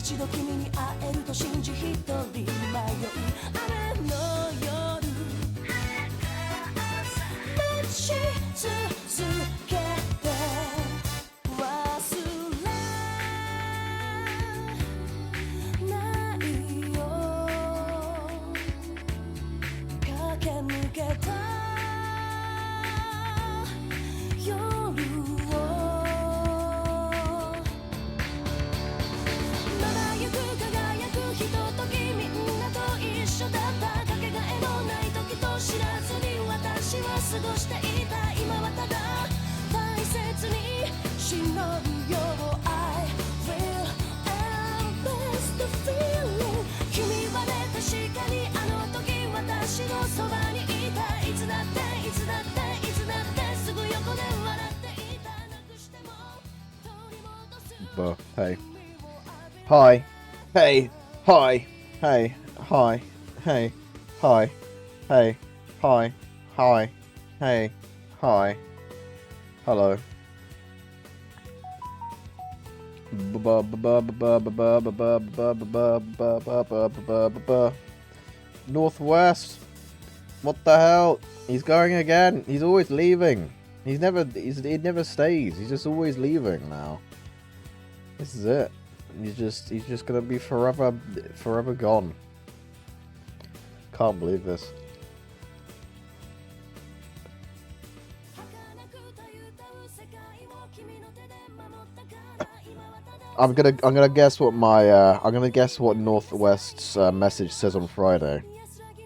一度君に会えると信じ一人迷い雨の夜待ち続けて忘れないよ駆け抜けた夜をまばゆく輝くひとときみんなと一緒だったかけがえのない時と知らずに私は過ごしていた今はただ大切に忍ぶよ I will embrace the feeling 君はね確かにあの時私のそばにいたいつだっていつだっていつだってすぐ横で笑っていたなくしても取り戻す But hey. Hi. Hey. Hi. Hey. Hi. Hey. Hi. Hey. Hi. Hi. Hey. Hi. Hello. Northwest. What the hell? He's going again. He's always leaving. He never stays. He's just always leaving now. This is it. He's just gonna be forever gone. Can't believe this. I'm gonna guess what Northwest's message says on Friday.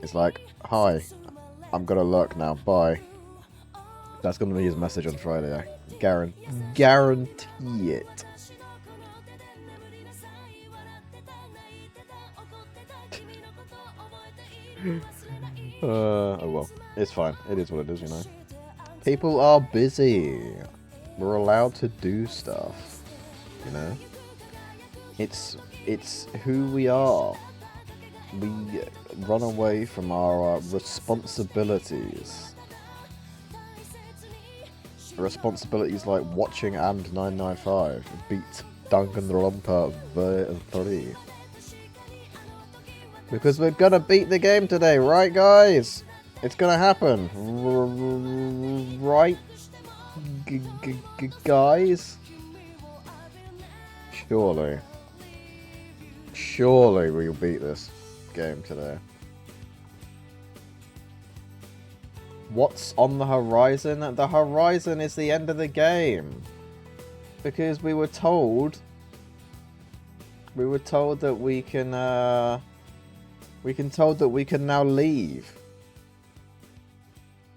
It's like, "Hi, I'm gonna lurk now. Bye." That's gonna be his message on Friday. I guarantee it. Oh well, it's fine. It is what it is, you know. People are busy. We're allowed to do stuff, you know. It's who we are. We run away from our responsibilities. Responsibilities like watching Amd995 beat Danganronpa V3. Because we're gonna beat the game today, right guys? It's gonna happen. Right, guys? Surely we'll beat this game today. What's on the horizon? The horizon is the end of the game. Because we were told that we can now leave.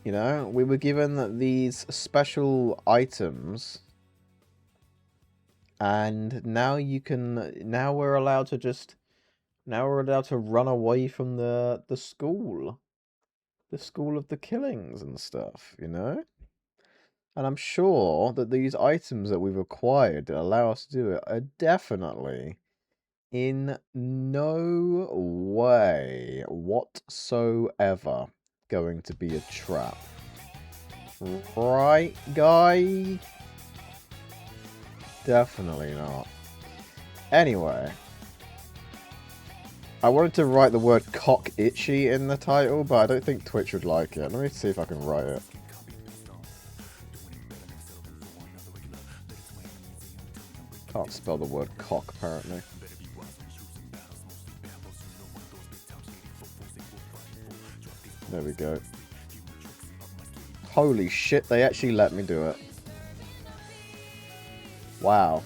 You know, we were given these special items, and now we're allowed to run away from the school of the killings and stuff, you know. And I'm sure that these items that we've acquired that allow us to do it are definitely in no way whatsoever going to be a trap. Right, guy? Definitely not. Anyway. I wanted to write the word cock itchy in the title, but I don't think Twitch would like it. Let me see if I can write it. Can't spell the word cock, apparently. There we go. Holy shit, they actually let me do it. Wow.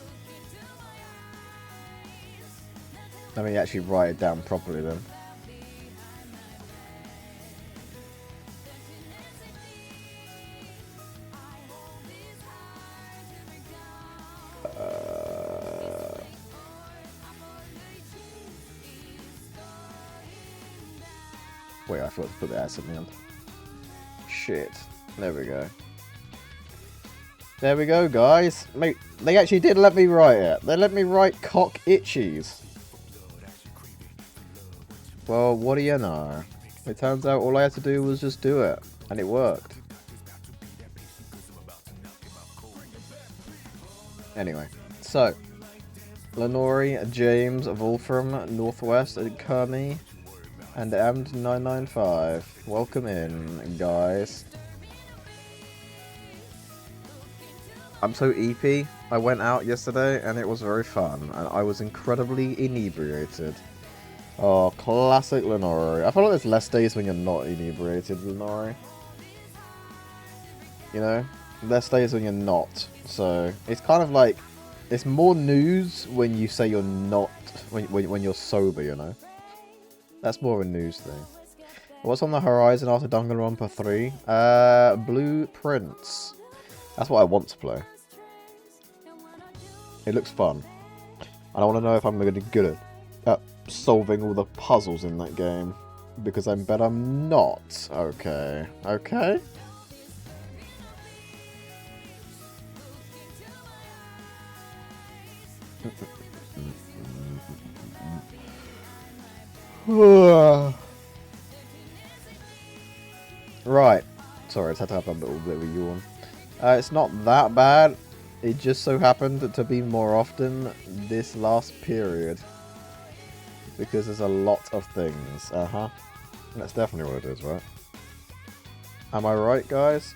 Let me actually write it down properly then. Wait, I forgot to put the S at the end. Shit. There we go. There we go, guys. Mate, they actually did let me write it. They let me write cock itchies. Well, what do you know? It turns out all I had to do was just do it. And it worked. Anyway, so Lenori, James, Wolfram, Northwest, Kearney, and Amd995. Welcome in, guys. I'm so EP. I went out yesterday and it was very fun, and I was incredibly inebriated. Oh, classic Lenori. I feel like there's less days when you're not inebriated, Lenori. You know? Less days when you're not. So, it's kind of like, it's more news when you say you're not, when you're sober, you know? That's more of a news thing. What's on the horizon after Danganronpa 3? Blueprints. That's what I want to play. It looks fun. And I want to know if I'm going to be good at solving all the puzzles in that game. Because I bet I'm not. Okay. Okay? Right. Sorry, I just had to have a little bit of a yawn. It's not that bad. It just so happened to be more often this last period. Because there's a lot of things. Uh-huh. That's definitely what it is, right? Am I right, guys?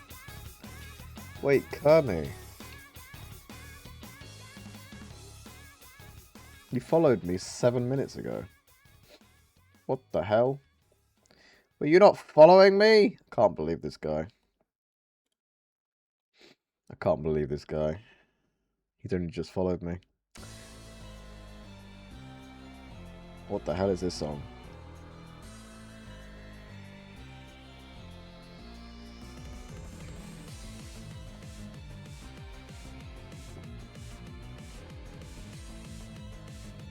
Wait, Kermie. You followed me 7 minutes ago. What the hell? Were you not following me? Can't believe this guy. I can't believe this guy. He's only just followed me. What the hell is this song?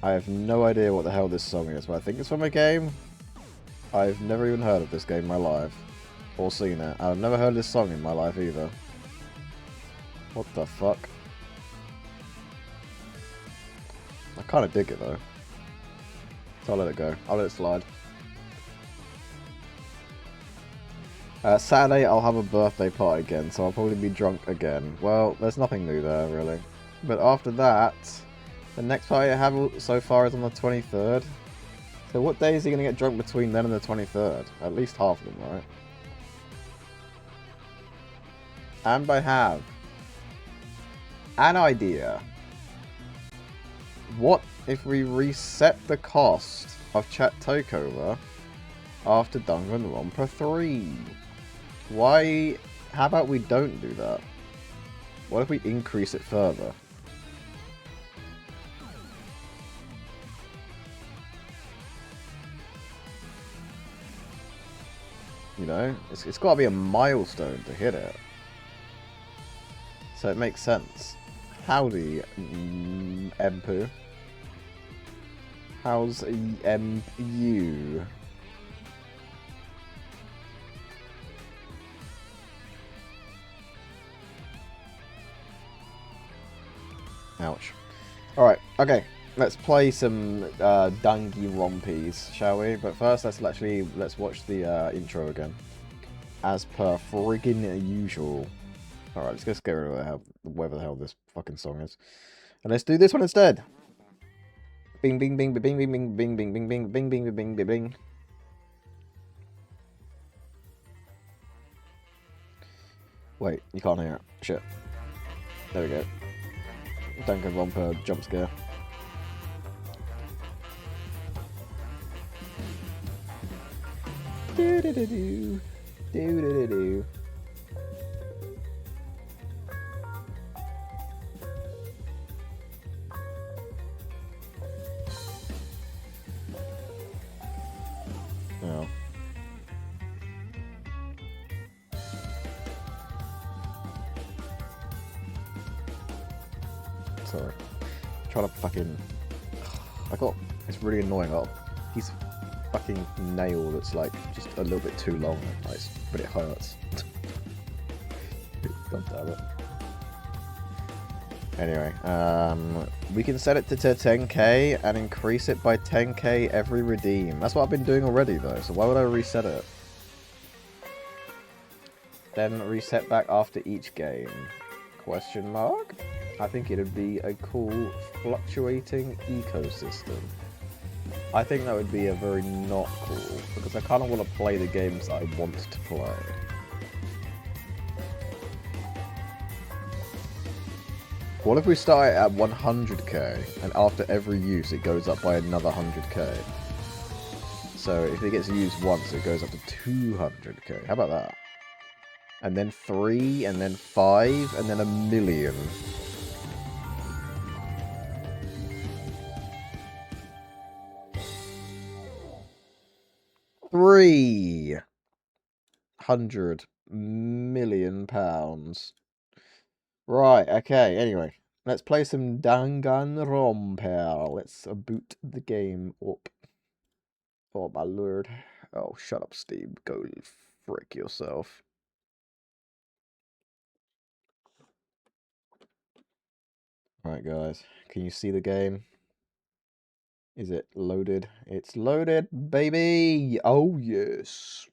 I have no idea what the hell this song is, but I think it's from a game. I've never even heard of this game in my life. Or seen it. I've never heard this song in my life either. What the fuck? I kind of dig it though. So I'll let it go. I'll let it slide. Saturday I'll have a birthday party again, so I'll probably be drunk again. Well, there's nothing new there really. But after that, the next party I have so far is on the 23rd. So what day is he going to get drunk between then and the 23rd? At least half of them, right? And I have an idea. What if we reset the cost of chat takeover after Danganronpa 3? Why? How about we don't do that? What if we increase it further? You know, it's got to be a milestone to hit it. So it makes sense. Howdy, Empu. How's you? Ouch. Alright, okay. Let's play some Danganronpas, shall we? But first, let's watch the intro again. As per friggin' usual. Alright, let's just get rid of whatever the hell this fucking song is. And let's do this one instead. Bing bing bing bing bing bing bing bing bing bing bing bing bing bing bing. Wait, you can't hear it. Shit. There we go. Danganronpa jump scare. Do do do do. Do do do do. Oh. Sorry. Trying to fucking. It's really annoying. I got a piece of fucking nail that's like just a little bit too long, but it hurts. God damn it. Anyway, we can set it to 10k and increase it by 10k every redeem. That's what I've been doing already though, so why would I reset it? Then reset back after each game? Question mark? I think it'd be a cool fluctuating ecosystem. I think that would be a very not cool, because I kind of want to play the games I want to play. What if we start it at 100k, and after every use it goes up by another 100k? So if it gets used once, it goes up to 200k. How about that? And then 3, and then 5, and then 1,000,000. £300 million. Right, okay, anyway. Let's play some Danganronpa. Let's boot the game up. Oh my lord. Oh, shut up, Steve. Go frick yourself. Right, guys. Can you see the game? Is it loaded? It's loaded, baby! Oh, yes.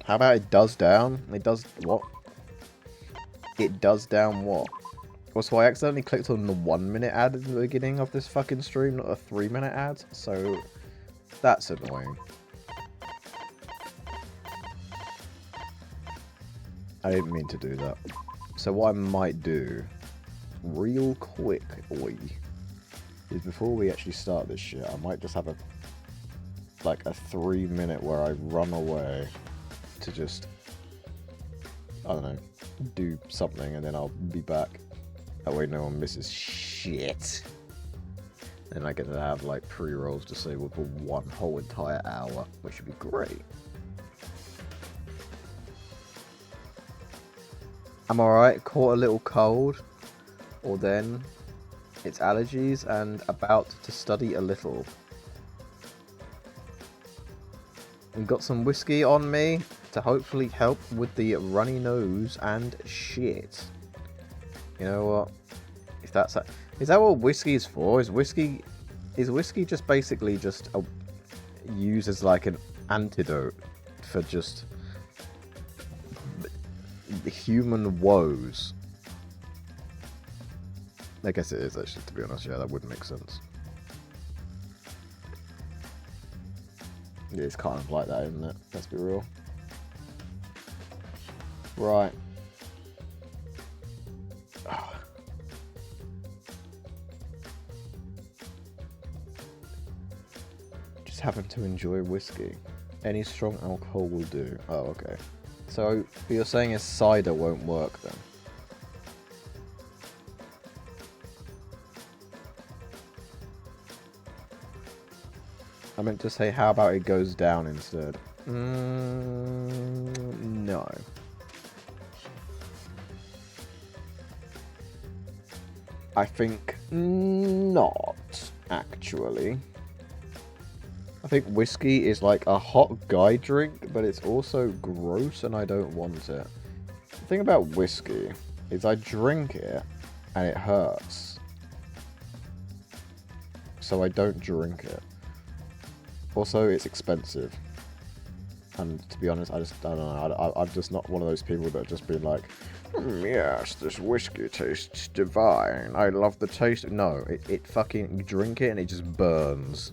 How about it does down? It does what? It does down what? Also, I accidentally clicked on the 1-minute ad at the beginning of this fucking stream, not a 3-minute ad, so that's annoying. I didn't mean to do that. So what I might do, real quick, is before we actually start this shit, I might just have a 3-minute where I run away to just, I don't know, do something, and then I'll be back. That way no one misses shit. And I get to have like pre-rolls disabled for one whole entire hour, which would be great. I'm alright, caught a little cold, or then it's allergies and about to study a little. We got some whiskey on me to hopefully help with the runny nose and shit. You know what? If that's is that what whiskey is for? Is whiskey just basically just used as like an antidote for just human woes? I guess it is actually, to be honest. Yeah, that would make sense. It's kind of like that, isn't it? Let's be real. Right. Just happen to enjoy whiskey. Any strong alcohol will do. Oh, okay. So, what you're saying is cider won't work then? I meant to say, how about it goes down instead? No. I think not, actually. I think whiskey is like a hot guy drink, but it's also gross and I don't want it. The thing about whiskey is I drink it and it hurts. So I don't drink it. Also, it's expensive. And to be honest, I don't know. I'm just not one of those people that just be like, yes, this whiskey tastes divine. I love the taste. No, it fucking, you drink it and it just burns.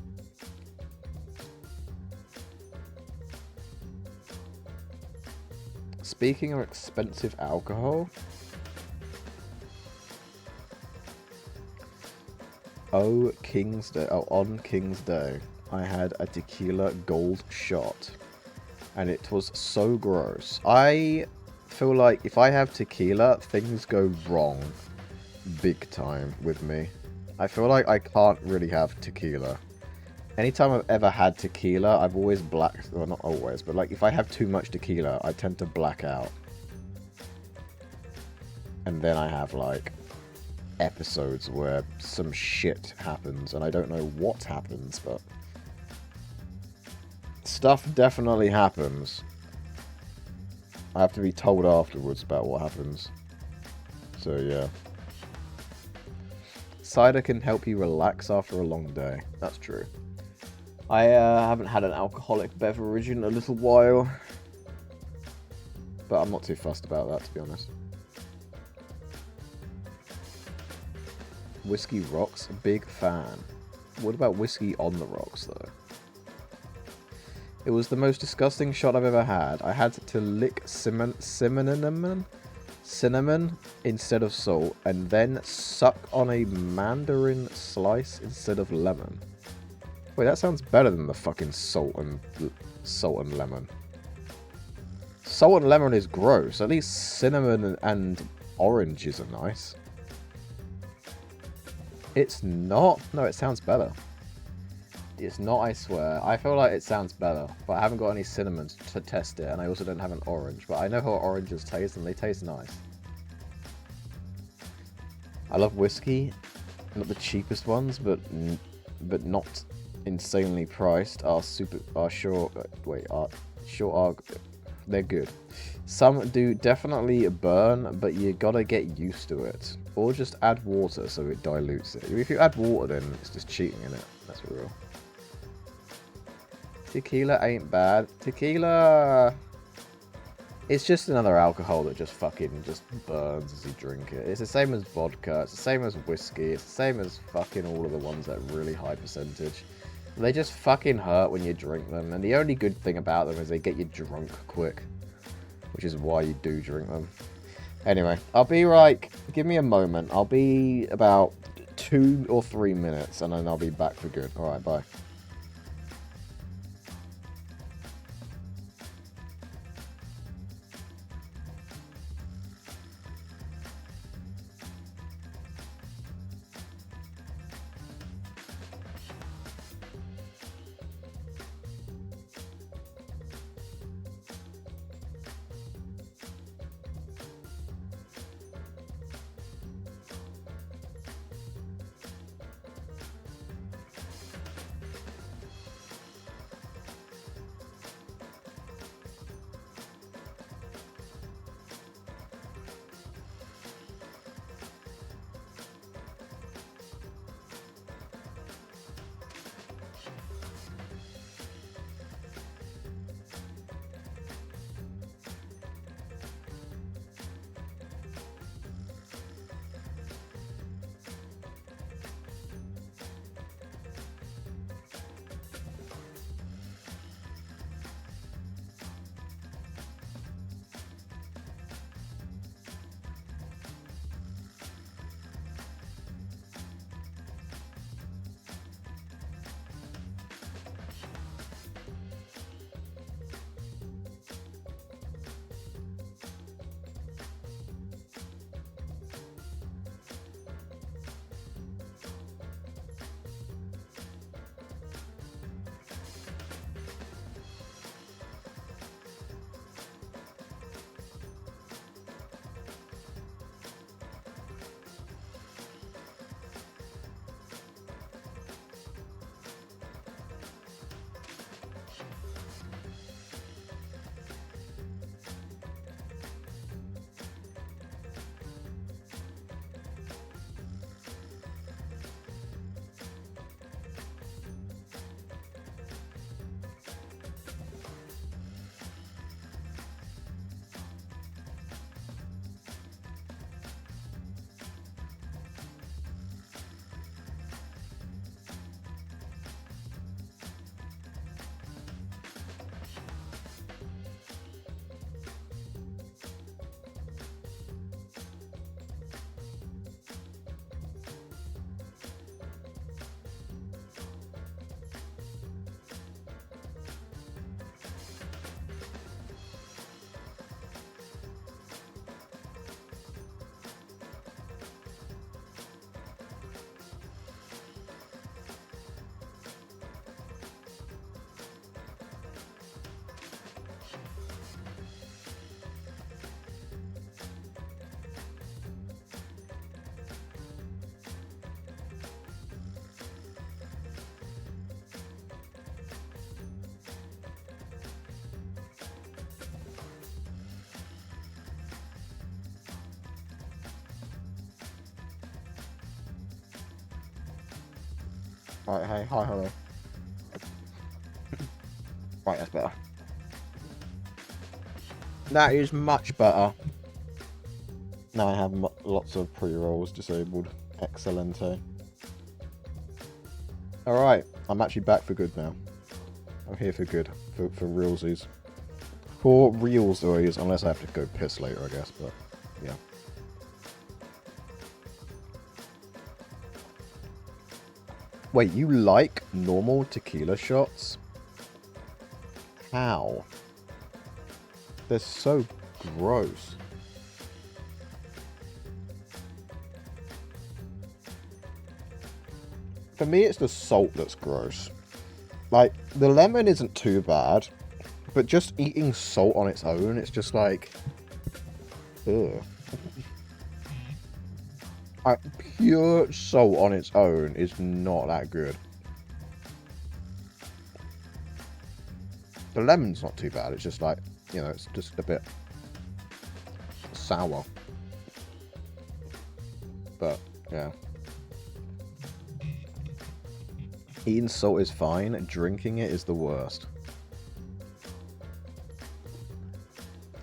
Speaking of expensive alcohol, on King's Day, I had a tequila gold shot, and it was so gross. I feel like if I have tequila, things go wrong big time with me. I feel like I can't really have tequila. Anytime I've ever had tequila, I've always blacked, well, not always, but like if I have too much tequila, I tend to black out. And then I have like episodes where some shit happens and I don't know what happens, but stuff definitely happens. I have to be told afterwards about what happens. So yeah. Cider can help you relax after a long day. That's true. I haven't had an alcoholic beverage in a little while. But I'm not too fussed about that, to be honest. Whiskey rocks? Big fan. What about whiskey on the rocks, though? It was the most disgusting shot I've ever had. I had to lick cinnamon instead of salt, and then suck on a mandarin slice instead of lemon. Wait, that sounds better than the fucking salt and lemon. Salt and lemon is gross. At least cinnamon and oranges are nice. It's not. No, it sounds better. It's not, I swear. I feel like it sounds better, but I haven't got any cinnamon to test it, and I also don't have an orange. But I know how oranges taste, and they taste nice. I love whiskey. Not the cheapest ones, but not insanely priced. They're good. Some do definitely burn, but you gotta get used to it. Or just add water so it dilutes it. If you add water, then it's just cheating, innit? That's for real. Tequila ain't bad. Tequila... It's just another alcohol that just burns as you drink it. It's the same as vodka. It's the same as whiskey. It's the same as fucking all of the ones that are really high percentage. They just fucking hurt when you drink them. And the only good thing about them is they get you drunk quick. Which is why you do drink them. Anyway, I'll be right. Give me a moment. I'll be about 2 or 3 minutes. And then I'll be back for good. Alright, bye. Right, hey, hi, hello. Right, that's better. That is much better. Now I have lots of pre-rolls disabled. Excellente. Alright, I'm actually back for good now. I'm here for good. For realsies. For realsies, unless I have to go piss later, I guess, but yeah. Wait, you like normal tequila shots? How? They're so gross. For me, it's the salt that's gross. Like, the lemon isn't too bad, but just eating salt on its own, it's just like... Ugh. Like, pure salt on its own is not that good. The lemon's not too bad, it's just like, you know, it's just a bit sour. But, yeah. Eating salt is fine, drinking it is the worst.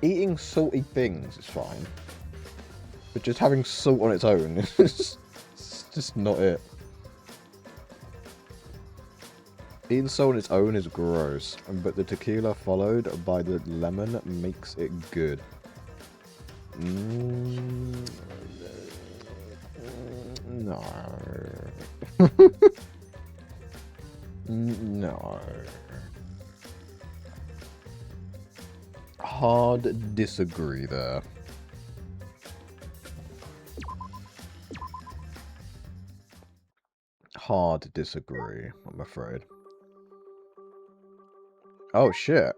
Eating salty things is fine. But just having salt on its own is just not it. Eating salt on its own is gross, but the tequila followed by the lemon makes it good. No. No. Hard disagree there. Hard disagree, I'm afraid. Oh shit.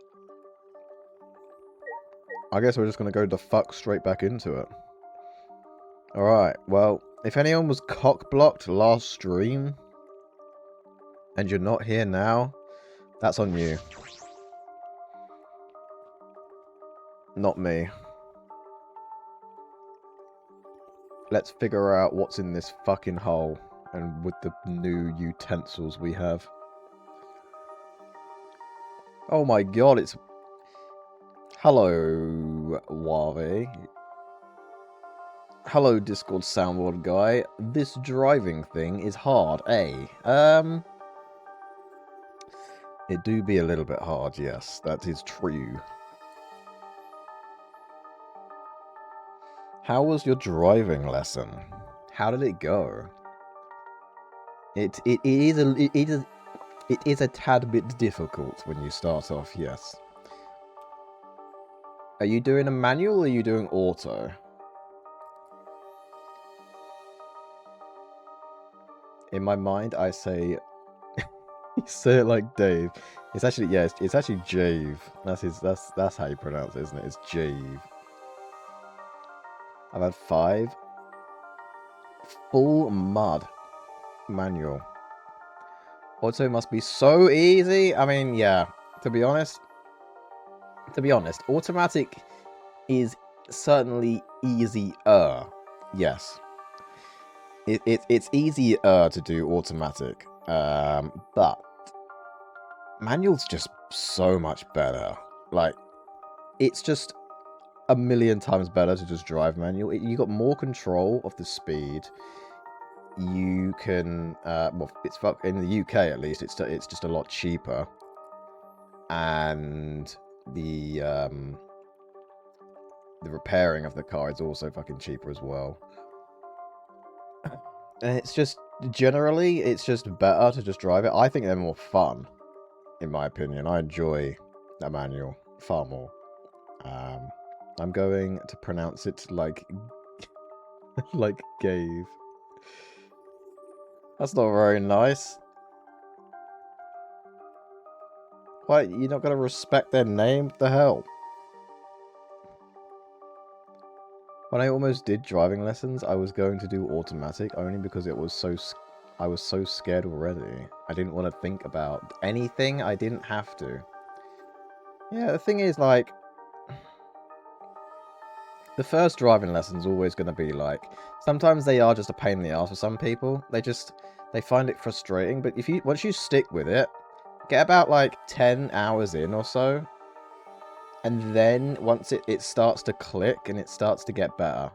I guess we're just gonna go the fuck straight back into it. Alright, well, if anyone was cock-blocked last stream, and you're not here now, that's on you. Not me. Let's figure out what's in this fucking hole, and with the new utensils we have. Oh my god, it's... Hello, Wave. Hello, Discord soundboard guy. This driving thing is hard, eh? It do be a little bit hard, yes. That is true. How was your driving lesson? How did it go? It is a tad bit difficult when you start off, yes. Are you doing a manual or are you doing auto? In my mind, I say... you say it like Dave. It's actually, yeah, it's actually Jave. That's how you pronounce it, isn't it? It's Jave. I've had 5. Full mud. Manual. Auto must be so easy. I mean, yeah. To be honest, automatic is certainly easier. Yes. It's easier to do automatic. But manual's just so much better. Like, it's just a million times better to just drive manual. You got more control of the speed. You can, well, it's in the UK at least. It's just a lot cheaper, and the repairing of the car is also fucking cheaper as well. And it's just generally, it's just better to just drive it. I think they're more fun, in my opinion. I enjoy a manual far more. I'm going to pronounce it like like Gave. That's not very nice. Why, you're not gonna respect their name? What the hell? When I almost did driving lessons, I was going to do automatic only because it was I was so scared already. I didn't want to think about anything. I didn't have to. Yeah, the thing is, like, the first driving lesson's always going to be like, sometimes they are just a pain in the ass for some people. They find it frustrating, but once you stick with it, get about like 10 hours in or so, And then once it starts to click and it starts to get better.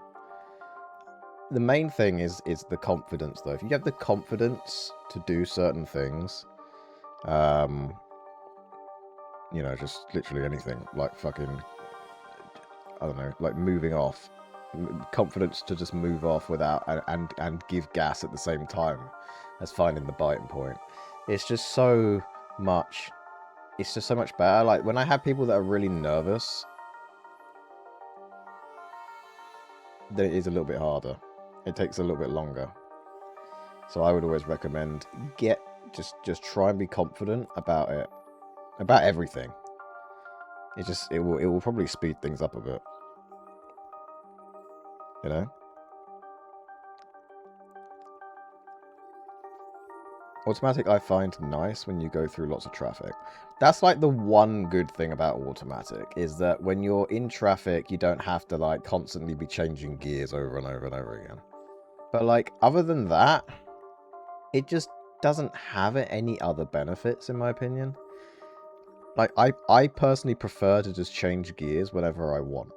The main thing is the confidence, though. If you have the confidence to do certain things, you know, just literally anything, like fucking, I don't know, like moving off. Confidence to just move off without, and give gas at the same time as finding the biting point. It's just so much, it's just so much better. Like, when I have people that are really nervous, then it is a little bit harder. It takes a little bit longer. So I would always recommend just try and be confident about it, about everything. It will probably speed things up a bit, you know. Automatic I find nice when you go through lots of traffic. That's like the one good thing about automatic, is that when you're in traffic, you don't have to like constantly be changing gears over and over and over again. But like, other than that, it just doesn't have any other benefits, in my opinion. Like, I personally prefer to just change gears whenever I want.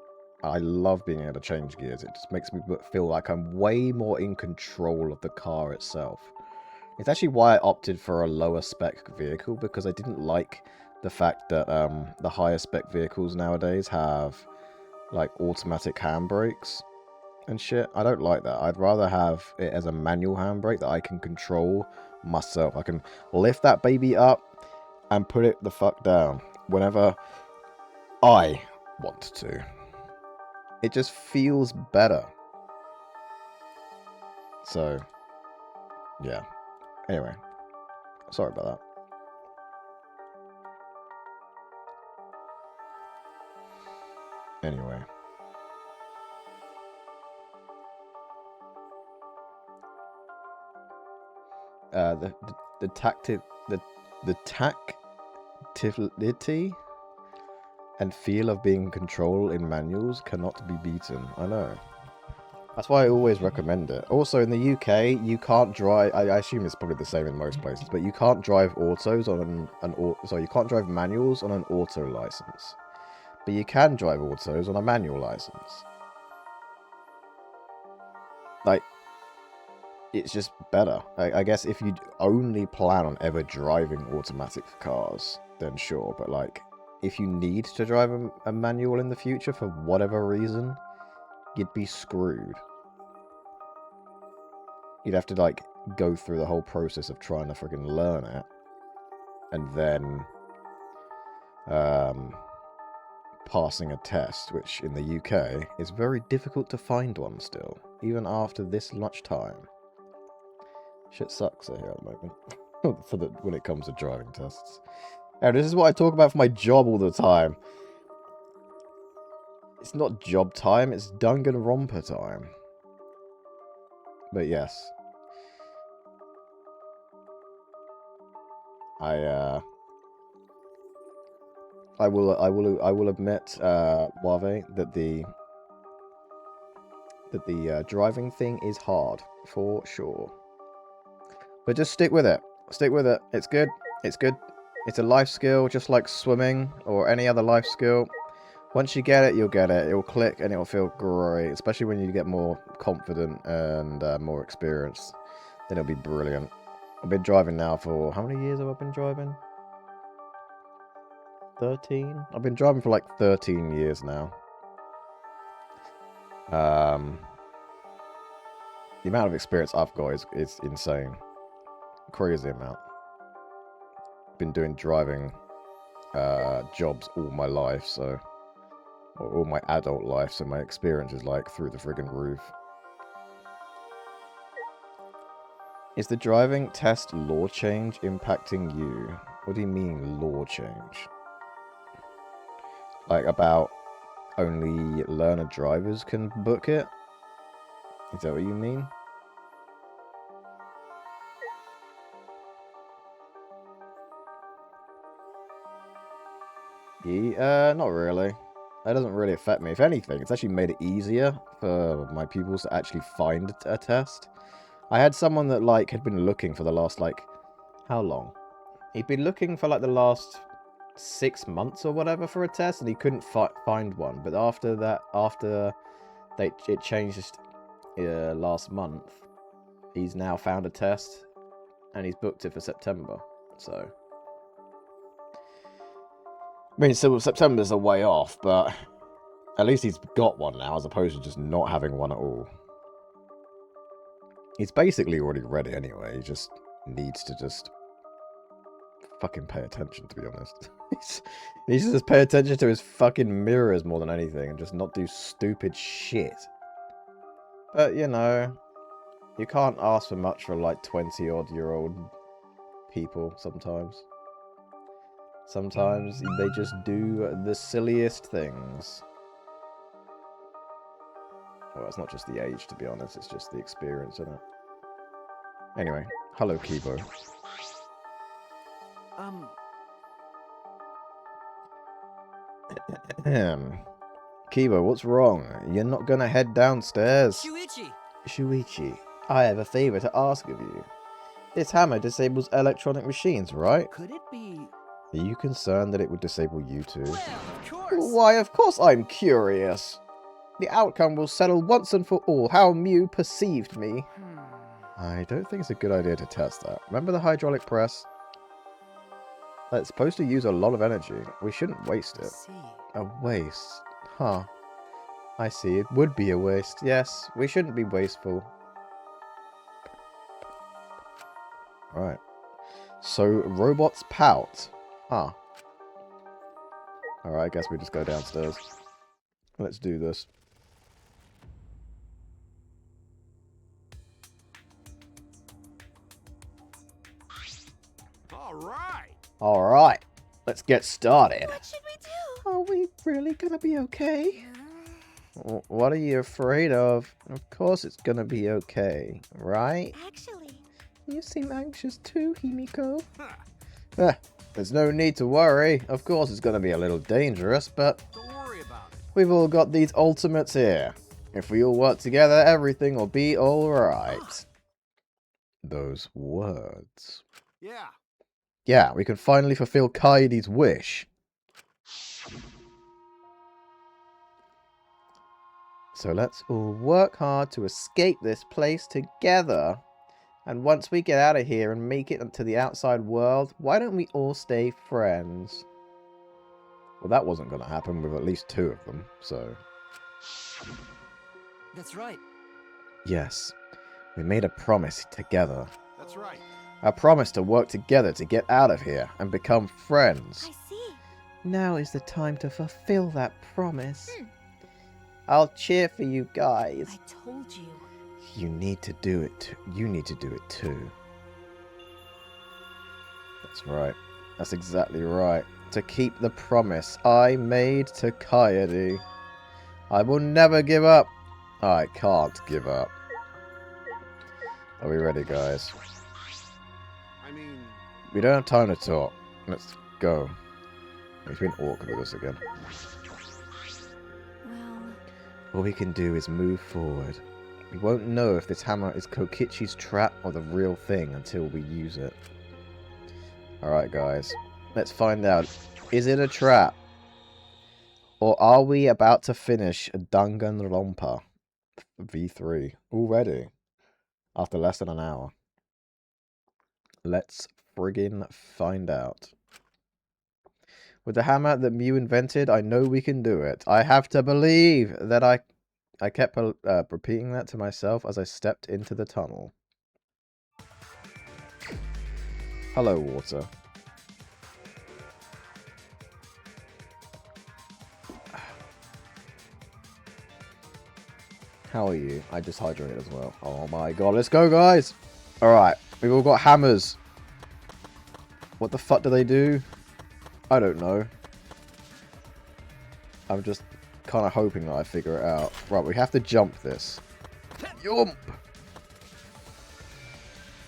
I love being able to change gears. It just makes me feel like I'm way more in control of the car itself. It's actually why I opted for a lower spec vehicle, because I didn't like the fact that the higher spec vehicles nowadays have like automatic handbrakes and shit. I don't like that. I'd rather have it as a manual handbrake that I can control myself. I can lift that baby up and put it the fuck down whenever I want to. It just feels better. So, yeah. Anyway, sorry about that. Anyway. The tactility and feel of being in control in manuals cannot be beaten. I know. That's why I always recommend it. Also, in the UK, you can't drive... I assume it's probably the same in most places, but you can't drive autos on you can't drive manuals on an auto license. But you can drive autos on a manual license. Like, it's just better. I guess if you only plan on ever driving automatic cars, then sure. But, like, if you need to drive a manual in the future for whatever reason, you'd be screwed. You'd have to, like, go through the whole process of trying to freaking learn it. And then passing a test, which in the UK is very difficult to find one still, even after this much time. Shit sucks here at the moment when it comes to driving tests. And this is what I talk about for my job all the time. It's not job time, it's Danganronpa time. But yes. I will admit, Wave, that the driving thing is hard, for sure. But just stick with it. Stick with it. It's good. It's good. It's a life skill, just like swimming or any other life skill. Once you get it, you'll get it. It'll click and it'll feel great. Especially when you get more confident and more experienced. Then it'll be brilliant. I've been driving now for... How many years have I been driving? 13? I've been driving for like 13 years now. The amount of experience I've got is insane. Crazy amount. Been doing driving jobs all my life, so... Or all my adult life, so my experience is like through the friggin' roof. Is the driving test law change impacting you? What do you mean, law change? Like, about only learner drivers can book it? Is that what you mean? Yeah, not really. That doesn't really affect me. If anything, it's actually made it easier for my pupils to actually find a test. I had someone that, like, had been looking for the last, like... How long? He'd been looking for, like, the last 6 months or whatever for a test, and he couldn't find one. But after that, it changed last month, he's now found a test, and he's booked it for September. So, I mean, so September's a way off, but at least he's got one now, as opposed to just not having one at all. He's basically already ready anyway. He just needs to just fucking pay attention, to be honest. He needs to just pay attention to his fucking mirrors more than anything, and just not do stupid shit. But, you know, you can't ask for much for, like, 20-odd-year-old people sometimes. Sometimes they just do the silliest things. Well, it's not just the age, to be honest. It's just the experience, isn't it? Anyway, hello, Kibo. Kibo, what's wrong? You're not gonna head downstairs? Shuichi, I have a favor to ask of you. This hammer disables electronic machines, right? Could it be... Are you concerned that it would disable you too? Well, of course. Why, of course I'm curious. The outcome will settle once and for all how Mew perceived me. I don't think it's a good idea to test that. Remember the hydraulic press? It's supposed to use a lot of energy. We shouldn't waste it. A waste? Huh. I see. It would be a waste. Yes, we shouldn't be wasteful. Right. So, robots pout. Huh. Alright, I guess we just go downstairs. Let's do this. Alright. Let's get started. What should we do? Are we really gonna be okay? What are you afraid of? Of course it's gonna be okay, right? Actually, You seem anxious too, Himiko. There's no need to worry. Of course it's gonna be a little dangerous, but Don't worry about it. we've all got these ultimates here. If we all work together, everything will be alright. Those words. Yeah. Yeah, we can finally fulfill Kaede's wish. So let's all work hard to escape this place together. And once we get out of here and make it to the outside world, why don't we all stay friends? Well, that wasn't going to happen with at least 2 of them, so... That's right. Yes, we made a promise together. That's right. A promise to work together to get out of here and become friends. I see. Now is the time to fulfill that promise. I'll cheer for you guys. I told you. You need to do it. You need to do it too. That's right. That's exactly right. To keep the promise I made to Kaede. I will never give up. I can't give up. Are we ready, guys? I mean... We don't have time to talk. Let's go. It's been awkward with us again. Well, All we can do is move forward. We won't know if this hammer is Kokichi's trap or the real thing until we use it. Alright guys, let's find out. Is it a trap? Or are we about to finish Danganronpa V3 already? After less than an hour. Let's friggin' find out. With the hammer that Mew invented, I know we can do it. I have to believe that I kept repeating that to myself as I stepped into the tunnel. Hello, water. How are you? I just hydrated as well. Oh my god, let's go, guys! Alright, we've all got hammers. What the fuck do they do? I don't know. I'm just kind of hoping that I figure it out. Right, we have to jump this. Jump!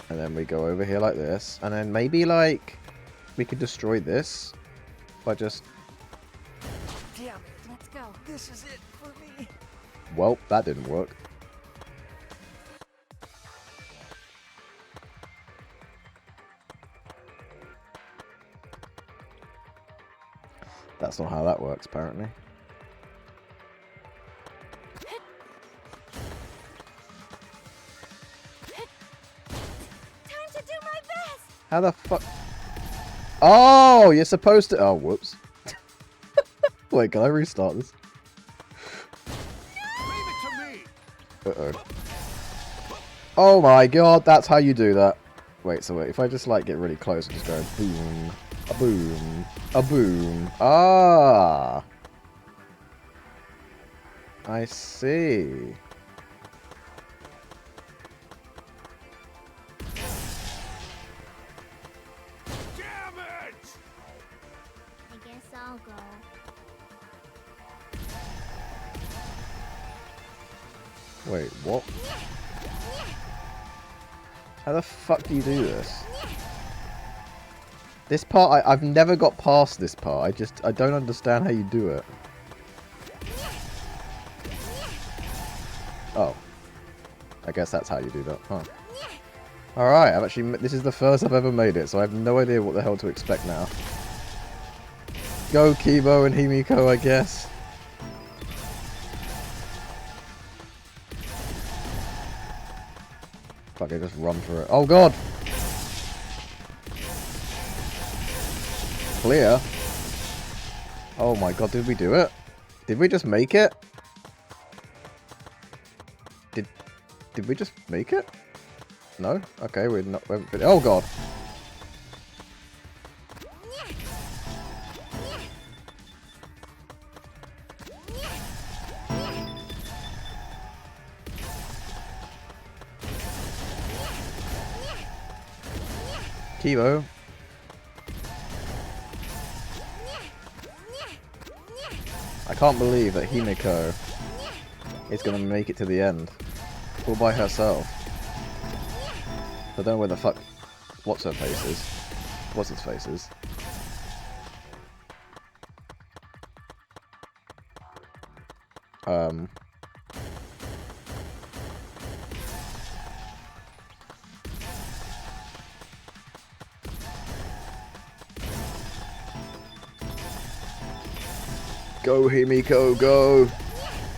And then we go over here like this. And then maybe, like, we could destroy this by just... Damn it. let's go. This is it for me. Well, that didn't work. That's not how that works, apparently. Time to do my best. How the fuck? Oh, you're supposed to. Oh, whoops. Wait, can I restart this? Leave it to me. Uh-oh. Oh my god, that's how you do that. Wait, so wait, if I just like get really close and just go boom, a boom, a boom. Ah. I see. Damn it! I guess I'll go. Wait, what? How the fuck do you do this? This part, I've never got past this part. I don't understand how you do it. Oh. I guess that's how you do that, huh? Alright, I've actually, this is the first I've ever made it, so I have no idea what the hell to expect now. Go Kibo and Himiko, I guess. Fuck it, just run for it. Oh god! Clear. Oh my god, did we do it? Did we just make it? Did we just make it? No? Okay, we're not. Oh god. Kibo. I can't believe that Himiko is gonna make it to the end. All by herself. I don't know where the fuck. What's her face is. What's his face is. Go Himiko, go!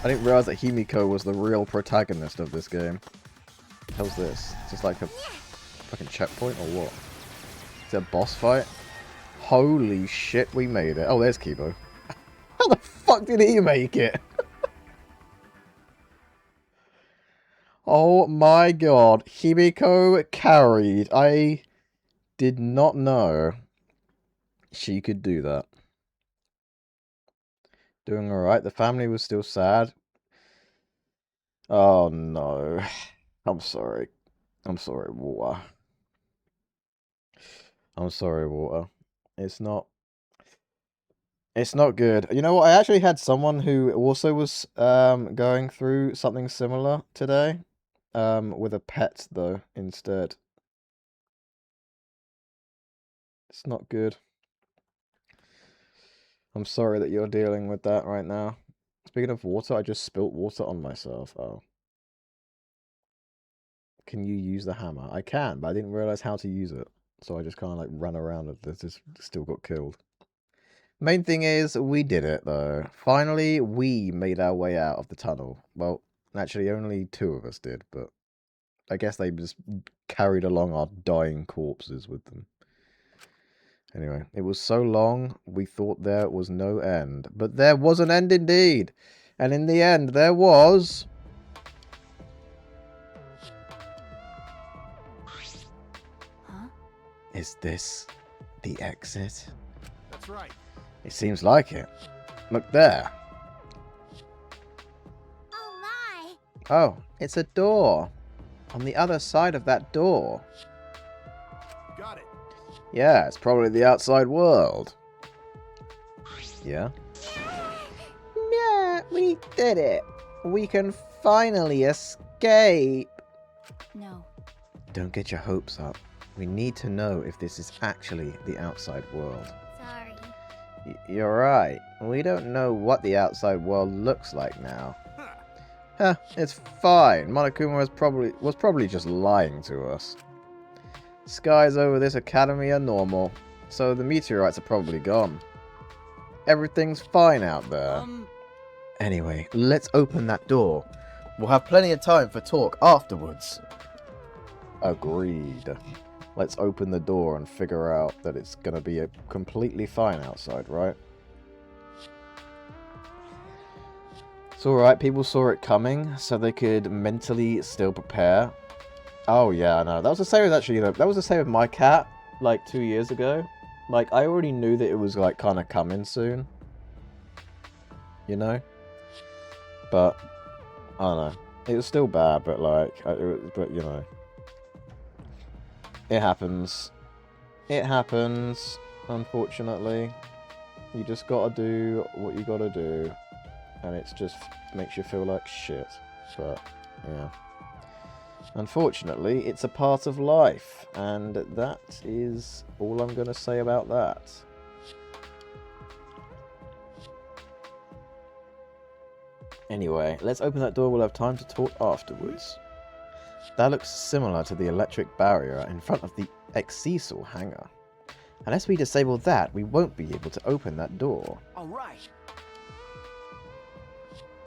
I didn't realize that Himiko was the real protagonist of this game. What the hell's this? Is this like a fucking checkpoint or what? Is it a boss fight? Holy shit, we made it. Oh, there's Kibo. How the fuck did he make it? Oh my god. Himiko carried. I did not know she could do that. Doing alright. The family was still sad. Oh no. I'm sorry. I'm sorry, Water. I'm sorry, Water. It's not good. You know what? I actually had someone who also was going through something similar today. With a pet though instead. It's not good. I'm sorry that you're dealing with that right now. Speaking of water, I just spilt water on myself. Oh. Can you use the hammer? I can, but I didn't realize how to use it. So I just kind of like ran around and just still got killed. Main thing is, we did it though. Finally, we made our way out of the tunnel. Well, actually only 2 of us did, but I guess they just carried along our dying corpses with them. Anyway, it was so long, we thought there was no end. But there was an end indeed. And in the end, there was... Huh? Is this the exit? That's right. It seems like it. Look there. Oh my! Oh, it's a door. On the other side of that door. Got it. Yeah, it's probably the outside world. Yeah? Yeah, we did it. We can finally escape. No. Don't get your hopes up. We need to know if this is actually the outside world. Sorry. You're right. We don't know what the outside world looks like now. Huh. Huh, it's fine. Monokuma was probably just lying to us. Skies over this academy are normal, so the meteorites are probably gone. everything's fine out there. Anyway, let's open that door. We'll have plenty of time for talk afterwards. Agreed. Let's open the door and figure out that it's gonna be completely fine outside, right? It's alright, people saw it coming, so they could mentally still prepare. Oh yeah, no, that was the same with actually, that was the same with my cat, like 2 years ago. Like, I already knew that it was like kind of coming soon. You know? But, I don't know. It was still bad, but like, but you know. It happens. It happens, unfortunately. You just gotta do what you gotta do. And it just makes you feel like shit. But, yeah. Unfortunately, it's a part of life. And that is all I'm gonna say about that. Anyway, let's open that door. We'll have time to talk afterwards. That looks similar to the electric barrier in front of the Exisal hangar. Unless we disable that, we won't be able to open that door. All right.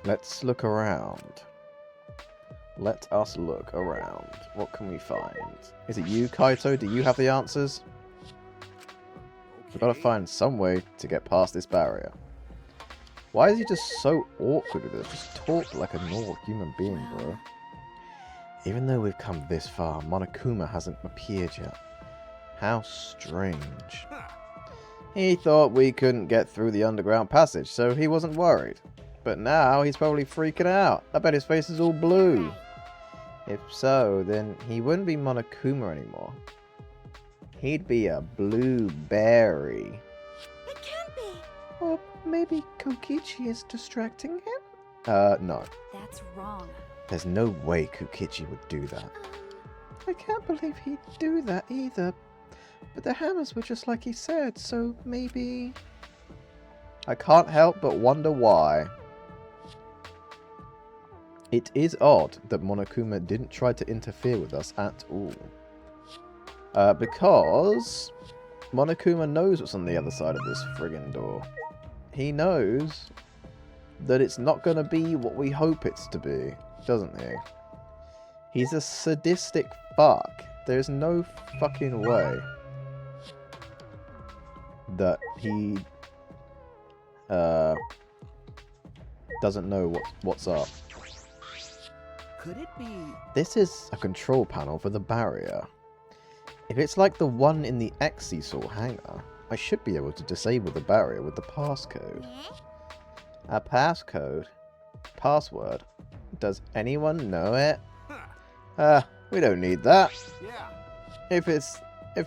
Let's look around. Let us look around. What can we find? Is it you, Kaito? Do you have the answers? We've got to find some way to get past this barrier. Why is he just so awkward with this? Just talk like a normal human being, bro. Even though we've come this far, Monokuma hasn't appeared yet. How strange. He thought we couldn't get through the underground passage, so he wasn't worried. But now he's probably freaking out. I bet his face is all blue. If so, then he wouldn't be Monokuma anymore. He'd be a blueberry. It can't be. Or maybe Kokichi is distracting him? No. That's wrong. There's no way Kokichi would do that. I can't believe he'd do that either. But the hammers were just like he said, so maybe... I can't help but wonder why. It is odd that Monokuma didn't try to interfere with us at all. Because Monokuma knows what's on the other side of this friggin' door. He knows that it's not going to be what we hope it's to be, doesn't he? He's a sadistic fuck. There's no fucking way that he doesn't know what's up. Could it be? This is a control panel for the barrier. If it's like the one in the Exisal hangar, I should be able to disable the barrier with the passcode. A passcode? Password? Does anyone know it? We don't need that. Yeah. If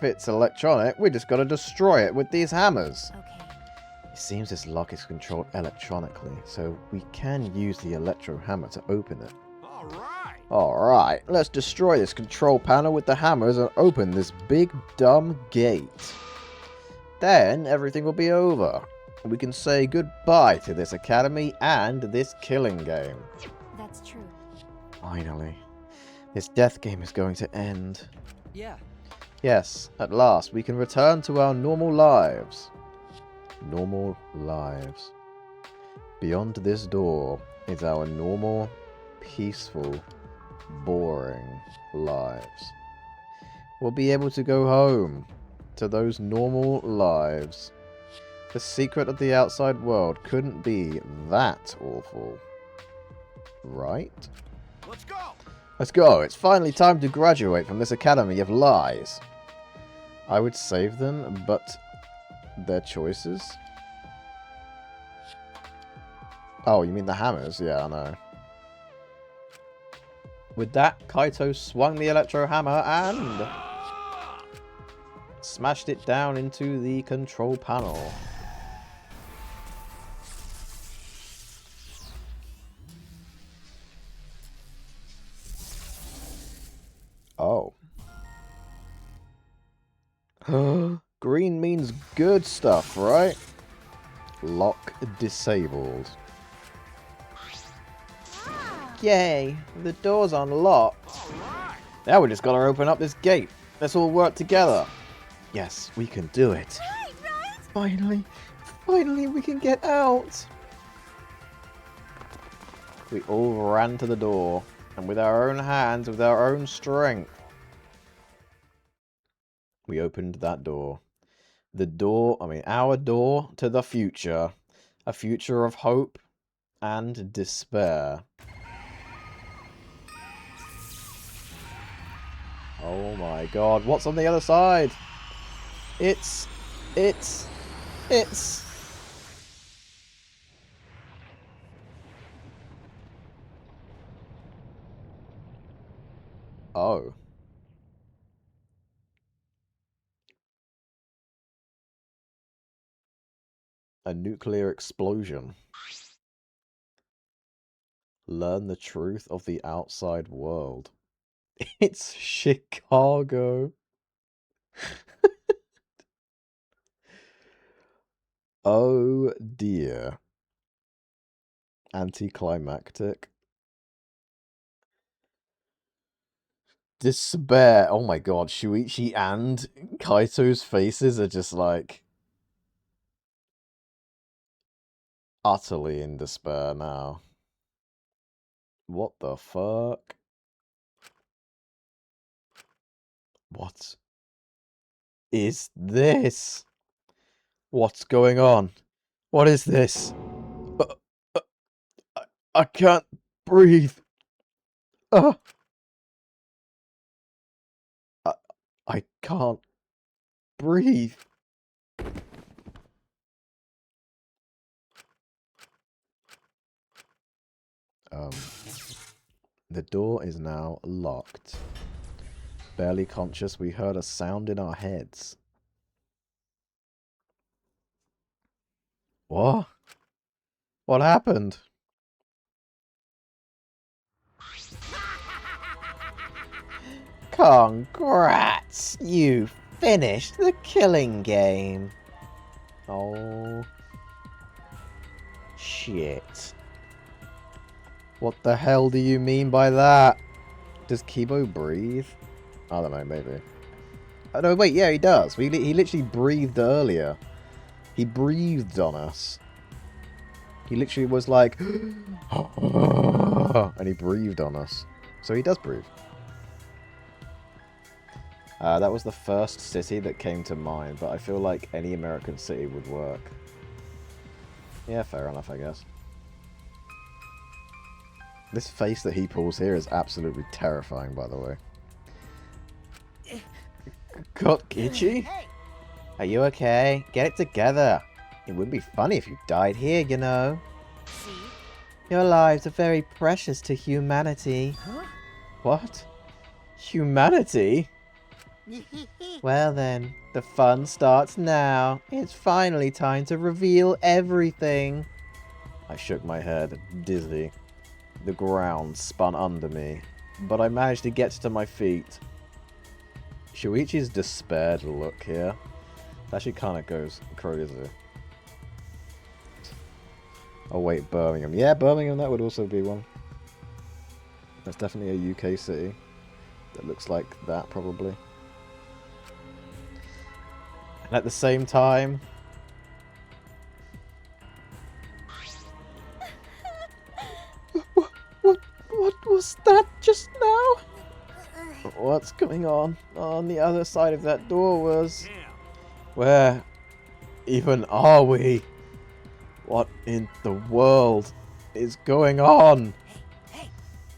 it's electronic, we just gotta destroy it with these hammers. Okay. It seems this lock is controlled electronically, so we can use the electro hammer to open it. All right. Alright, let's destroy this control panel with the hammers and open this big dumb gate. Then everything will be over. We can say goodbye to this academy and this killing game. That's true. Finally. This death game is going to end. Yeah. Yes, at last we can return to our normal lives. Normal lives. Beyond this door is our normal, peaceful, boring lives. We'll be able to go home to those normal lives. The secret of the outside world couldn't be that awful. Right? Let's go. Let's go. It's finally time to graduate from this academy of lies. I would save them, but their choices? Oh, you mean the hammers? Yeah, I know. With that, Kaito swung the electro hammer and smashed it down into the control panel. Oh. Green means good stuff, right? Lock disabled. Yay, the door's unlocked. Now we just gotta open up this gate. Let's all work together. Yes, we can do it. Right, right? Finally, Finally, we can get out! We all ran to the door, and with our own hands, with our own strength, we opened that door. The door, our door to the future. A future of hope and despair. Oh my god, what's on the other side? It's... Oh. A nuclear explosion. Learn the truth of the outside world. It's Chicago. Oh dear. Anticlimactic. Despair. Oh my god, Shuichi and Kaito's faces are just like... utterly in despair now. What the fuck? What is this? What's going on? What is this? I can't breathe. I can't breathe. The door is now locked. Barely conscious, we heard a sound in our heads. What? What happened? Congrats! You finished the killing game. Oh. Shit. What the hell do you mean by that? Does Kibo breathe? I don't know, maybe. Oh, no, wait, yeah, he does. He literally breathed earlier. He breathed on us. He literally was like... and he breathed on us. So he does breathe. That was the first city that came to mind, but I feel like any American city would work. Yeah, fair enough, I guess. This face that he pulls here is absolutely terrifying, by the way. Got Kichi? Are you okay? Get it together. It wouldn't be funny if you died here, you know. See? Your lives are very precious to humanity. Huh? What? Humanity? Well then, the fun starts now. It's finally time to reveal everything. I shook my head, dizzy. The ground spun under me, but I managed to get to my feet. Shuichi's despaired look here actually kind of goes crazy. Oh wait, Birmingham. Yeah, Birmingham, that would also be one. That's definitely a UK city that looks like that, probably. And at the same time... What was that just now? What's going on? On the other side of that door was... Where even are we? What in the world is going on?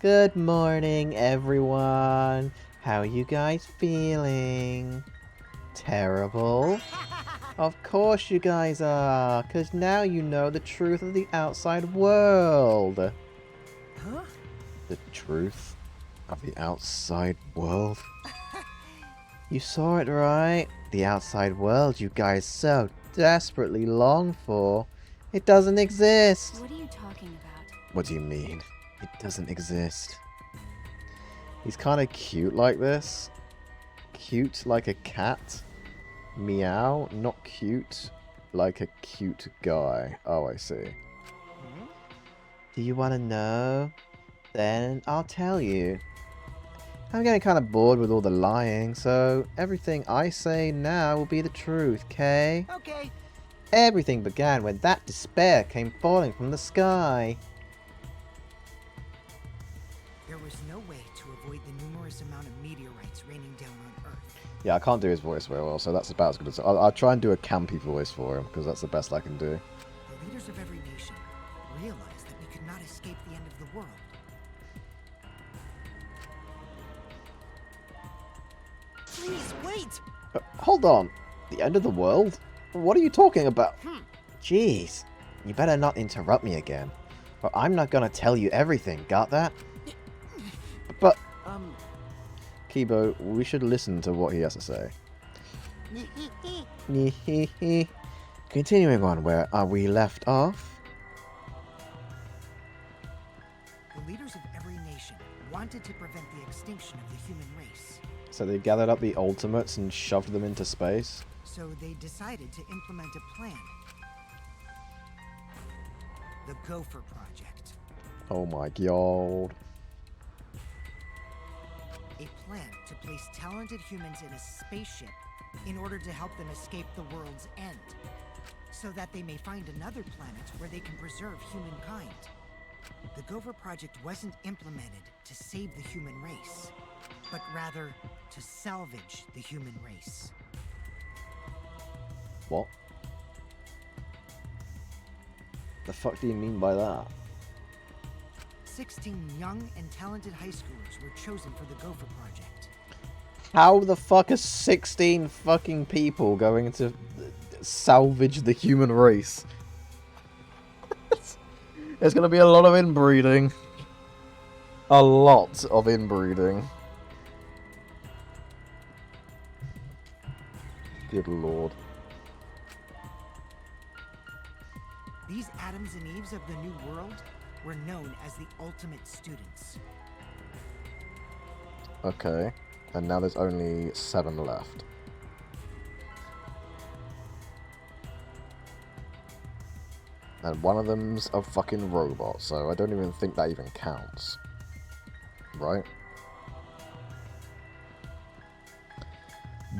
Good morning, everyone. How are you guys feeling? Terrible? Of course you guys are, because now you know the truth of the outside world. Huh? The truth of the outside world? You saw it, right? The outside world you guys so desperately long for. It doesn't exist. What are you talking about? What do you mean? It doesn't exist. He's kind of cute like this. Cute like a cat. Meow. Not cute like a cute guy. Oh, I see. Do you want to know? Then I'll tell you. I'm getting kind of bored with all the lying, so everything I say now will be the truth, okay? Okay. Everything began when that despair came falling from the sky. There was no way to avoid the numerous amount of meteorites raining down on Earth. Yeah, I can't do his voice very well, so that's about as good as... I'll try and do a campy voice for him, because that's the best I can do. The leaders of every nation realized that we could not escape the end of the world. Please, wait! Hold on. The end of the world? What are you talking about? Jeez. You better not interrupt me again, or I'm not gonna tell you everything, got that? But... Kibo, we should listen to what he has to say. Continuing on where we left off. The leaders of every nation wanted to prevent the extinction of the human race. So they gathered up the ultimates and shoved them into space. So they decided to implement a plan. The Gopher Project. Oh my god. A plan to place talented humans in a spaceship in order to help them escape the world's end, so that they may find another planet where they can preserve humankind. The Gopher Project wasn't implemented to save the human race, but rather to salvage the human race. What? The fuck do you mean by that? 16 young and talented high schoolers were chosen for the Gopher Project. How the fuck are 16 fucking people going to salvage the human race? There's gonna be a lot of inbreeding. A lot of inbreeding. Good lord. These Adams and Eves of the New World were known as the Ultimate Students. Okay, and now there's only 7 left. And one of them's a fucking robot, so I don't even think that even counts. Right?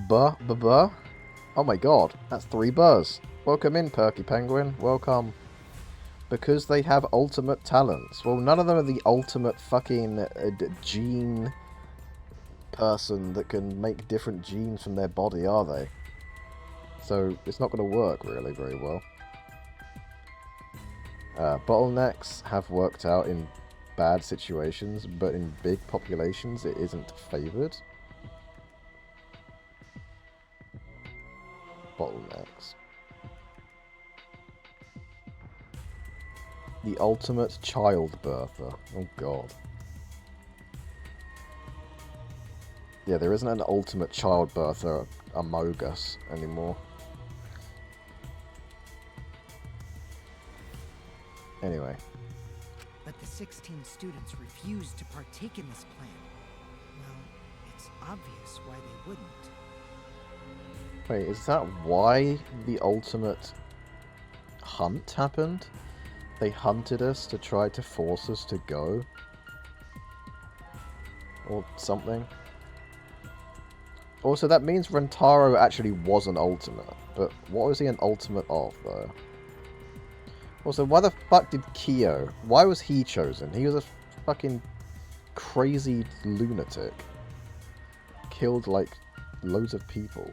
Buh. Oh my god, that's 3 Buzz. Welcome in, Perky Penguin. Welcome. Because they have ultimate talents. Well, none of them are the ultimate fucking gene person that can make different genes from their body, are they? So, it's not going to work really very well. Bottlenecks have worked out in bad situations, but in big populations it isn't favoured. Bottlenecks. The ultimate childbirther. Oh god. Yeah, there isn't an ultimate childbirther among us anymore. Anyway. But the 16 students refused to partake in this plan. Well, it's obvious why they wouldn't. Wait, is that why the ultimate hunt happened? They hunted us to try to force us to go? Or something? Also, that means Rentaro actually was an ultimate. But what was he an ultimate of, though? Also, why the fuck did Kyo... Why was he chosen? He was a fucking crazy lunatic. Killed, like, loads of people.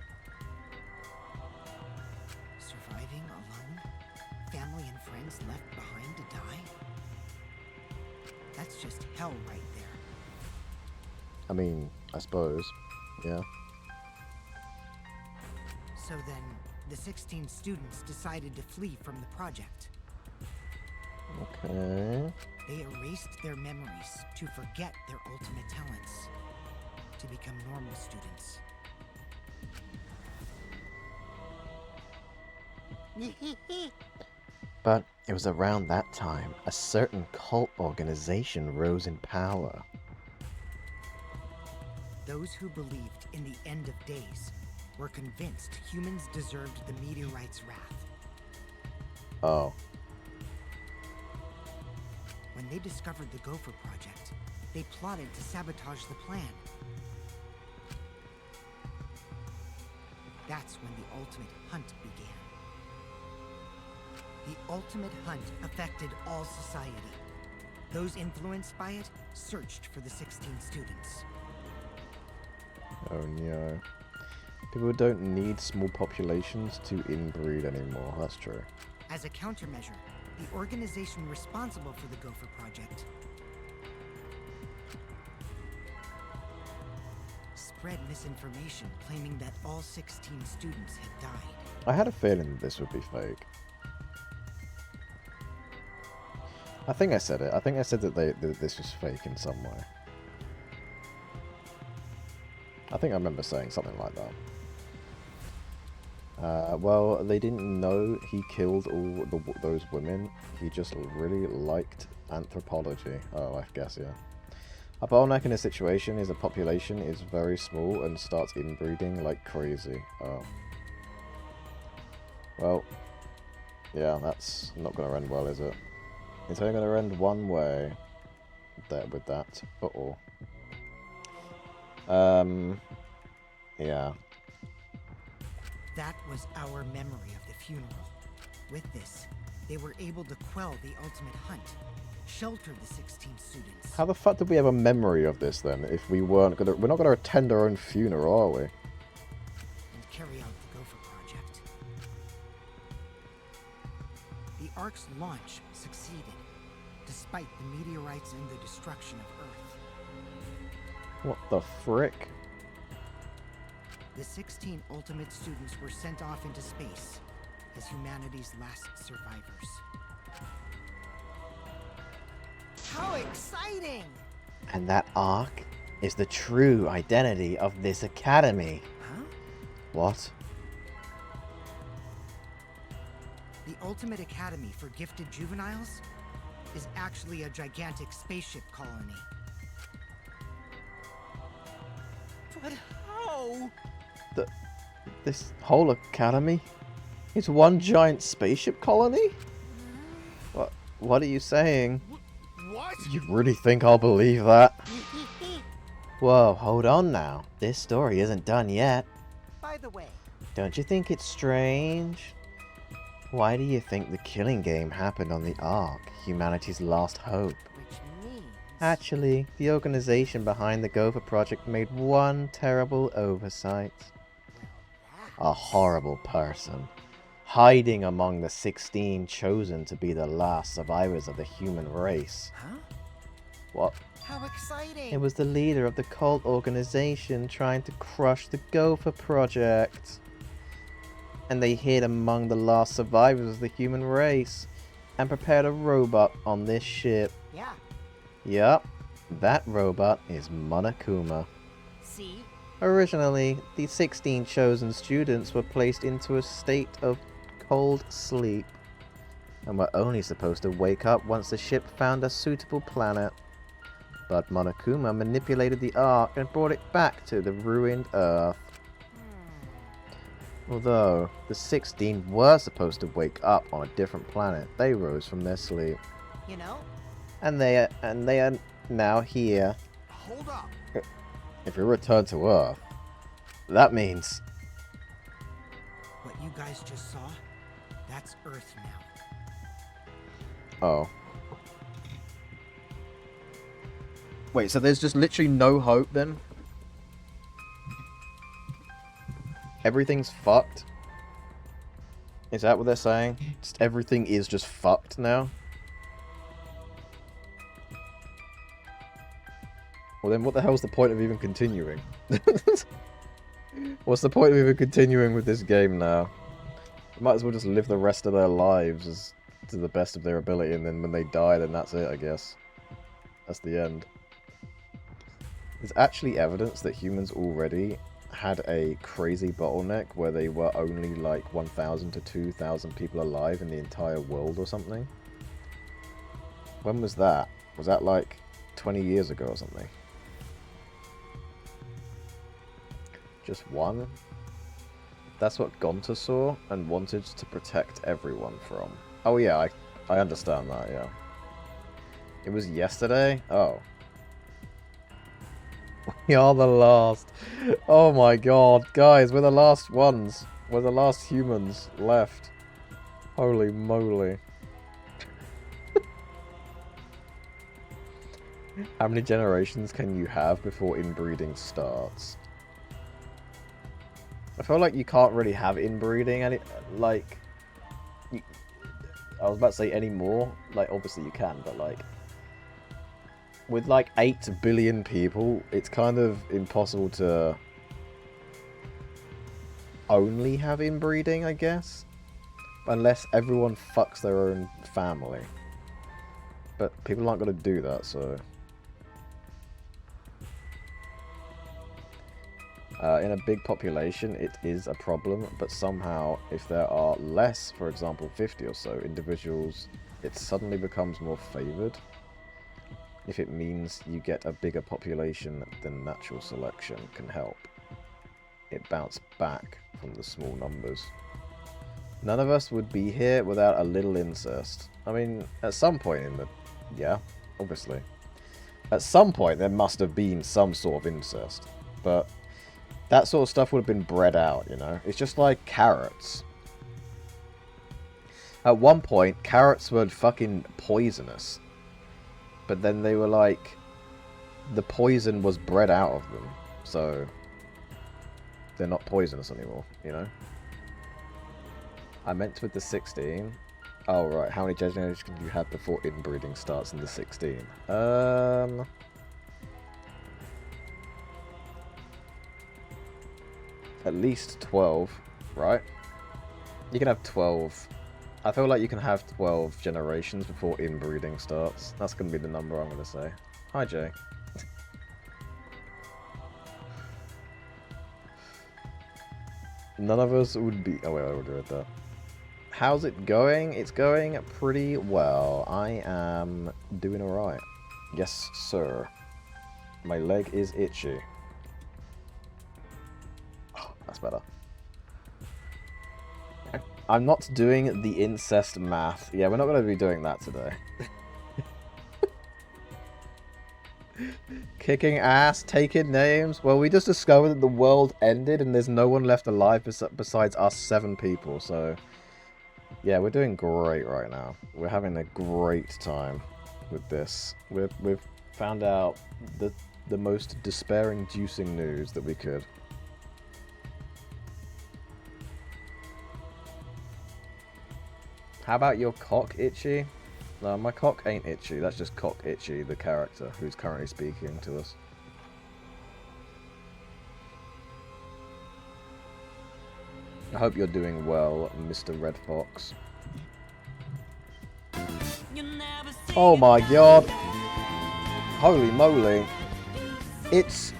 Surviving alone? Family and friends left behind to die? That's just hell right there. I mean, I suppose. Yeah. So then, the 16 students decided to flee from the project. Okay. They erased their memories to forget their ultimate talents, to become normal students. But it was around that time a certain cult organization rose in power. Those who believed in the end of days were convinced humans deserved the meteorite's wrath. Oh. When they discovered the Gopher Project, they plotted to sabotage the plan. That's when the ultimate hunt began. The ultimate hunt affected all society. Those influenced by it searched for the 16 students. Oh no. People don't need small populations to inbreed anymore, that's true. As a countermeasure, the organization responsible for the Gopher Project spread misinformation claiming that all 16 students had died. I had a feeling that this would be fake. I think I said it. I think I said that this was fake in some way. I think I remember saying something like that. Well, they didn't know he killed all those women. He just really liked anthropology. Oh, I guess, yeah. A bottleneck in a situation is a population is very small and starts inbreeding like crazy. Oh. Well, yeah, that's not going to end well, is it? It's only going to end one way there with that. Uh-oh. Yeah. That was our memory of the funeral. With this, they were able to quell the ultimate hunt, shelter the 16 students. How the fuck did we have a memory of this then? If we weren't gonna, we're not gonna attend our own funeral, are we? And carry out the Gopher Project. The Ark's launch succeeded, despite the meteorites and the destruction of Earth. What the frick? The 16 ultimate students were sent off into space as humanity's last survivors. How exciting! And that Ark is the true identity of this academy. Huh? What? The Ultimate Academy for Gifted Juveniles is actually a gigantic spaceship colony. But how? This whole academy is one giant spaceship colony? What are you saying? What? You really think I'll believe that? Whoa, hold on now. This story isn't done yet. By the way, Don't you think it's strange? Why do you think the killing game happened on the Ark, humanity's last hope? which means... Actually, the organization behind the Gopher Project made one terrible oversight. A horrible person, hiding among the 16 chosen to be the last survivors of the human race. Huh? What? How exciting! It was the leader of the cult organization trying to crush the Gopher Project. And they hid among the last survivors of the human race and prepared a robot on this ship. Yeah. Yup, that robot is Monokuma. See? Originally, the 16 chosen students were placed into a state of cold sleep and were only supposed to wake up once the ship found a suitable planet. But Monokuma manipulated the Ark and brought it back to the ruined Earth. Although the 16 were supposed to wake up on a different planet, they rose from their sleep. You know? And they are now here. Hold up. If we return to Earth, that means... What you guys just saw, that's Earth now. Oh. Wait, so there's just literally no hope then? Everything's fucked? Is that what they're saying? Just everything is just fucked now? Well then what the hell's the point of even continuing? What's the point of even continuing with this game now? Might as well just live the rest of their lives as to the best of their ability, and then when they die, then that's it, I guess. That's the end. There's actually evidence that humans already had a crazy bottleneck where they were only like 1,000 to 2,000 people alive in the entire world or something. When was that? Was that like 20 years ago or something? Just one? That's what Gonta saw and wanted to protect everyone from. Oh yeah, I understand that, yeah. It was yesterday? Oh. We are the last. Oh my god, guys, we're the last ones. We're the last humans left. Holy moly. How many generations can you have before inbreeding starts? I feel like you can't really have inbreeding I was about to say any more. Like, obviously you can, but like... with like 8 billion people, it's kind of impossible to... only have inbreeding, I guess? Unless everyone fucks their own family. But people aren't going to do that, so... in a big population, it is a problem, but somehow, if there are less, for example, 50 or so individuals, it suddenly becomes more favoured. If it means you get a bigger population than natural selection can help. It bounced back from the small numbers. None of us would be here without a little incest. I mean, at some point in the... yeah, obviously. At some point, there must have been some sort of incest. But that sort of stuff would have been bred out, you know? It's just like carrots. At one point, carrots were fucking poisonous. But then they were like... the poison was bred out of them. So... they're not poisonous anymore, you know? I meant with the 16. Oh, right. How many generations can you have before inbreeding starts in the 16? At least 12, right? You can have 12. I feel like you can have 12 generations before inbreeding starts. That's going to be the number I'm going to say. Hi, Jay. None of us would be... oh, wait, I already read that. How's it going? It's going pretty well. I am doing alright. Yes, sir. My leg is itchy. Oh, that's better. I'm not doing the incest math. Yeah, we're not going to be doing that today. Kicking ass, taking names. Well, we just discovered that the world ended and there's no one left alive besides us 7 people, so... yeah, we're doing great right now. We're having a great time with this. We've found out the most despair-inducing news that we could. How about your cock, Itchy? No, my cock ain't Itchy. That's just Cock Itchy, the character who's currently speaking to us. I hope you're doing well, Mr. Red Fox. Oh my god! Holy moly! It's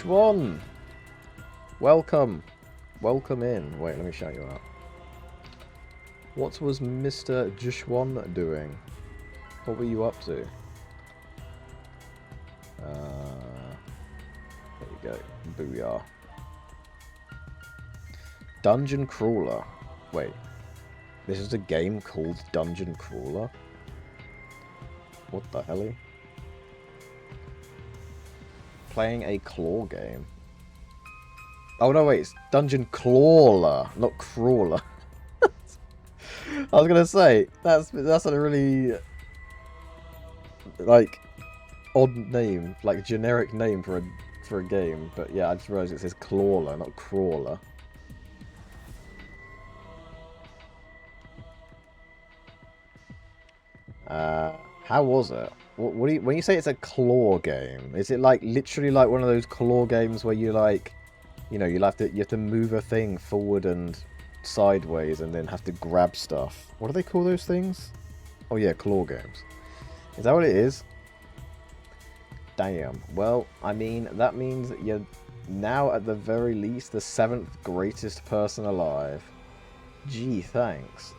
Juan! Welcome! Welcome in. Wait, let me shout you out. What was Mr. Juan doing? What were you up to? There we go. Booyah. Dungeon Crawler. Wait. This is a game called Dungeon Crawler? What the hell? Playing a claw game. Oh no, wait. It's Dungeon Crawler, not Crawler. I was gonna say, that's a really... like, odd name. Like, generic name for a game. But yeah, I just realized it says Clawler, not Crawler. How was it? What do you, when you say it's a claw game, is it like literally like one of those claw games where you like, you know, you have to move a thing forward and sideways and then have to grab stuff? What do they call those things? Oh yeah, claw games. Is that what it is? Damn. Well, I mean, that means that you're now at the very least the 7th greatest person alive. Gee, thanks.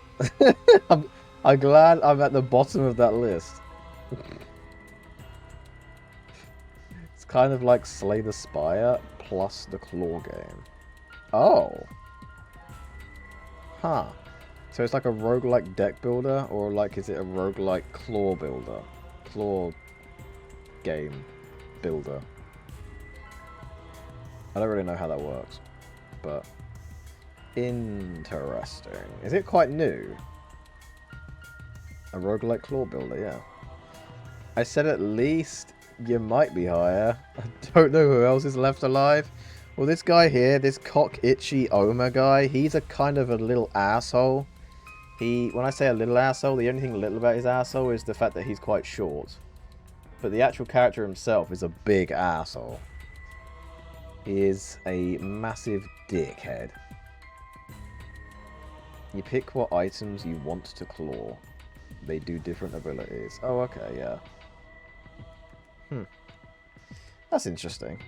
I'm glad I'm at the bottom of that list. It's kind of like Slay the Spire plus the claw game. Oh. Huh. So it's like a roguelike deck builder, or like is it a roguelike claw builder? Claw game builder. I don't really know how that works, but interesting. Is it quite new? A roguelike claw builder, yeah. I said at least you might be higher. I don't know who else is left alive. Well, this guy here, this cock itchy Oma guy, he's a kind of a little asshole. When I say a little asshole, the only thing little about his asshole is the fact that he's quite short. But the actual character himself is a big asshole. He is a massive dickhead. You pick what items you want to claw. They do different abilities. Oh, okay, yeah. That's interesting.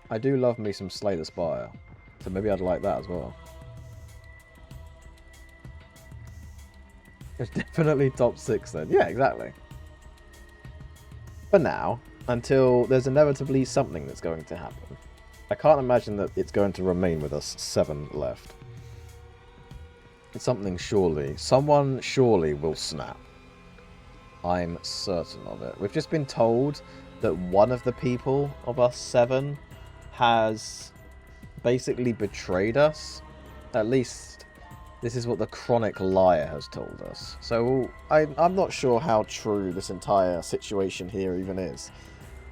I do love me some Slay the Spire, so maybe I'd like that as well. It's definitely top 6 then. Yeah, exactly. For now, until there's inevitably something that's going to happen. I can't imagine that it's going to remain with us 7 left. Someone surely will snap. I'm certain of it. We've just been told that one of the people of us 7 has basically betrayed us. At least this is what the chronic liar has told us. So I'm not sure how true this entire situation here even is.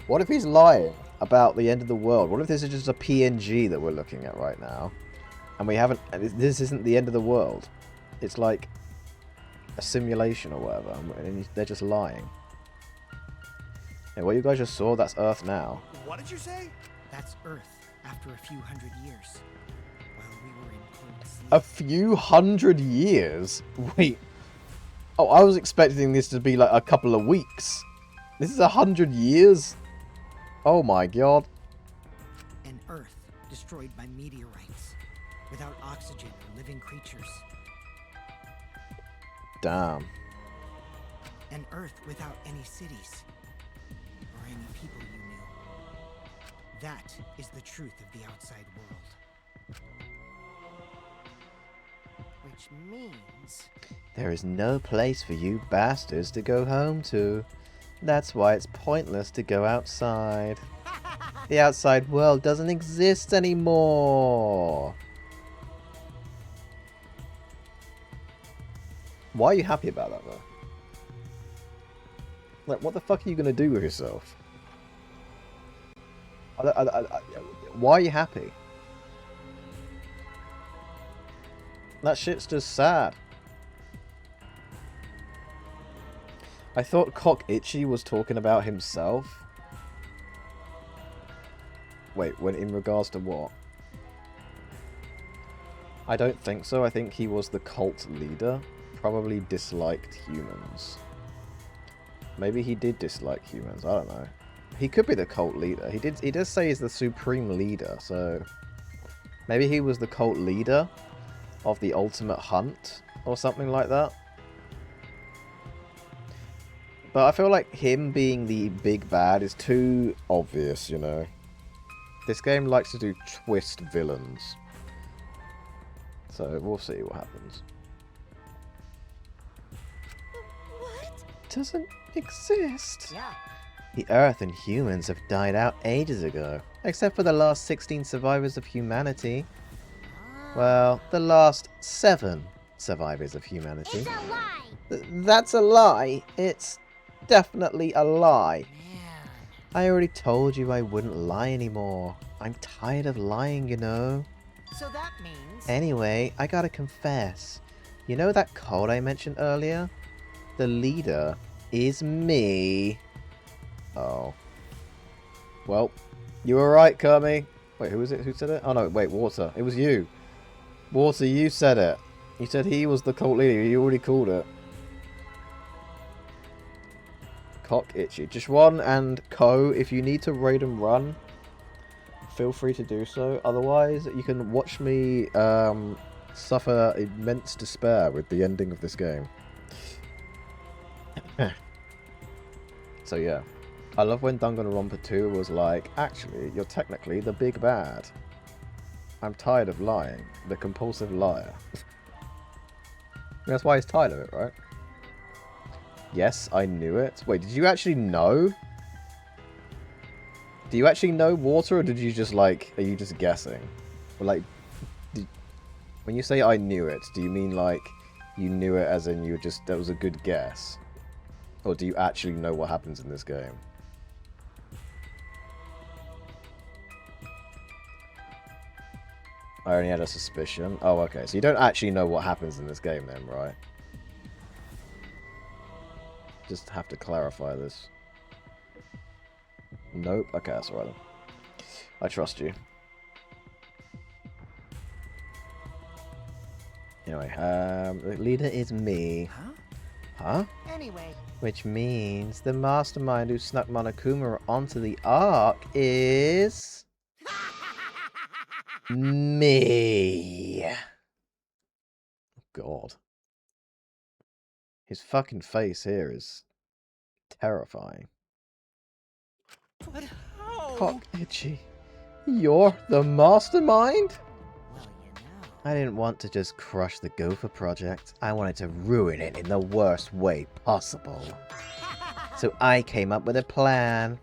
What if he's lying about the end of the world? What if this is just a PNG that we're looking at right now? And this isn't the end of the world. It's like a simulation or whatever, and they're just lying. Hey, what you guys just saw, that's Earth now. What did you say? That's Earth after a few hundred years, while we were in cold sleep. A few hundred years? Wait. Oh, I was expecting this to be like a couple of weeks. This is 100 years? Oh my god. An Earth destroyed by meteorites, without oxygen or living creatures. Damn. An Earth without any cities, or any people you knew. That is the truth of the outside world. Which means... There is no place for you bastards to go home to. That's why it's pointless to go outside. The outside world doesn't exist anymore. Why are you happy about that, though? Like, what the fuck are you going to do with yourself? Why are you happy? That shit's just sad. I thought Cock Itchy was talking about himself. Wait, when in regards to what? I don't think so. I think he was the cult leader. Probably disliked humans. Maybe he did dislike humans. I don't know. He could be the cult leader. He does say he's the supreme leader, so maybe he was the cult leader of the ultimate hunt or something like that. But I feel like him being the big bad is too obvious, you know. This game likes to do twist villains. So we'll see what happens. What? Doesn't exist. Yeah. The Earth and humans have died out ages ago. Except for the last 16 survivors of humanity. Well, the last 7 survivors of humanity. It's a lie! That's a lie. It's definitely a lie. Man. I already told you I wouldn't lie anymore. I'm tired of lying, you know. So that means... Anyway, I gotta confess. You know that cult I mentioned earlier? The leader is me. Oh. Well, you were right, Kermie. Wait, who was it? Who said it? Oh no, wait, Water. It was you. Water, you said it. You said he was the cult leader. You already called it. Cock Itchy. Just one, and Co, if you need to raid and run, feel free to do so. Otherwise, you can watch me suffer immense despair with the ending of this game. So yeah. I love when Danganronpa 2 was like, actually, you're technically the big bad. I'm tired of lying. The compulsive liar. That's why he's tired of it, right? Yes, I knew it. Wait, did you actually know? Do you actually know, Water, or did you just like, are you just guessing? Or like, when you say I knew it, do you mean like, You knew it as in that was a good guess? Or do you actually know what happens in this game? I only had a suspicion. Oh, okay. So you don't actually know what happens in this game then, right? Just have to clarify this. Nope. Okay, that's alright then. I trust you. Anyway, the leader is me. Huh? Huh? Anyway, Which means the mastermind who snuck Monokuma onto the Ark is... me. God. His fucking face here is terrifying. but how? Cock itchy. You're the mastermind? Well, you know. I didn't want to just crush the Gopher project. I wanted to ruin it in the worst way possible. So I came up with a plan.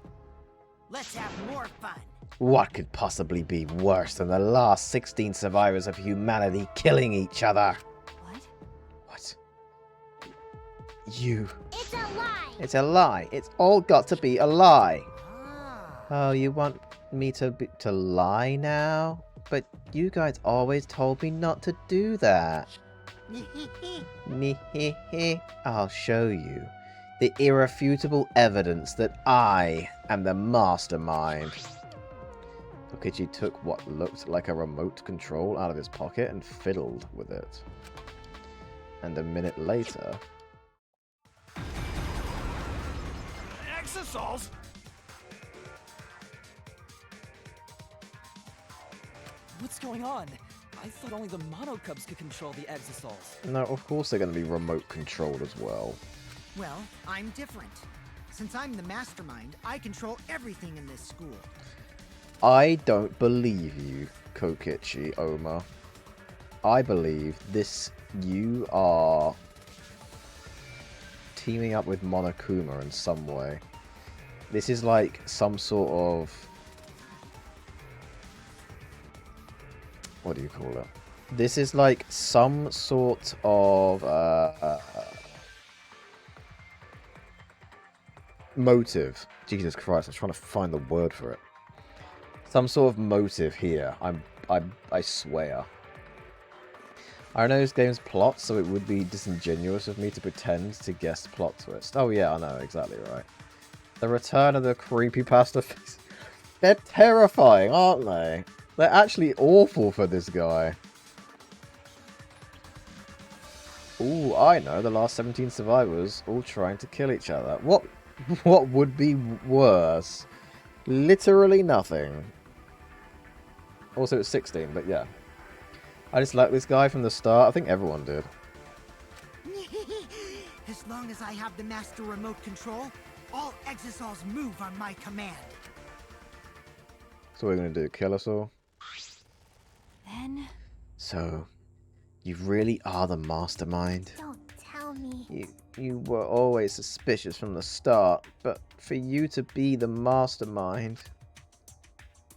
Let's have more fun. What could possibly be worse than the last 16 survivors of humanity killing each other? What? What? You. It's a lie! It's a lie. It's all got to be a lie. Ah. Oh, you want me to lie now? But you guys always told me not to do that. I'll show you. The irrefutable evidence that I am the mastermind. Kokichi took what looked like a remote control out of his pocket and fiddled with it. And a minute later... Exosols? What's going on? I thought only the monocubs could control the exosols. No, of course they're going to be remote controlled as well. Well, I'm different. Since I'm the mastermind, I control everything in this school. I don't believe you, Kokichi Oma. I believe you are teaming up with Monokuma in some way. This is like some sort of... what do you call it? This is like some sort of motive. Jesus Christ, I'm trying to find the word for it. Some sort of motive here. I swear. I know this game's plot, so it would be disingenuous of me to pretend to guess plot twist. Oh yeah, I know, exactly right. The return of the creepypasta face. They're terrifying, aren't they? They're actually awful for this guy. Ooh, I know, the last 17 survivors all trying to kill each other. What would be worse? Literally nothing. Also, it's 16, but yeah. I just like this guy from the start. I think everyone did. As long as I have the master remote control, all exosols move on my command. So what are we going to do? Kill us all? Then... So, you really are the mastermind? Don't tell me. You were always suspicious from the start, but for you to be the mastermind...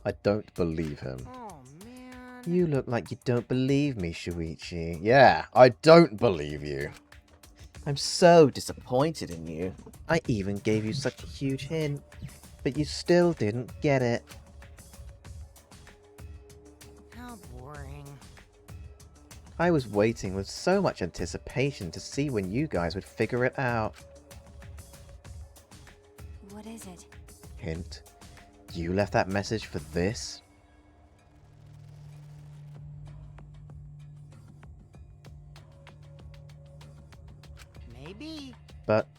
I don't believe him. Oh, man. You look like you don't believe me, Shuichi. Yeah, I don't believe you. I'm so disappointed in you. I even gave you such a huge hint, but you still didn't get it. How boring. I was waiting with so much anticipation to see when you guys would figure it out. What is it? Hint. You left that message for this? Maybe. But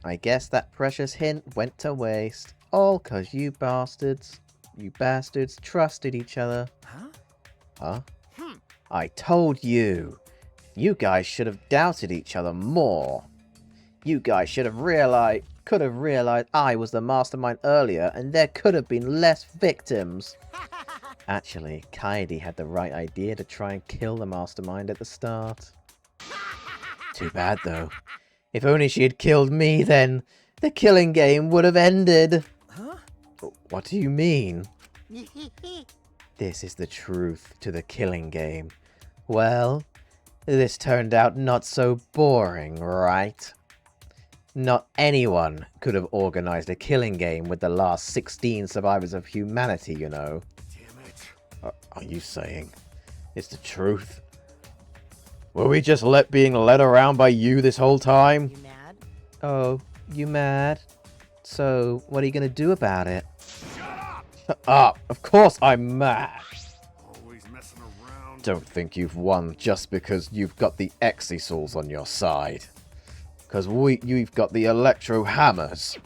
I guess that precious hint went to waste. All 'cause you bastards trusted each other. Huh? Huh? Hmm. I told you. You guys should have doubted each other more. You guys could have realized I was the mastermind earlier, and there could have been less victims. Actually, Kaede had the right idea to try and kill the mastermind at the start. Too bad, though. If only she had killed me, then the killing game would have ended. Huh? What do you mean? This is the truth to the killing game. Well, This turned out not so boring, right? Not anyone could have organized a killing game with the last 16 survivors of humanity, you know. Damn it. Are you saying it's the truth? Were we just being led around by you this whole time? You mad? Oh, you mad? So, what are you gonna do about it? Shut up! Shut up! Of course I'm mad! Always messing around. Don't think you've won just because you've got the Exisouls on your side. Because you've got the Electro Hammers.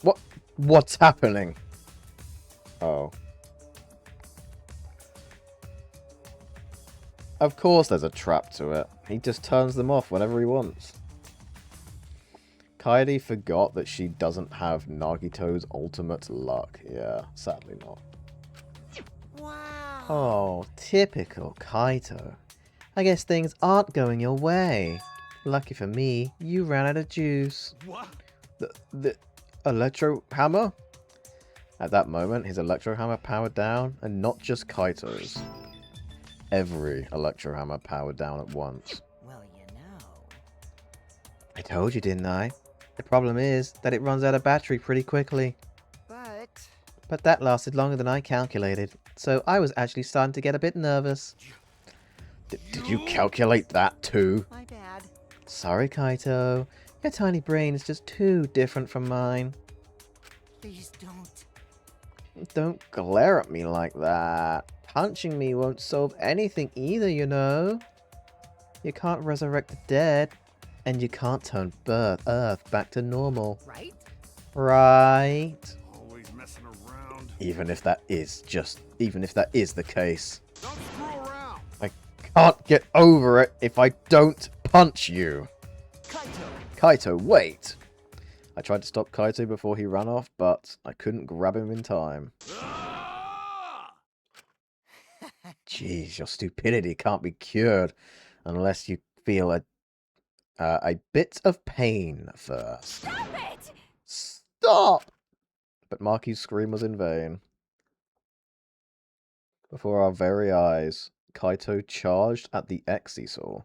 What? What's happening? Oh. Of course there's a trap to it. He just turns them off whenever he wants. Kaede forgot that she doesn't have Nagito's ultimate luck. Yeah, sadly not. Wow. Oh, typical Kaito. I guess things aren't going your way. Lucky for me, you ran out of juice. What? The Electro Hammer? At that moment, his Electro Hammer powered down, and not just Kaito's. Every Electro Hammer powered down at once. Well, you know. I told you, didn't I? The problem is that it runs out of battery pretty quickly. But that lasted longer than I calculated, so I was actually starting to get a bit nervous. Did you calculate that too? My bad. Sorry, Kaito. Your tiny brain is just too different from mine. Please don't. Don't glare at me like that. Punching me won't solve anything either, you know. You can't resurrect the dead, and you can't turn Earth back to normal. Right? Right. Always messing around. Even if that is the case. Don't screw around. I can't get over it if I don't punch you. Kaito, wait! I tried to stop Kaito before he ran off, but I couldn't grab him in time. Ah! Jeez, your stupidity can't be cured unless you feel a bit of pain first. Stop it! Stop! But Maki's scream was in vain. Before our very eyes, Kaito charged at the Exisaur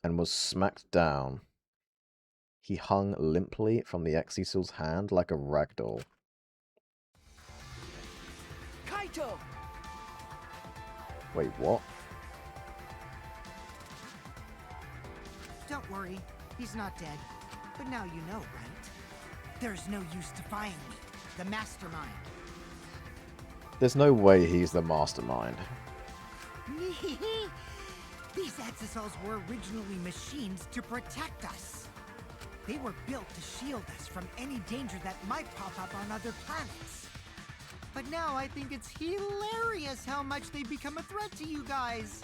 and was smacked down. He hung limply from the Exisaur's hand like a ragdoll. Kaito! Wait, what? Don't worry. He's not dead. But now you know, right? There's no use defying me. The mastermind. There's no way he's the mastermind. These Exisouls were originally machines to protect us. They were built to shield us from any danger that might pop up on other planets. But now I think it's hilarious how much they become a threat to you guys.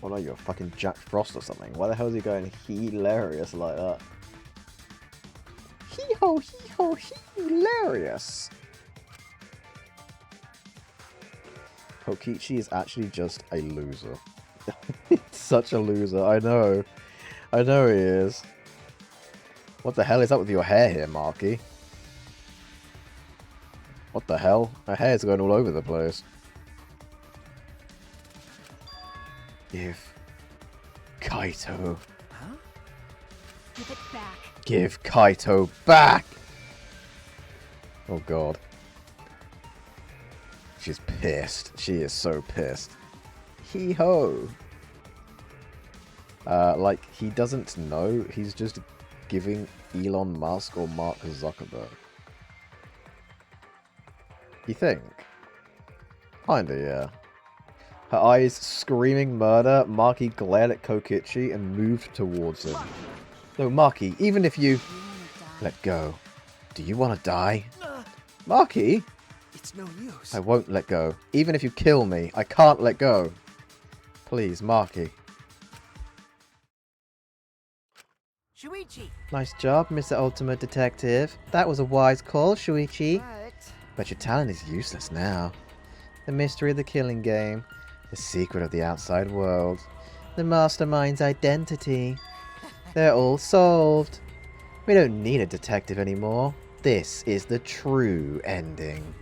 Well, no, you're fucking Jack Frost or something. Why the hell is he going hilarious like that? Hee-ho, hilarious! Kokichi is actually just a loser. Such a loser, I know. I know he is. What the hell is up with your hair here, Maki? What the hell? Her hair's going all over the place. Give Kaito. Huh? Give it back. Give Kaito back! Oh god. She's pissed. She is so pissed. Hee-ho! Like, he doesn't know. He's just giving Elon Musk or Mark Zuckerberg. You think? Kinda, yeah. Her eyes screaming murder, Maki glared at Kokichi and moved towards him. No, Maki, even if you... Let go. Do you want to die? Maki? It's no use. I won't let go. Even if you kill me, I can't let go. Please, Maki. Shuichi! Nice job, Mr. Ultimate Detective. That was a wise call, Shuichi. But your talent is useless now. The mystery of the killing game. The secret of the outside world. The mastermind's identity. They're all solved. We don't need a detective anymore. This is the true ending.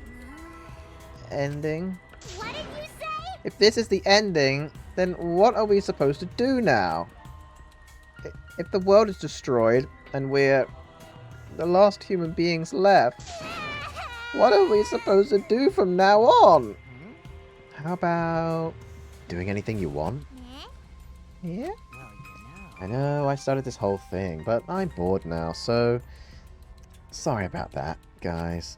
Ending? What did you say? If this is the ending, then what are we supposed to do now? If the world is destroyed and we're the last human beings left, what are we supposed to do from now on? How about doing anything you want? Yeah? Well, I know, I started this whole thing, but I'm bored now, so sorry about that, guys.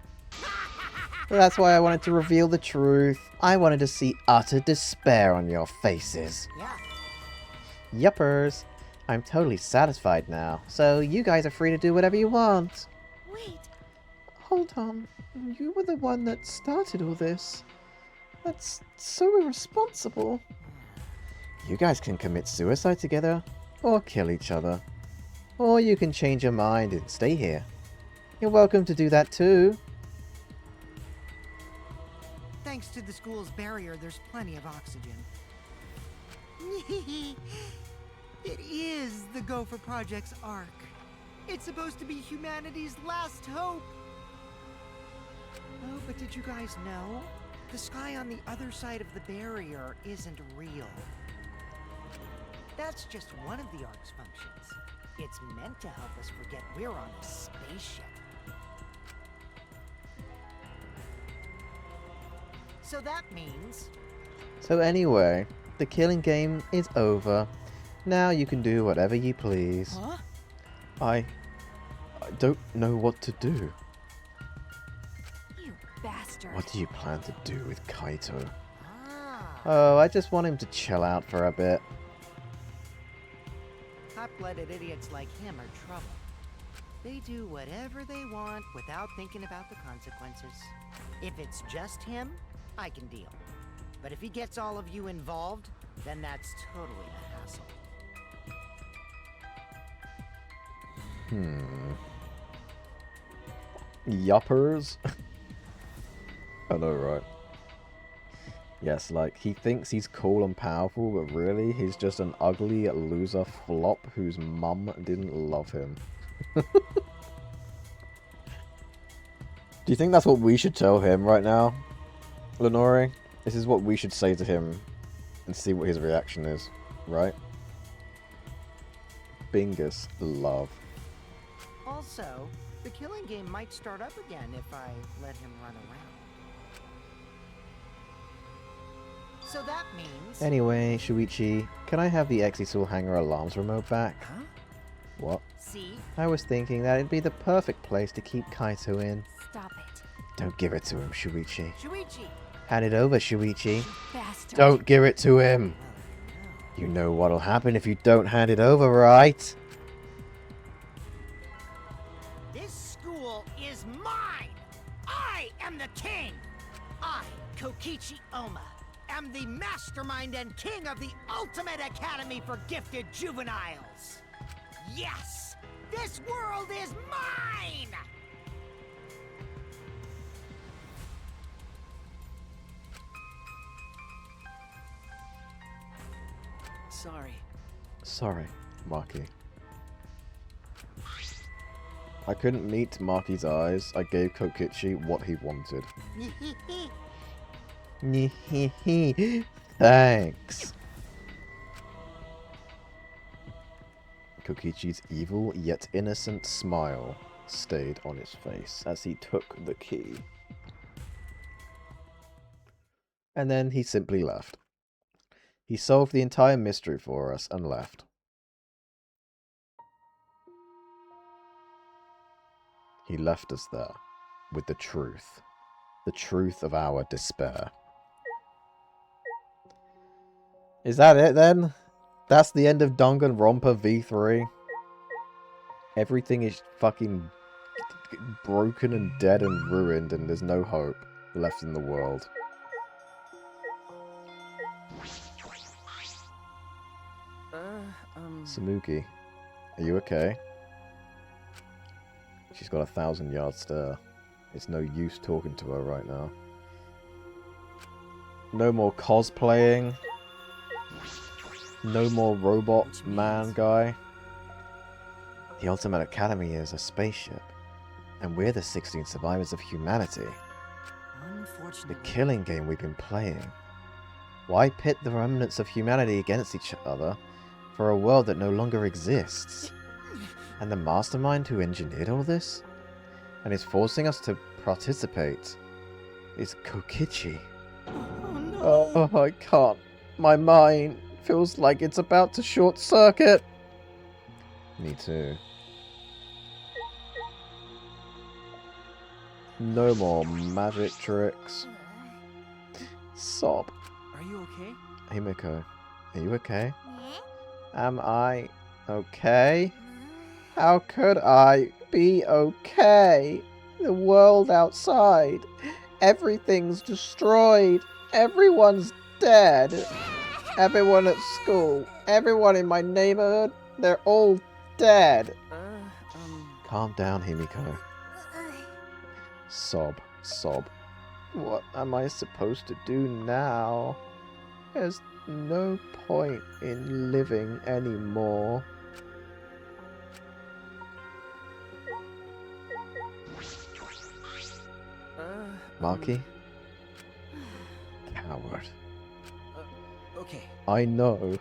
That's why I wanted to reveal the truth. I wanted to see utter despair on your faces. Yeah. Yuppers. I'm totally satisfied now, so you guys are free to do whatever you want. Wait, Hold on. You were the one that started all this. That's so irresponsible. You guys can commit suicide together, or kill each other. Or you can change your mind and stay here. You're welcome to do that too. Thanks to the school's barrier, there's plenty of oxygen. It is the Gopher Project's arc. It's supposed to be humanity's last hope. Oh, but did you guys know? The sky on the other side of the barrier isn't real. That's just one of the arc's functions. It's meant to help us forget we're on a spaceship. So that means... So anyway, the killing game is over. Now you can do whatever you please. Huh? I don't know what to do. you bastard. What do you plan to do with Kaito? Ah, Oh, I just want him to chill out for a bit. hot-blooded idiots like him are trouble. They do whatever they want without thinking about the consequences. If it's just him, I can deal. But if he gets all of you involved, then that's totally a hassle. Yuppers? I know, right? Yes, like, he thinks he's cool and powerful, but really, he's just an ugly loser flop whose mum didn't love him. Do you think that's what we should tell him right now, Lenore? This is what we should say to him and see what his reaction is, right? Bingus love. Also, the killing game might start up again if I let him run around. So that means... Anyway, Shuichi, can I have the Exisal Hanger Alarms remote back? Huh? What? See? I was thinking that it'd be the perfect place to keep Kaito in. Stop it. Don't give it to him, Shuichi. Shuichi! Hand it over, Shuichi. You bastard. Don't give it to him. You know what'll happen if you don't hand it over, right? This school is mine! I am the king! I, Kokichi Oma, am the mastermind and king of the ultimate academy for gifted juveniles! Yes! This world is mine! Sorry. Sorry, Maki. I couldn't meet Maki's eyes. I gave Kokichi what he wanted. Thanks. Kokichi's evil yet innocent smile stayed on his face as he took the key. And then he simply left. He solved the entire mystery for us and left. He left us there with the truth of our despair. Is that it then? That's the end of Danganronpa V3? Everything is fucking broken and dead and ruined and there's no hope left in the world. Samuki, are you okay? She's got a 1,000-yard stare. It's no use talking to her right now. No more cosplaying. No more robot man guy. The Ultimate Academy is a spaceship, and we're the 16 survivors of humanity. The Unfortunately, killing game we've been playing. Why pit the remnants of humanity against each other for a world that no longer exists? And the mastermind who engineered all this and is forcing us to participate is Kokichi. Oh no! Oh, I can't. My mind feels like it's about to short circuit. Me too. No more magic tricks. Sob. Are you okay? Himiko, are you okay? Am I okay? How could I be okay? The world outside. Everything's destroyed. Everyone's dead. Everyone at school. Everyone in my neighborhood. They're all dead. Calm down, Himiko. Sob, sob. What am I supposed to do now? There's no point in living anymore. Maki? Coward. Okay, I know.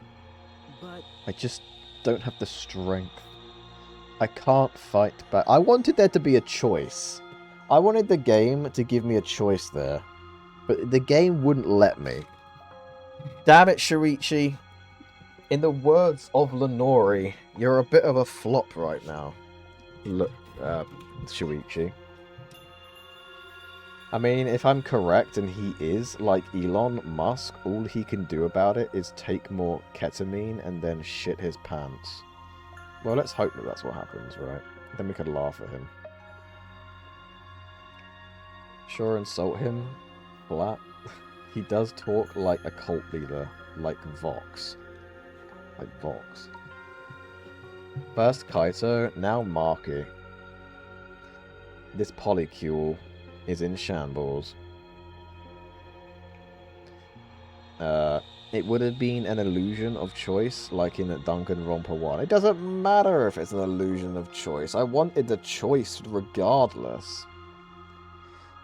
but I just don't have the strength. I can't fight back. I wanted there to be a choice. I wanted the game to give me a choice there. But the game wouldn't let me. Damn it, Shuichi. In the words of Lenori, you're a bit of a flop right now. Look, Shuichi. I mean, if I'm correct and he is like Elon Musk, all he can do about it is take more ketamine and then shit his pants. Well, let's hope that that's what happens, right? Then we could laugh at him. Sure, insult him, Blat. He does talk like a cult leader, like Vox. Like Vox. First Kaito, now Maki. This polycule is in shambles. It would have been an illusion of choice, like in Danganronpa 1. It doesn't matter if it's an illusion of choice. I wanted the choice regardless.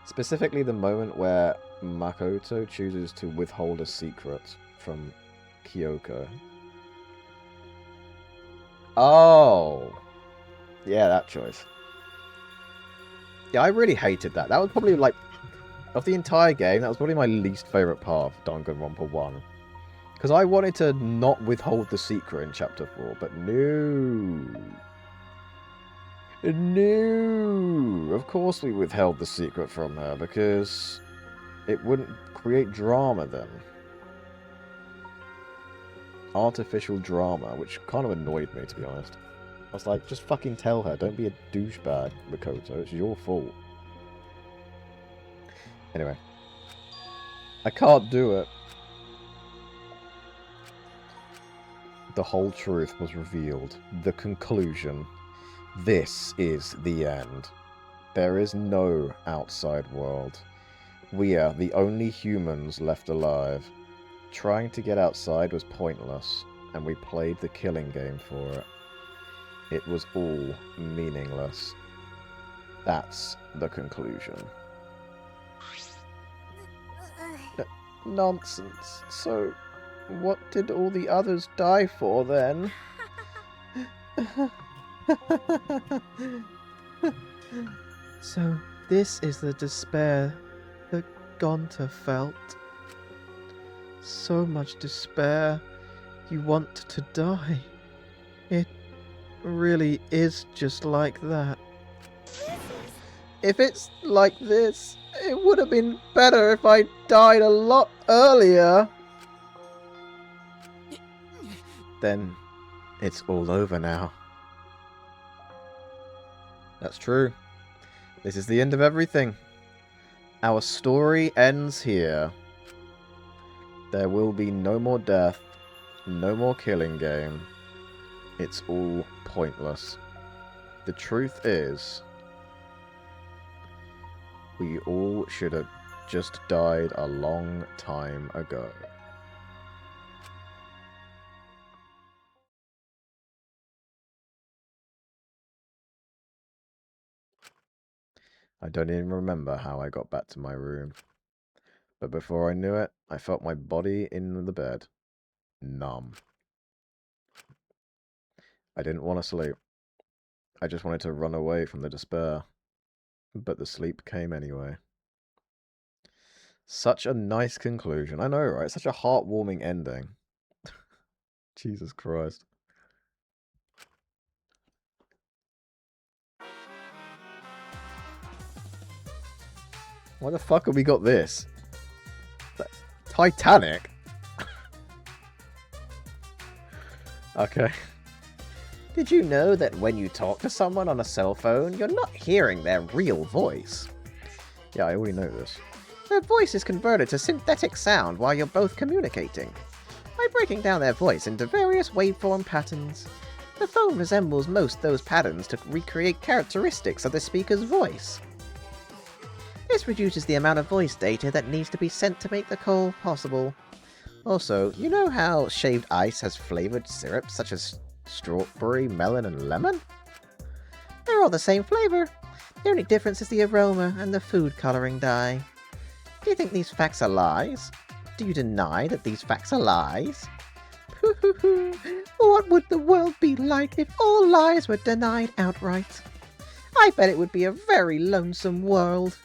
Specifically the moment where Makoto chooses to withhold a secret from Kyoko. Oh! Yeah, that choice. Yeah, I really hated that. That was probably, like, of the entire game, that was probably my least favourite part of Danganronpa 1. Because I wanted to not withhold the secret in Chapter 4, but no. No! Of course we withheld the secret from her, because it wouldn't create drama then. Artificial drama, which kind of annoyed me, to be honest. I was like, just fucking tell her, don't be a douchebag, Makoto, it's your fault. Anyway. I can't do it. The whole truth was revealed. The conclusion. This is the end. There is no outside world. We are the only humans left alive. Trying to get outside was pointless, and we played the killing game for it. It was all meaningless. That's the conclusion. Nonsense. So, what did all the others die for, then? So, this is the despair that Gonta felt. So much despair. You want to die. It really is just like that. If it's like this, it would have been better if I died a lot earlier. Then it's all over now. That's true. This is the end of everything. Our story ends here. There will be no more death, no more killing game. It's all pointless. The truth is, we all should have just died a long time ago. I don't even remember how I got back to my room. But before I knew it, I felt my body in the bed. Numb. I didn't want to sleep. I just wanted to run away from the despair. But the sleep came anyway. Such a nice conclusion. I know, right? Such a heartwarming ending. Jesus Christ. Why the fuck have we got this? Titanic? Okay. Did you know that when you talk to someone on a cell phone, you're not hearing their real voice? Yeah, I already know this. Their voice is converted to synthetic sound while you're both communicating, by breaking down their voice into various waveform patterns. The phone resembles most those patterns to recreate characteristics of the speaker's voice. This reduces the amount of voice data that needs to be sent to make the call possible. Also, you know how shaved ice has flavored syrups such as strawberry, melon, and lemon? They're all the same flavor. The only difference is the aroma and the food coloring dye. Do you think these facts are lies? Do you deny that these facts are lies? What would the world be like if all lies were denied outright? I bet it would be a very lonesome world.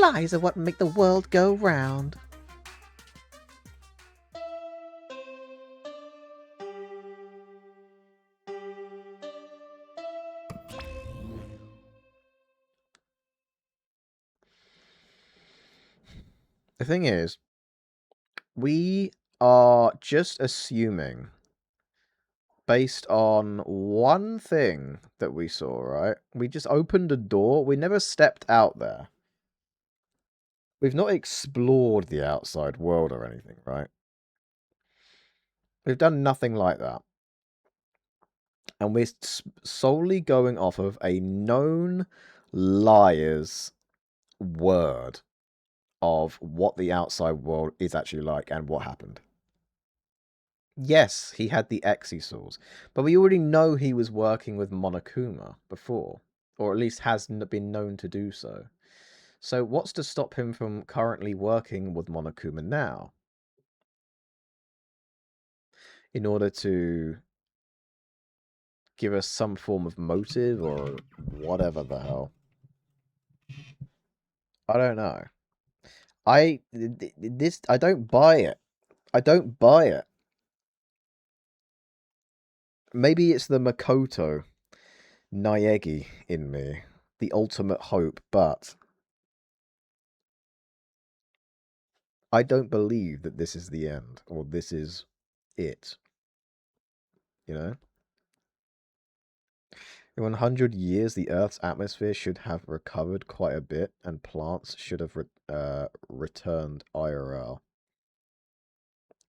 Lies are what make the world go round. The thing is, we are just assuming, based on one thing that we saw, right? We just opened a door. We never stepped out there. We've not explored the outside world or anything, right? We've done nothing like that. And we're solely going off of a known liar's word of what the outside world is actually like and what happened. Yes, he had the Exisals, but we already know he was working with Monokuma before, or at least has been known to do so. So what's to stop him from currently working with Monokuma now? In order to give us some form of motive or whatever the hell. I don't know. I don't buy it. I don't buy it. Maybe it's the Makoto Naegi in me, the ultimate hope, but I don't believe that this is the end, or this is it. You know? In 100 years, the Earth's atmosphere should have recovered quite a bit, and plants should have returned IRL.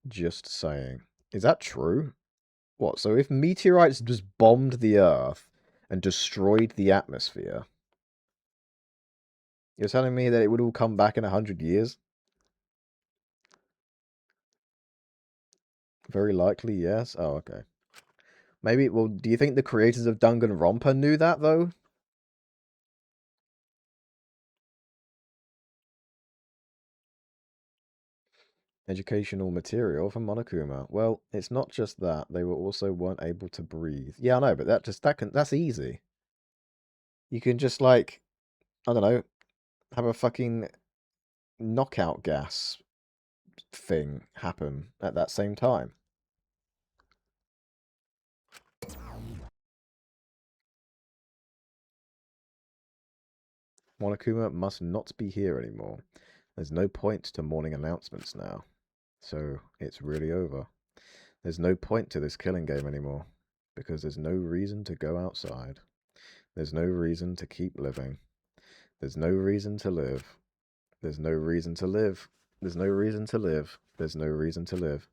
Just saying. Is that true? What, so if meteorites just bombed the Earth and destroyed the atmosphere, you're telling me that it would all come back in 100 years? Very likely, yes. Oh, okay. Maybe, well, do you think the creators of Danganronpa knew that, though? Educational material from Monokuma. Well, it's not just that. They were also weren't able to breathe. Yeah, I know, but that's easy. You can just, like, I don't know, have a fucking knockout gas thing happen at that same time. Monokuma must not be here anymore. There's no point to morning announcements now. So, it's really over. There's no point to this killing game anymore. Because there's no reason to go outside. There's no reason to keep living. There's no reason to live. There's no reason to live. There's no reason to live. There's no reason to live.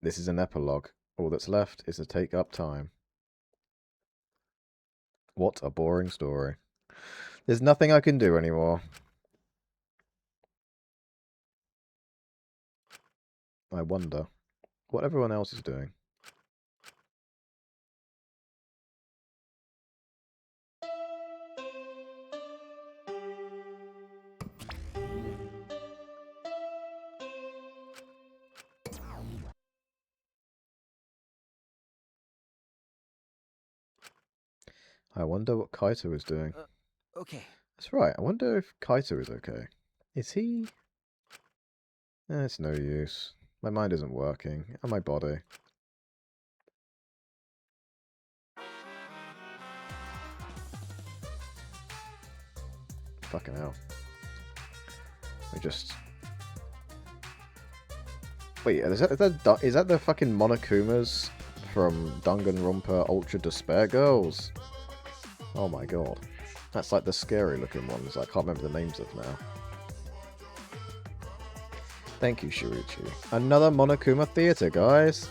This is an epilogue. All that's left is to take up time. What a boring story. There's nothing I can do anymore. I wonder what everyone else is doing. I wonder what Kaito is doing. Okay. That's right. I wonder if Kaito is okay. Is he? It's no use. My mind isn't working. And my body. Fucking hell. I just... Wait, is that the fucking Monokumas from Danganronpa Ultra Despair Girls? Oh my god. That's like the scary looking ones I can't remember the names of now. Thank you, Shuichi. Another Monokuma theater, guys!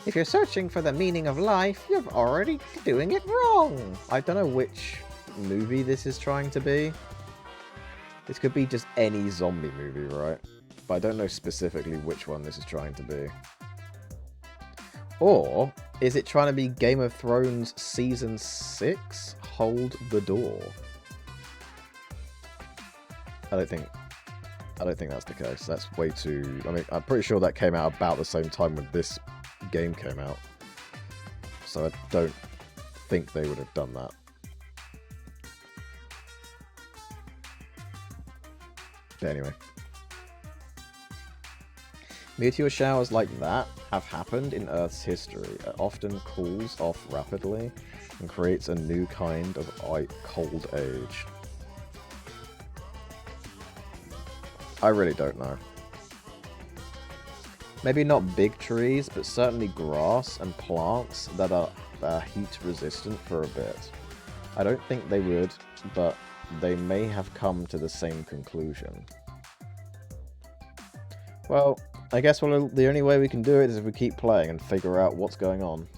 If you're searching for the meaning of life, you're already doing it wrong! I don't know which movie this is trying to be. This could be just any zombie movie, right? But I don't know specifically which one this is trying to be. Or, is it trying to be Game of Thrones Season 6? Hold the Door. I don't think that's the case. That's way too... I mean, I'm pretty sure that came out about the same time when this game came out. So I don't think they would have done that. But anyway. Meteor showers like that have happened in Earth's history. It often cools off rapidly and creates a new kind of cold age. I really don't know. Maybe not big trees, but certainly grass and plants that are heat resistant for a bit. I don't think they would, but they may have come to the same conclusion. Well, I guess the only way we can do it is if we keep playing and figure out what's going on.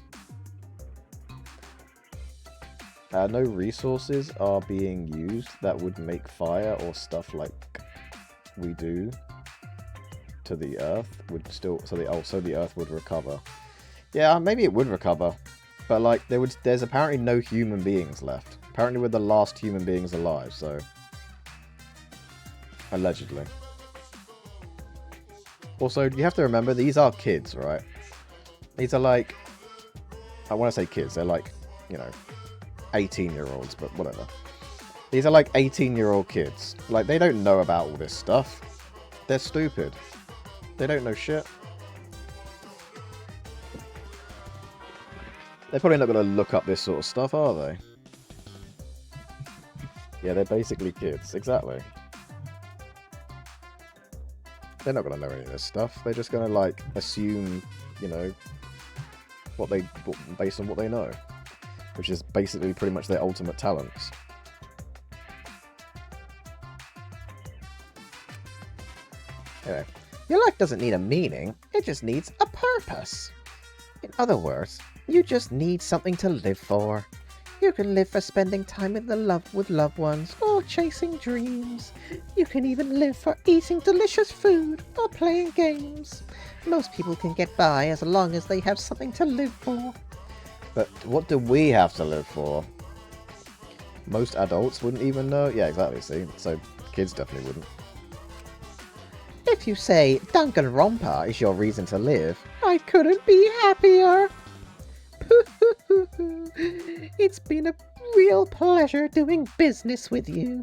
No resources are being used that would make fire or stuff like we do to the Earth would still so the Earth would recover. Yeah, maybe it would recover, but like there's apparently no human beings left. Apparently we're the last human beings alive, so allegedly. Also, you have to remember these are kids, right? These are like, I want to say kids. They're like, you know, 18-year-olds, but whatever. These are like 18-year-old kids. Like, they don't know about all this stuff. They're stupid. They don't know shit. They're probably not going to look up this sort of stuff, are they? Yeah, they're basically kids. Exactly. They're not going to know any of this stuff. They're just going to, like, assume, you know, based on what they know. Which is basically pretty much their ultimate talents. Anyway, your life doesn't need a meaning, it just needs a purpose. In other words, you just need something to live for. You can live for spending time with loved ones, or chasing dreams. You can even live for eating delicious food, or playing games. Most people can get by as long as they have something to live for. But what do we have to live for? Most adults wouldn't even know. Yeah, exactly, see? So kids definitely wouldn't. If you say Danganronpa is your reason to live, I couldn't be happier. It's been a real pleasure doing business with you.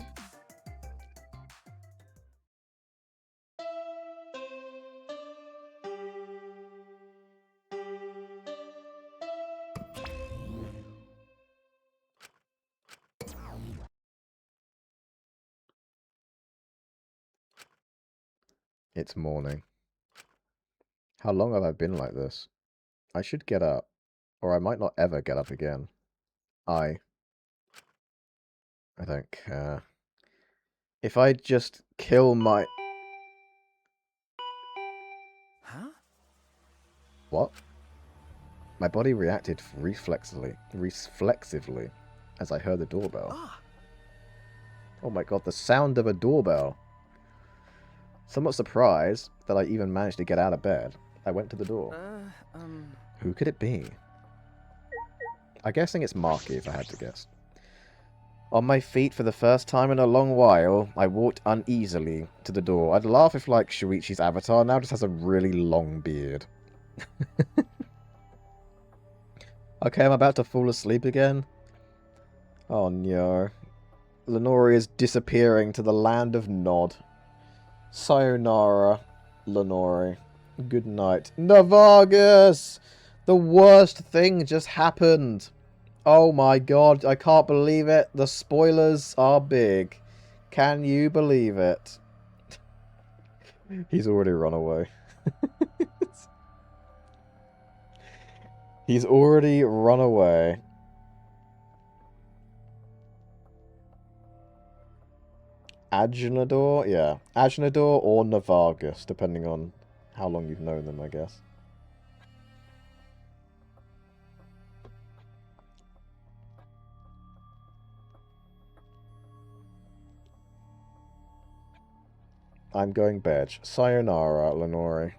It's morning. How long have I been like this? I should get up, or I might not ever get up again. I don't care. If I just kill my... Huh? What? My body reacted reflexively as I heard the doorbell. Ah. Oh my god, the sound of a doorbell. Somewhat surprised that I even managed to get out of bed, I went to the door. Who could it be? I'm guessing it's Marky, if I had to guess. On my feet for the first time in a long while, I walked uneasily to the door. I'd laugh if, like, Shuichi's avatar now just has a really long beard. Okay, I'm about to fall asleep again. Oh no. Lenore is disappearing to the land of Nod. Sayonara, Lenore. Good night. Navagas! The worst thing just happened. Oh my god, I can't believe it. The spoilers are big. Can you believe it? He's already run away. He's already run away. Agenador? Yeah. Agenador or Navagas, depending on how long you've known them, I guess. I'm going bitch. Sayonara, Lenore.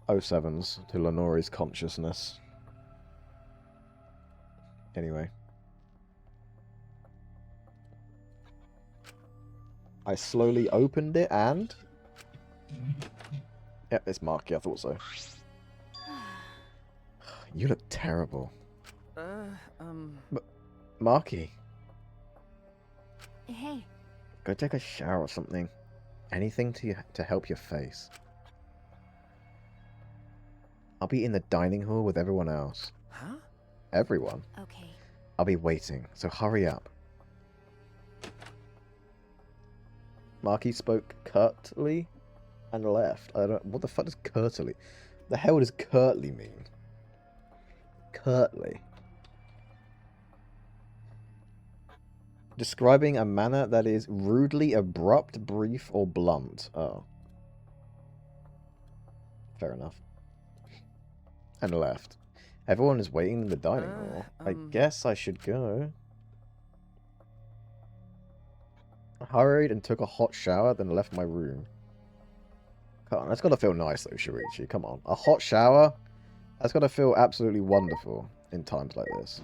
07s to Lenore's consciousness. Anyway. I slowly opened it and... Yep, it's Marky, I thought so. You look terrible. Marky, Hey, go take a shower or something. Anything to help your face. I'll be in the dining hall with everyone else. Huh? Everyone? okay. I'll be waiting, so hurry up. Marky spoke curtly and left. I don't... What the fuck does curtly... The hell does curtly mean? Curtly. Describing a manner that is rudely abrupt, brief, or blunt. Oh. Fair enough. And left. Everyone is waiting in the dining hall. I guess I should go. I hurried and took a hot shower, then left my room. Come on, that's gotta feel nice though, Shuichi. Come on. A hot shower? That's gotta feel absolutely wonderful in times like this.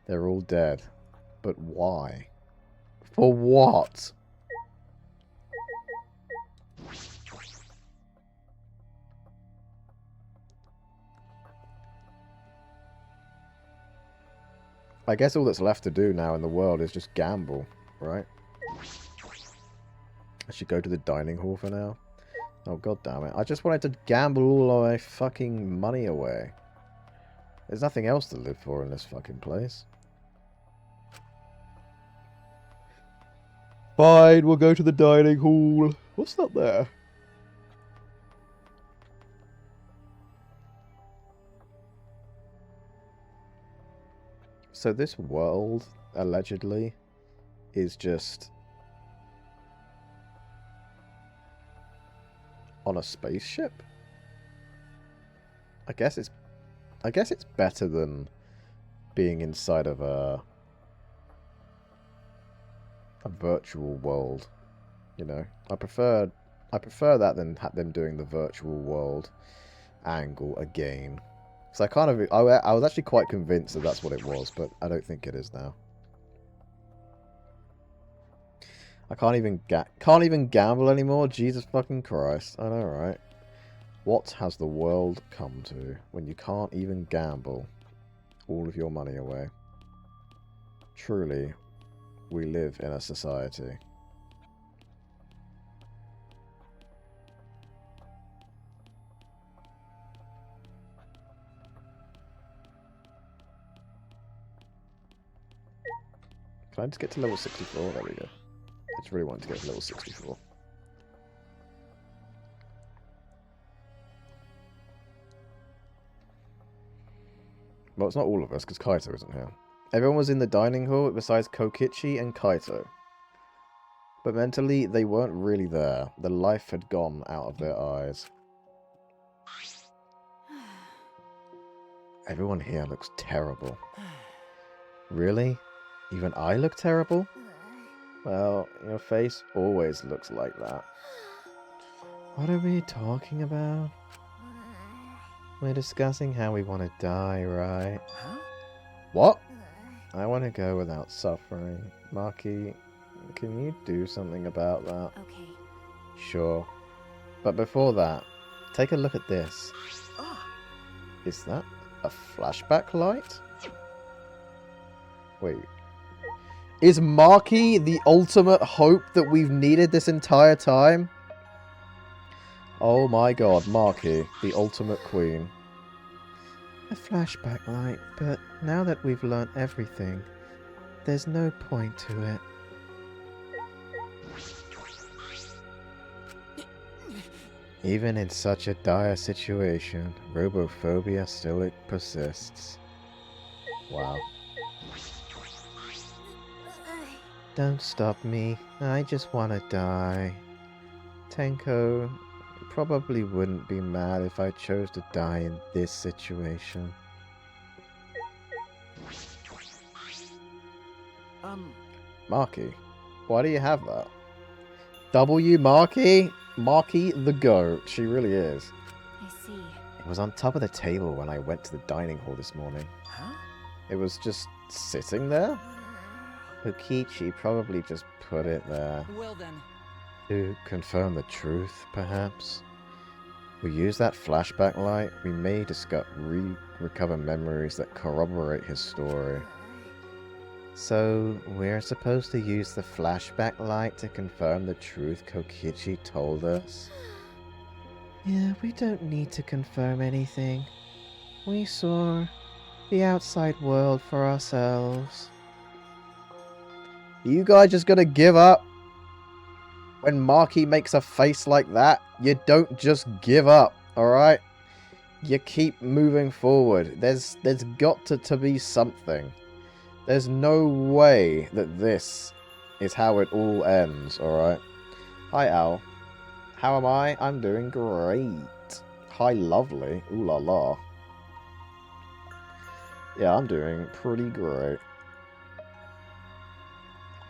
They're all dead. But why? For what? I guess all that's left to do now in the world is just gamble, right? I should go to the dining hall for now. Oh, god damn it. I just wanted to gamble all my fucking money away. There's nothing else to live for in this fucking place. Fine, we'll go to the dining hall. What's that there? So this world, allegedly, is just on a spaceship? I guess it's better than being inside of a virtual world, you know. I prefer that than them doing the virtual world angle again. So I was actually quite convinced that that's what it was, but I don't think it is now. I can't even gamble anymore. Jesus fucking Christ! I know, right? What has the world come to when you can't even gamble all of your money away? Truly, we live in a society. Can I just get to level 64? There we go. I just really wanted to get to level 64. Well, it's not all of us, because Kaito isn't here. Everyone was in the dining hall besides Kokichi and Kaito. But mentally, they weren't really there. The life had gone out of their eyes. Everyone here looks terrible. Really? Even I look terrible? Well, your face always looks like that. What are we talking about? We're discussing how we want to die, right? Huh? What? I want to go without suffering. Maki, can you do something about that? Okay. Sure. But before that, take a look at this. Ah, Is that a flashback light? Wait. Is Marky the ultimate hope that we've needed this entire time? Oh my god, Marky, the ultimate queen. A flashback light, but now that we've learnt everything, there's no point to it. Even in such a dire situation, robophobia still persists. Wow. Don't stop me. I just want to die. Tenko probably wouldn't be mad if I chose to die in this situation. Marky, why do you have that? W Marky? Marky the GOAT. She really is. I see. It was on top of the table when I went to the dining hall this morning. Huh? It was just sitting there? Kokichi probably just put it there. Well then. To confirm the truth, perhaps? We use that flashback light, we may recover memories that corroborate his story. So, we're supposed to use the flashback light to confirm the truth Kokichi told us? Yeah, we don't need to confirm anything. We saw the outside world for ourselves. You guys just gonna give up? When Marky makes a face like that, you don't just give up, alright? You keep moving forward. There's got to be something. There's no way that this is how it all ends, alright? Hi, Al. How am I? I'm doing great. Hi, lovely. Ooh la la. Yeah, I'm doing pretty great.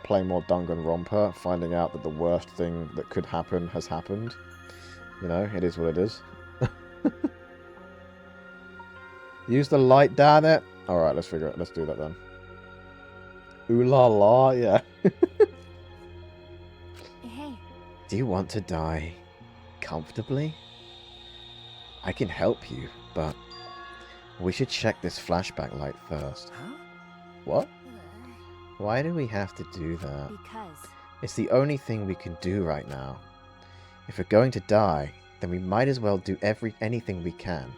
Playing more Danganronpa, finding out that the worst thing that could happen has happened. You know, it is what it is. Use the light, damn it! Alright, let's figure it. Let's do that then. Ooh la la, yeah. Hey. Do you want to die comfortably? I can help you, but we should check this flashback light first. Huh? What? Why do we have to do that? Because. It's the only thing we can do right now. If we're going to die, then we might as well do anything we can.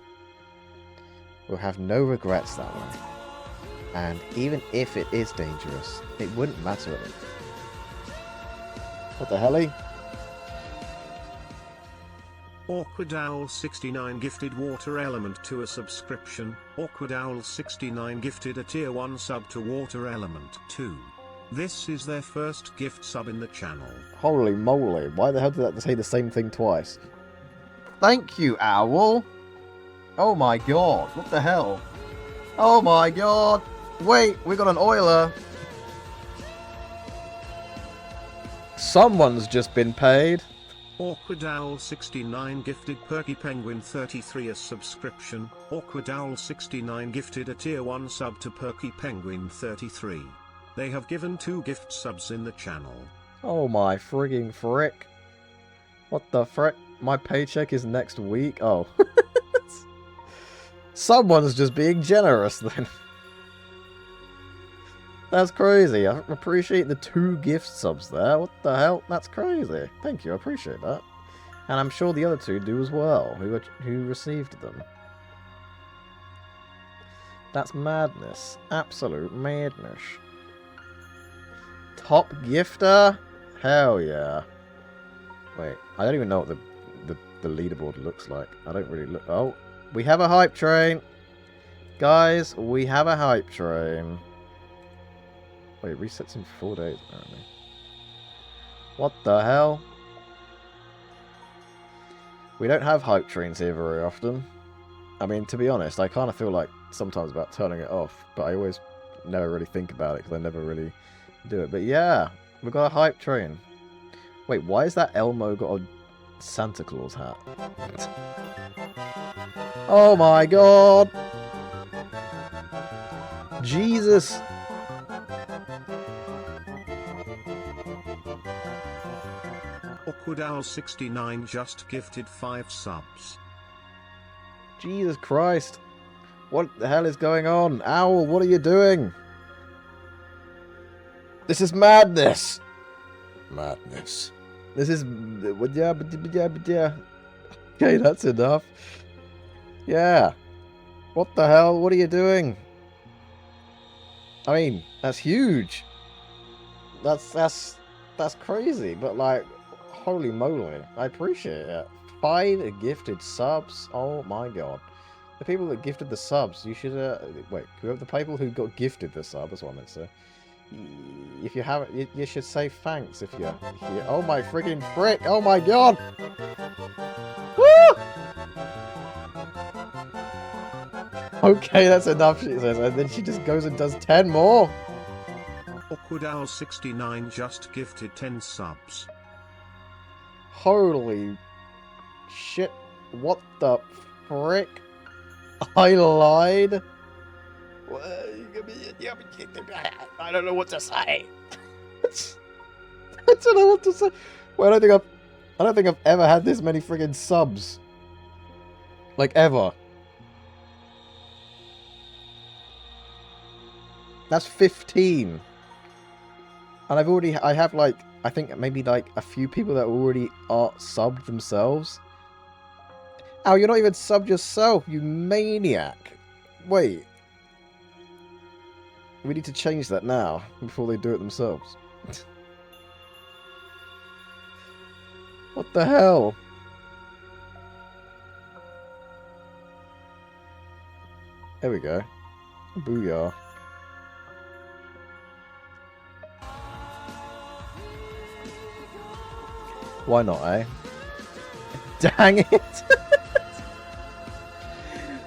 We'll have no regrets that way. And even if it is dangerous, it wouldn't matter. What the hell? Awkward Owl 69 gifted Water Element to a subscription. Awkward Owl 69 gifted a tier 1 sub to Water Element 2. This is their first gift sub in the channel. Holy moly, why the hell did that say the same thing twice? Thank you, Owl! Oh my god, what the hell? Oh my god! Wait, we got an oiler! Someone's just been paid. Awkward Owl 69 gifted Perky Penguin 33 a subscription. Awkward Owl 69 gifted a tier 1 sub to Perky Penguin 33. They have given 2 gift subs in the channel. Oh my frigging frick. What the frick? My paycheck is next week? Oh. Someone's just being generous then. That's crazy. I appreciate the 2 gift subs there. What the hell? That's crazy. Thank you. I appreciate that. And I'm sure the other 2 do as well, who received them. That's madness. Absolute madness. Top gifter? Hell yeah. Wait, I don't even know what the leaderboard looks like. I don't really look... Oh, we have a hype train. Guys, we have a hype train. Wait, it resets in 4 days, apparently. What the hell? We don't have hype trains here very often. I mean, to be honest, I kind of feel like sometimes about turning it off, but I always never really think about it because I never really do it. But yeah, we've got a hype train. Wait, why is that Elmo got a Santa Claus hat? Oh my god! Jesus! Awkward Owl 69 just gifted 5 subs. Jesus Christ! What the hell is going on? Owl, what are you doing? This is madness. Madness. This is yeah. Okay, that's enough. Yeah. What the hell? What are you doing? I mean, that's huge. That's crazy. But like, holy moly, I appreciate it. 5 gifted subs. Oh my god. The people that gifted the subs, you should wait. Whoever the people who got gifted the sub, that's what I meant to say. If you haven't, you should say thanks if you. Oh my friggin' frick! Oh my god! Woo! Okay, that's enough, she says, and then she just goes and does 10 more. AwkwardOwl69 just gifted 10 subs. Holy shit! What the frick? I lied. I don't know what to say. I don't know what to say. Well, I don't think I've ever had this many friggin' subs. Like ever. That's 15. And I have like, I think maybe like a few people that already are subbed themselves. Oh, you're not even subbed yourself, you maniac. Wait. We need to change that now, before they do it themselves. What the hell? There we go. Booyah. Why not, eh? Dang it!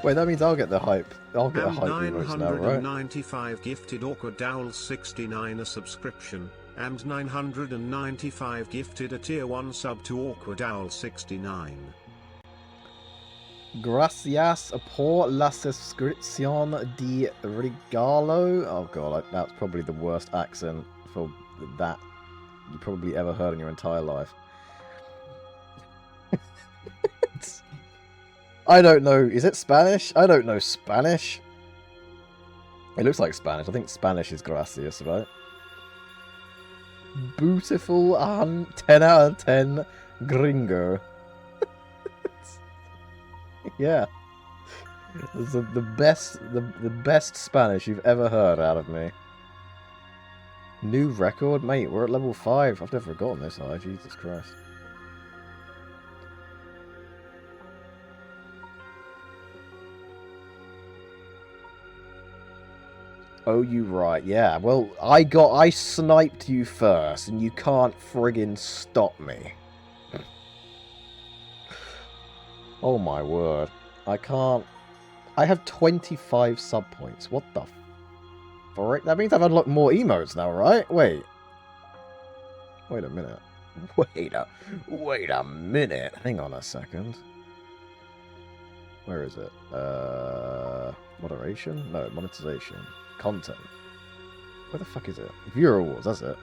Wait, that means I'll get the hype. I'll get a hype emotes now, right? Amd995 gifted AwkwardOwl69 a subscription. Amd995 gifted a tier 1 sub to AwkwardOwl69. Gracias por la suscripción de regalo. Oh god, that's probably the worst accent for that you probably ever heard in your entire life. I don't know. Is it Spanish? I don't know Spanish. It looks like Spanish. I think Spanish is gracias, right? Beautiful 10 out of 10 gringo. Yeah. It's the best Spanish you've ever heard out of me. New record? Mate, we're at level 5. I've never gotten this high. Jesus Christ. Oh, you right, yeah. Well, I sniped you first, and you can't friggin' stop me. Oh my word. I can't... I have 25 sub points. What the frick? That means I've unlocked more emotes now, right? Wait. Wait a minute. Wait a minute. Hang on a second. Where is it? Moderation? No, monetization. Content. Where the fuck is it? Viewer awards, that's it.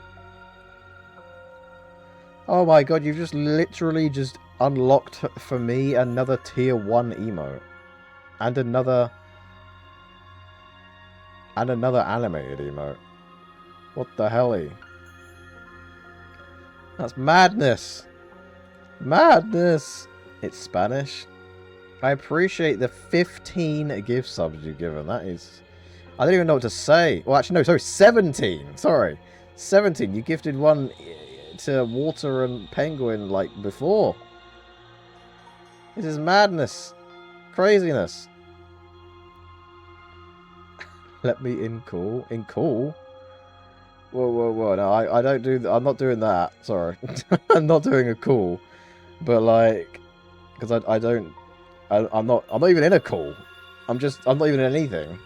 Oh my god, you've just literally just unlocked for me another tier 1 emote. And another animated emote. What the helly? That's madness! Madness! It's Spanish. I appreciate the 15 gift subs you've given. That is... I don't even know what to say. Well, actually, no, sorry, 17. Sorry. 17. You gifted one to Water and Penguin, like, before. This is madness. Craziness. Let me in call. In call? Whoa. No, I don't do... I'm not doing that. Sorry. I'm not doing a call. But, like... Because I don't... I'm not even in a call. I'm not even in anything.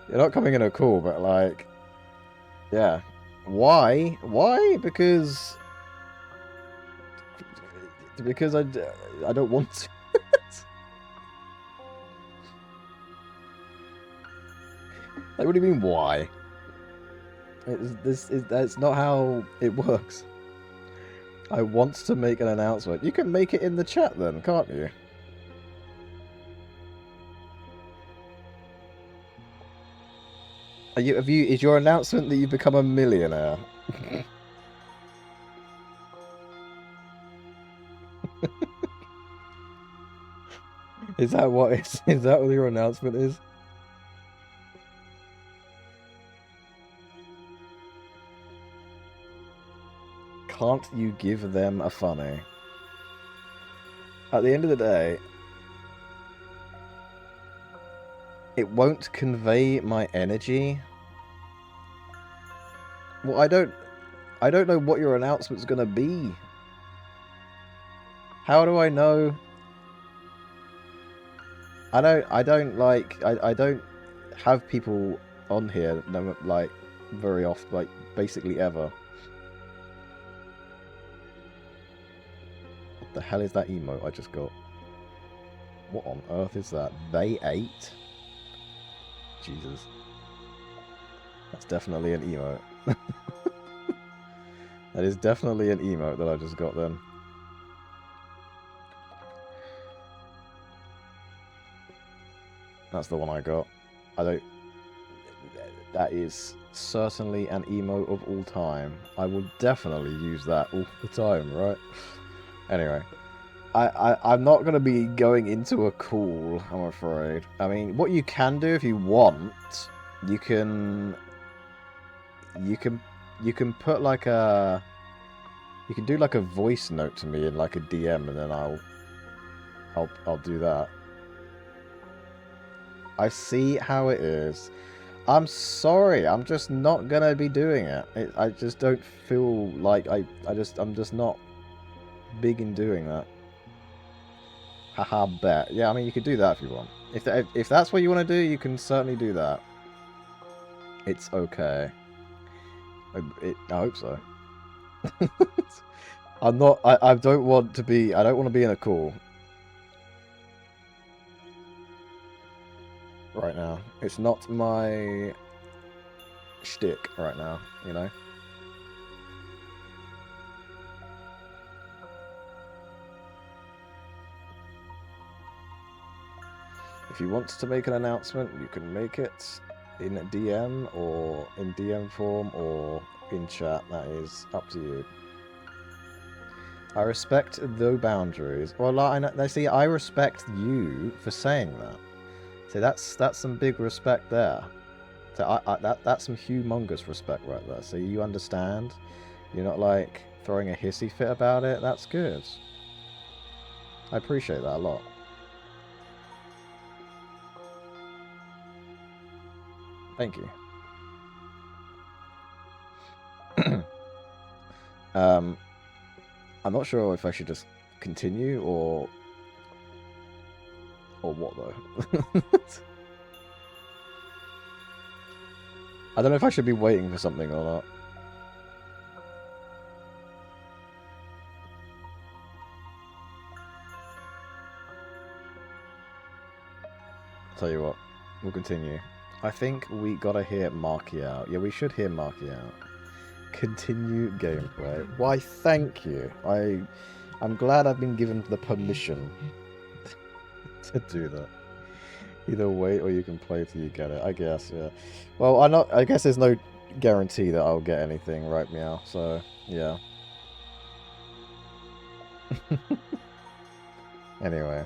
You're not coming in a call, but like, yeah. Why? Why? Because I don't want to. Like, what do you mean, why? That's not how it works. I want to make an announcement. You can make it in the chat then, can't you? Is your announcement that you've become a millionaire? Is that what your announcement is? Can't you give them a funny? At the end of the day, it won't convey my energy. Well, I don't know what your announcement's gonna be. How do I know? I don't have people on here like very often, like basically ever. What the hell is that emote I just got? What on earth is that? They ate? Jesus. That's definitely an emote. That is definitely an emote that I just got then. That's the one I got. That is certainly an emote of all time. I will definitely use that all the time, right? Anyway. I'm not going to be going into a call, I'm afraid. I mean, what you can do if you want, you can put like a... You can do like a voice note to me in like a DM, and then I'll do that. I see how it is. I'm sorry, I'm just not gonna be doing it. I just don't feel like I'm just not big in doing that. Haha, bet. Yeah, I mean, you could do that if you want. If that's what you want to do, you can certainly do that. It's okay. I hope so. I'm not. I don't want to be. I don't want to be in a call right now. It's not my shtick right now. You know. If you want to make an announcement, you can make it in a DM or in DM form or in chat. That is up to you. I respect the boundaries. Well, I see. I respect you for saying that. So that's some big respect there. So that's some humongous respect right there. So you understand. You're not like throwing a hissy fit about it. That's good. I appreciate that a lot. Thank you. I'm not sure if I should just continue or what though. I don't know if I should be waiting for something or not. I'll tell you what, we'll continue. I think we gotta hear Marky out. Yeah, we should hear Marky out. Continue gameplay. Why, thank you. I'm glad I've been given the permission to do that. Either wait or you can play till you get it. I guess, yeah. Well, I guess there's no guarantee that I'll get anything right meow, so yeah. Anyway.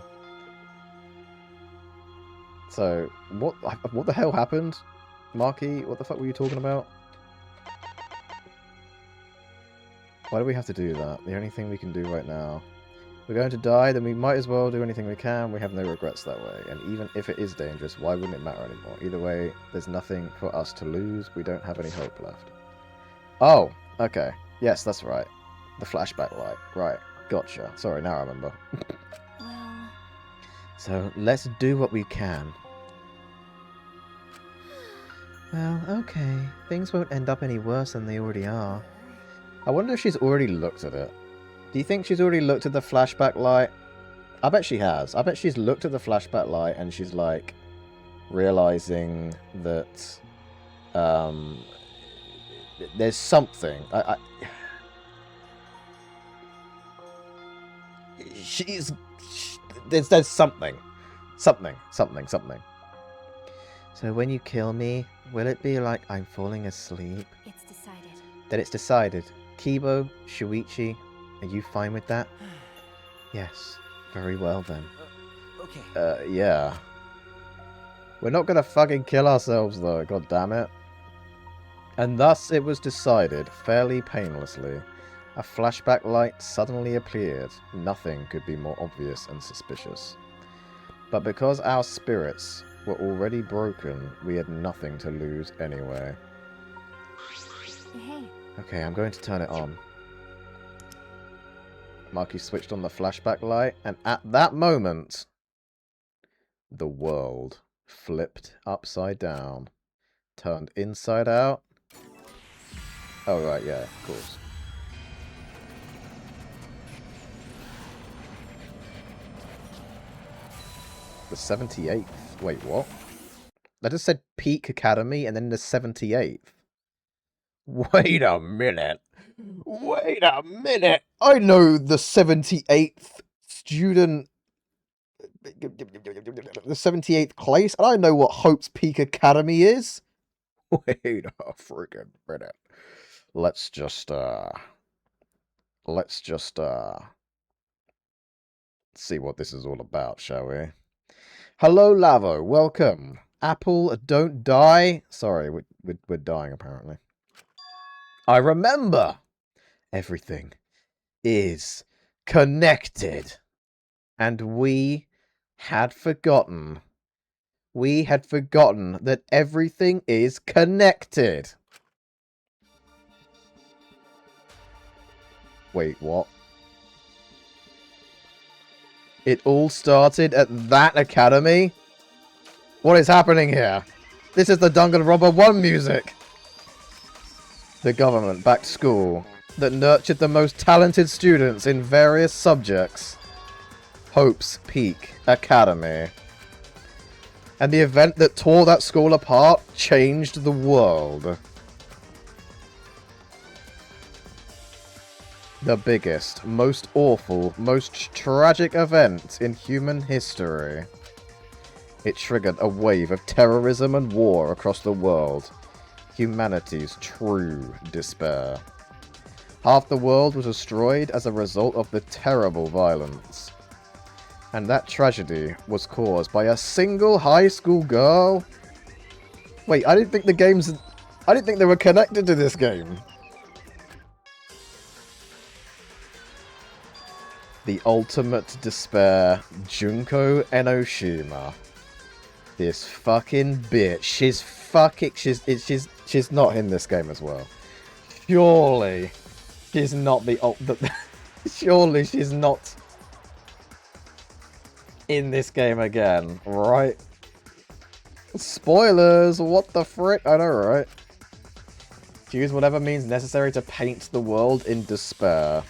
So, what the hell happened? Marky, what the fuck were you talking about? Why do we have to do that? The only thing we can do right now. We're going to die, then we might as well do anything we can. We have no regrets that way. And even if it is dangerous, why wouldn't it matter anymore? Either way, there's nothing for us to lose. We don't have any hope left. Oh, okay. Yes, that's right. The flashback light. Right. Gotcha. Sorry, now I remember. Well... So, let's do what we can. Well, okay. Things won't end up any worse than they already are. I wonder if she's already looked at it. Do you think she's already looked at the flashback light? I bet she has. I bet she's looked at the flashback light and she's like realizing that there's something. There's something. Something. So when you kill me, will it be like I'm falling asleep? It's decided. Then it's decided. Kibo, Shuichi, are you fine with that? Yes. Very well then. Okay. Yeah. We're not gonna fucking kill ourselves though, god damn it. And thus it was decided, fairly painlessly. A flashback light suddenly appeared. Nothing could be more obvious and suspicious. But because our spirits were already broken, we had nothing to lose anyway. Hey. Okay, I'm going to turn it on. Marky switched on the flashback light, and at that moment, the world flipped upside down, turned inside out. Oh, right, yeah, of course. The 78th. Wait, what? I just said Peak Academy and then the 78th. Wait a minute. Wait a minute. I know the 78th student. The 78th place, and I know what Hope's Peak Academy is. Wait a friggin' minute. Let's just see what this is all about, shall we? Hello, Lavo. Welcome. Apple, don't die. Sorry, we're dying, apparently. I remember. Everything is connected. And we had forgotten. We had forgotten that everything is connected. Wait, what? It all started at that academy? What is happening here? This is the Danganronpa 1 music! The government-backed school that nurtured the most talented students in various subjects. Hope's Peak Academy. And the event that tore that school apart changed the world. The biggest, most awful, most tragic event in human history. It triggered a wave of terrorism and war across the world. Humanity's true despair. Half the world was destroyed as a result of the terrible violence. And that tragedy was caused by a single high school girl? Wait, I didn't think they were connected to this game. The ultimate despair, Junko Enoshima. This fucking bitch. She's not in this game as well. Surely she's not surely she's not in this game again, right? Spoilers, what the frick? I know, right? Use whatever means necessary to paint the world in despair.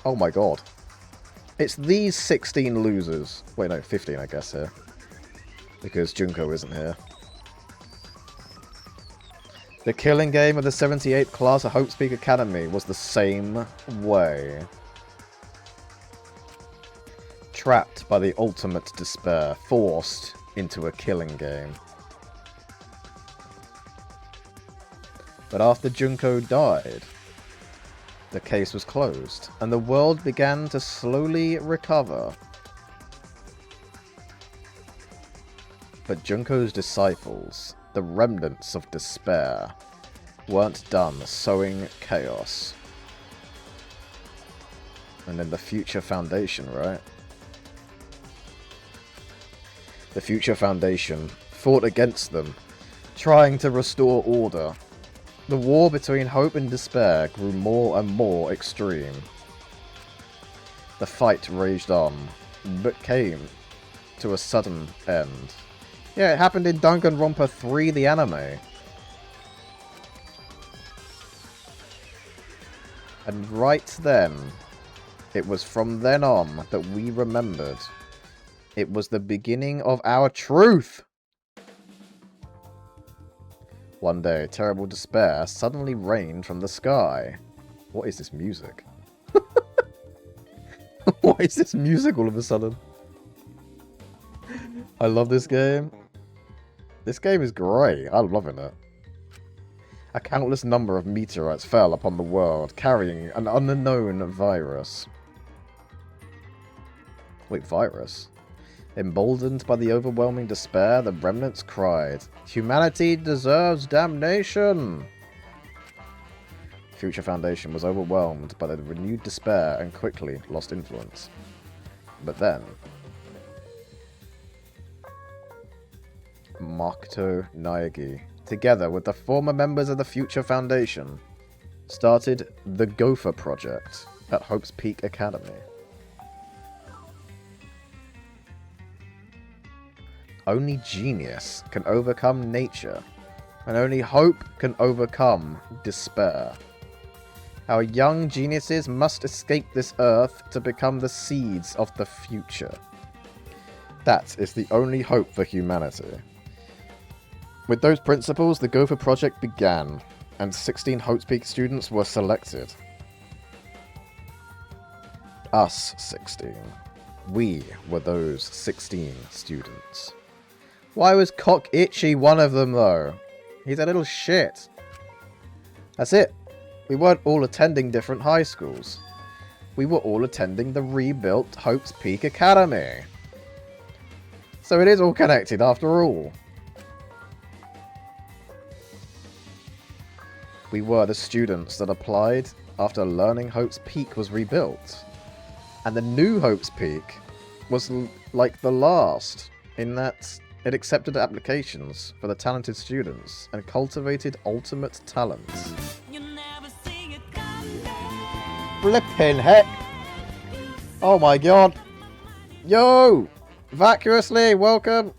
Oh my god. It's these 16 losers. Wait, no, 15 I guess here. Because Junko isn't here. The killing game of the 78th class of Hope's Peak Academy was the same way. Trapped by the ultimate despair, forced into a killing game. But after Junko died, the case was closed, and the world began to slowly recover. But Junko's disciples, the remnants of despair, weren't done sowing chaos. And then the Future Foundation, right? The Future Foundation fought against them, trying to restore order. The war between hope and despair grew more and more extreme. The fight raged on, but came to a sudden end. Yeah, it happened in Danganronpa 3, the anime. And right then, it was from then on that we remembered. It was the beginning of our truth! One day, terrible despair suddenly rained from the sky. What is this music? What is this music all of a sudden? I love this game. This game is great. I'm loving it. A countless number of meteorites fell upon the world, carrying an unknown virus. Wait, virus? Emboldened by the overwhelming despair, the remnants cried, "Humanity deserves damnation!" Future Foundation was overwhelmed by the renewed despair and quickly lost influence. But then, Amd995, together with the former members of the Future Foundation, started the Gopher Project at Hope's Peak Academy. Only genius can overcome nature, and only hope can overcome despair. Our young geniuses must escape this earth to become the seeds of the future. That is the only hope for humanity. With those principles, the Gopher Project began, and 16 Hope's Peak students were selected. Us 16. We were those 16 students. Why was Cock Itchy one of them, though? He's a little shit. That's it. We weren't all attending different high schools. We were all attending the rebuilt Hope's Peak Academy. So it is all connected after all. We were the students that applied after learning Hope's Peak was rebuilt. And the new Hope's Peak was like the last, in that it accepted applications for the talented students and cultivated ultimate talent. Flippin' heck! Oh my god! Yo! Vacuously, welcome!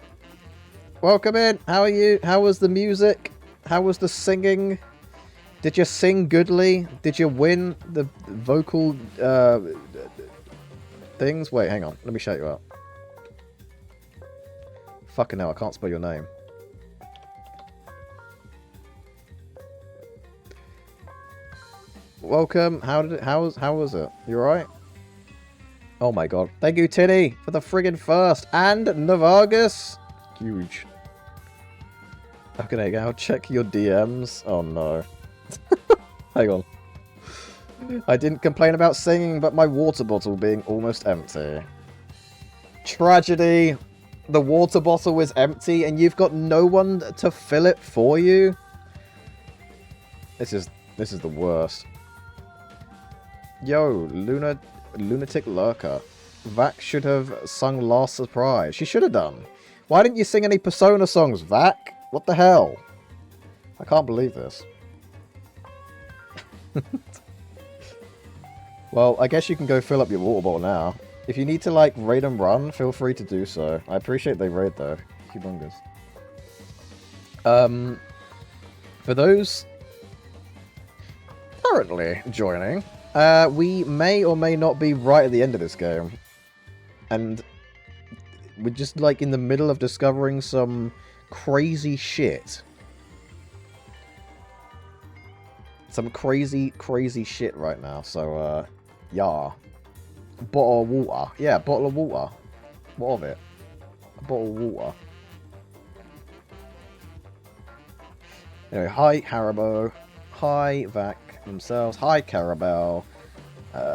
Welcome in! How are you? How was the music? How was the singing? Did you sing goodly? Did you win the vocal things? Wait, hang on. Let me shout you out. Fucking hell, I can't spell your name. Welcome. How was it? You alright? Oh my god. Thank you, Tinny, for the friggin' first. And Navagas. Huge. Okay, I'll check your DMs. Oh no. Hang on. I didn't complain about singing, but my water bottle being almost empty. Tragedy. The water bottle is empty and you've got no one to fill it for you? This is the worst. Yo, Lunatic Lurker. Vac should have sung Last Surprise. She should have done. Why didn't you sing any Persona songs, Vac? What the hell? I can't believe this. Well, I guess you can go fill up your water bottle now. If you need to, like, raid and run, feel free to do so. I appreciate they raid, though. Humongous. For those currently joining, we may or may not be right at the end of this game. And we're just, like, in the middle of discovering some crazy shit. Some crazy, crazy shit right now, so, yeah. Bottle of water. Yeah, bottle of water. What of it? A bottle of water. Anyway, hi, Haribo. Hi, Vac themselves. Hi, Carabelle. Hi,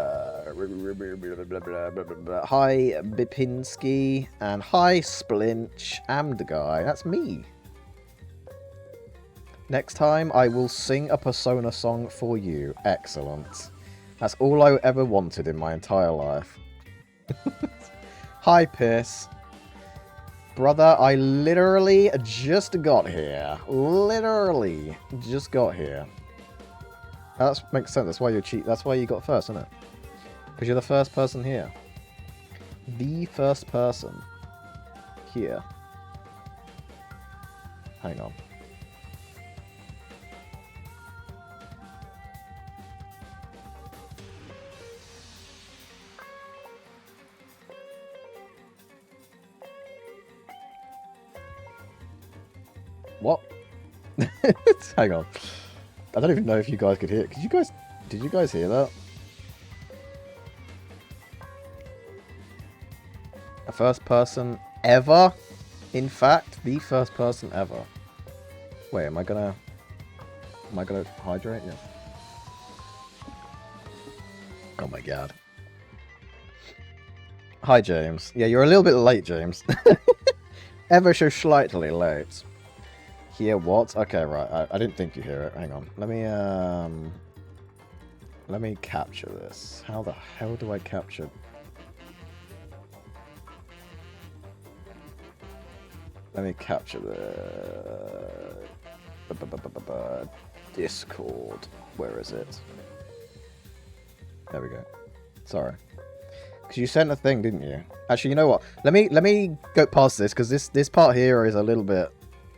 Bipinski. And hi, Splinch. Amd995. That's me. Next time, I will sing a Persona song for you. Excellent. That's all I ever wanted in my entire life. Hi, Piss. Brother, I literally just got here. Literally just got here. That makes sense. That's why you're cheap. That's why you got first, isn't it? Because you're the first person here. The first person here. Hang on. What? Hang on. I don't even know if you guys could hear it. Did you guys hear that? A first person ever? In fact, the first person ever. Wait, am I gonna hydrate? Yeah. Oh my god. Hi, James. Yeah, you're a little bit late, James. Ever so slightly late. Hear what? Okay, right. I didn't think you hear it. Hang on. Let me capture this. How the hell do I capture? Let me capture the Discord. Where is it? There we go. Sorry. Because you sent a thing, didn't you? Actually, you know what? Let me go past this, because this part here is a little bit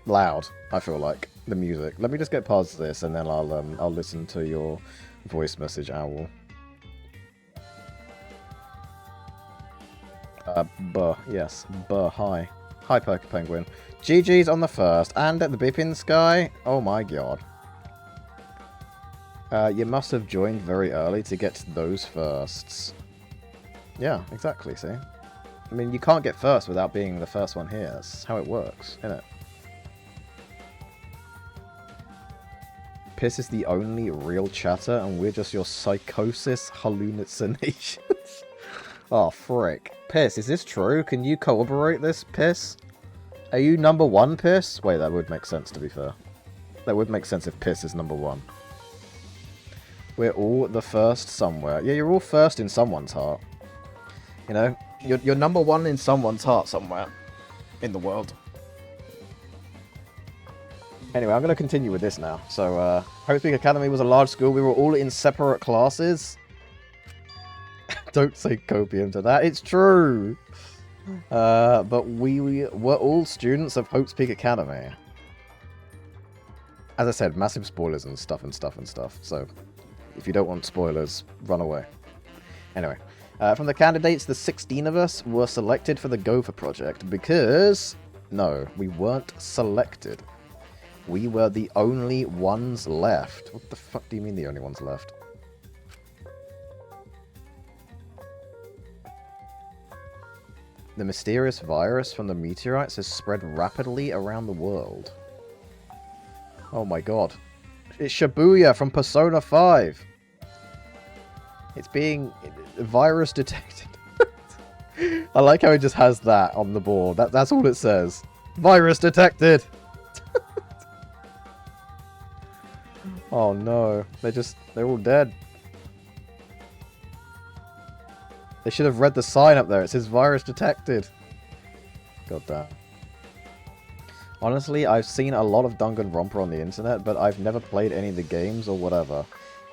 loud, I feel like, the music. Let me just get past this, and then I'll listen to your voice message, Owl. Yes. Hi. Hi, Perky Penguin. GG's on the first, and at the Bipin Sky. Oh my god. You must have joined very early to get those firsts. Yeah, exactly, see? I mean, you can't get first without being the first one here. That's how it works, isn't it? Piss is the only real chatter, and we're just your psychosis hallucinations. Oh, frick. Piss, is this true? Can you corroborate this, Piss? Are you number one, Piss? Wait, that would make sense, to be fair. That would make sense if Piss is number one. We're all the first somewhere. Yeah, you're all first in someone's heart. You know? You're number one in someone's heart somewhere. In the world. Anyway, I'm going to continue with this now. So, Hopespeak Academy was a large school. We were all in separate classes. Don't say copium to that. It's true. But we were all students of Hopespeak Academy. As I said, massive spoilers and stuff. So, if you don't want spoilers, run away. Anyway, from the candidates, the 16 of us were selected for the Gopher project because... No, we weren't selected. We were the only ones left. What the fuck do you mean the only ones left? The mysterious virus from the meteorites has spread rapidly around the world. Oh my god. It's Shibuya from Persona 5. It's being virus detected. I like how it just has that on the board. That's all it says. Virus detected. Oh no. They're all dead. They should have read the sign up there. It says virus detected. God damn. Honestly, I've seen a lot of Danganronpa on the internet, but I've never played any of the games or whatever.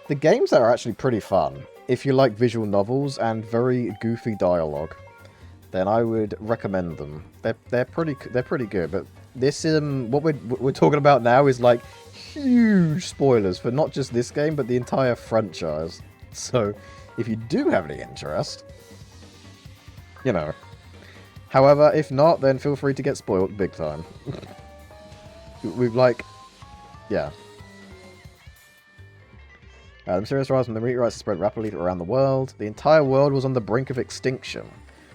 The games are actually pretty fun. If you like visual novels and very goofy dialogue, then I would recommend them. They're pretty good. But this what we're talking about now is like huge spoilers for not just this game, but the entire franchise. So if you do have any interest, you know. However, if not, then feel free to get spoiled big time. We've like, yeah. The mysterious rise from the meteorites spread rapidly around the world. The entire world was on the brink of extinction.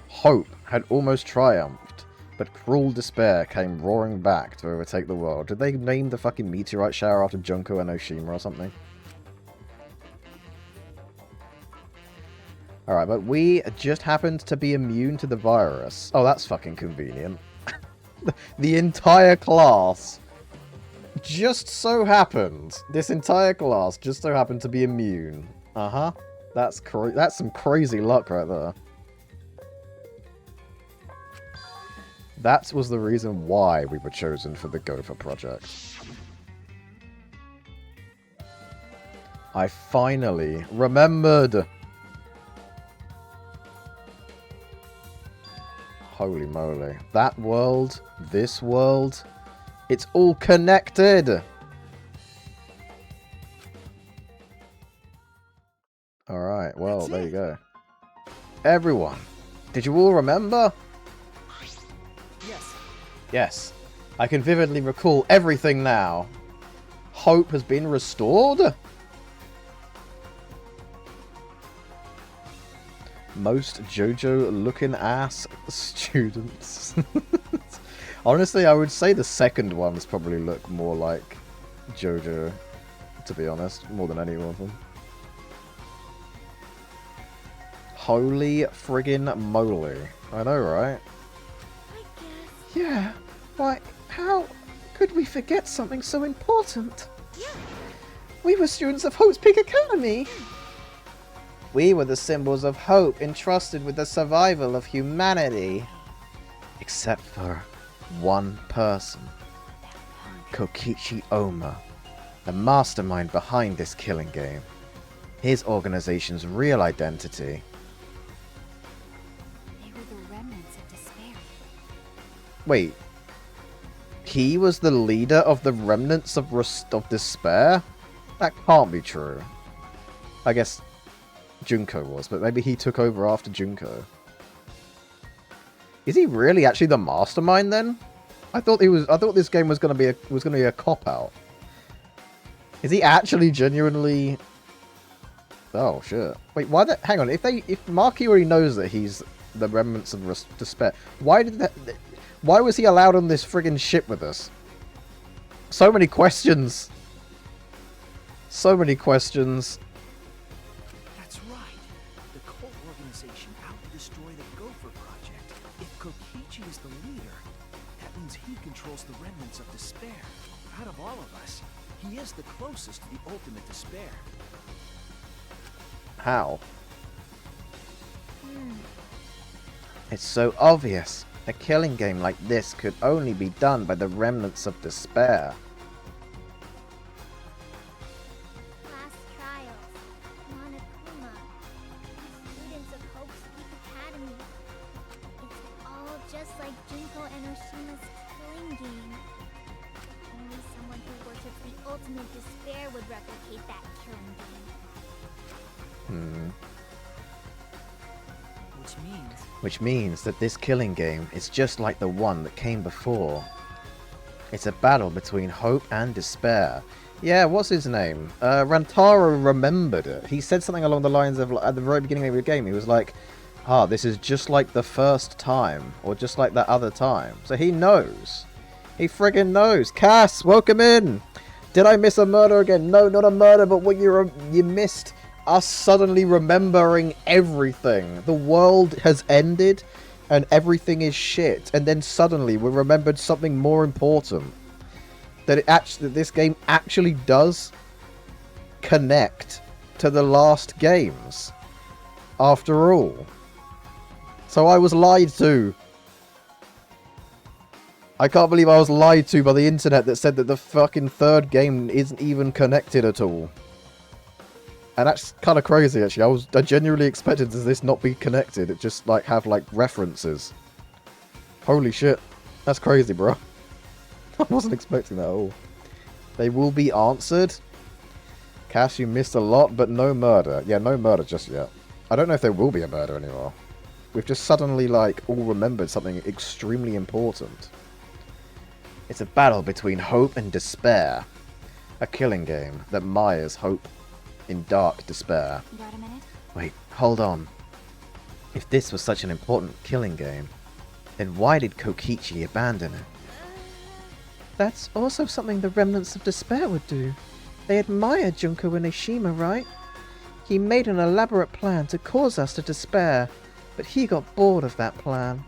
Hope had almost triumphed, but cruel despair came roaring back to overtake the world. Did they name the fucking meteorite shower after Junko and Oshima or something? Alright, but we just happened to be immune to the virus. Oh, that's fucking convenient. The entire class just so happened. This entire class just so happened to be immune. Uh-huh. That's some crazy luck right there. That was the reason why we were chosen for the Gopher project. I finally remembered. Holy moly. That world, this world, it's all connected! Alright, well, there you go. Everyone, did you all remember? Yes. Yes. I can vividly recall everything now. Hope has been restored? Most JoJo-looking ass students. Honestly, I would say the second ones probably look more like JoJo, to be honest, more than any one of them. Holy friggin' moly. I know, right? I guess. Yeah, why, how could we forget something so important? Yeah. We were students of Hope's Peak Academy! We were the symbols of hope entrusted with the survival of humanity. Except for one person. Kokichi Oma, the mastermind behind this killing game. His organization's real identity. They were the remnants of despair. Wait. He was the leader of the remnants of despair? That can't be true. I guess Junko was, but maybe he took over after Junko. Is he really actually the mastermind then? I thought he was. I thought this game was gonna be a cop out. Is he actually genuinely? Oh shit! Wait, why that? Hang on. If Maki already knows that he's the remnants of despair, why did that? Why was he allowed on this friggin' ship with us? So many questions. So many questions. That's right. The cult organization out to destroy the Gopher Project. If Kokichi is the leader, that means he controls the remnants of despair. Out of all of us, he is the closest to the ultimate despair. How? It's so obvious. A killing game like this could only be done by the remnants of despair. Class trials. Monokuma. Students of Hope's Peak Academy. It's all just like Junko and Oshima's killing game. Only someone who worships the ultimate despair would replicate that killing game. Which means that this killing game is just like the one that came before. It's a battle between hope and despair. Yeah, what's his name? Rantaro remembered it. He said something along the lines of, at the very beginning of the game, he was like, this is just like the first time, or just like that other time. So he knows. He friggin' knows. Cass, welcome in! Did I miss a murder again? No, not a murder, but what you missed us suddenly remembering everything. The world has ended and everything is shit, and then suddenly we remembered something more important. That this game actually does connect to the last games. After all. So I was lied to. I can't believe I was lied to by the internet that said that the fucking third game isn't even connected at all. And that's kind of crazy, actually. I genuinely expected this not be connected. It just, like, have, like, references. Holy shit. That's crazy, bro. I wasn't expecting that at all. They will be answered. Cass, you missed a lot, but no murder. Yeah, no murder just yet. I don't know if there will be a murder anymore. We've just suddenly, like, all remembered something extremely important. It's a battle between hope and despair. A killing game that mires hope in dark despair. Got a minute? Wait, hold on. If this was such an important killing game, then why did Kokichi abandon it? That's also something the remnants of despair would do. They admire Junko and Ishima, right? He made an elaborate plan to cause us to despair, but he got bored of that plan.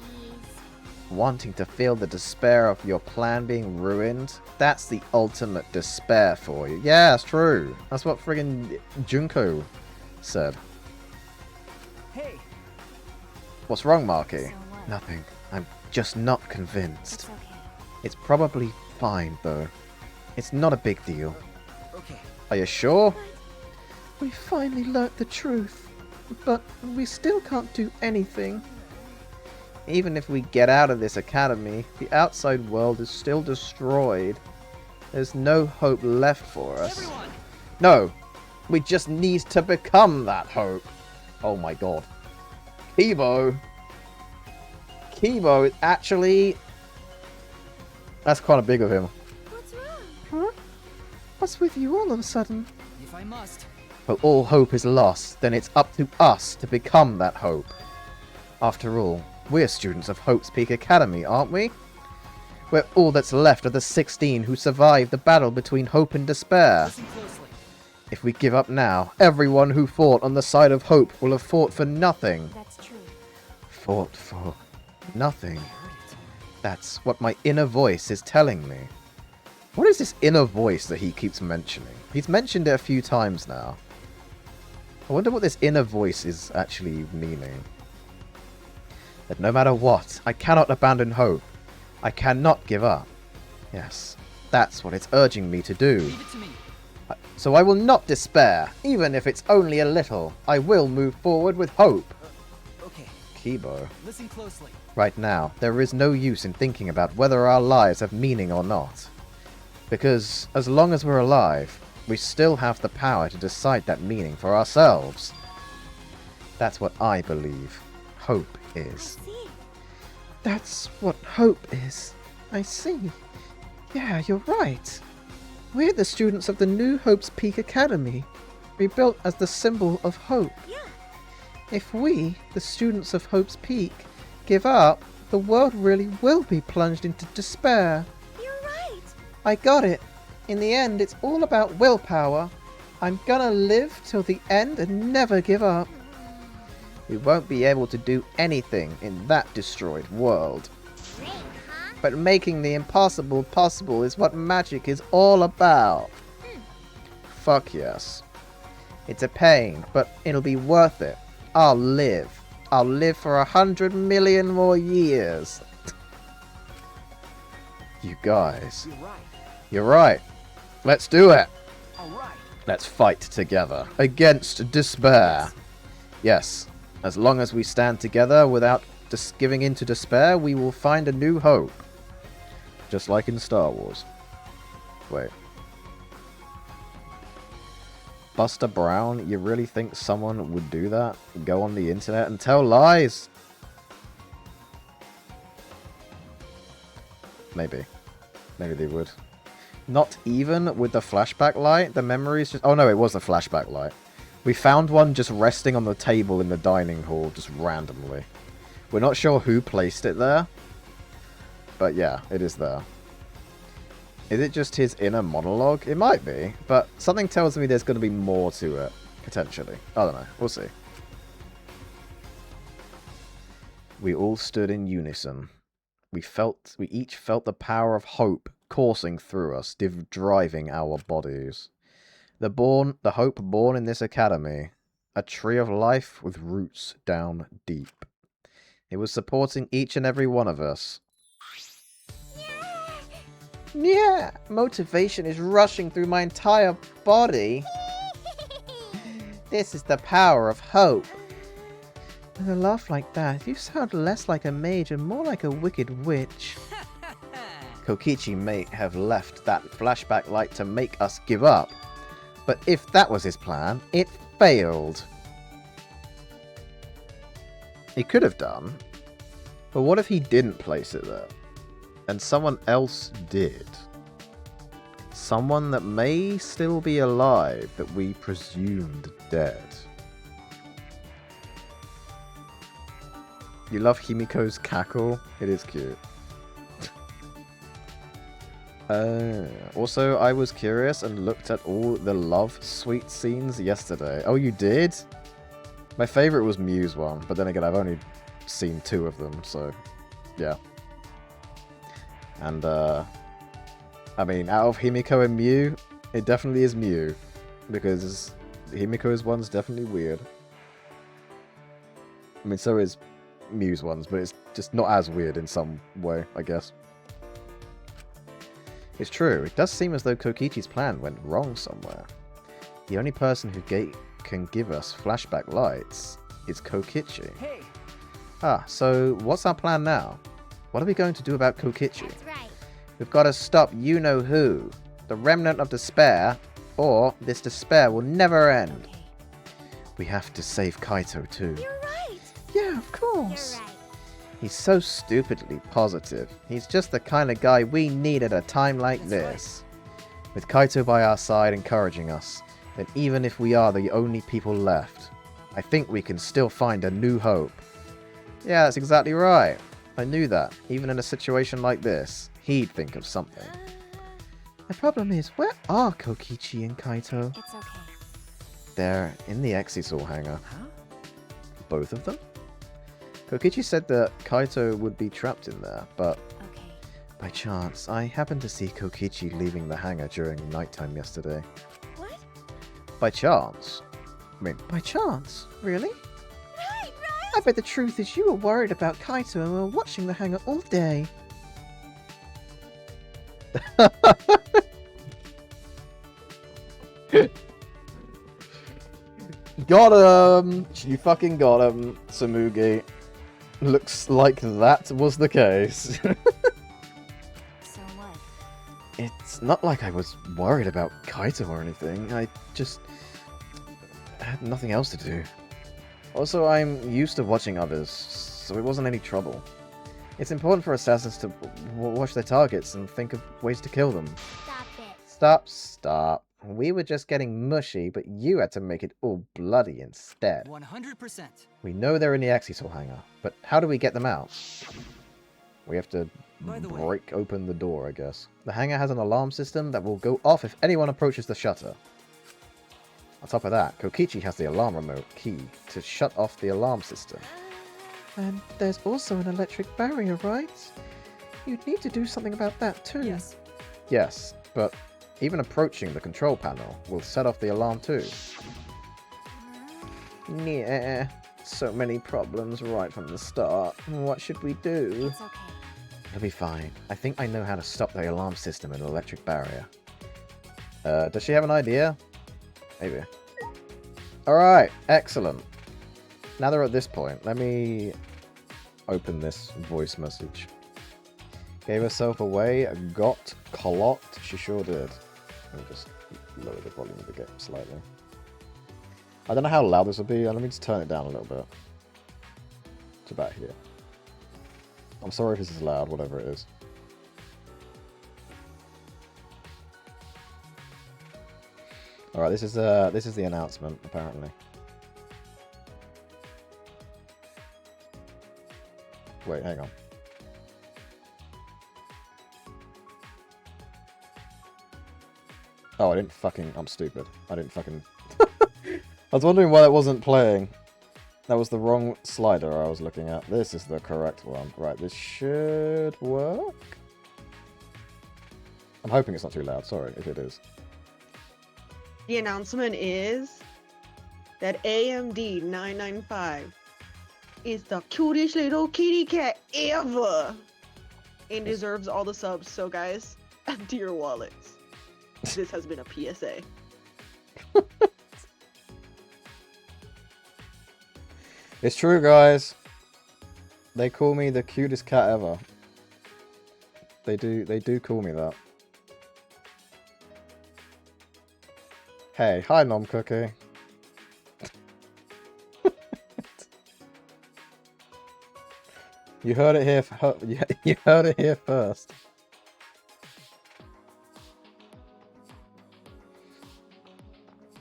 Jeez. Wanting to feel the despair of your plan being ruined? That's the ultimate despair for you. Yeah, that's true. That's what friggin' Junko said. Hey, What's wrong, Marky? So what? Nothing. I'm just not convinced. It's okay. It's probably fine, though. It's not a big deal. okay. Are you sure? We finally learnt the truth, but we still can't do anything. Even if we get out of this academy, the outside world is still destroyed. There's no hope left for us. Everyone! No, we just need to become that hope. Oh my god. Kibo is actually... That's kind of big of him. What's wrong? Huh? What's with you all of a sudden? If I must. But all hope is lost, then it's up to us to become that hope. After all, we're students of Hope's Peak Academy, aren't we? We're all that's left of the 16 who survived the battle between hope and despair. Listen closely. If we give up now, everyone who fought on the side of hope will have fought for nothing. That's true. Fought for nothing. That's what my inner voice is telling me. What is this inner voice that he keeps mentioning? He's mentioned it a few times now. I wonder what this inner voice is actually meaning. That no matter what, I cannot abandon hope. I cannot give up. Yes, that's what it's urging me to do. Leave it to me. So I will not despair, even if it's only a little. I will move forward with hope. Okay, Kibo. listen closely. Right now, there is no use in thinking about whether our lives have meaning or not. Because as long as we're alive, we still have the power to decide that meaning for ourselves. That's what I believe hope is. See? That's what hope is. I see. Yeah, you're right. We're the students of the new Hope's Peak Academy, rebuilt as the symbol of hope. Yeah. If we, the students of Hope's Peak, give up, the world really will be plunged into despair. You're right. I got it. In the end, it's all about willpower. I'm gonna live till the end and never give up. We won't be able to do anything in that destroyed world. Great, huh? But making the impossible possible is what magic is all about. Fuck yes. It's a pain, but it'll be worth it. I'll live. I'll live for 100 million more years. You guys. You're right. You're right. Let's do it. All right. Let's fight together against despair. Yes, as long as we stand together without giving in to despair, we will find a new hope. Just like in Star Wars. Wait. Buster Brown, you really think someone would do that? Go on the internet and tell lies? Maybe. Maybe they would. Not even with the flashback light? The memories just... Oh no, it was the flashback light. We found one just resting on the table in the dining hall, just randomly. We're not sure who placed it there. But yeah, it is there. Is it just his inner monologue? It might be, but something tells me there's going to be more to it, potentially. I don't know. We'll see. We all stood in unison. We each felt the power of hope coursing through us, driving our bodies. The hope born in this academy, a tree of life with roots down deep. It was supporting each and every one of us. Yeah, motivation is rushing through my entire body. This is the power of hope. With a laugh like that, you sound less like a mage and more like a wicked witch. Kokichi may have left that flashback light to make us give up. But if that was his plan, it failed. He could have done. But what if he didn't place it there? And someone else did. Someone that may still be alive that we presumed dead. You love Himiko's cackle? It is cute. Also, I was curious and looked at all the love suite scenes yesterday. Oh, you did? My favorite was Mew's one, but then again, I've only seen 2 of them, so yeah. And, I mean, out of Himiko and Mew, it definitely is Mew. Because Himiko's one's definitely weird. I mean, so is Mew's ones, but it's just not as weird in some way, I guess. It's true, it does seem as though Kokichi's plan went wrong somewhere. The only person who can give us flashback lights is Kokichi. Hey, Ah, so what's our plan now? What are we going to do about Kokichi? That's right. We've got to stop you-know-who, the remnant of despair, or this despair will never end. Okay. We have to save Kaito too. You're right. Yeah, of course. You're right. He's so stupidly positive. He's just the kind of guy we need at a time like That's this. With Kaito by our side encouraging us, then even if we are the only people left, I think we can still find a new hope. Yeah, that's exactly right. I knew that, even in a situation like this. He'd think of something. The problem is, where are Kokichi and Kaito? It's okay. They're in the Exisal hangar. Huh? Both of them? Kokichi said that Kaito would be trapped in there, but Okay. by chance, I happened to see Kokichi leaving the hangar during nighttime yesterday. What? By chance? I mean, by chance? Really? Right. I bet the truth is you were worried about Kaito and were watching the hangar all day. Got him! You fucking got him, Samugi. Looks like that was the case. So what? It's not like I was worried about Kaito or anything. I just had nothing else to do. Also, I'm used to watching others, so it wasn't any trouble. It's important for assassins to watch their targets and think of ways to kill them. Stop it. Stop. We were just getting mushy, but you had to make it all bloody instead. 100%. We know they're in the Exisal hangar, but how do we get them out? We have to By the way- break open the door, I guess. The hangar has an alarm system that will go off if anyone approaches the shutter. On top of that, Kokichi has the alarm remote key to shut off the alarm system. And there's also an electric barrier, right? You'd need to do something about that too. Yes. Yes, but even approaching the control panel will set off the alarm too. Yeah, so many problems right from the start. What should we do? It's okay. It'll be fine. I think I know how to stop the alarm system and electric barrier. Does she have an idea? Maybe. Alright, excellent. Now they're at this point, let me open this voice message. Gave herself away, got clocked. She sure did. Let me just lower the volume of the game slightly. I don't know how loud this will be. Let me just turn it down a little bit. It's about here. I'm sorry if this is loud, whatever it is. Alright, this is the announcement, apparently. Wait, hang on. Oh, I'm stupid. I didn't fucking... I was wondering why it wasn't playing. That was the wrong slider I was looking at. This is the correct one. Right, this should work. I'm hoping it's not too loud. Sorry if it is. The announcement is that Amd995 is the cutest little kitty cat ever and deserves all the subs. So guys, empty your wallets. This has been a PSA. It's true, guys. They call me the cutest cat ever. They do call me that. Hey, hi Nom Cookie. You heard it here. You heard it here first.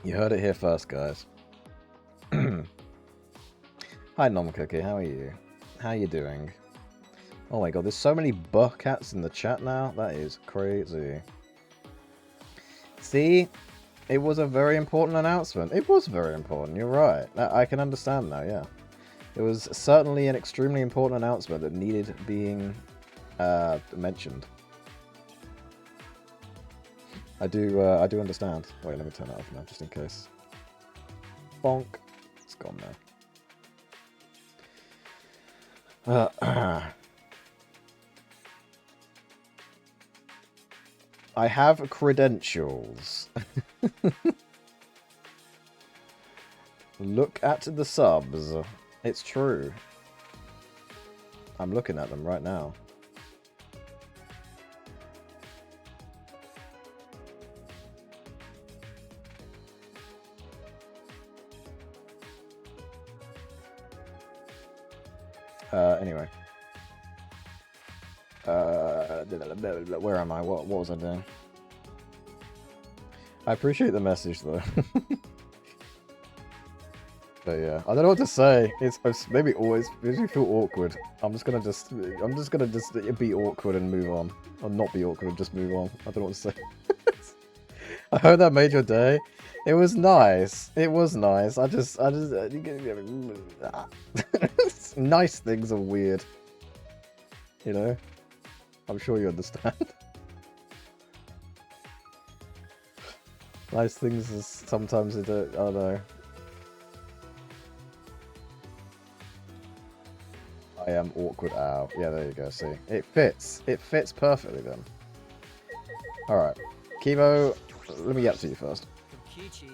You heard it here first, guys. Hi Nom Cookie, how are you? How you doing? Oh my god, there's so many cats in the chat now. That is crazy. See? It was a very important announcement. It was very important, you're right. I can understand now, yeah. It was certainly an extremely important announcement that needed being mentioned. I do understand. Wait, let me turn that off now, just in case. Bonk. It's gone now. I have credentials. Look at the subs. It's true. I'm looking at them right now. Anyway. Where am I? What was I doing? I appreciate the message though. But yeah, I don't know what to say. It's maybe always makes me feel awkward. I'm just gonna just be awkward and move on, or not be awkward and just move on. I don't know what to say. I hope that made your day. It was nice. It was nice. Nice things are weird. You know? I'm sure you understand. Nice things is sometimes I don't know. I am awkward ow. Yeah, there you go, see. It fits. It fits perfectly then. Alright. Kibo, let me get to you first. Kokichi.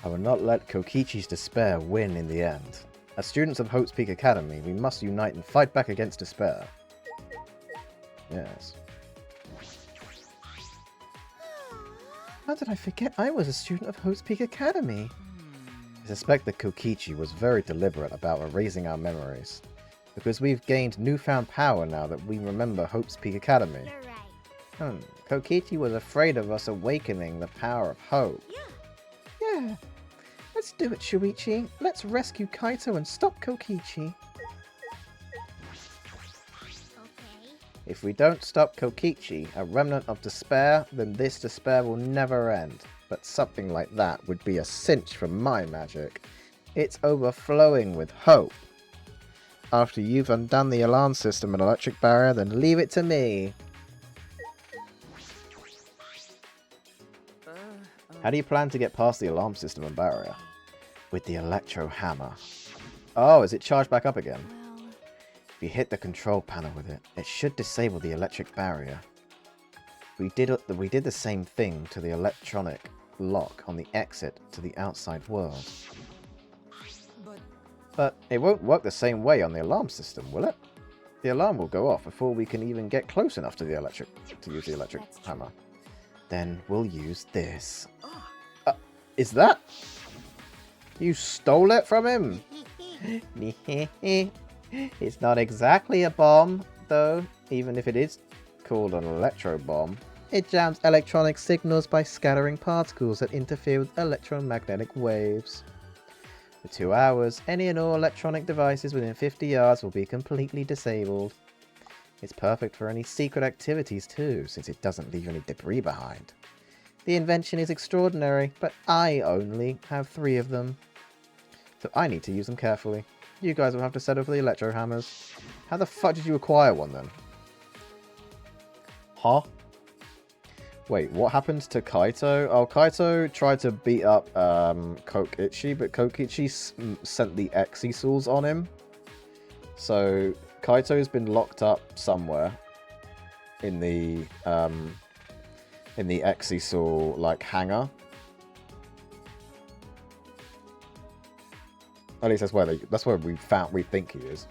I will not let Kokichi's despair win in the end. As students of Hope's Peak Academy, we must unite and fight back against despair. Yes. How did I forget I was a student of Hope's Peak Academy? I suspect that Kokichi was very deliberate about erasing our memories. Because we've gained newfound power now that we remember Hope's Peak Academy. Kokichi was afraid of us awakening the power of hope. Yeah. Let's do it, Shuichi. Let's rescue Kaito and stop Kokichi. If we don't stop Kokichi, a remnant of despair, then this despair will never end. But something like that would be a cinch from my magic. It's overflowing with hope. After you've undone the alarm system and electric barrier, then leave it to me. How do you plan to get past the alarm system and barrier? With the electro hammer. Oh, is it charged back up again? If you hit the control panel with it, it should disable the electric barrier. We did the same thing to the electronic lock on the exit to the outside world. But it won't work the same way on the alarm system, will it? The alarm will go off before we can even get close enough to use the electric hammer. Then we'll use this. Is that? You stole it from him? It's not exactly a bomb, though, even if it is called an electro bomb. It jams electronic signals by scattering particles that interfere with electromagnetic waves. For 2 hours, any and all electronic devices within 50 yards will be completely disabled. It's perfect for any secret activities too, since it doesn't leave any debris behind. The invention is extraordinary, but I only have 3 of them. So I need to use them carefully. You guys will have to settle for the electro hammers. How the fuck did you acquire one then? Huh? Wait, what happened to Kaito? Oh, Kaito tried to beat up Kokichi, but Kokichi sent the Exisouls on him. So Kaito's been locked up somewhere in the Exisoul like hangar. At least that's where we think he is.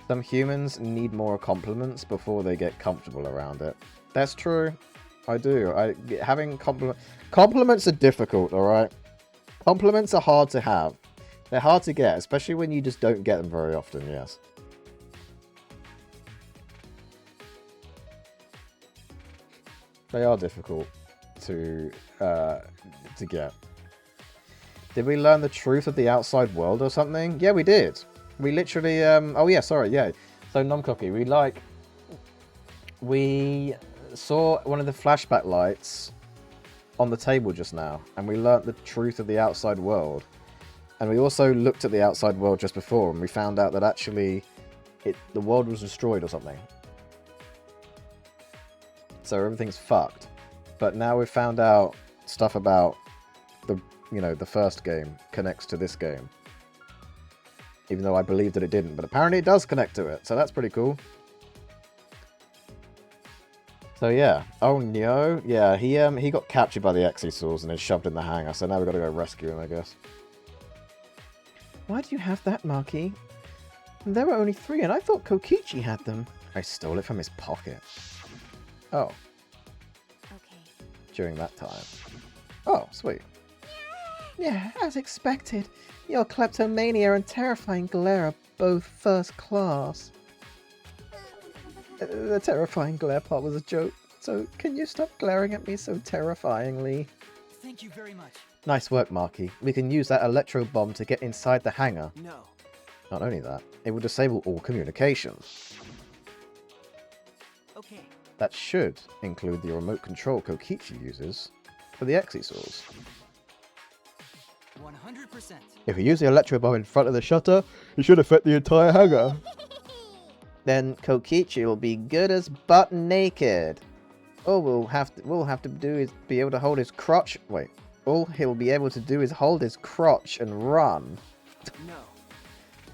Some humans need more compliments before they get comfortable around it. That's true. I do. Having compliments are difficult, alright? Compliments are hard to have. They're hard to get, especially when you just don't get them very often, yes. They are difficult to get. Did we learn the truth of the outside world or something? Yeah, we did. We literally, oh yeah, sorry, yeah. So, Nomcookie, we saw one of the flashback lights on the table just now, and we learnt the truth of the outside world. And we also looked at the outside world just before, and we found out that actually the world was destroyed or something. So everything's fucked. But now we've found out stuff about the first game connects to this game. Even though I believed that it didn't, but apparently it does connect to it, so that's pretty cool. So yeah, oh no, yeah, he got captured by the Exisouls and is shoved in the hangar, so now we've got to go rescue him, I guess. Why do you have that, Maki? There were only 3 and I thought Kokichi had them. I stole it from his pocket. Oh. Okay. During that time. Oh, sweet. Yeah, as expected. Your kleptomania and terrifying glare are both first class. The terrifying glare part was a joke, so can you stop glaring at me so terrifyingly? Thank you very much. Nice work, Marky. We can use that electro bomb to get inside the hangar. No. Not only that, it will disable all communication. Okay. That should include the remote control Kokichi uses for the Exesaurs. 100%. If we use the electro bomb in front of the shutter, it should affect the entire hangar. Then Kokichi will be good as butt naked. All we'll have to do is be able to hold his crotch. Wait. All he'll be able to do is hold his crotch and run.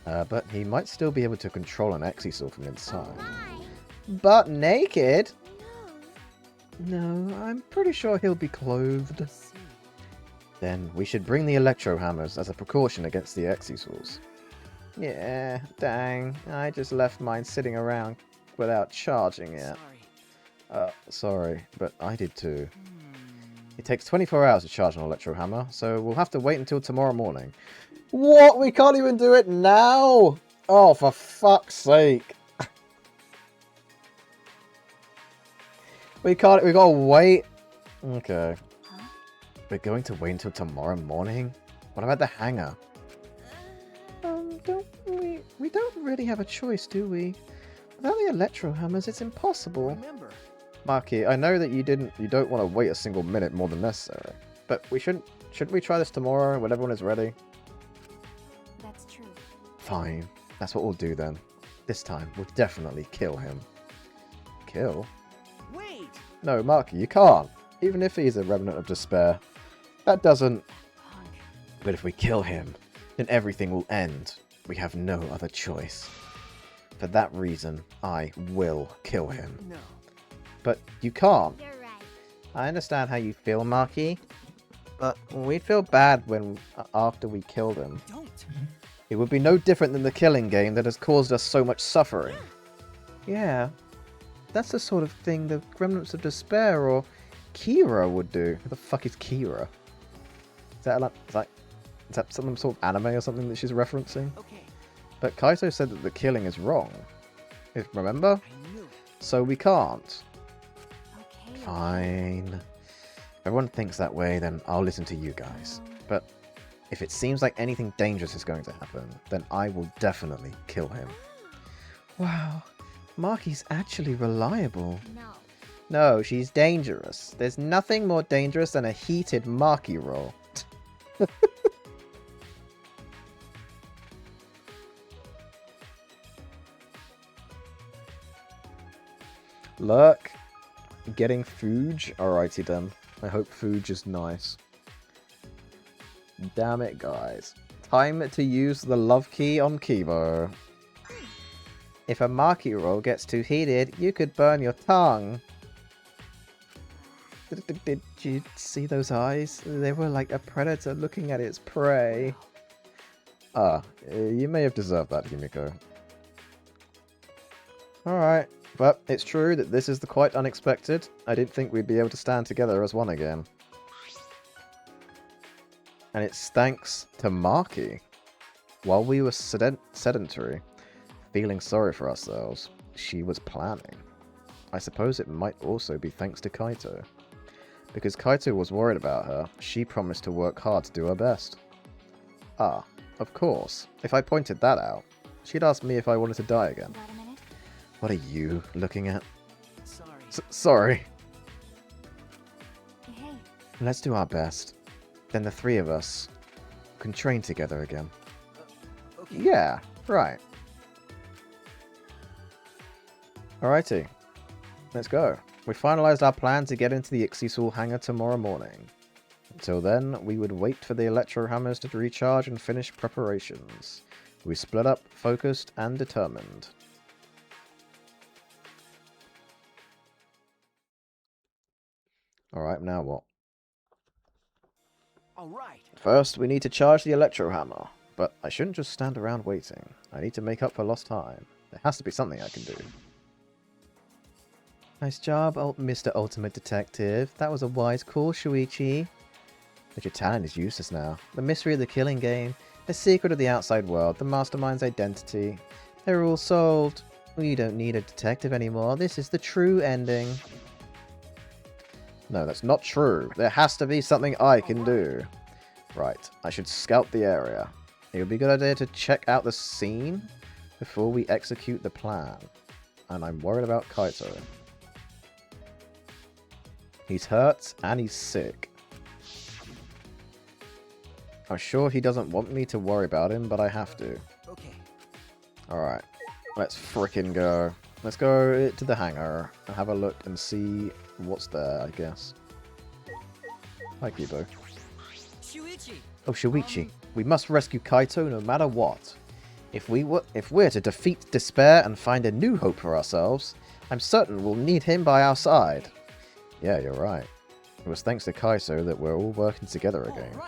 No. But he might still be able to control an Exesaur from inside. Butt naked? No, I'm pretty sure he'll be clothed. Then we should bring the electro hammers as a precaution against the Exesaurs. Yeah, dang. I just left mine sitting around without charging it. Sorry, but I did too. It takes 24 hours to charge an electro hammer, so we'll have to wait until tomorrow morning. What? We can't even do it now? Oh, for fuck's sake. We gotta wait. Okay. We're going to wait until tomorrow morning? What about the hangar? We don't really have a choice, do we? Without the electro hammers, it's impossible. Remember. Marky, I know that you don't want to wait a single minute more than necessary, but shouldn't we try this tomorrow when everyone is ready? That's true. Fine, that's what we'll do then. This time, we'll definitely kill him. Kill? Wait. No, Marky, you can't. Even if he's a remnant of despair, that doesn't. But if we kill him, then everything will end. We have no other choice. For that reason, I will kill him. No. But you can't. You're right. I understand how you feel, Marky, but we'd feel bad after we killed him. Don't. It would be no different than the killing game that has caused us so much suffering. Yeah, that's the sort of thing the Remnants of Despair or Kira would do. Who the fuck is Kira? Is that some sort of anime or something that she's referencing? Okay. But Kaito said that the killing is wrong. Remember? I knew it. So we can't. Okay. Fine. If everyone thinks that way, then I'll listen to you guys. But if it seems like anything dangerous is going to happen, then I will definitely kill him. Wow, Marky's actually reliable. No. No, she's dangerous. There's nothing more dangerous than a heated Marky roll. Lurk. Getting Fuge? Alrighty then. I hope Fuge is nice. Damn it, guys. Time to use the love key on Kibo. If a Marky roll gets too heated, you could burn your tongue. Did you see those eyes? They were like a predator looking at its prey. You may have deserved that, Himiko. Alright, but it's true that this is quite unexpected. I didn't think we'd be able to stand together as one again. And it's thanks to Marky. While we were sedentary, feeling sorry for ourselves, she was planning. I suppose it might also be thanks to Kaito. Because Kaito was worried about her, she promised to work hard to do her best. Ah, of course. If I pointed that out, she'd ask me if I wanted to die again. Got a minute? What are you looking at? Sorry. Sorry. Hey. Let's do our best. Then the three of us can train together again. Okay. Yeah, right. Alrighty. Let's go. We finalized our plan to get into the Exesaur hangar tomorrow morning. Until then, we would wait for the electro hammers to recharge and finish preparations. We split up, focused, and determined. Alright, now what? Alright. First, we need to charge the electro hammer. But I shouldn't just stand around waiting. I need to make up for lost time. There has to be something I can do. Nice job, Mr. Ultimate Detective. That was a wise call, Shuichi. But your talent is useless now. The mystery of the killing game, the secret of the outside world, the mastermind's identity. They're all solved. We don't need a detective anymore. This is the true ending. No, that's not true. There has to be something I can do. Right, I should scout the area. It would be a good idea to check out the scene before we execute the plan. And I'm worried about Kaito. He's hurt and he's sick. I'm sure he doesn't want me to worry about him, but I have to. Okay. Alright, let's frickin' go. Let's go to the hangar and have a look and see what's there, I guess. Hi, Kibo. Oh, Shuichi. We must rescue Kaito no matter what. If we're to defeat despair and find a new hope for ourselves, I'm certain we'll need him by our side. Yeah, you're right. It was thanks to Kaito that we're all working together again.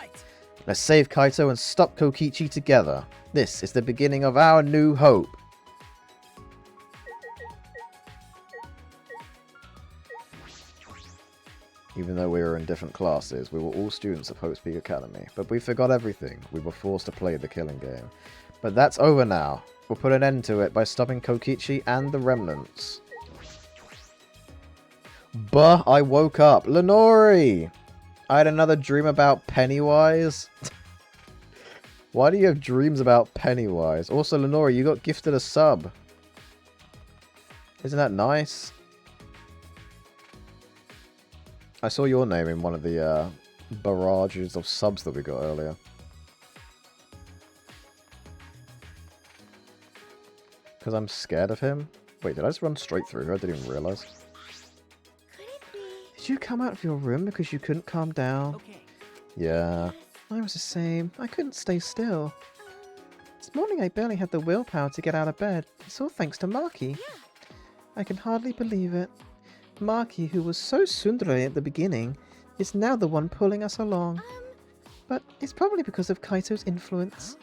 Let's save Kaito and stop Kokichi together. This is the beginning of our new hope. Even though we were in different classes, we were all students of Hope Peak Academy, but we forgot everything. We were forced to play the killing game. But that's over now. We'll put an end to it by stopping Kokichi and the remnants. Buh, I woke up. Lenori! I had another dream about Pennywise. Why do you have dreams about Pennywise? Also, Lenori, you got gifted a sub. Isn't that nice? I saw your name in one of the barrages of subs that we got earlier. Because I'm scared of him? Wait, did I just run straight through her? I didn't even realize. Did you come out of your room because you couldn't calm down? Okay. Yeah. I was the same. I couldn't stay still. This morning I barely had the willpower to get out of bed. It's all thanks to Maki. I can hardly believe it. Maki, who was so tsundere at the beginning, is now the one pulling us along. But it's probably because of Kaito's influence.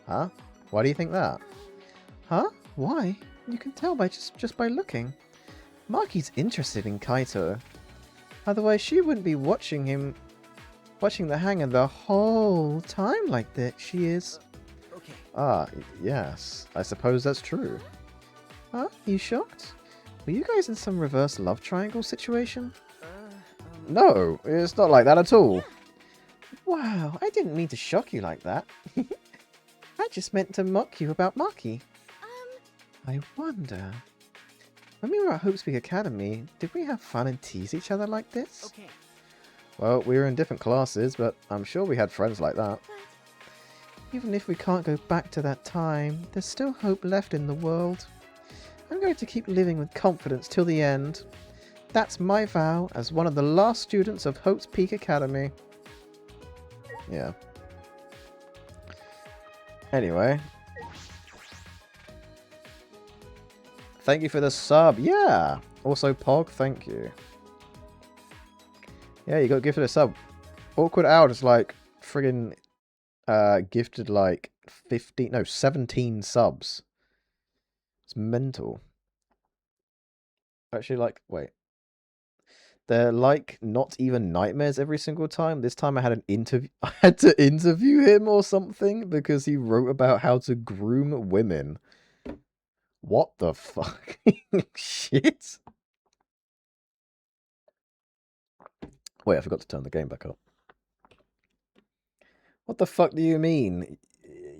Huh? Why do you think that? Huh? Why? You can tell by just by looking. Maki's interested in Kaito. Otherwise she wouldn't be watching the hangar the whole time like that she is. Okay. Ah, yes. I suppose that's true. Huh? You shocked? Were you guys in some reverse love triangle situation? No, it's not like that at all. Wow, I didn't mean to shock you like that. I just meant to mock you about Maki. I wonder... When we were at Hope Peak Academy, did we have fun and tease each other like this? Okay. Well, we were in different classes, but I'm sure we had friends like that. Even if we can't go back to that time, there's still hope left in the world. I'm going to keep living with confidence till the end. That's my vow as one of the last students of Hope's Peak Academy. Yeah. Anyway. Thank you for the sub. Yeah. Also, Pog, thank you. Yeah, you got gifted a sub. Awkward Owl is like friggin' gifted like 17 subs. It's mental. Actually, like, wait. They're like not even nightmares every single time. This time I had an interview. I had to interview him or something because he wrote about how to groom women. What the fuck? Shit. Wait, I forgot to turn the game back up. What the fuck do you mean?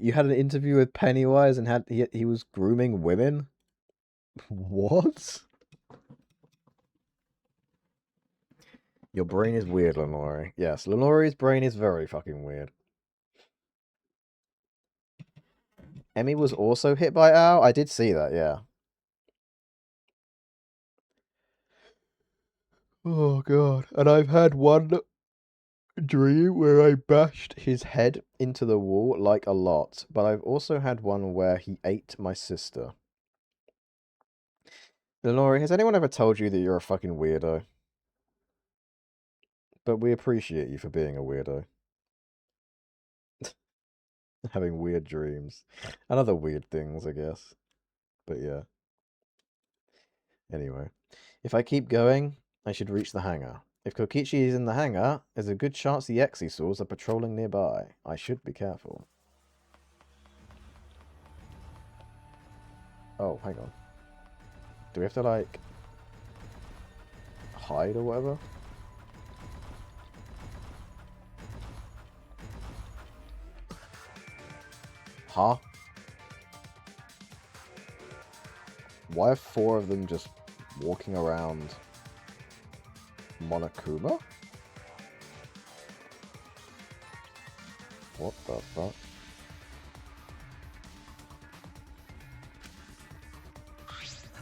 You had an interview with Pennywise and he was grooming women? What? Your brain is weird, Lenore. Yes, Lenore's brain is very fucking weird. Emmy was also hit by Ow? I did see that, yeah. Oh god. And I've had one dream where I bashed his head into the wall like a lot. But I've also had one where he ate my sister. Lenore, has anyone ever told you that you're a fucking weirdo? But we appreciate you for being a weirdo. Having weird dreams. And other weird things, I guess. But yeah. Anyway. If I keep going, I should reach the hangar. If Kokichi is in the hangar, there's a good chance the Exesaurs are patrolling nearby. I should be careful. Oh, hang on. Do we have to, like, hide or whatever? Huh? Why are 4 of them just walking around Monokuma? What the fuck?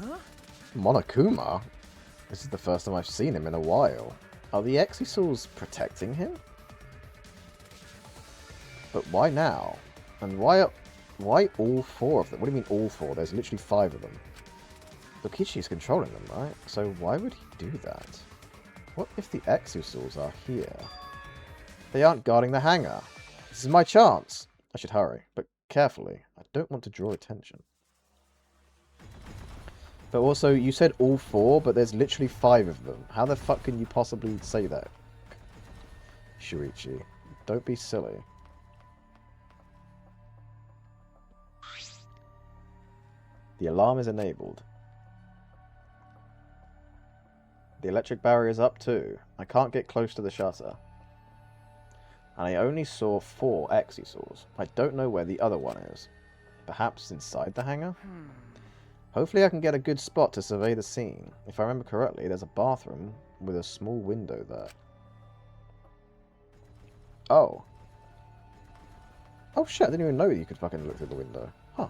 Huh? Monokuma? This is the first time I've seen him in a while. Are the Exisouls protecting him? But why now? And why all 4 of them? What do you mean all 4? There's literally 5 of them. Tokichi's controlling them, right? So why would he do that? What if the Exisouls are here? They aren't guarding the hangar. This is my chance. I should hurry, but carefully. I don't want to draw attention. But also, you said all 4, but there's literally 5 of them. How the fuck can you possibly say that? Shuichi, don't be silly. The alarm is enabled. The electric barrier is up too. I can't get close to the shutter. And I only saw 4 Exisouls. I don't know where the other one is. Perhaps inside the hangar? Hopefully I can get a good spot to survey the scene. If I remember correctly, there's a bathroom with a small window there. Oh. Oh shit, I didn't even know you could fucking look through the window. Huh.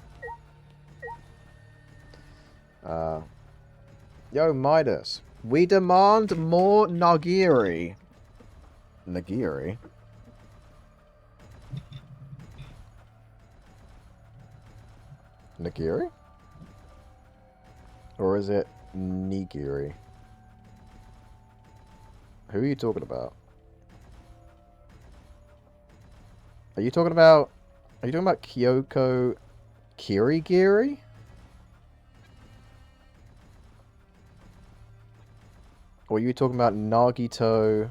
Yo, Midas. We demand more Nagiri. Nagiri? Nagiri? Or is it Nigiri? Who are you talking about? Are you talking about Kyoko Kirigiri? Or are you talking about Nagito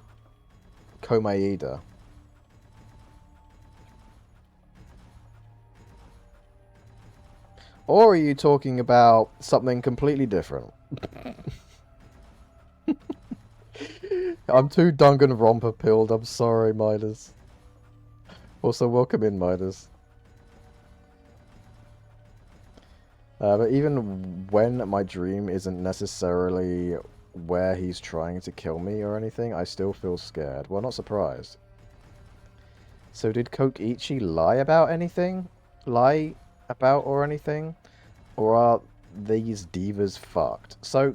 Komaeda? Or are you talking about something completely different? I'm too Danganronpa pilled, I'm sorry, Midas. Also, welcome in, Midas. But even when my dream isn't necessarily where he's trying to kill me or anything, I still feel scared. Well, not surprised. So did Kokichi lie about anything? Lie about or anything? Or are these divas fucked? So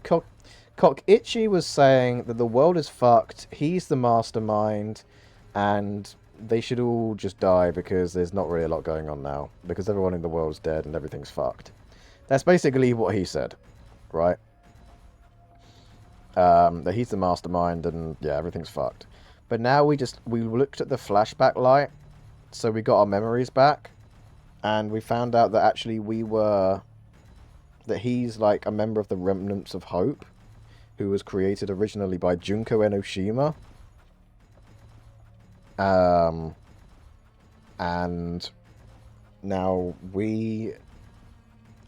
Kokichi was saying that the world is fucked, he's the mastermind, and they should all just die because there's not really a lot going on now. Because everyone in the world's dead and everything's fucked. That's basically what he said, right? That he's the mastermind and yeah, everything's fucked. But now we looked at the flashback light, so we got our memories back, and we found out that actually that he's like a member of the Remnants of Hope, who was created originally by Junko Enoshima. And now we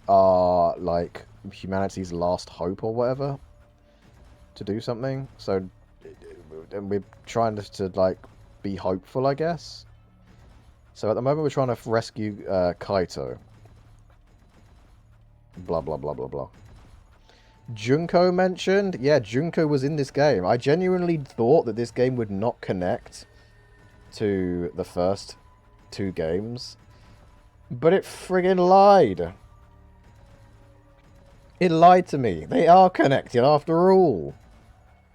are like humanity's last hope or whatever to do something. So, and we're trying to like be hopeful, I guess. So at the moment we're trying to rescue Kaito. Blah blah blah blah blah. Junko mentioned? Yeah, Junko was in this game. I genuinely thought that this game would not connect to the first 2 games. But it friggin' lied. It lied to me. They are connected after all.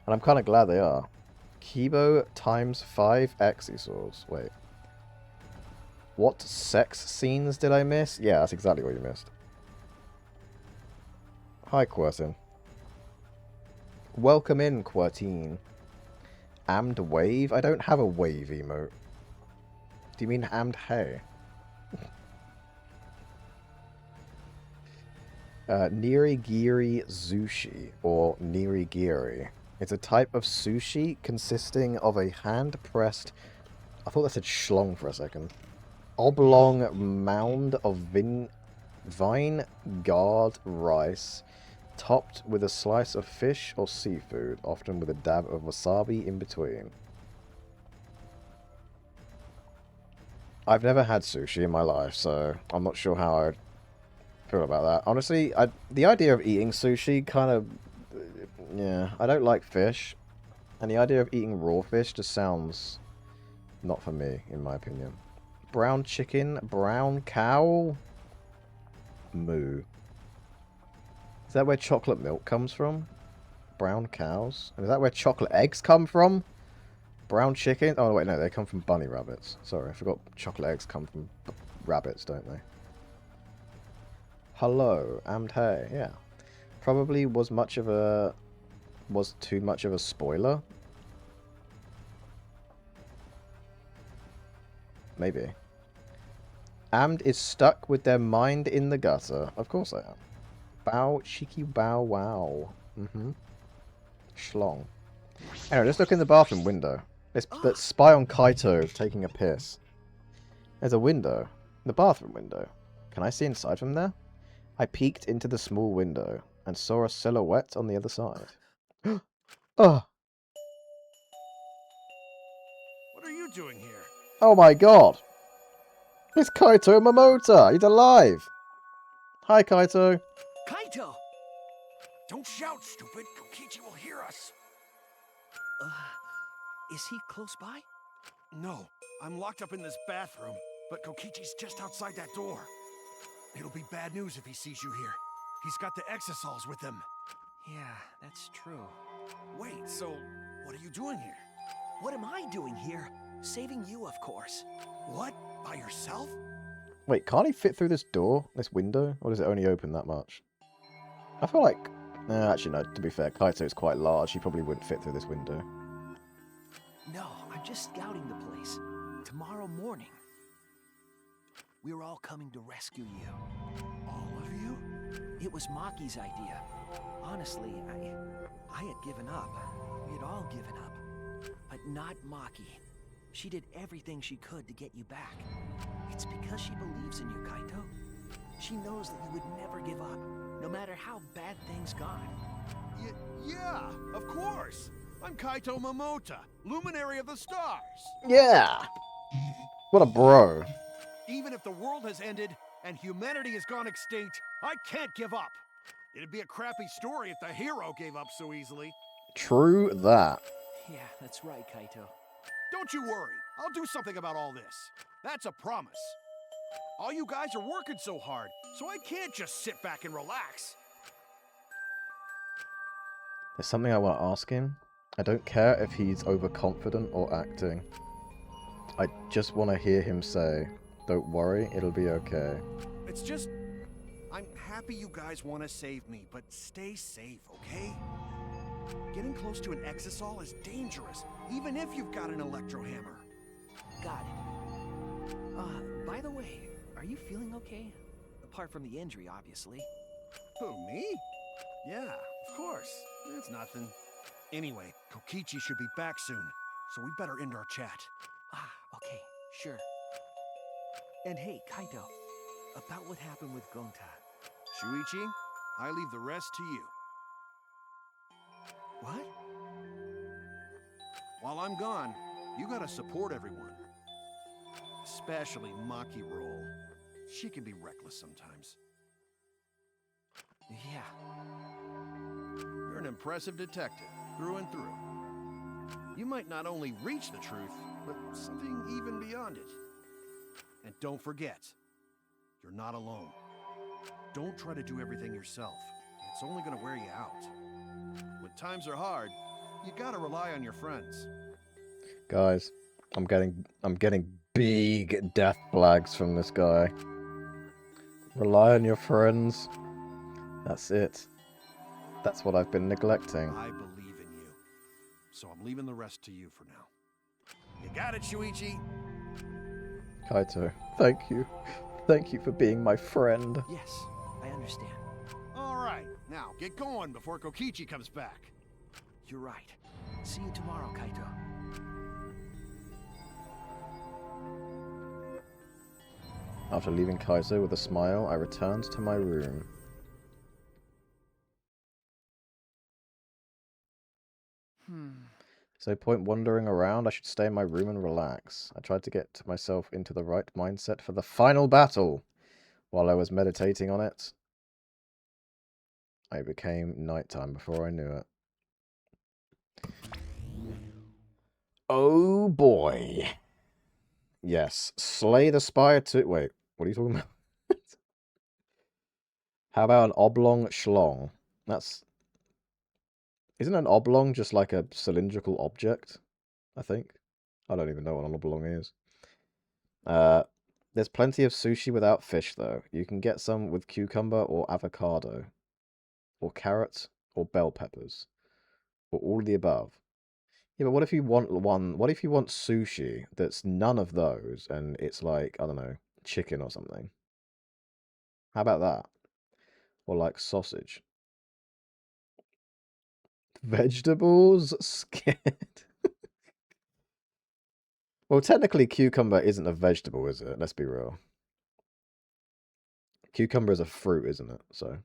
And I'm kind of glad they are. Kibo times 5 Exisouls. Wait. What sex scenes did I miss? Yeah, that's exactly what you missed. Hi, Quertin. Welcome in, Quertine. Amd wave? I don't have a wave emote. Do you mean Amd hey? Nirigiri sushi, or nirigiri. It's a type of sushi consisting of a hand-pressed... I thought that said schlong for a second. Oblong mound of vine-guard rice, topped with a slice of fish or seafood, often with a dab of wasabi in between. I've never had sushi in my life, so I'm not sure how I'd feel about that. Honestly, the idea of eating sushi kind of... Yeah, I don't like fish. And the idea of eating raw fish just sounds not for me, in my opinion. Brown chicken, brown cow, moo. Is that where chocolate milk comes from? Brown cows? And is that where chocolate eggs come from? Brown chicken? Oh, wait, no, they come from bunny rabbits. Sorry, I forgot chocolate eggs come from rabbits, don't they? Hello, Amd, yeah. Probably was too much of a spoiler. Maybe. Amd is stuck with their mind in the gutter. Of course I am. Bow, cheeky bow wow. Schlong. Anyway, let's look in the bathroom window. Let's spy on Kaito taking a piss. There's a window. The bathroom window. Can I see inside from there? I peeked into the small window and saw a silhouette on the other side. Oh! What are you doing here? Oh my god! It's Kaito Momota! He's alive! Hi, Kaito. Kaito! Don't shout, stupid. Kokichi will hear us. Is he close by? No, I'm locked up in this bathroom, but Kokichi's just outside that door. It'll be bad news if he sees you here. He's got the exosols with him. Yeah, that's true. Wait, so what are you doing here? What am I doing here? Saving you, of course. What? By yourself? Wait, can't he fit through this door? This window? Or does it only open that much? I feel like... actually, no, to be fair, Kaito is quite large. He probably wouldn't fit through this window. No, I'm just scouting the place. Tomorrow morning, we're all coming to rescue you. All of you? It was Maki's idea. Honestly, I had given up. We had all given up. But not Maki. She did everything she could to get you back. It's because she believes in you, Kaito. She knows that you would never give up, no matter how bad things got. Yeah, of course. I'm Kaito Momota, luminary of the stars. Yeah! What a bro. Even if the world has ended and humanity has gone extinct, I can't give up. It'd be a crappy story if the hero gave up so easily. True that. Yeah, that's right, Kaito. Don't you worry. I'll do something about all this. That's a promise. All you guys are working so hard, so I can't just sit back and relax. There's something I want to ask him. I don't care if he's overconfident or acting. I just want to hear him say, "Don't worry, it'll be okay." It's just... I'm happy you guys want to save me, but stay safe, okay? Getting close to an exosol is dangerous, even if you've got an electro hammer. Got it. By the way, are you feeling okay? Apart from the injury, obviously. Who, me? Yeah, of course. It's nothing. Anyway, Kokichi should be back soon, so we better end our chat. Okay, sure. And hey, Kaito, about what happened with Gonta. Shuichi, I leave the rest to you. What? While I'm gone, you gotta support everyone. Especially Maki Roll. She can be reckless sometimes. Yeah. You're an impressive detective, through and through. You might not only reach the truth, but something even beyond it. And don't forget, you're not alone. Don't try to do everything yourself. It's only gonna wear you out. When times are hard, you gotta rely on your friends. Guys, I'm getting big death flags from this guy. Rely on your friends. That's it. That's what I've been neglecting. I believe in you. So I'm leaving the rest to you for now. You got it, Shuichi? Kaito, thank you. Thank you for being my friend. Yes, I understand. Alright, now get going before Kokichi comes back. You're right. See you tomorrow, Kaito. After leaving Kaito with a smile, I returned to my room. So point wandering around, I should stay in my room and relax. I tried to get myself into the right mindset for the final battle. While I was meditating on it, it became nighttime before I knew it. Oh boy. Yes, Slay the Spire 2. Wait, what are you talking about? How about an oblong schlong? That's... Isn't an oblong just like a cylindrical object? I think. I don't even know what an oblong is. There's plenty of sushi without fish, though. You can get some with cucumber or avocado. Or carrots, or bell peppers. Or all of the above. Yeah, but what if you want one... What if you want sushi that's none of those, and it's like, I don't know, chicken or something? How about that? Or like sausage. Vegetables? Scared. Well, technically cucumber isn't a vegetable, is it? Let's be real. Cucumber is a fruit, isn't it? So...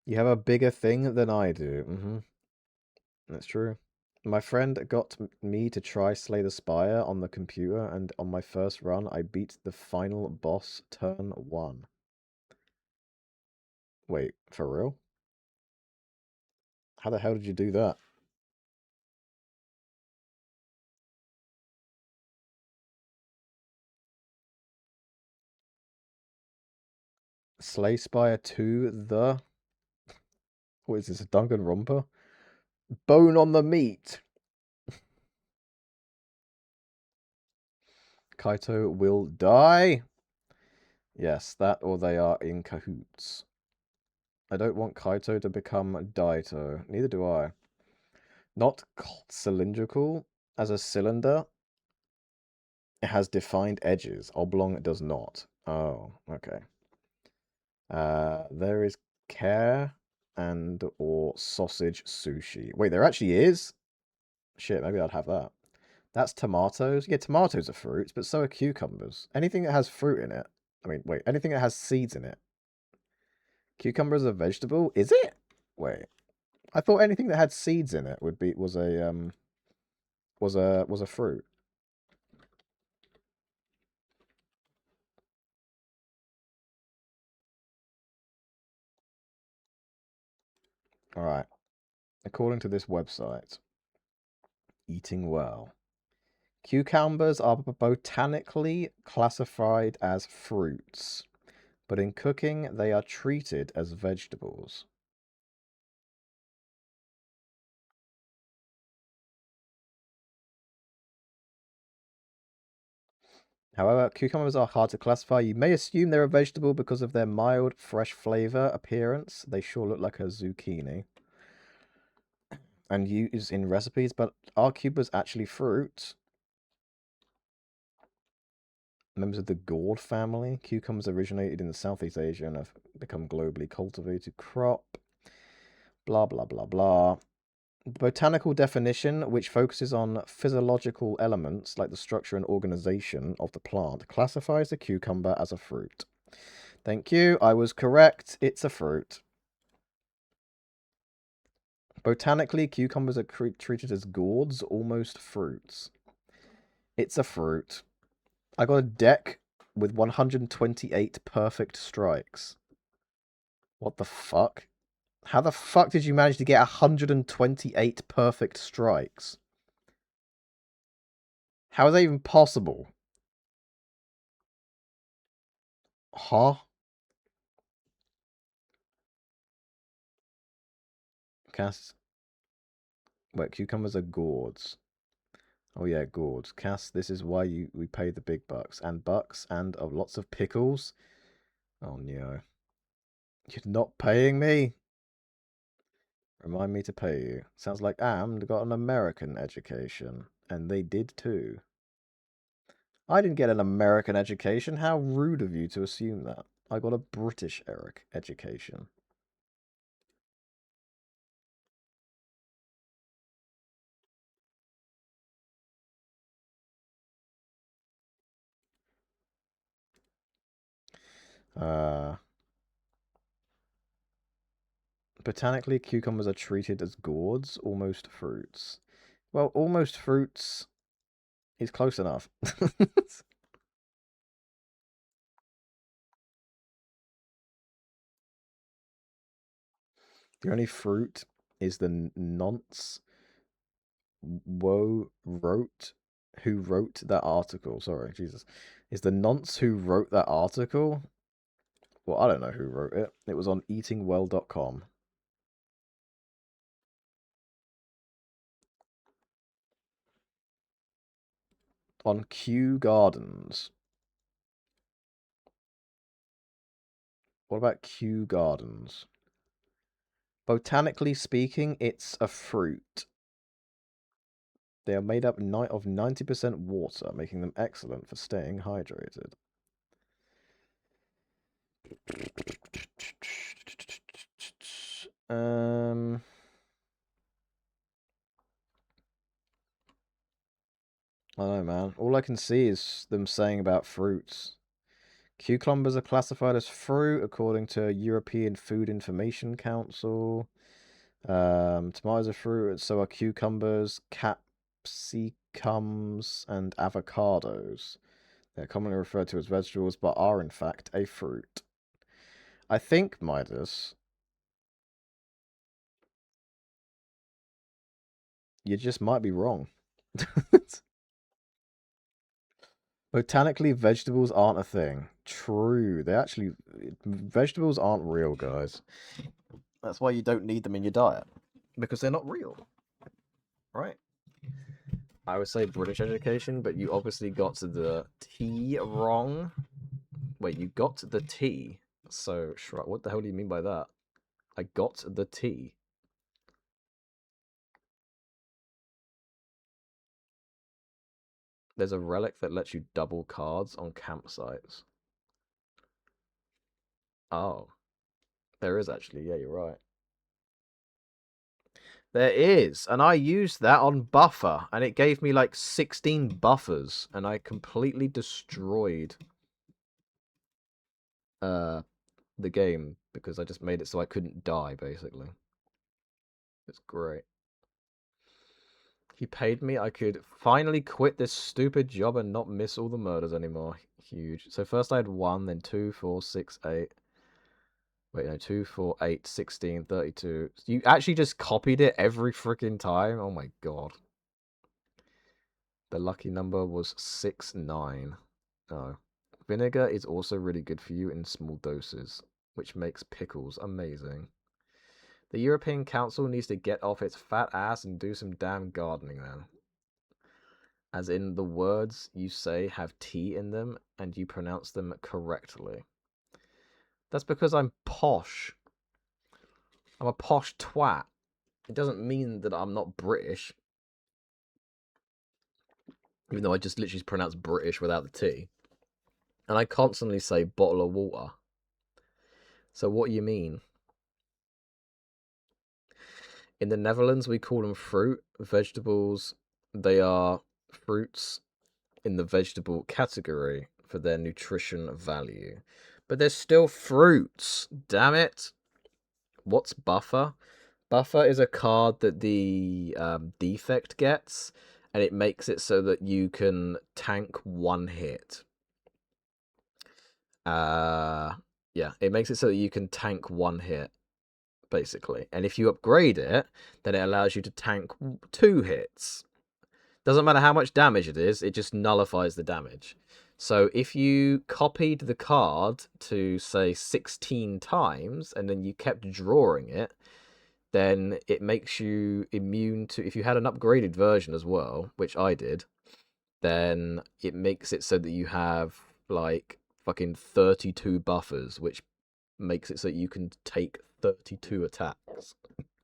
You have a bigger thing than I do. Mm-hmm. That's true. My friend got me to try Slay the Spire on the computer, and on my first run, I beat the final boss turn 1. Wait, for real? How the hell did you do that? Slay Spire 2, the... What is this, a Danganronpa? Bone on the meat! Kaito will die! Yes, that or they are in cahoots. I don't want Kaito to become Daito. Neither do I. Not cylindrical. As a cylinder, it has defined edges. Oblong does not. Oh, okay. There is care and or sausage sushi. Wait, there actually is? Shit, maybe I'd have that. That's tomatoes. Yeah, tomatoes are fruits, but so are cucumbers. Anything that has fruit in it. I mean, wait, anything that has seeds in it. Cucumber is a vegetable? Is it? Wait. I thought anything that had seeds in it was a fruit. Alright. According to this website, eating well. Cucumbers are botanically classified as fruits, but in cooking they are treated as vegetables. However, cucumbers are hard to classify. You may assume they're a vegetable because of their mild, fresh flavor appearance. They sure look like a zucchini. And used in recipes, but are cucumbers actually fruit? Members of the gourd family. Cucumbers originated in Southeast Asia and have become globally cultivated crop. Blah, blah, blah, blah. Botanical definition, which focuses on physiological elements like the structure and organization of the plant, classifies the cucumber as a fruit. Thank you. I was correct. It's a fruit. Botanically, cucumbers are treated as gourds, almost fruits. It's a fruit. I got a deck with 128 perfect strikes. What the fuck? How the fuck did you manage to get 128 perfect strikes? How is that even possible? Huh? Cass. Wait, cucumbers are gourds. Oh yeah, gourds. Cass, this is why we pay the big bucks. And lots of pickles. Oh no. You're not paying me? Remind me to pay you. Sounds like Amd got an American education. And they did too. I didn't get an American education. How rude of you to assume that. I got a British education. Botanically, cucumbers are treated as gourds, almost fruits. Well, almost fruits is close enough. The only fruit is the nonce who wrote that article. Sorry, Jesus. Is the nonce who wrote that article? Well, I don't know who wrote it. It was on eatingwell.com. On Kew Gardens. What about Kew Gardens? Botanically speaking, it's a fruit. They are made up of 90% water, making them excellent for staying hydrated. I don't know, man. All I can see is them saying about fruits. Cucumbers are classified as fruit according to European Food Information Council. Tomatoes are fruit, and so are cucumbers, capsicums, and avocados. They're commonly referred to as vegetables, but are in fact a fruit. I think, Midas, you just might be wrong. Botanically, vegetables aren't a thing. True. Vegetables aren't real, guys. That's why you don't need them in your diet. Because they're not real. Right? I would say British education, but you obviously got the T wrong. Wait, you got the T. So, what the hell do you mean by that? I got the T. There's a relic that lets you double cards on campsites. Oh. There is actually, yeah, you're right. There is, and I used that on buffer, and it gave me like 16 buffers, and I completely destroyed the game because I just made it so I couldn't die, basically. It's great. He paid me, I could finally quit this stupid job and not miss all the murders anymore. Huge. So first I had 1, then 2, 4, 6, 8. Wait, no, 2, 4, 8, 16, 32. You actually just copied it every freaking time? Oh my god. The lucky number was 6, 9. Oh. Vinegar is also really good for you in small doses, which makes pickles amazing. The European Council needs to get off its fat ass and do some damn gardening then. As in, the words you say have T in them, and you pronounce them correctly. That's because I'm posh. I'm a posh twat. It doesn't mean that I'm not British. Even though I just literally pronounce British without the T. And I constantly say bottle of water. So what do you mean? In the Netherlands, we call them fruit. Vegetables, they are fruits in the vegetable category for their nutrition value. But they're still fruits, damn it. What's buffer? Buffer is a card that the defect gets, and it makes it so that you can tank 1 hit. Yeah, it makes it so that you can tank 1 hit, basically. And if you upgrade it, then it allows you to tank 2 hits. Doesn't matter how much damage it is, it just nullifies the damage. So if you copied the card to, say, 16 times, and then you kept drawing it, then it makes you immune to... If you had an upgraded version as well, which I did, then it makes it so that you have, like, fucking 32 buffers, which makes it so you can take 32 attacks.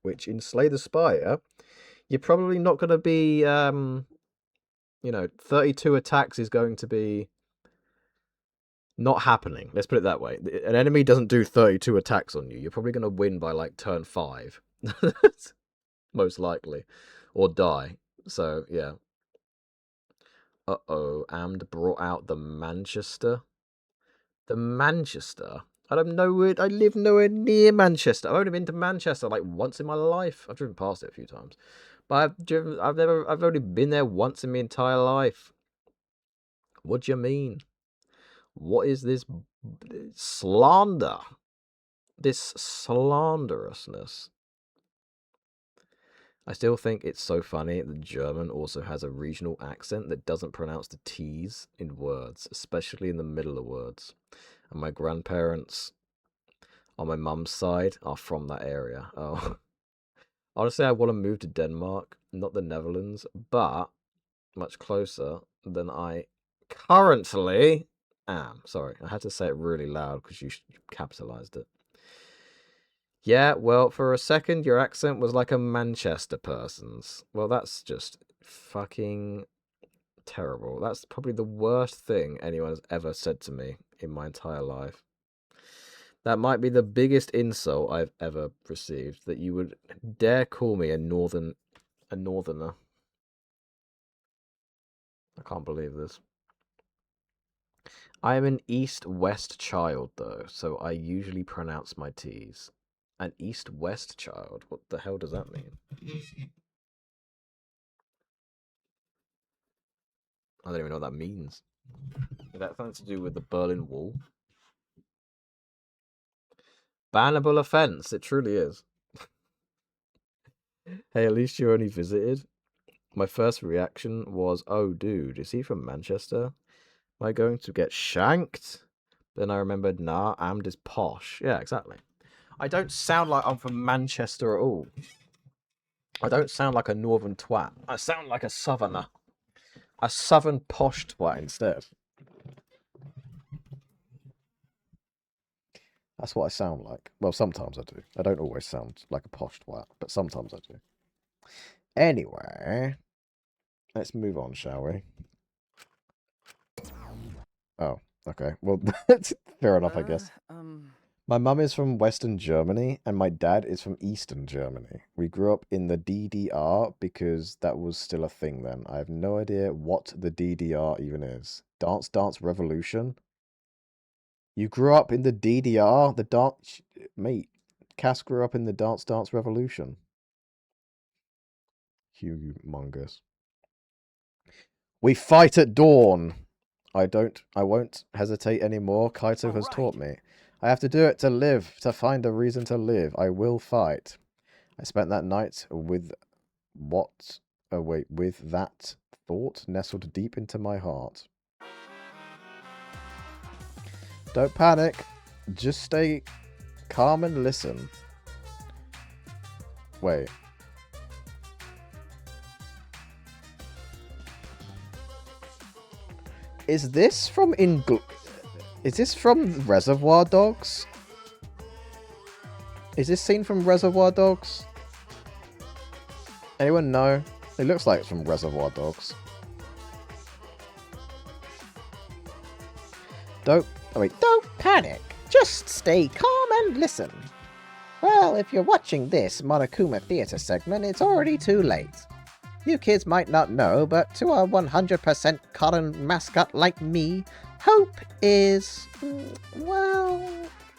Which, in Slay the Spire, you're probably not going to be... you know, 32 attacks is going to be not happening. Let's put it that way. An enemy doesn't do 32 attacks on you. You're probably going to win by, like, turn 5. Most likely. Or die. So, yeah. Uh-oh. Amd brought out the Manchester. The Manchester? I don't know it. I live nowhere near Manchester. I've only been to Manchester like once in my life. I've driven past it a few times, but I've only been there once in my entire life. What do you mean? What is this slander? This slanderousness. I still think it's so funny that German also has a regional accent that doesn't pronounce the T's in words, especially in the middle of words. And my grandparents on my mum's side are from that area. Oh. Honestly, I want to move to Denmark, not the Netherlands, but much closer than I currently am. Sorry, I had to say it really loud because you capitalized it. Yeah, well, for a second, your accent was like a Manchester person's. Well, that's just fucking terrible. That's probably the worst thing anyone has ever said to me in my entire life. That might be the biggest insult I've ever received, that you would dare call me a northerner. I can't believe this. I am an east-west child, though, so I usually pronounce my T's. An east-west child? What the hell does that mean? I don't even know what that means. Is that something to do with the Berlin Wall? Bannable offense, it truly is. Hey, at least you only visited. My first reaction was, oh, dude, is he from Manchester? Am I going to get shanked? Then I remembered, nah, Amd is posh. Yeah, exactly. I don't sound like I'm from Manchester at all. I don't sound like a northern twat. I sound like a southerner. A southern posh twat instead. That's what I sound like. Well, sometimes I do. I don't always sound like a posh twat, but sometimes I do. Anyway, let's move on, shall we? Oh, okay. Well, fair enough, I guess. My mum is from Western Germany, and my dad is from Eastern Germany. We grew up in the DDR because that was still a thing then. I have no idea what the DDR even is. Dance Dance Revolution? You grew up in the DDR? The dance... Mate, Cass grew up in the Dance Dance Revolution. Humongous. We fight at dawn! I won't hesitate anymore. Kaito has taught me. I have to do it to live, to find a reason to live. I will fight. I spent that night with with that thought nestled deep into my heart. Don't panic. Just stay calm and listen. Wait. Is this from Is this from Reservoir Dogs? Is this scene from Reservoir Dogs? Anyone know? It looks like it's from Reservoir Dogs. Don't panic. Just stay calm and listen. Well, if you're watching this Monokuma Theatre segment, it's already too late. You kids might not know, but to a 100% cotton mascot like me, hope is, well,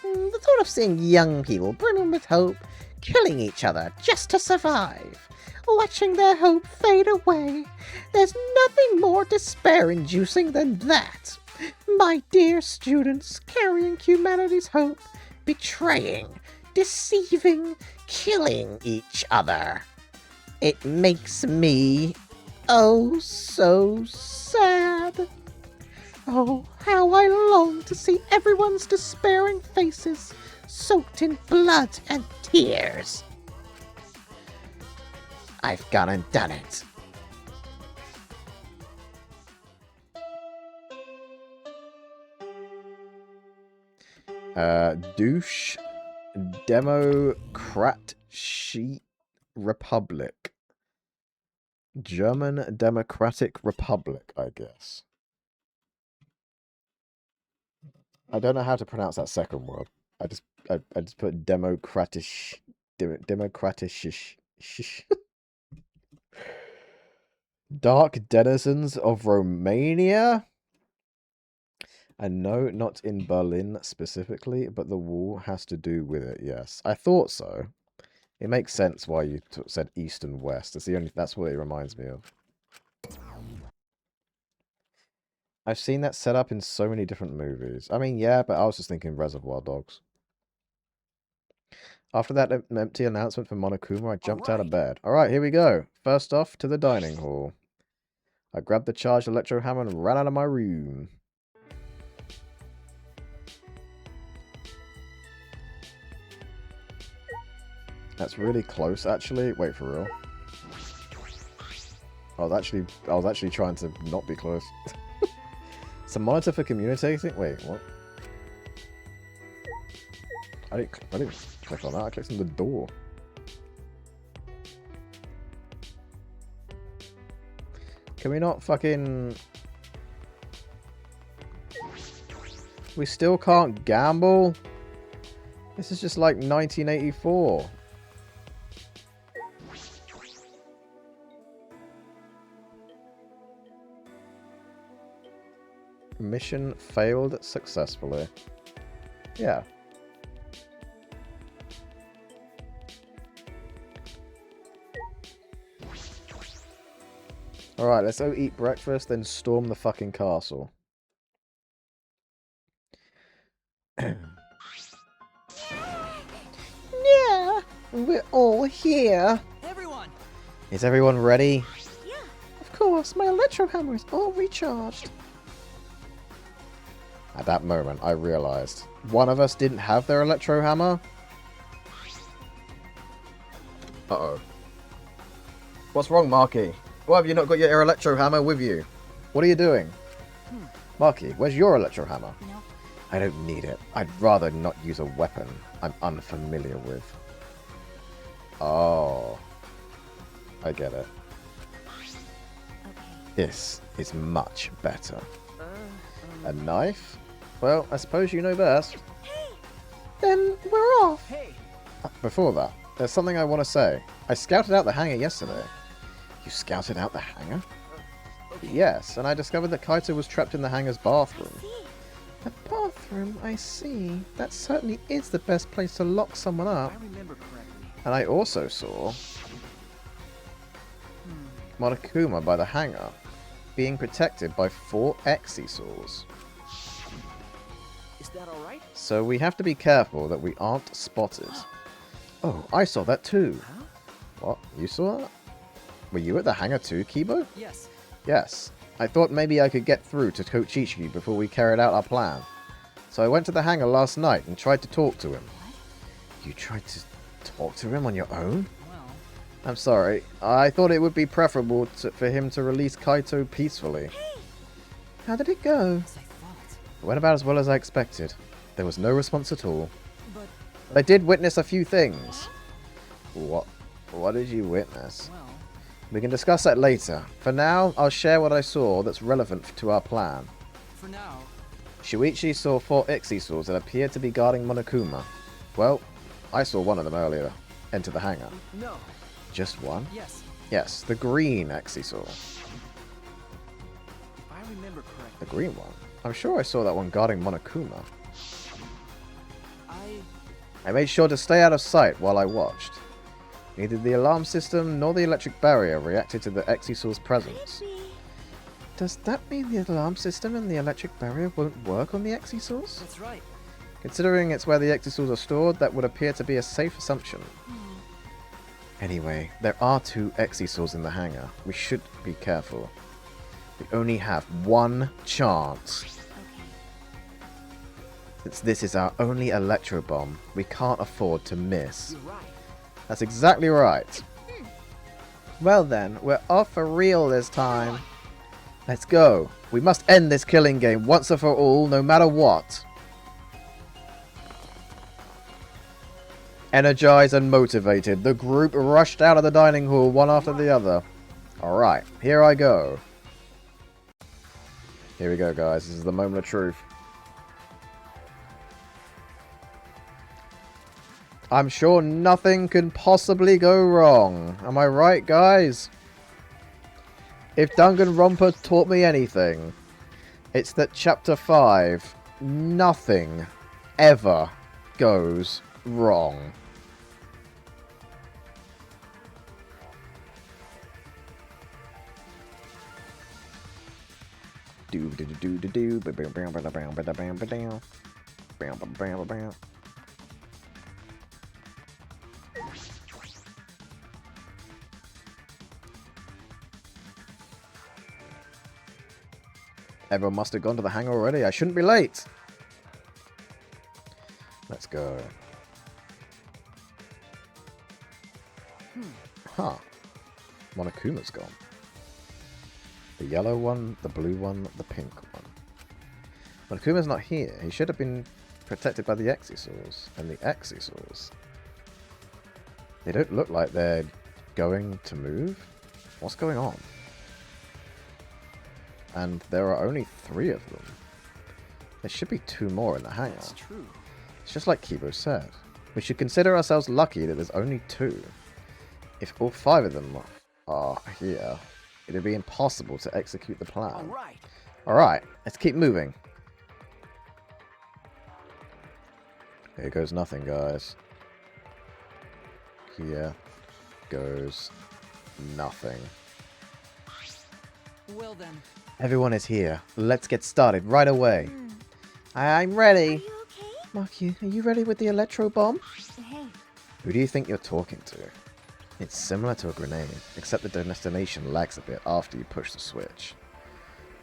the thought of seeing young people brimming with hope, killing each other just to survive, watching their hope fade away. There's nothing more despair-inducing than that. My dear students, carrying humanity's hope, betraying, deceiving, killing each other. It makes me, oh, so sad. Oh, how I long to see everyone's despairing faces, soaked in blood and tears. I've gone and done it. Douche Democrat Sheet Republic. German Democratic Republic, I guess. I don't know how to pronounce that second word. I just put democratish. Dark denizens of Romania. I know not in Berlin specifically, but the wall has to do with it, yes. I thought so. It makes sense why you said east and west. That's what it reminds me of. I've seen that set up in so many different movies. I mean, yeah, but I was just thinking Reservoir Dogs. After that empty announcement from Monokuma, I jumped out of bed. Alright, here we go. First off, to the dining hall. I grabbed the charged electro hammer and ran out of my room. That's really close, actually. Wait, for real? I was actually trying to not be close. It's a monitor for communicating? Wait, what? I didn't click on that. I clicked on the door. Can we not fucking... We still can't gamble? This is just like 1984. Mission failed successfully. Yeah. Alright, let's go eat breakfast, then storm the fucking castle. Yeah, we're all here. Everyone! Is everyone ready? Of course, my electro hammer is all recharged. At that moment, I realized one of us didn't have their electro hammer. Uh-oh. What's wrong, Marky? Why have you not got your electro hammer with you? What are you doing? Marky, where's your electro hammer? No. I don't need it. I'd rather not use a weapon I'm unfamiliar with. Oh. I get it. Okay. This is much better. A knife? Well, I suppose you know best. Then we're off. Hey! Before that, there's something I want to say. I scouted out the hangar yesterday. You scouted out the hangar? Yes, and I discovered that Kaito was trapped in the hangar's bathroom. The bathroom, I see. That certainly is the best place to lock someone up. I remember correctly. And I also saw Monokuma by the hangar, being protected by 4 Exesaurs. Is that alright? So we have to be careful that we aren't spotted. Oh, I saw that too. Huh? What? You saw that? Were you at the hangar too, Kibo? Yes. Yes. I thought maybe I could get through to Kochichi before we carried out our plan. So I went to the hangar last night and tried to talk to him. You tried to talk to him on your own? Well, I'm sorry. I thought it would be preferable for him to release Kaito peacefully. How did it go? as I thought. It went about as well as I expected. There was no response at all. But, But I did witness a few things. What did you witness? well, We can discuss that later. For now, I'll share what I saw that's relevant to our plan. for now, Shuichi saw 4 Exesaurs that appeared to be guarding Monokuma. Well, I saw one of them earlier enter the hangar. no. Just one? Yes. Yes, the green Exesaur. If I remember The correctly, green one? I'm sure I saw that one guarding Monokuma. I made sure to stay out of sight while I watched. Neither the alarm system nor the electric barrier reacted to the Exesaur's presence. Does that mean the alarm system and the electric barrier won't work on the Exesaurs? that's right. Considering it's where the Exesaurs are stored, that would appear to be a safe assumption. Anyway, there are 2 Exesaurs in the hangar. We should be careful. We only have one chance. Since this is our only electro bomb, we can't afford to miss. You're right. That's exactly right. Well then, we're off for real this time. Let's go. We must end this killing game once and for all, no matter what. Energized and motivated, the group rushed out of the dining hall one after the other. Alright, here I go. Here we go, guys. This is the moment of truth. I'm sure nothing can possibly go wrong. Am I right, guys? If Danganronpa taught me anything, It's that chapter 5, nothing ever goes wrong. Do do do do do do. Everyone must have gone to the hangar already. I shouldn't be late. Let's go. Huh. Monokuma's gone. The yellow one, the blue one, the pink one. Monokuma's not here. He should have been protected by the Exesaurs. And the Exesaurs. They don't look like they're going to move. What's going on? And there are only 3 of them. There should be 2 more in the hangar. That's true. It's just like Kibo said. We should consider ourselves lucky that there's only 2. If all 5 of them are here, it would be impossible to execute the plan. Alright. Alright, let's keep moving. Here goes nothing, guys. Here goes nothing. Well then. Everyone is here. Let's get started right away. I'm ready. Are you okay? Marky, are you ready with the electro bomb? Hey, Who do you think you're talking to? It's similar to a grenade, except the destination lags a bit after you push the switch.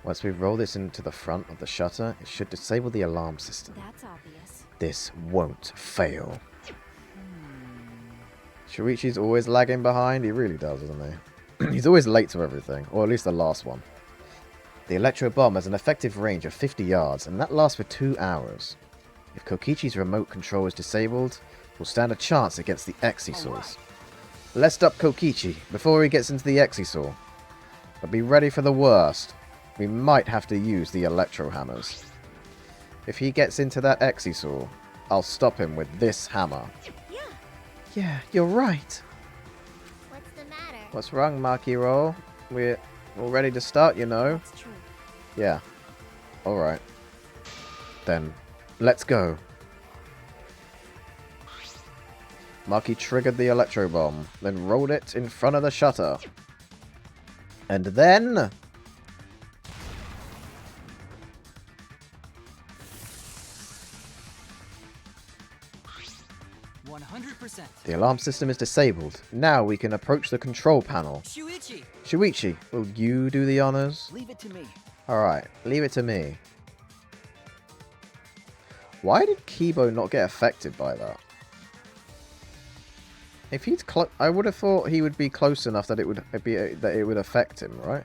Once we roll this into the front of the shutter, it should disable the alarm system. that's obvious. This won't fail. Shuichi's always lagging behind. He really does, isn't he? He's always late to everything, or at least the last one. The electro bomb has an effective range of 50 yards, and that lasts for 2 hours. If Kokichi's remote control is disabled, we'll stand a chance against the Exesaurs. Let's stop Kokichi before he gets into the Exesaur. But be ready for the worst. We might have to use the electro hammers. If he gets into that Exesaur, I'll stop him with this hammer. Yeah, you're right. What's the matter? What's wrong, Makiro? We're all ready to start, you know. That's true. Yeah. Alright. Then, let's go. Maki triggered the electro bomb, then rolled it in front of the shutter. And then... 100%. The alarm system is disabled. Now we can approach the control panel. Shuichi! Shuichi, will you do the honors? Leave it to me. Alright, leave it to me. Why did Kibo not get affected by that? If he's I would have thought he would be close enough that it would affect him, right?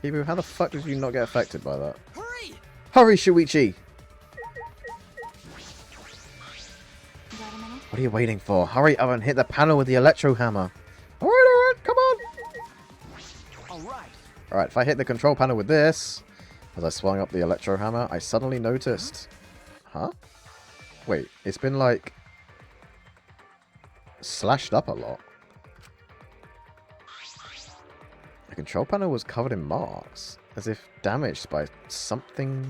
Kibo, how the fuck did you not get affected by that? Hurry! Hurry, Shuichi! Got a minute? What are you waiting for? Hurry up and hit the panel with the electro hammer. Alright, come on! Alright. Alright, if I hit the control panel with this, as I swung up the electro hammer, I suddenly noticed... Huh? Wait, it's been like... slashed up a lot. The control panel was covered in marks, as if damaged by something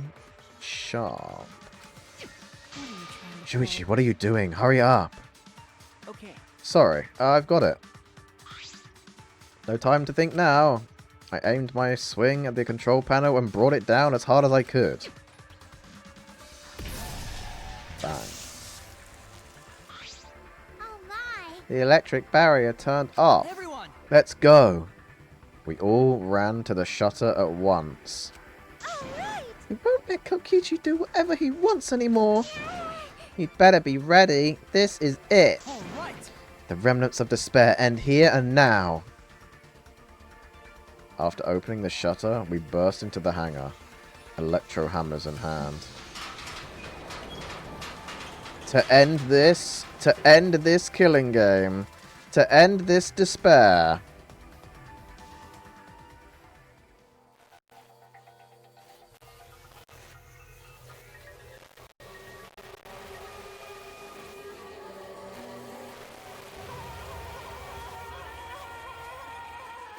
sharp. What are you trying to Shuichi, say? what are you doing? Hurry up! Okay. Sorry, I've got it. No time to think now. I aimed my swing at the control panel and brought it down as hard as I could. Bang. Oh my! The electric barrier turned off. Everyone! Let's go. We all ran to the shutter at once. Alright! We won't let Kokichi do whatever he wants anymore. You'd better be ready. This is it. Alright! The remnants of despair end here and now. After opening the shutter, we burst into the hangar, electro hammers in hand. To end this killing game, to end this despair.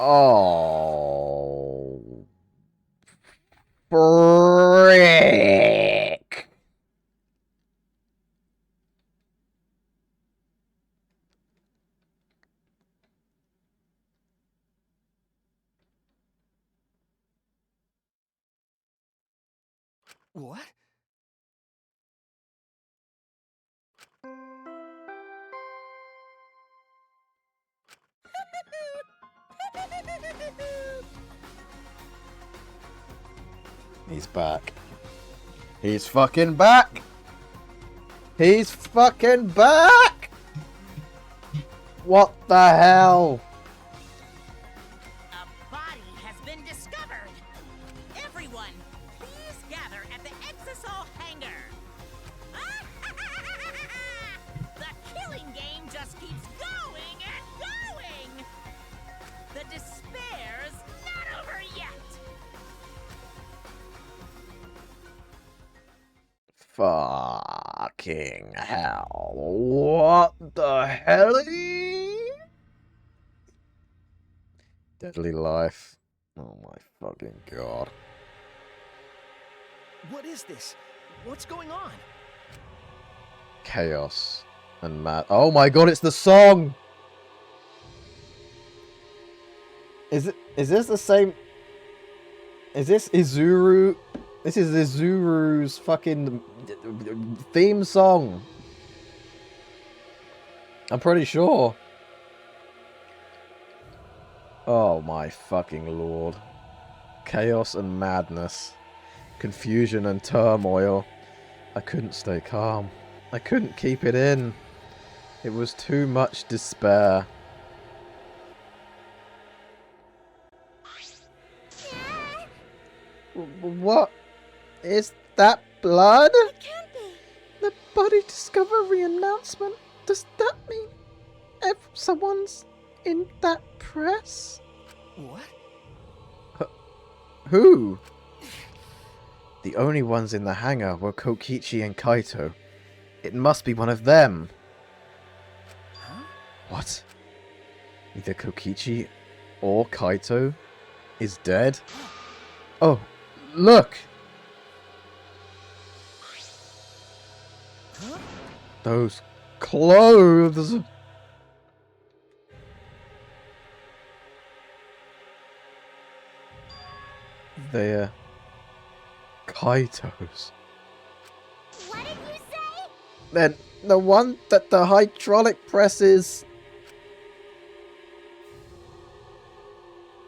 Oh. What? He's back. He's fucking back! He's fucking back! What the hell? A body has been discovered. Everyone, please gather at the Exisol hangar. The killing game just keeps going and going. The despair's not over yet. Fucking hell. What the hell? Deadly life. Oh my fucking god. What is this? What's going on? Chaos and mad. Oh my god, it's the song! Is this the same? Is this Izuru? This is Izuru's fucking theme song. I'm pretty sure. Oh my fucking lord. Chaos and madness. Confusion and turmoil. I couldn't stay calm. I couldn't keep it in. It was too much despair. What? Is that blood? It can't be. The body discovery announcement. Does that mean someone's in that press? What? Who? The only ones in the hangar were Kokichi and Kaito. It must be one of them. Huh? What? Either Kokichi or Kaito is dead? Oh, look! Huh? Those clothes! They're Kaito's. What did you say? Then the one that the hydraulic press is.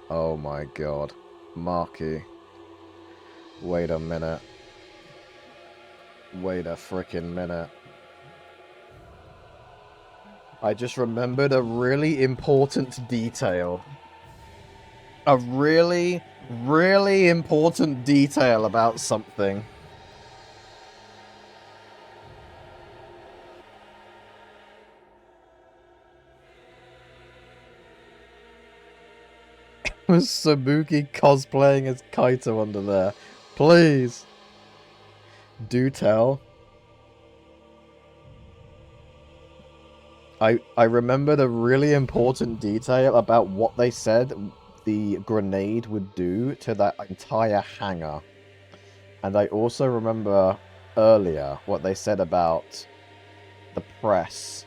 Oh my god. Marky. Wait a minute. Wait a frickin' minute. I just remembered a really important detail. A really, really important detail about something. Was Sabuki cosplaying as Kaito under there? Please. Do tell. I remembered a really important detail about what they said the grenade would do to that entire hangar. And I also remember earlier what they said about the press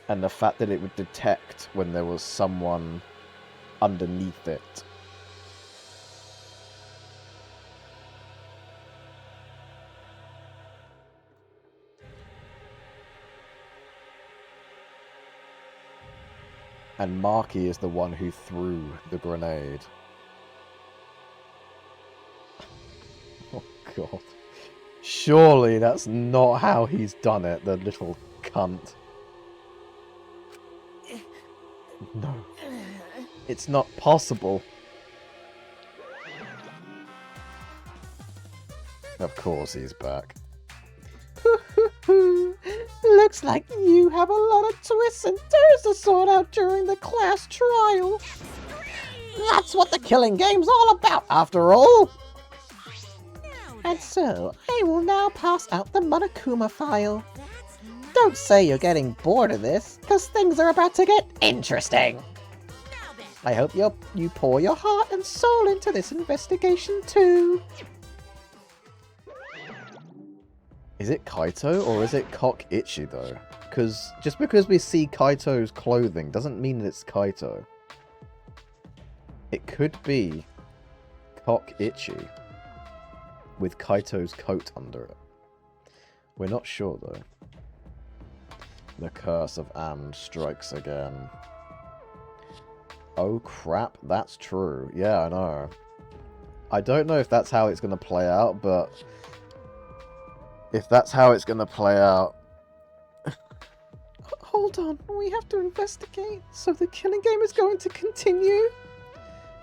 and the fact that it would detect when there was someone underneath it. And Marky is the one who threw the grenade. Oh god. Surely that's not how he's done it, the little cunt. No. It's not possible. Of course he's back. Looks like you have a lot of twists and turns to sort out during the class trial. That's what the killing game's all about, after all! And so, I will now pass out the Monokuma file. Don't say you're getting bored of this, because things are about to get interesting. I hope you pour your heart and soul into this investigation too. Is it Kaito or is it Kokichi though? Because just because we see Kaito's clothing doesn't mean that it's Kaito. It could be Kokichi. with Kaito's coat under it. We're not sure, though. The curse of Amd strikes again. Oh crap, that's true. Yeah, I know. I don't know if that's how it's going to play out, but if that's how it's going to play out... Hold on, we have to investigate. So the killing game is going to continue?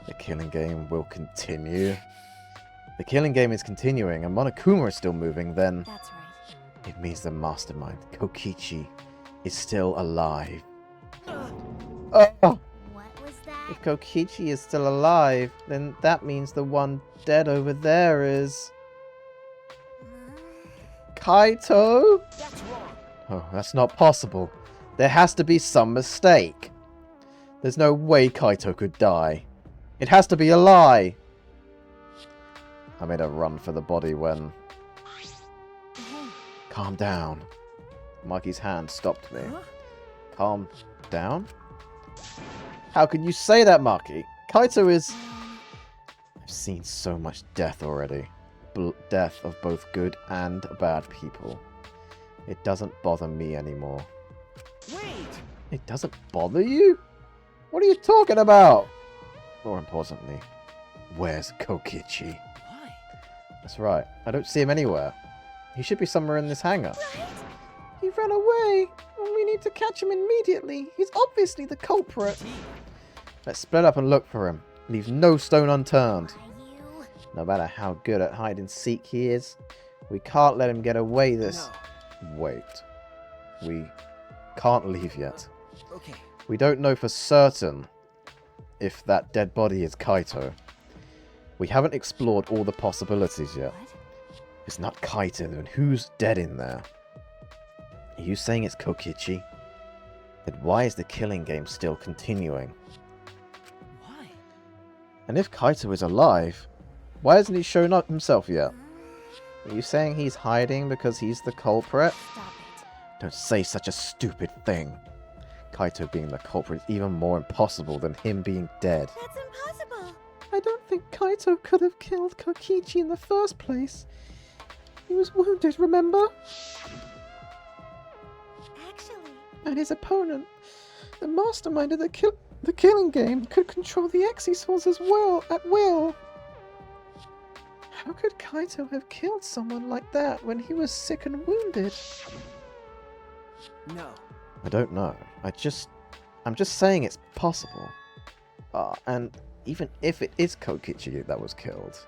The killing game will continue. The killing game is continuing and Monokuma is still moving, then That's right. it means the mastermind, Kokichi, is still alive. Oh! What was that? If Kokichi is still alive, then that means the one dead over there is... Kaito? That's wrong. Oh, that's not possible. There has to be some mistake. There's no way Kaito could die. It has to be a lie. I made a run for the body when... Calm down. Maki's hand stopped me. Huh? Calm down? How can you say that, Maki? Kaito is... I've seen so much death already. Death of both good and bad people. It doesn't bother me anymore. Wait! It doesn't bother you? What are you talking about? More importantly, where's Kokichi? Why? That's right. I don't see him anywhere. He should be somewhere in this hangar. He ran away. We need to catch him immediately. He's obviously the culprit. Let's split up and look for him. Leave no stone unturned. Are you? No matter how good at hide and seek he is, we can't let him get away this... No. Wait. We can't leave yet. Okay. We don't know for certain if that dead body is Kaito. We haven't explored all the possibilities yet. What? If it's not Kaito, then who's dead in there? Are you saying it's Kokichi? Then why is the killing game still continuing? Why? And if Kaito is alive, why hasn't he shown up himself yet? Are you saying he's hiding because he's the culprit? Stop it. Don't say such a stupid thing. Kaito being the culprit is even more impossible than him being dead. That's impossible. I don't think Kaito could have killed Kokichi in the first place. He was wounded, remember? Actually, And his opponent, the mastermind of the killing game, could control the Exisals as well, at will. How could Kaito have killed someone like that when he was sick and wounded? No. I don't know. I'm just saying it's possible. And even if it is Kokichi that was killed,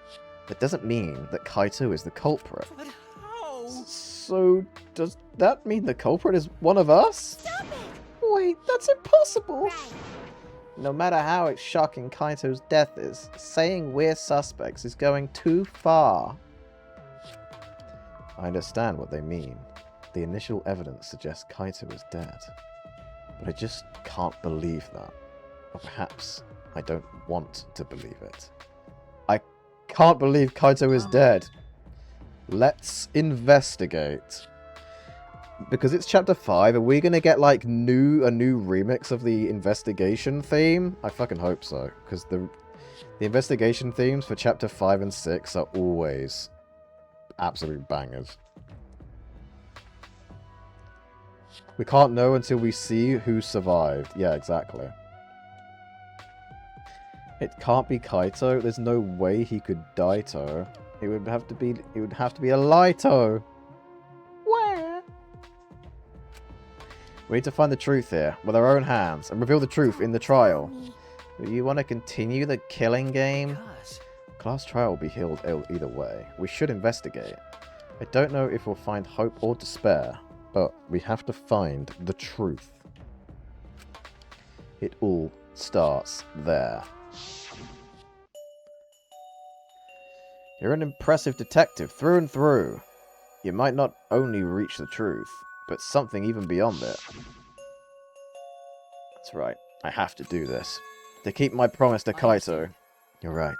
that doesn't mean that Kaito is the culprit. But how? So, does that mean the culprit is one of us? stop it. Wait, that's impossible! Right. No matter how shocking Kaito's death is, saying we're suspects is going too far. I understand what they mean. The initial evidence suggests Kaito is dead. But I just can't believe that. Or perhaps I don't want to believe it. I can't believe Kaito is dead. Let's investigate. Because it's chapter 5, are we going to get like a new remix of the investigation theme? I fucking hope so. Because the investigation themes for chapter 5 and 6 are always absolute bangers. We can't know until we see who survived. Yeah, exactly. It can't be Kaito. There's no way he could Daito. It would have to be a Laito. Where? We need to find the truth here with our own hands and reveal the truth in the trial. Do you want to continue the killing game? Because Class trial will be held either way. We should investigate. I don't know if we'll find hope or despair, but we have to find the truth. It all starts there. You're an impressive detective through and through. You might not only reach the truth, but something even beyond it. That's right. I have to do this. To keep my promise to Kaito. You're right.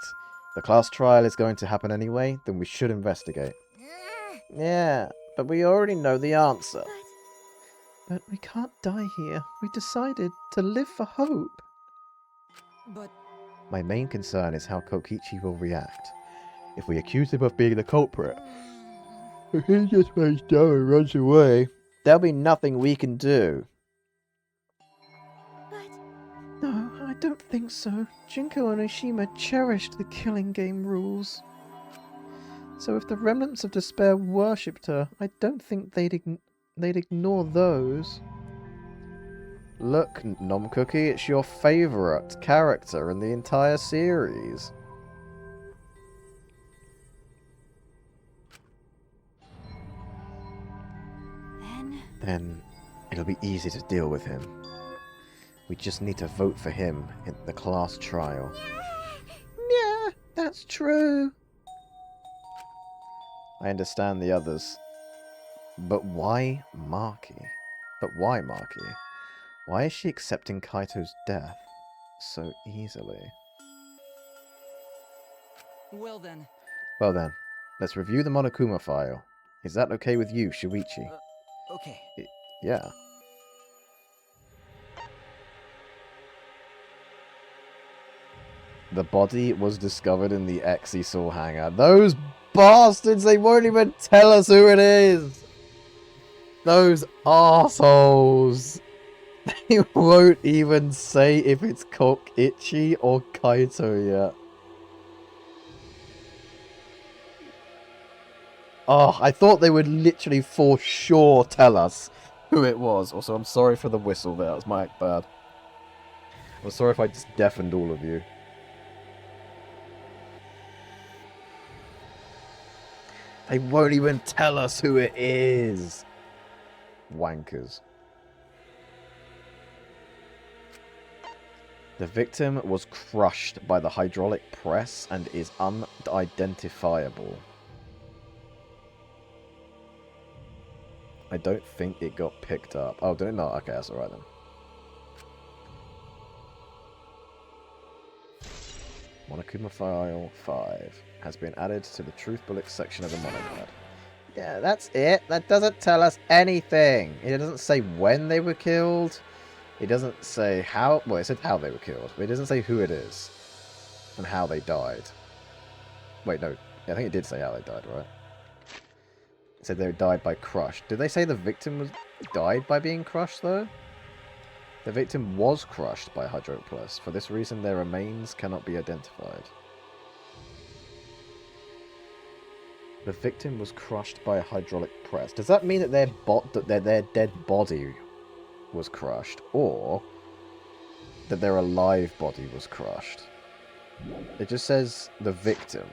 The class trial is going to happen anyway, then we should investigate. Yeah, but we already know the answer. But we can't die here. We decided to live for hope. But My main concern is how Kokichi will react. If we accuse him of being the culprit, if he just breaks down and runs away, there'll be nothing we can do. But No, I don't think so. Junko and Oshima cherished the killing game rules. So if the remnants of despair worshipped her, I don't think they'd ignore those. Look, Nom Cookie, it's your favourite character in the entire series. Then it'll be easy to deal with him. We just need to vote for him in the class trial. Yeah, that's true. I understand the others. But why Maki? Why is she accepting Kaito's death so easily? Well then. Well then, let's review the Monokuma file. Is that okay with you, Shuichi? Okay. Yeah. The body was discovered in the Exisal hangar. Those bastards, they won't even tell us who it is! Those arseholes! They won't even say if it's Kokichi or Kaito yet. Oh, I thought they would literally for sure tell us who it was. Also, I'm sorry for the whistle there. That was my bad. I'm sorry if I just deafened all of you. They won't even tell us who it is. Wankers. The victim was crushed by the hydraulic press and is unidentifiable. I don't think it got picked up. Oh, did it not? Okay, that's alright then. Monokuma File 5 has been added to the Truth Bullets section of the monocard. Yeah, that's it. That doesn't tell us anything. It doesn't say when they were killed. It doesn't say how... Well, it said how they were killed. But it doesn't say who it is. And how they died. Wait, no. I think it did say how they died, right? It said they died by crush. Did they say the victim died by being crushed, though? The victim was crushed by hydraulic press. For this reason, their remains cannot be identified. The victim was crushed by a hydraulic press. Does that mean that their dead body was crushed, or that their alive body was crushed? It just says the victim.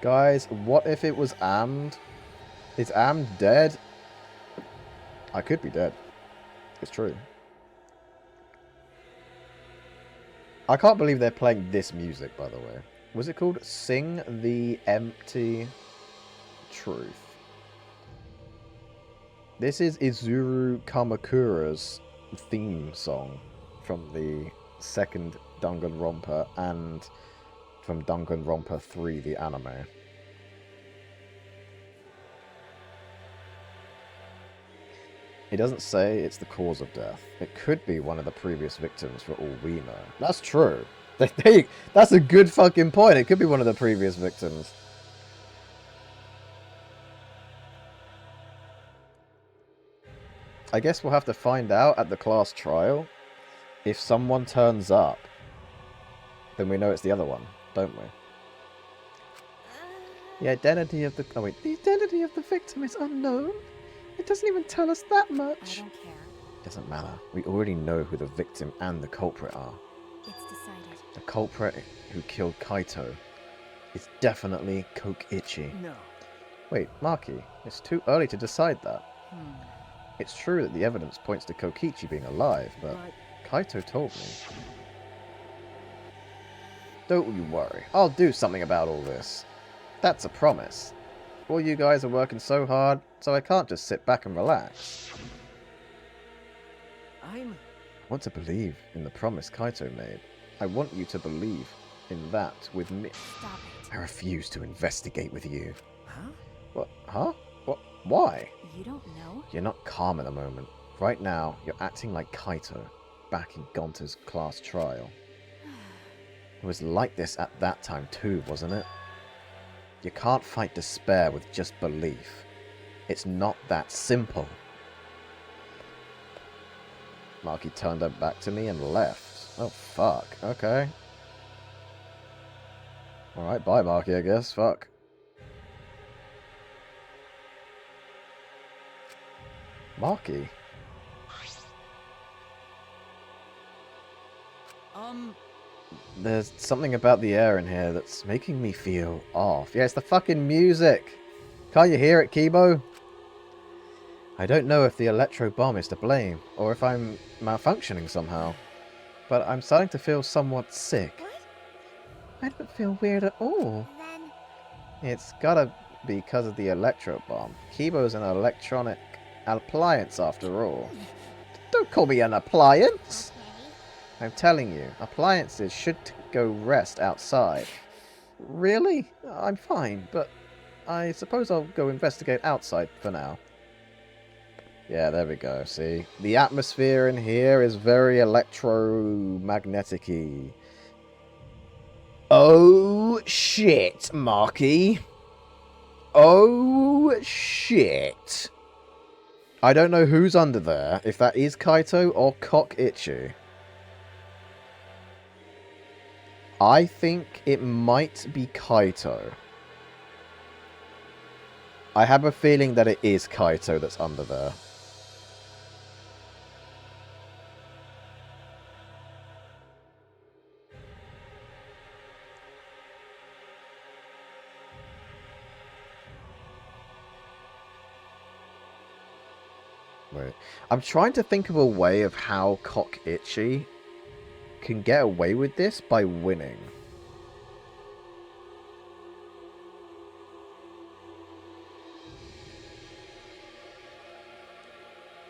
Guys, what if it was Amd? Is Amd dead? I could be dead. It's true. I can't believe they're playing this music, by the way. Was it called Sing the Empty Truth? This is Izuru Kamakura's theme song from the second Danganronpa and from Danganronpa 3, the anime. It doesn't say it's the cause of death. It could be one of the previous victims for all we know. That's true. That's a good fucking point. It could be one of the previous victims. I guess we'll have to find out at the class trial. If someone turns up, then we know it's the other one, don't we? The identity of the... Oh wait, the identity of the victim is unknown. It doesn't even tell us that much. I don't care. Doesn't matter. We already know who the victim and the culprit are. It's decided. The culprit who killed Kaito is definitely Kokichi. No. Wait, Maki, it's too early to decide that. It's true that the evidence points to Kokichi being alive, but Kaito told me. Don't you worry, I'll do something about all this. That's a promise. All you guys are working so hard, so I can't just sit back and relax. I want to believe in the promise Kaito made. I want you to believe in that with me. Stop it. I refuse to investigate with you. Huh? What? Huh? What? Why? You don't know? You're not calm at the moment. Right now, you're acting like Kaito back in Gonta's class trial. It was like this at that time too, wasn't it? You can't fight despair with just belief. It's not that simple. Maki turned her back to me and left. Oh, fuck. Okay. Alright, bye, Maki, I guess. Fuck. Maki? There's something about the air in here that's making me feel off. Yeah, it's the fucking music. Can't you hear it, Kibo? I don't know if the electro bomb is to blame, or if I'm malfunctioning somehow. But I'm starting to feel somewhat sick. What? I don't feel weird at all. Then It's gotta be because of the electro bomb. Kibo's an electronic appliance after all. Don't call me an appliance! okay. I'm telling you, appliances should go rest outside. Really? I'm fine, but I suppose I'll go investigate outside for now. Yeah, there we go, see? The atmosphere in here is very electromagnetic-y. Oh, shit, Maki. Oh, shit. I don't know who's under there, if that is Kaito or Cock Ichi. I think it might be Kaito. I have a feeling that it is Kaito that's under there. Wait. I'm trying to think of a way of how Cock Ichi can get away with this by winning.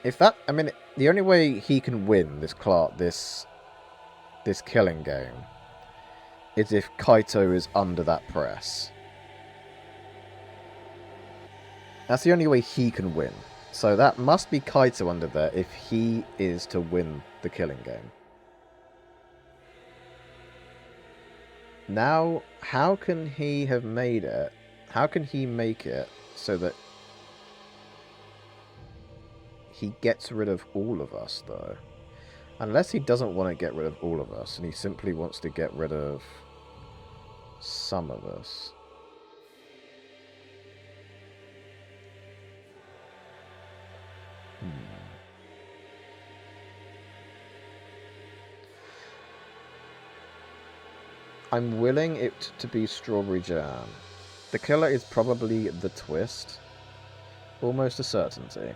If that, I mean, the only way he can win this killing game is if Kaito is under that press. That's the only way he can win. So that must be Kaito under there if he is to win the killing game. Now, how can he have made it? How can he make it so that he gets rid of all of us, though? Unless he doesn't want to get rid of all of us, and he simply wants to get rid of some of us. I'm willing it to be strawberry jam. The killer is probably the twist. Almost a certainty.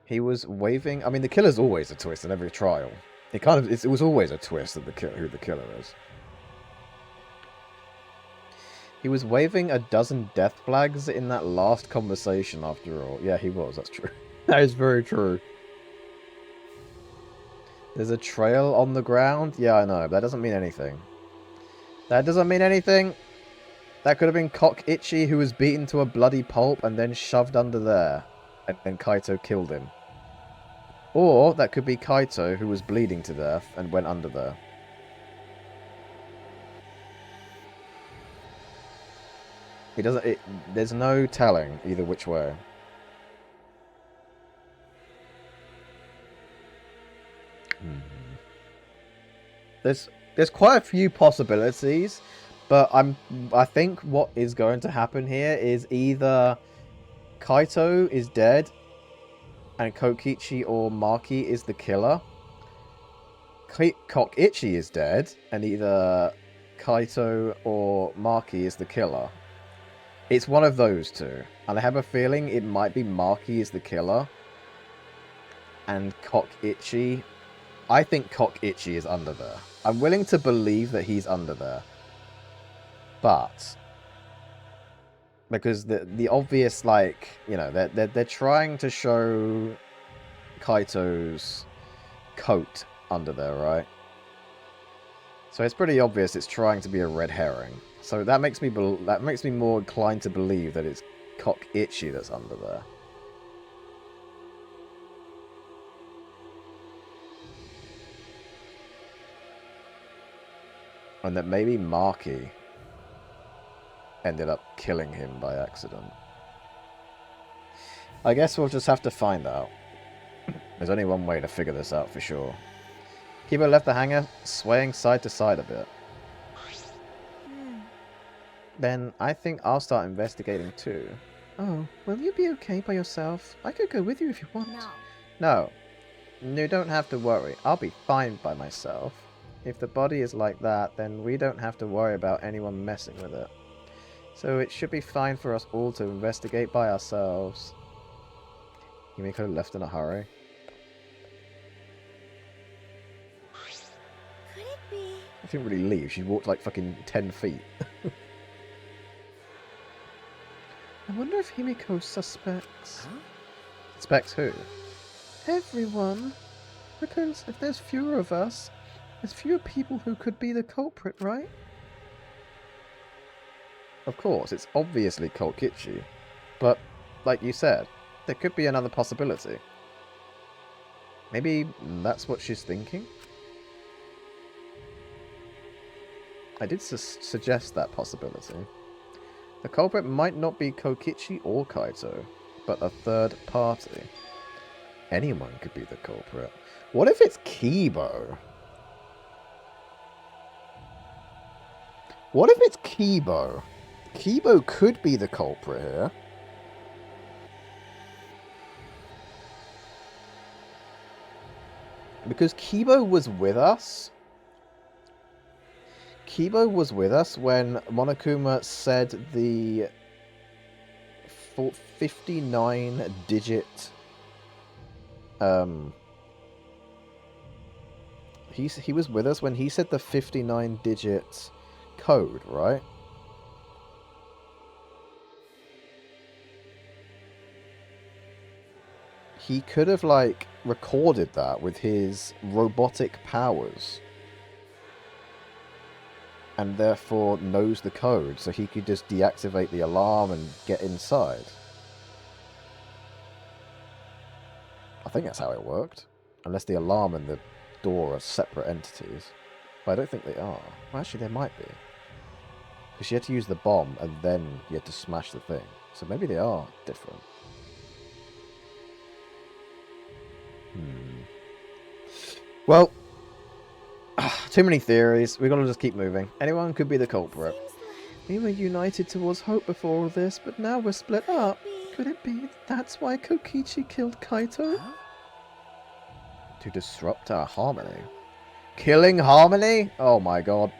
He was waving... I mean, the killer's always a twist in every trial. It was always a twist of who the killer is. He was waving a dozen death flags in that last conversation after all. Yeah, he was. That's true. That is very true. There's a trail on the ground? Yeah, I know. But that doesn't mean anything. That doesn't mean anything. That could have been Cock Ichi who was beaten to a bloody pulp and then shoved under there. And Kaito killed him. Or that could be Kaito who was bleeding to death and went under there. There's no telling either which way. There's quite a few possibilities, but I think what is going to happen here is either Kaito is dead and Kokichi or Maki is the killer. Kokichi is dead and either Kaito or Maki is the killer. It's one of those two, and I have a feeling it might be Maki is the killer and Kokichi. I think Kokichi is under there. I'm willing to believe that he's under there. But because the obvious, like, you know, they're trying to show Kaito's coat under there, right? So it's pretty obvious it's trying to be a red herring. So that makes me more inclined to believe that it's Kokichi that's under there. And that maybe Marky ended up killing him by accident. I guess we'll just have to find out. There's only one way to figure this out for sure. Kibo left the hangar, swaying side to side a bit. Then I think I'll start investigating too. Oh, will you be okay by yourself? I could go with you if you want. No. You don't have to worry. I'll be fine by myself. If the body is like that, then we don't have to worry about anyone messing with it. So it should be fine for us all to investigate by ourselves. Hime could have left in a hurry. Could it be? I didn't really leave. She walked like fucking 10 feet. I wonder if Himiko suspects... Huh? Suspects who? Everyone. Because if there's fewer of us, there's fewer people who could be the culprit, right? Of course, it's obviously Kokichi. But, like you said, there could be another possibility. Maybe that's what she's thinking? I did suggest that possibility. The culprit might not be Kokichi or Kaito, but a third party. Anyone could be the culprit. What if it's Kibo? What if it's Kibo? Kibo could be the culprit here. Because Kibo was with us. Kibo was with us when Monokuma said the 59-digit... He was with us when he said the 59-digit code, right? He could have, like, recorded that with his robotic powers. And therefore knows the code, so he could just deactivate the alarm and get inside. I think that's how it worked. Unless the alarm and the door are separate entities. But I don't think they are. Well, actually, they might be. Because she had to use the bomb, and then you had to smash the thing. So maybe they are different. Well, too many theories. We've got to just keep moving. Anyone could be the culprit. We were united towards hope before all this, but now we're split up. Could it be that's why Kokichi killed Kaito? Huh? To disrupt our harmony. Killing harmony? Oh my god.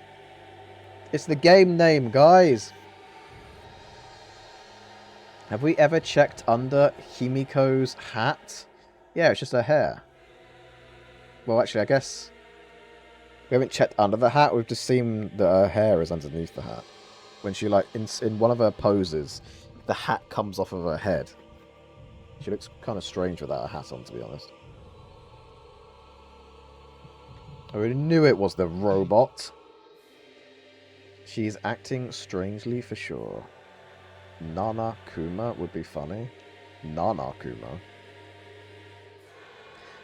It's the game name, guys. Have we ever checked under Himiko's hat? Yeah, it's just her hair. Well, actually, I guess we haven't checked under the hat. We've just seen that her hair is underneath the hat. When she, like, in one of her poses, the hat comes off of her head. She looks kind of strange without a hat on, to be honest. I already knew it was the robot. She's acting strangely for sure. Nana Kuma would be funny. Nana Kuma.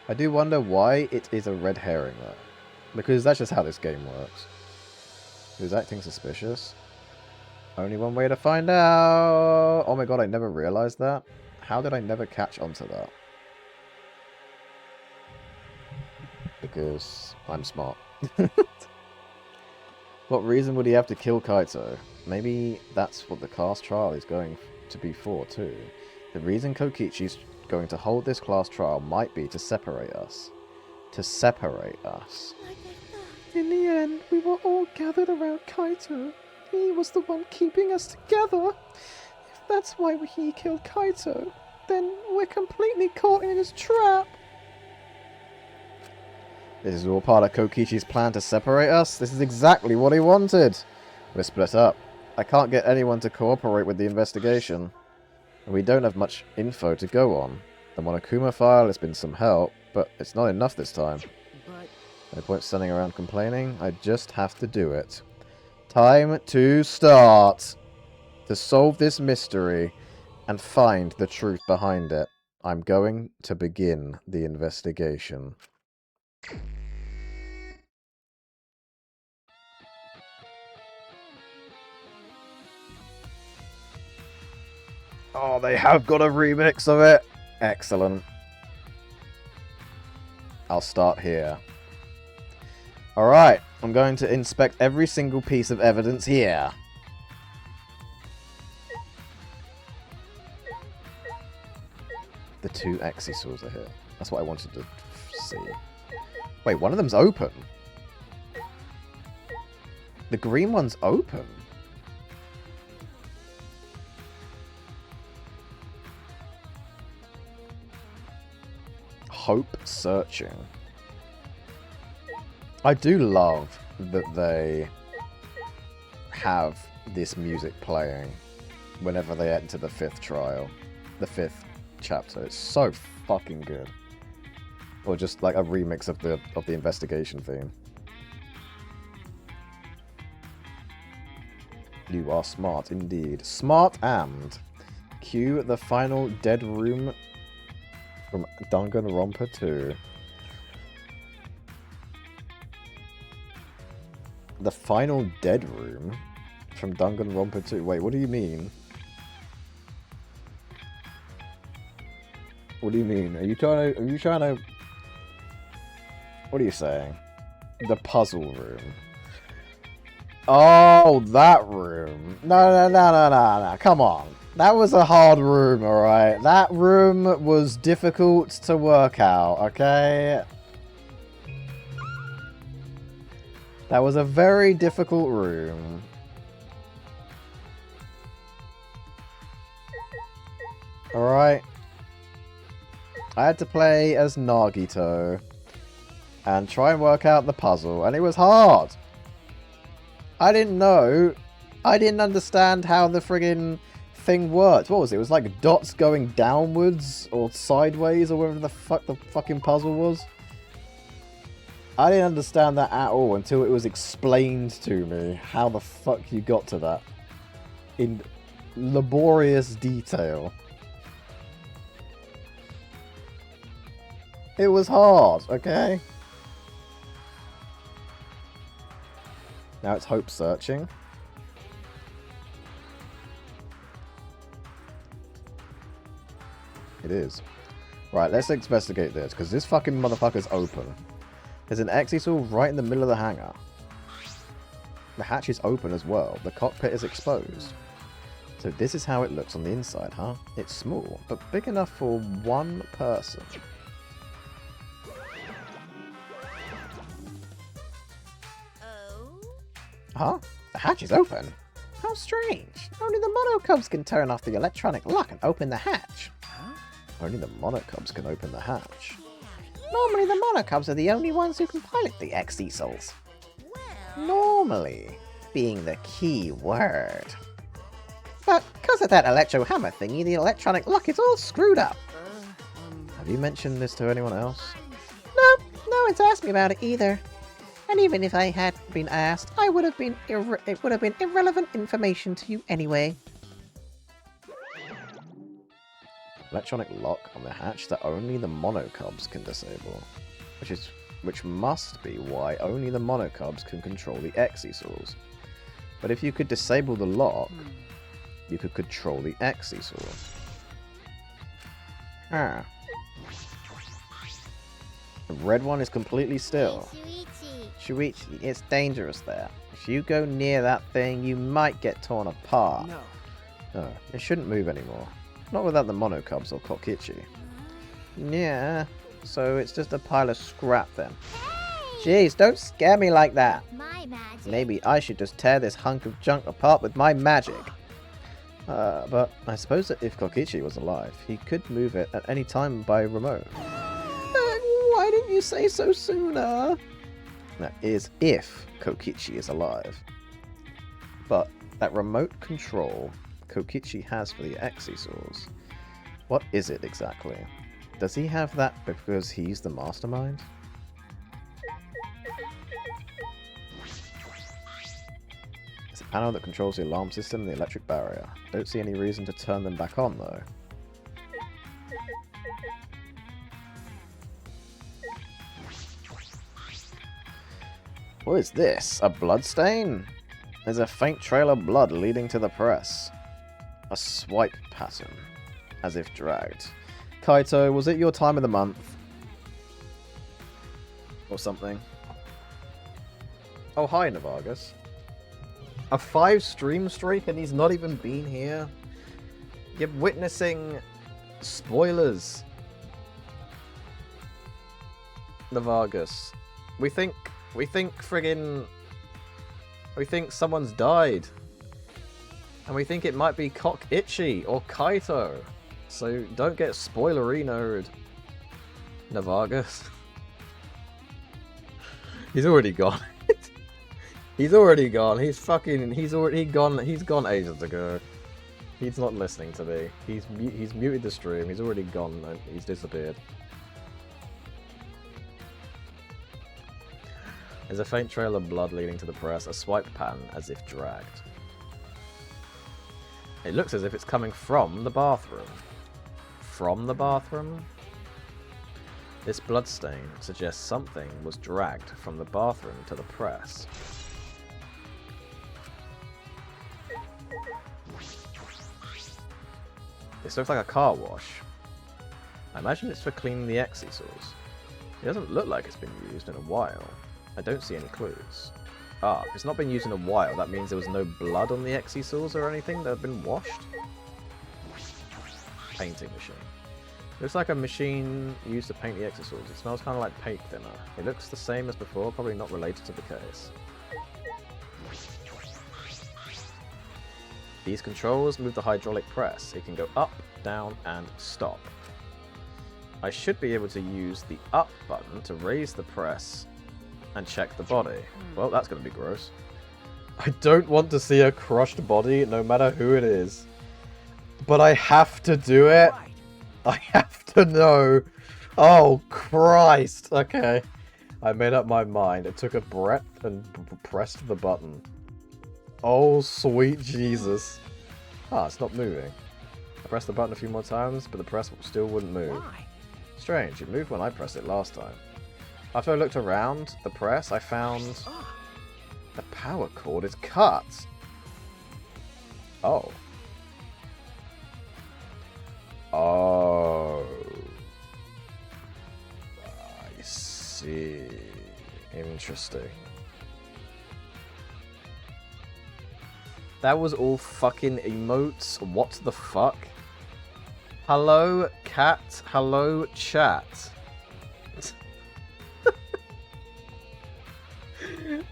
I do wonder why it is a red herring though. Because that's just how this game works. Who's acting suspicious? Only one way to find out. Oh my god, I never realized that. How did I never catch onto that? Because I'm smart. What reason would he have to kill Kaito? Maybe that's what the class trial is going to be for too. The reason Kokichi's going to hold this class trial might be to separate us. To separate us. In the end, we were all gathered around Kaito. He was the one keeping us together. If that's why he killed Kaito, then we're completely caught in his trap. This is all part of Kokichi's plan to separate us? This is exactly what he wanted. We're split up. I can't get anyone to cooperate with the investigation. And we don't have much info to go on. The Monokuma file has been some help, but it's not enough this time. But No point standing around complaining. I just have to do it. Time to start. To solve this mystery and find the truth behind it. I'm going to begin the investigation. Oh, they have got a remix of it. Excellent. I'll start here. Alright, I'm going to inspect every single piece of evidence here. The 2 Exisals are here. That's what I wanted to see. Wait, one of them's open. The green one's open. Hope searching. I do love that they have this music playing whenever they enter the 5th trial. The 5th chapter. It's so fucking good. Or just like a remix of the investigation theme. You are smart indeed. Smart Amd. Cue the final dead room from Danganronpa 2. The final dead room from Danganronpa 2. Wait, what do you mean? What do you mean? Are you trying to... What are you saying? The puzzle room. Oh, that room. No. Come on. That was a hard room, alright? That room was difficult to work out, okay? That was a very difficult room. Alright. I had to play as Nagito and try and work out the puzzle, and it was hard. I didn't know. I didn't understand how the friggin' thing worked. What was it? It was like dots going downwards or sideways or whatever the fuck the fucking puzzle was. I didn't understand that at all until it was explained to me how the fuck you got to that in laborious detail. It was hard, okay? Now it's hope searching. It is. Right, let's investigate this, because this fucking motherfucker's open. There's an Exisal right in the middle of the hangar. The hatch is open as well. The cockpit is exposed. So this is how it looks on the inside, huh? It's small, but big enough for one person. Huh? The hatch is open? How strange. Only the monocubs can turn off the electronic lock and open the hatch. Huh? Only the monocubs can open the hatch. Normally the monocubs are the only ones who can pilot the Exisals. Well... Normally, being the key word. But because of that electro hammer thingy, the electronic lock is all screwed up. Have you mentioned this to anyone else? No one's asked me about it either. And even if I had been asked, it would have been irrelevant information to you anyway. Electronic lock on the hatch that only the monocubs can disable, which must be why only the monocubs can control the Exisals. But if you could disable the lock, you could control the Exisal. Ah. The red one is completely still. Shuichi, it's dangerous there. If you go near that thing, you might get torn apart. No, it shouldn't move anymore. Not without the monocubs or Kokichi. Yeah, so it's just a pile of scrap then. Hey! Jeez, don't scare me like that. My magic. Maybe I should just tear this hunk of junk apart with my magic. But I suppose that if Kokichi was alive, he could move it at any time by remote. Why didn't you say so sooner? That is if Kokichi is alive. But that remote control Kokichi has for the Exisals, what is it exactly? Does he have that because he's the mastermind? It's a panel that controls the alarm system and the electric barrier. Don't see any reason to turn them back on though. What is this? A blood stain? There's a faint trail of blood leading to the press. A swipe pattern, as if dragged. Kaito, was it your time of the month? Or something? Oh, hi, Navargus. A 5 stream streak and he's not even been here? You're witnessing spoilers. Navargus. We think someone's died. And we think it might be Cock Itchy or Kaito. So don't get spoilerinoed, Navargus. He's already gone. He's already gone. He's gone ages ago. He's not listening to me. He's muted the stream. He's already gone. He's disappeared. There's a faint trail of blood leading to the press, a swipe pattern as if dragged. It looks as if it's coming from the bathroom. From the bathroom? This bloodstain suggests something was dragged from the bathroom to the press. This looks like a car wash. I imagine it's for cleaning the exi-sauce. It doesn't look like it's been used in a while. I don't see any clues. Ah, if it's not been used in a while, that means there was no blood on the exi-sauce or anything that had been washed? Painting machine. Looks like a machine used to paint the exi-sauce. It smells kind of like paint thinner. It looks the same as before, probably not related to the case. These controls move the hydraulic press. It can go up, down, and stop. I should be able to use the up button to raise the press and check the body. Well, that's going to be gross. I don't want to see a crushed body, no matter who it is. But I have to do it. I have to know. Oh, Christ. Okay. I made up my mind. I took a breath and pressed the button. Oh, sweet Jesus. Ah, it's not moving. I pressed the button a few more times, but the press still wouldn't move. Strange, it moved when I pressed it last time. After I looked around the press, I found the power cord is cut. Oh. Oh. I see. Interesting. That was all fucking emotes. What the fuck? Hello, cat. Hello, chat.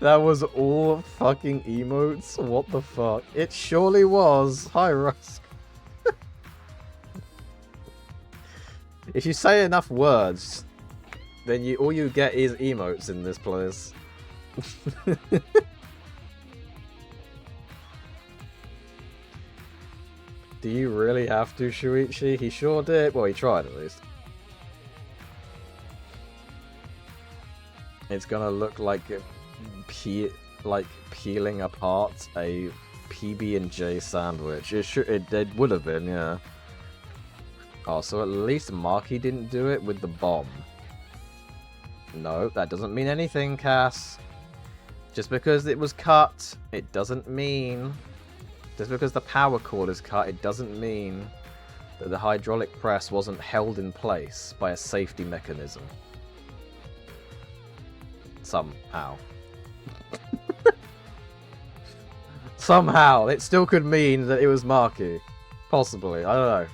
That was all fucking emotes? What the fuck? It surely was. Hi, Rusk. If you say enough words, then all you get is emotes in this place. Do you really have to, Shuichi? He sure did. Well, he tried at least. It's gonna look like peeling apart a PB&J sandwich. It would have been, yeah. Oh, so at least Marky didn't do it with the bomb. No, that doesn't mean anything, Cass. Just because it was cut, it doesn't mean... Just because the power cord is cut, it doesn't mean that the hydraulic press wasn't held in place by a safety mechanism. Somehow. Somehow. It still could mean that it was Marky. Possibly. I don't know.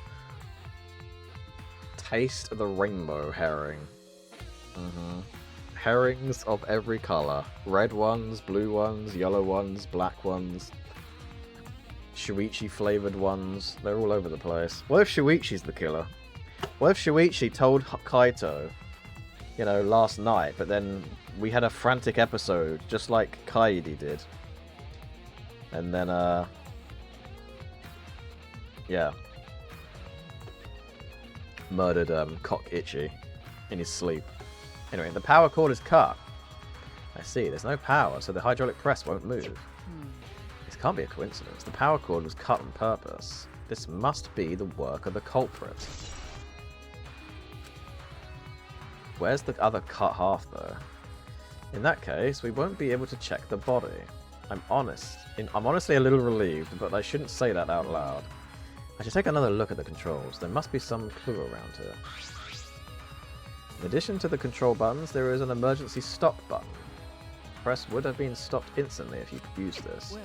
Taste the rainbow herring. Herrings of every colour. Red ones, blue ones, yellow ones, black ones. Shuichi flavoured ones. They're all over the place. What if Shuichi's the killer? What if Shuichi told Kaito, you know, last night, but then we had a frantic episode, just like Kaidi did. And then, yeah. Murdered, Cock Itchy in his sleep. Anyway, the power cord is cut. I see, there's no power, so the hydraulic press won't move. This can't be a coincidence. The power cord was cut on purpose. This must be the work of the culprit. Where's the other cut half, though? In that case, we won't be able to check the body. I'm honestly a little relieved, but I shouldn't say that out loud. I should take another look at the controls. There must be some clue around here. In addition to the control buttons, there is an emergency stop button. Press would have been stopped instantly if you could use this.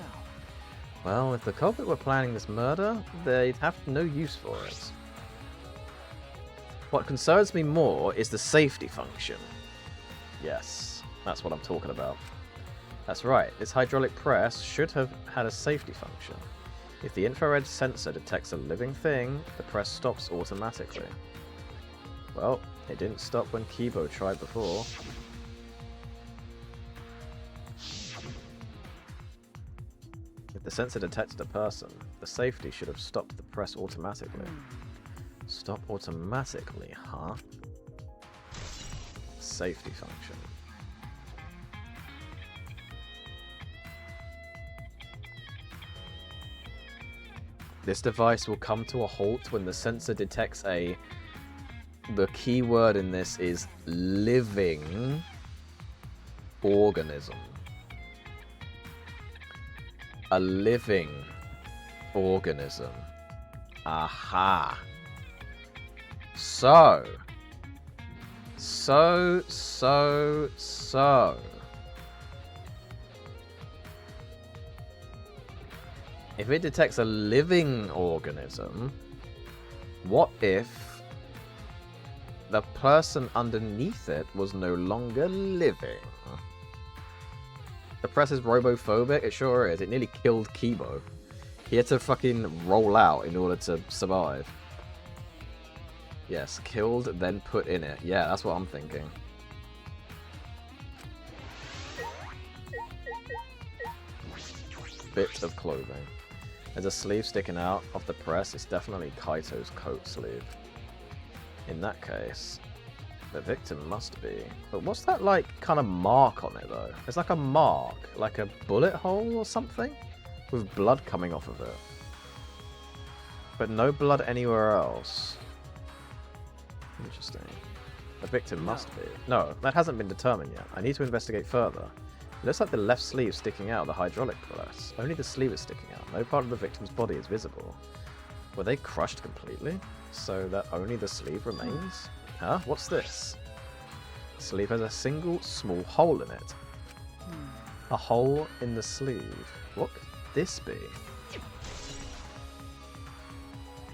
Well, if the culprit were planning this murder, they'd have no use for it. What concerns me more is the safety function. Yes, that's what I'm talking about. That's right, this hydraulic press should have had a safety function. If the infrared sensor detects a living thing, the press stops automatically. Well, it didn't stop when Kibo tried before. If the sensor detected a person, the safety should have stopped the press automatically. Stop automatically, huh? Safety function. This device will come to a halt when the sensor detects a... The key word in this is living organism. A living organism. Aha. So. If it detects a living organism, what if the person underneath it was no longer living? The press is robophobic? It sure is. It nearly killed Kibo. He had to fucking roll out in order to survive. Yes, killed, then put in it. Yeah, that's what I'm thinking. Bit of clothing. There's a sleeve sticking out of the press. It's definitely Kaito's coat sleeve. In that case, the victim must be. But what's that, like, kind of mark on it, though? It's like a mark. Like a bullet hole or something? With blood coming off of it. But no blood anywhere else. Interesting. The victim must be. No, that hasn't been determined yet. I need to investigate further. It looks like the left sleeve sticking out of the hydraulic press. Only the sleeve is sticking out. No part of the victim's body is visible. Were they crushed completely? So that only the sleeve remains? Huh? What's this? The sleeve has a single small hole in it. A hole in the sleeve. What could this be?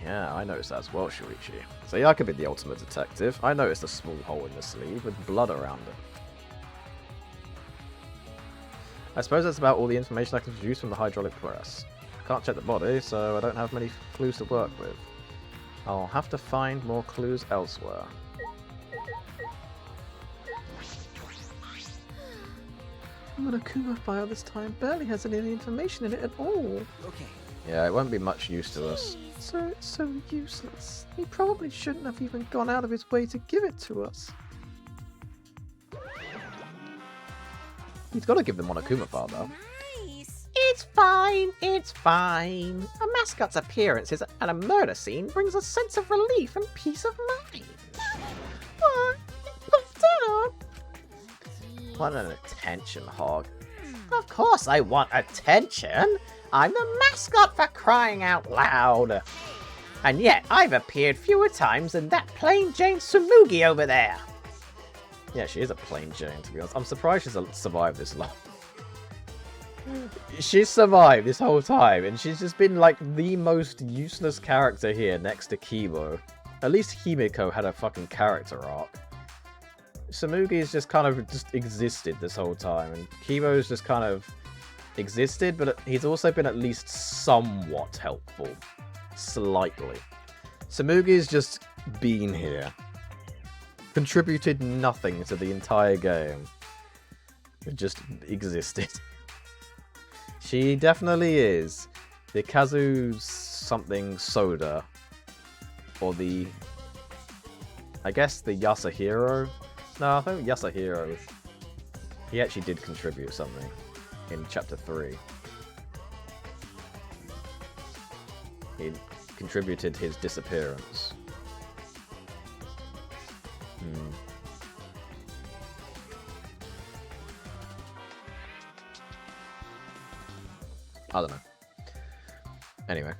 Yeah, I noticed that as well, Shuichi. So yeah, I could be the ultimate detective. I noticed a small hole in the sleeve with blood around it. I suppose that's about all the information I can deduce from the hydraulic press. I can't check the body, so I don't have many clues to work with. I'll have to find more clues elsewhere. Monokuma file this time barely has any information in it at all. Okay. Yeah, it won't be much use to us. It's so useless. He probably shouldn't have even gone out of his way to give it to us. He's got to give the Monokuma file, though. Nice. It's fine. A mascot's appearances at a murder scene brings a sense of relief and peace of mind. What? What an attention hog. Of course I want attention. I'm the mascot, for crying out loud. And yet I've appeared fewer times than that plain Jane Tsumugi over there. Yeah, she is a plain Jane, to be honest. I'm surprised she's survived this long. She's survived this whole time, and she's just been, like, the most useless character here next to Kibo. At least Himiko had a fucking character arc. Tsumugi's just kind of just existed this whole time, and Kibo's just kind of existed, but he's also been at least somewhat helpful. Slightly. Tsumugi's just been here. Contributed nothing to the entire game. It just existed. She definitely is the Kazu's something soda. Or the... I guess the Yasuhiro? No, I think Yasuhiro. He actually did contribute something in Chapter 3. He contributed his disappearance. I don't know. Anyway.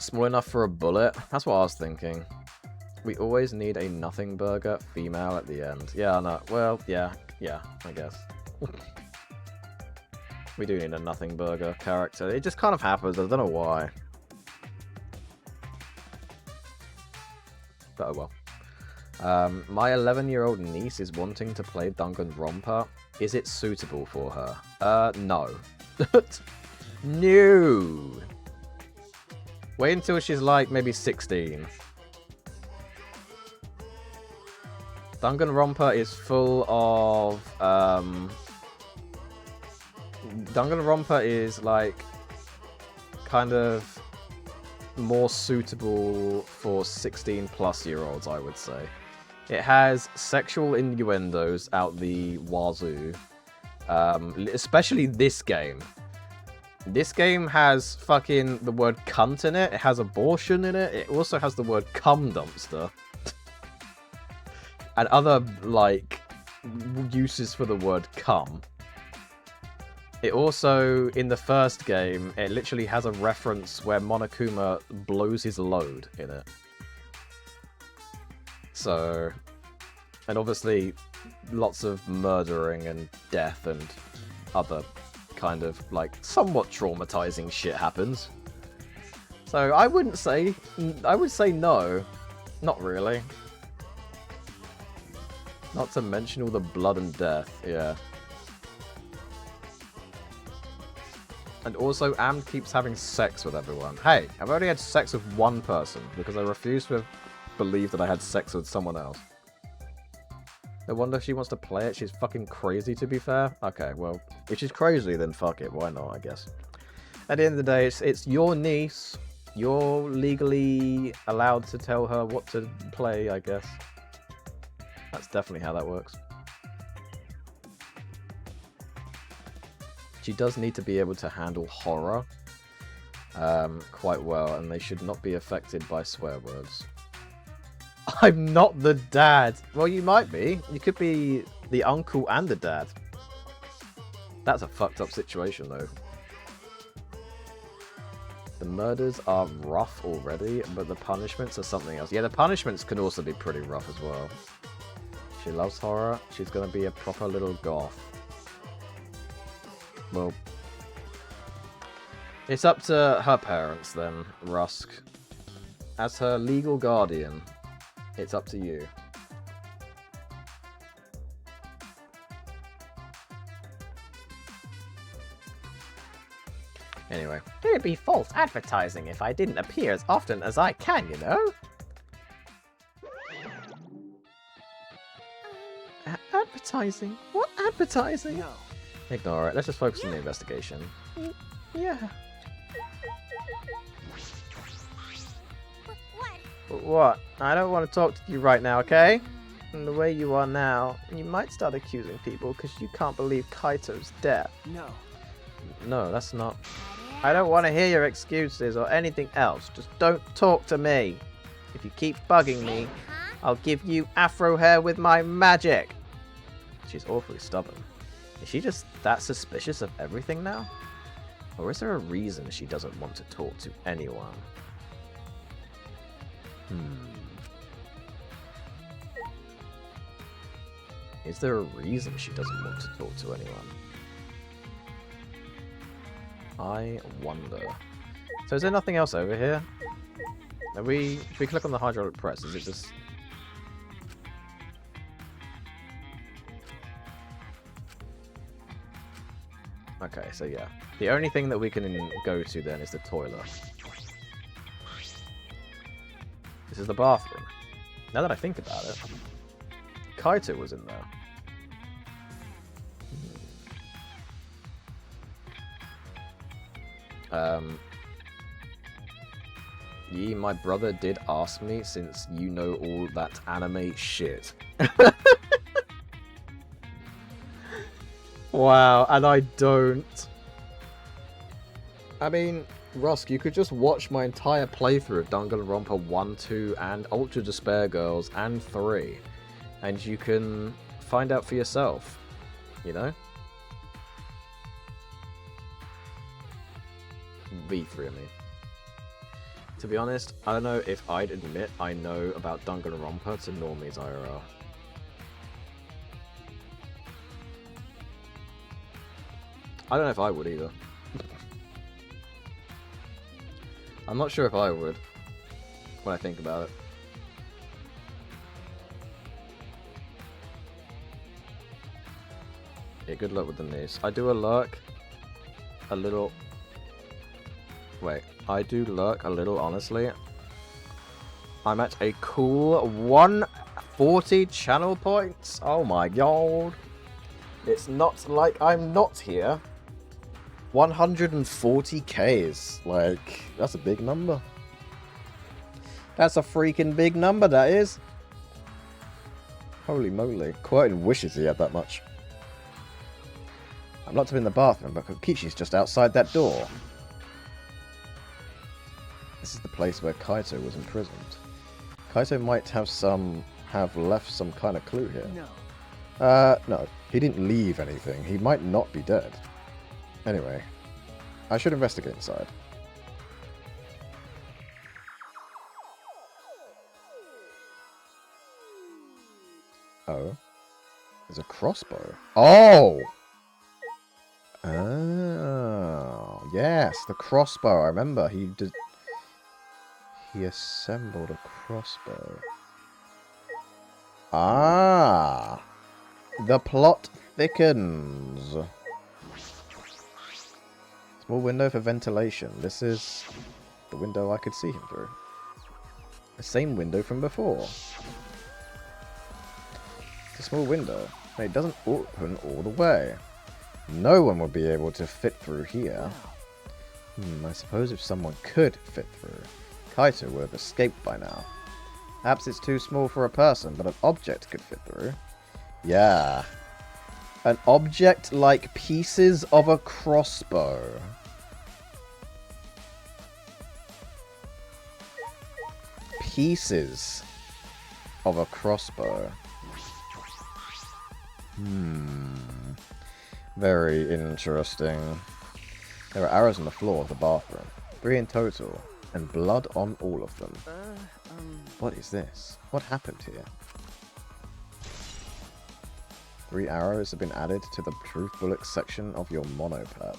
Small enough for a bullet? That's what I was thinking. We always need a nothing burger female at the end. Yeah, no. Well, yeah, I guess. We do need a nothing burger character. It just kind of happens. I don't know why. But oh well. My 11-year-old niece is wanting to play Danganronpa. Is it suitable for her? No. No! Wait until she's like maybe 16. Danganronpa is full of Danganronpa is like kind of more suitable for 16-plus-year-olds, I would say. It has sexual innuendos out the wazoo. Especially this game. This game has fucking the word cunt in it. It has abortion in it. It also has the word cum dumpster. And other, like, uses for the word cum. It also, in the first game, it literally has a reference where Monokuma blows his load in it. So, and obviously, lots of murdering and death and other kind of, like, somewhat traumatizing shit happens. So, I would say no. Not really. Not to mention all the blood and death, yeah. And also, Amd keeps having sex with everyone. Hey, I've already had sex with one person because I refuse to believe that I had sex with someone else. No wonder she wants to play it. She's fucking crazy, to be fair. Okay, well, if she's crazy, then fuck it. Why not, I guess. At the end of the day, it's your niece. You're legally allowed to tell her what to play, I guess. That's definitely how that works. She does need to be able to handle horror quite well, and they should not be affected by swear words. I'm not the dad. Well, you might be. You could be the uncle and the dad. That's a fucked up situation, though. The murders are rough already, but the punishments are something else. Yeah, the punishments can also be pretty rough as well. She loves horror. She's gonna be a proper little goth. Well, it's up to her parents then, Rusk. As her legal guardian, it's up to you. Anyway. It'd be false advertising if I didn't appear as often as I can, you know? Advertising? What advertising? No. Ignore it. Let's just focus on the investigation. Yeah. What? I don't want to talk to you right now, okay? And the way you are now, you might start accusing people because you can't believe Kaito's death. No. No, that's not... I don't want to hear your excuses or anything else. Just don't talk to me. If you keep bugging me, I'll give you afro hair with my magic. She's awfully stubborn. Is she just that suspicious of everything now? Or is there a reason she doesn't want to talk to anyone? Is there a reason she doesn't want to talk to anyone? I wonder. So is there nothing else over here? If we click on the hydraulic press, is it just... Okay, so yeah. The only thing that we can go to then is the toilet. This is the bathroom. Now that I think about it, Kaito was in there. Yee, my brother did ask me since you know all that anime shit. Wow, and I don't. I mean, Rusk, you could just watch my entire playthrough of Danganronpa 1, 2, and Ultra Despair Girls, and 3. And you can find out for yourself, you know? V3, I mean. To be honest, I don't know if I'd admit I know about Danganronpa to normies IRL. I don't know if I would either. I'm not sure if I would, when I think about it. Yeah, good luck with the niece. I do lurk a little... Wait, I do lurk a little, honestly. I'm at a cool 140 channel points. Oh my god. It's not like I'm not here. 140Ks. Like, that's a big number. That's a freaking big number, that is. Holy moly. Quentin wishes he had that much. I'm locked up in the bathroom, but Kokichi's just outside that door. This is the place where Kaito was imprisoned. Kaito might have left some kind of clue here. No. No. He didn't leave anything. He might not be dead. Anyway, I should investigate inside. Oh. There's a crossbow. Oh! Oh, yes, the crossbow. I remember he assembled a crossbow. Ah, the plot thickens. Small window for ventilation. This is the window I could see him through. The same window from before. It's a small window, and it doesn't open all the way. No one would be able to fit through here. I suppose if someone could fit through, Kaito would have escaped by now. Perhaps it's too small for a person, but an object could fit through. Yeah. An object like pieces of a crossbow. Pieces of a crossbow. Very interesting. There are arrows on the floor of the bathroom. 3 in total, and blood on all of them. What is this? What happened here? 3 arrows have been added to the truth bullet section of your monopad.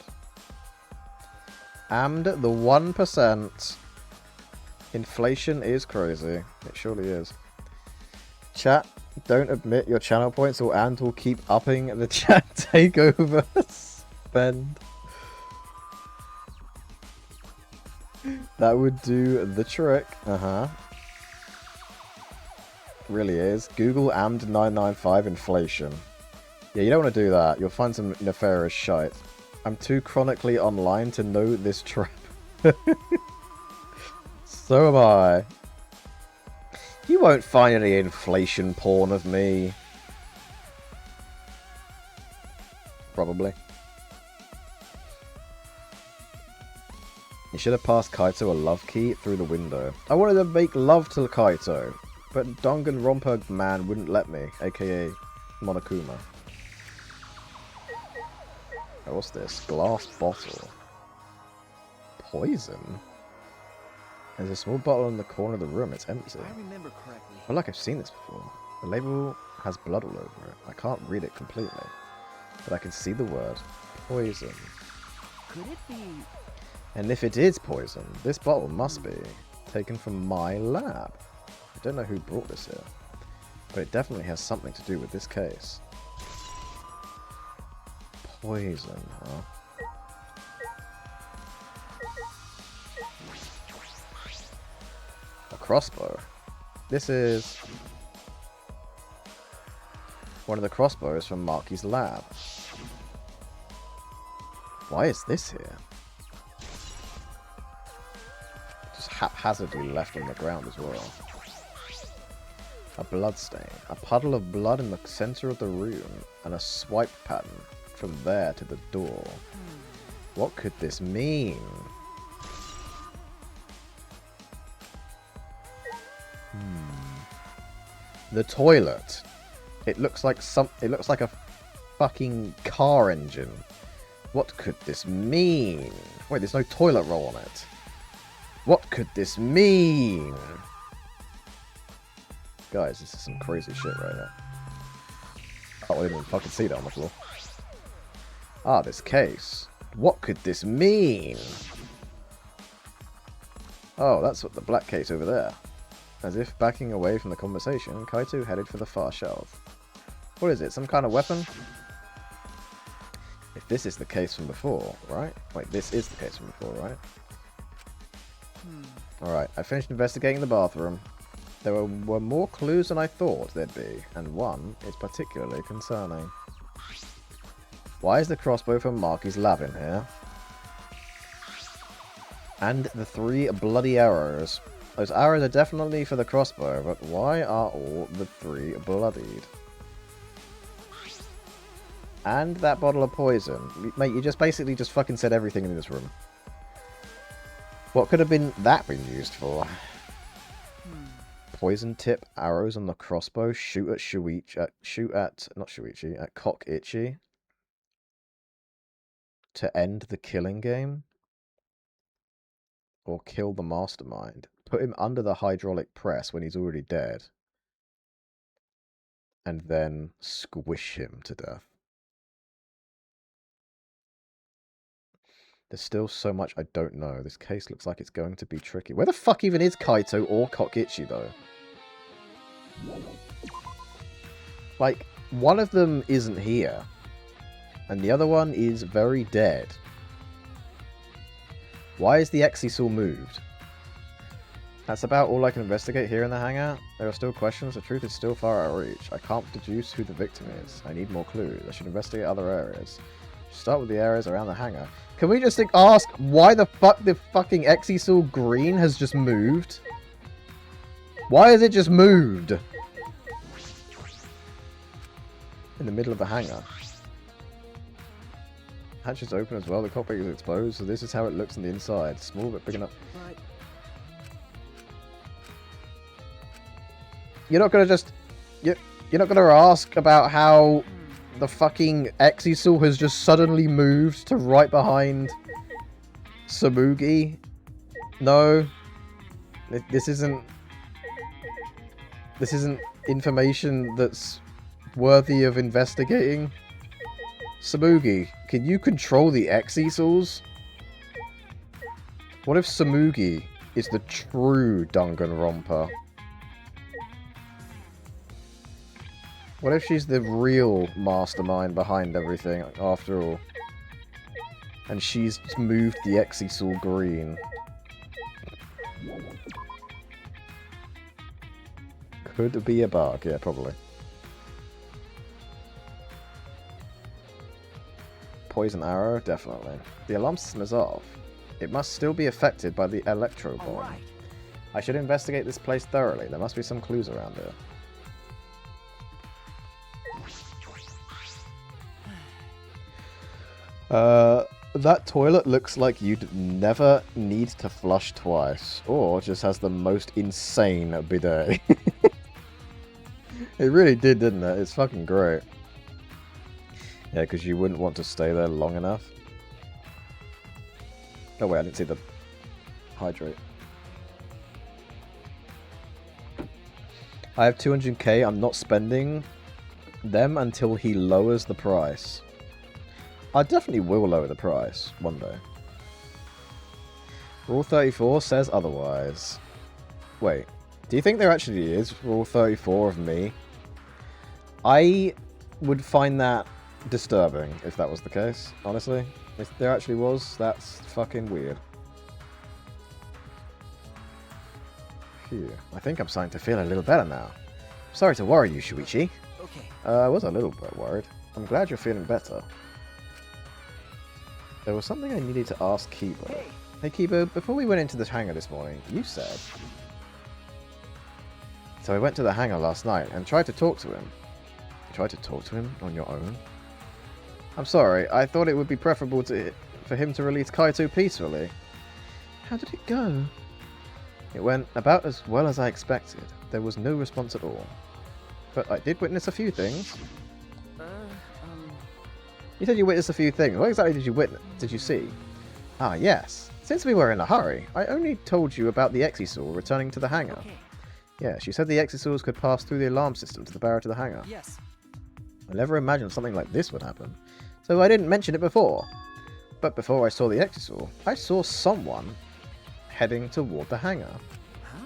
And the 1%. Inflation is crazy. It surely is. Chat, don't admit your channel points or Ant will keep upping the chat takeover spend. That would do the trick. Really is. Google Amd995 inflation. Yeah, you don't want to do that. You'll find some nefarious shite. I'm too chronically online to know this trap. So am I. You won't find any inflation porn of me. Probably. You should have passed Kaito a love key through the window. I wanted to make love to Kaito, but Danganronpa man wouldn't let me, aka Monokuma. Oh, what's this? Glass bottle. Poison? There's a small bottle in the corner of the room. It's empty. If I remember correctly. I feel like I've seen this before. The label has blood all over it. I can't read it completely, but I can see the word poison. Could it be? And if it is poison, this bottle must be taken from my lab. I don't know who brought this here, but it definitely has something to do with this case. Poison, huh? A crossbow. This is one of the crossbows from Marky's lab. Why is this here? Just haphazardly left on the ground as well. A blood stain. A puddle of blood in the center of the room, and a swipe pattern from there to the door. What could this mean? The toilet. It looks like a fucking car engine. What could this mean? Wait, there's no toilet roll on it. What could this mean? Guys, this is some crazy shit right now. Oh, I didn't even fucking see that on the floor. Ah, this case. What could this mean? Oh, that's what the black case over there. As if backing away from the conversation, Kaito headed for the far shelf. What is it, some kind of weapon? If this is the case from before, right? Wait, this is the case from before, right? Alright, I finished investigating the bathroom. There were more clues than I thought there'd be, and one is particularly concerning. Why is the crossbow from Marky's lab in here? And the 3 bloody arrows. Those arrows are definitely for the crossbow, but why are all the 3 bloodied? And that bottle of poison. Mate, you just basically just fucking said everything in this room. What could have been used for? Poison tip arrows on the crossbow. Shoot at Cock Itchy. To end the killing game. Or kill the mastermind. Put him under the hydraulic press when he's already dead. And then squish him to death. There's still so much I don't know. This case looks like it's going to be tricky. Where the fuck even is Kaito or Kokichi, though? Like, one of them isn't here. And the other one is very dead. Why is the Exisal moved? That's about all I can investigate here in the hangout. There are still questions. The truth is still far out of reach. I can't deduce who the victim is. I need more clues. I should investigate other areas. Start with the areas around the hangar. Can we just ask why the fuck the fucking Exisal green has just moved? Why has it just moved? In the middle of the hangar. Hatch is open as well. The cockpit is exposed, so this is how it looks on the inside. Small but big enough. But You're not gonna just... You're not gonna ask about how the fucking Exisal has just suddenly moved to right behind Samugi? No. This isn't information that's worthy of investigating. Samugi, can you control the Exisals? What if Samugi is the true Danganronpa? What if she's the real mastermind behind everything, after all? And she's moved the Exisal green. Could be a bug, yeah, probably. Poison arrow, definitely. The alarm system is off. It must still be affected by the electro bomb. alright. I should investigate this place thoroughly. There must be some clues around here. That toilet looks like you'd never need to flush twice, or just has the most insane bidet. It really did, didn't it? It's fucking great. Yeah, because you wouldn't want to stay there long enough. Oh wait, I didn't see the hydrate. I have 200k, I'm not spending them until he lowers the price. I definitely will lower the price one day. Rule 34 says otherwise. Wait, do you think there actually is Rule 34 of me? I would find that disturbing if that was the case, honestly. If there actually was, that's fucking weird. Phew, I think I'm starting to feel a little better now. Sorry to worry you, Shuichi. Okay. I was a little bit worried. I'm glad you're feeling better. There was something I needed to ask Kibo. Hey Kibo, before we went into the hangar this morning, you said... So I went to the hangar last night and tried to talk to him. You tried to talk to him on your own? I'm sorry, I thought it would be preferable for him to release Kaito peacefully. How did it go? It went about as well as I expected. There was no response at all. But I did witness a few things. You said you witnessed a few things. What exactly did you witness? Did you see? Ah, yes. Since we were in a hurry, I only told you about the Exesaur returning to the hangar. Okay. Yeah, she said the Exesaurs could pass through the alarm system to the barrier to the hangar. Yes. I never imagined something like this would happen, so I didn't mention it before. But before I saw the Exesaur, I saw someone heading toward the hangar. Huh?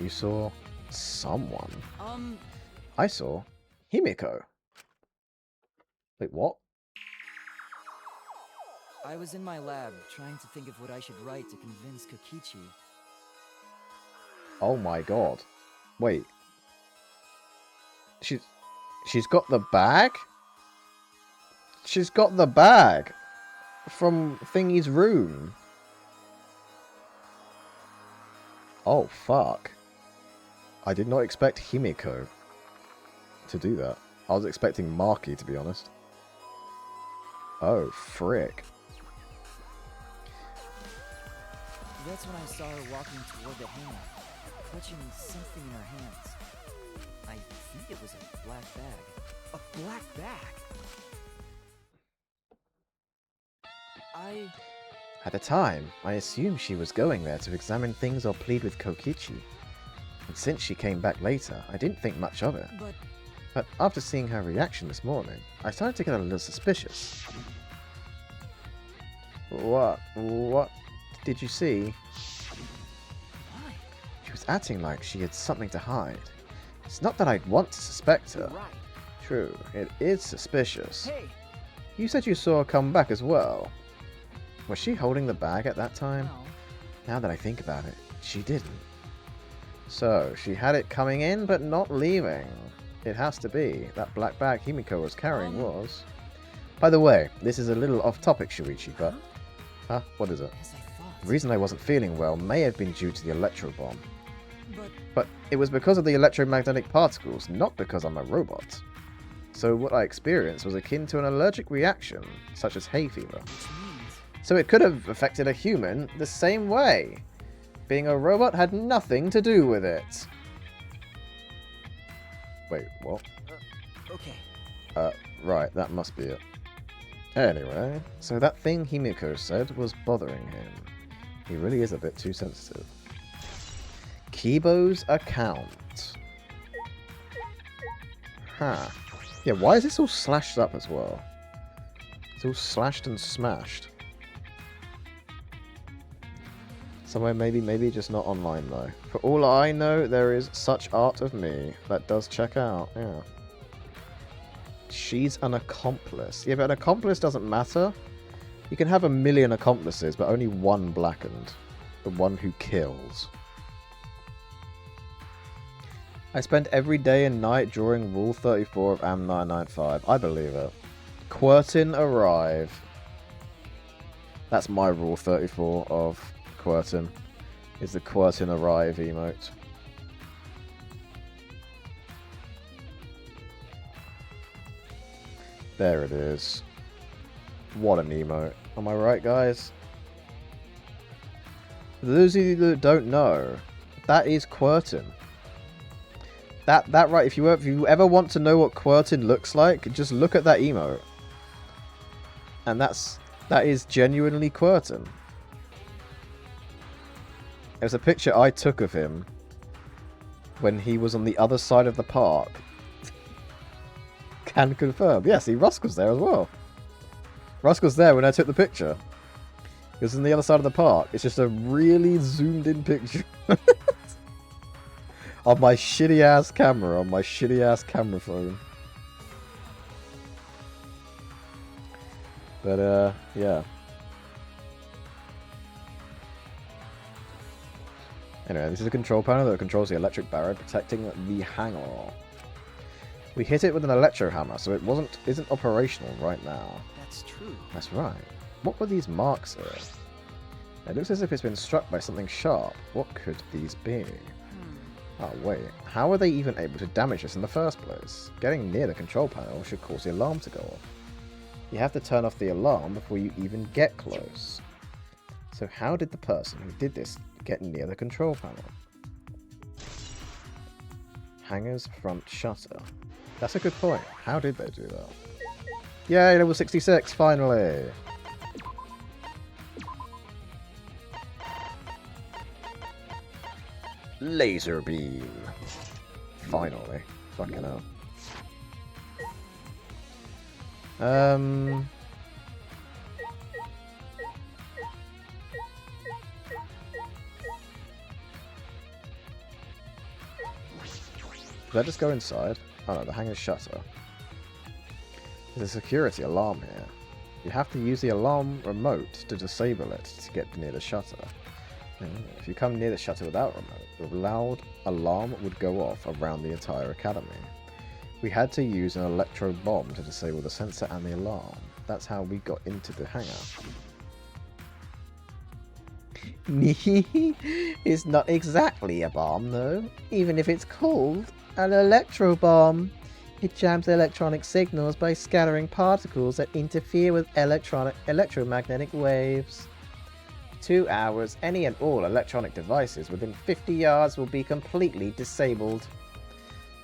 You saw someone? Um, I saw Himiko. Wait, what? I was in my lab trying to think of what I should write to convince Kokichi. Oh my god. Wait. She's got the bag? She's got the bag from Thingy's room. Oh, fuck. I did not expect Himiko to do that. I was expecting Maki, to be honest. Oh, frick. That's when I saw her walking toward the hangar, clutching something in her hands. I think it was a black bag. a black bag. At the time, I assumed she was going there to examine things or plead with Kokichi. And since she came back later, I didn't think much of it. But after seeing her reaction this morning, I started to get a little suspicious. What did you see? Why? She was acting like she had something to hide. It's not that I'd want to suspect her. You're right. True, it is suspicious. Hey, You said you saw her come back as well. Was she holding the bag at that time? No. Now that I think about it, she didn't. So, she had it coming in, but not leaving. It has to be. That black bag Himiko was carrying was. By the way, this is a little off-topic, Shuichi, but... Huh? What is it? As I thought. The reason I wasn't feeling well may have been due to the electro bomb. But But it was because of the electromagnetic particles, not because I'm a robot. So what I experienced was akin to an allergic reaction, such as hay fever. which means So it could have affected a human the same way. Being a robot had nothing to do with it. Wait, what? okay. Right, that must be it. Anyway, so that thing Himiko said was bothering him. He really is a bit too sensitive. Kibo's account. Huh. Yeah, why is this all slashed up as well? It's all slashed and smashed. Somewhere maybe just not online though. For all I know, there is such art of me that does check out, yeah. She's an accomplice. Yeah, but an accomplice doesn't matter. You can have a million accomplices, but only one blackened. The one who kills. I spent every day and night drawing Rule 34 of Amd995. I believe it. Quirtin arrive. That's my Rule 34 of Quirtin. Is the Quirtin arrive emote. There it is. What an emote. Am I right, guys? For those of you that don't know, that is Quirtin. That right, if you ever want to know what Quirtin looks like, just look at that emote. And that is genuinely Quirtin. There's a picture I took of him when he was on the other side of the park. Can confirm. Yeah, see, Rusk was there as well. Rusk was there when I took the picture. He was on the other side of the park. It's just a really zoomed in picture. On my shitty ass camera, on my shitty ass camera phone. But, yeah. Anyway, this is a control panel that controls the electric barrier protecting the hangar. We hit it with an electro hammer, so it isn't operational right now. That's true. That's right. What were these marks here? It looks as if it's been struck by something sharp. What could these be? Oh wait, how were they even able to damage us in the first place? Getting near the control panel should cause the alarm to go off. You have to turn off the alarm before you even get close. So how did the person who did this get near the control panel? Hangar's front shutter. That's a good point. How did they do that? Yay, level 66, finally! Laser beam. Finally. Fucking hell. Did I just go inside? Oh no, the hangar's shutter. There's a security alarm here. You have to use the alarm remote to disable it to get near the shutter. If you come near the shutter without remote, the loud alarm would go off around the entire academy. We had to use an electro bomb to disable the sensor and the alarm. That's how we got into the hangar. It's not exactly a bomb though, even if it's called an electro bomb. It jams electronic signals by scattering particles that interfere with electromagnetic waves. 2 hours, any and all electronic devices within 50 yards will be completely disabled.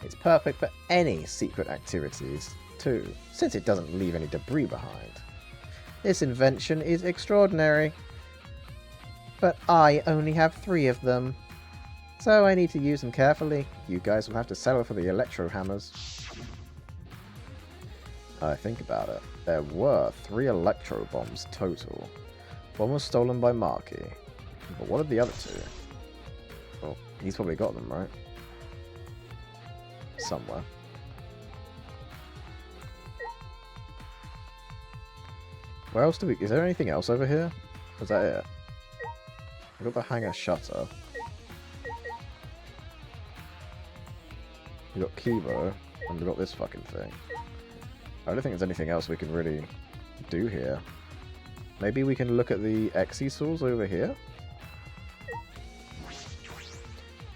It's perfect for any secret activities, too, since it doesn't leave any debris behind. This invention is extraordinary, but I only have 3 of them, so I need to use them carefully. You guys will have to settle for the electro hammers. I think about it. There were 3 electro bombs total. One was stolen by Marky. But what are the other 2? Well, he's probably got them, right? Somewhere. Where else do we... Is there anything else over here? Or is that it? We've got the hangar shutter. We've got Kibo. And we've got this fucking thing. I don't think there's anything else we can really do here. Maybe we can look at the Exi-saws over here?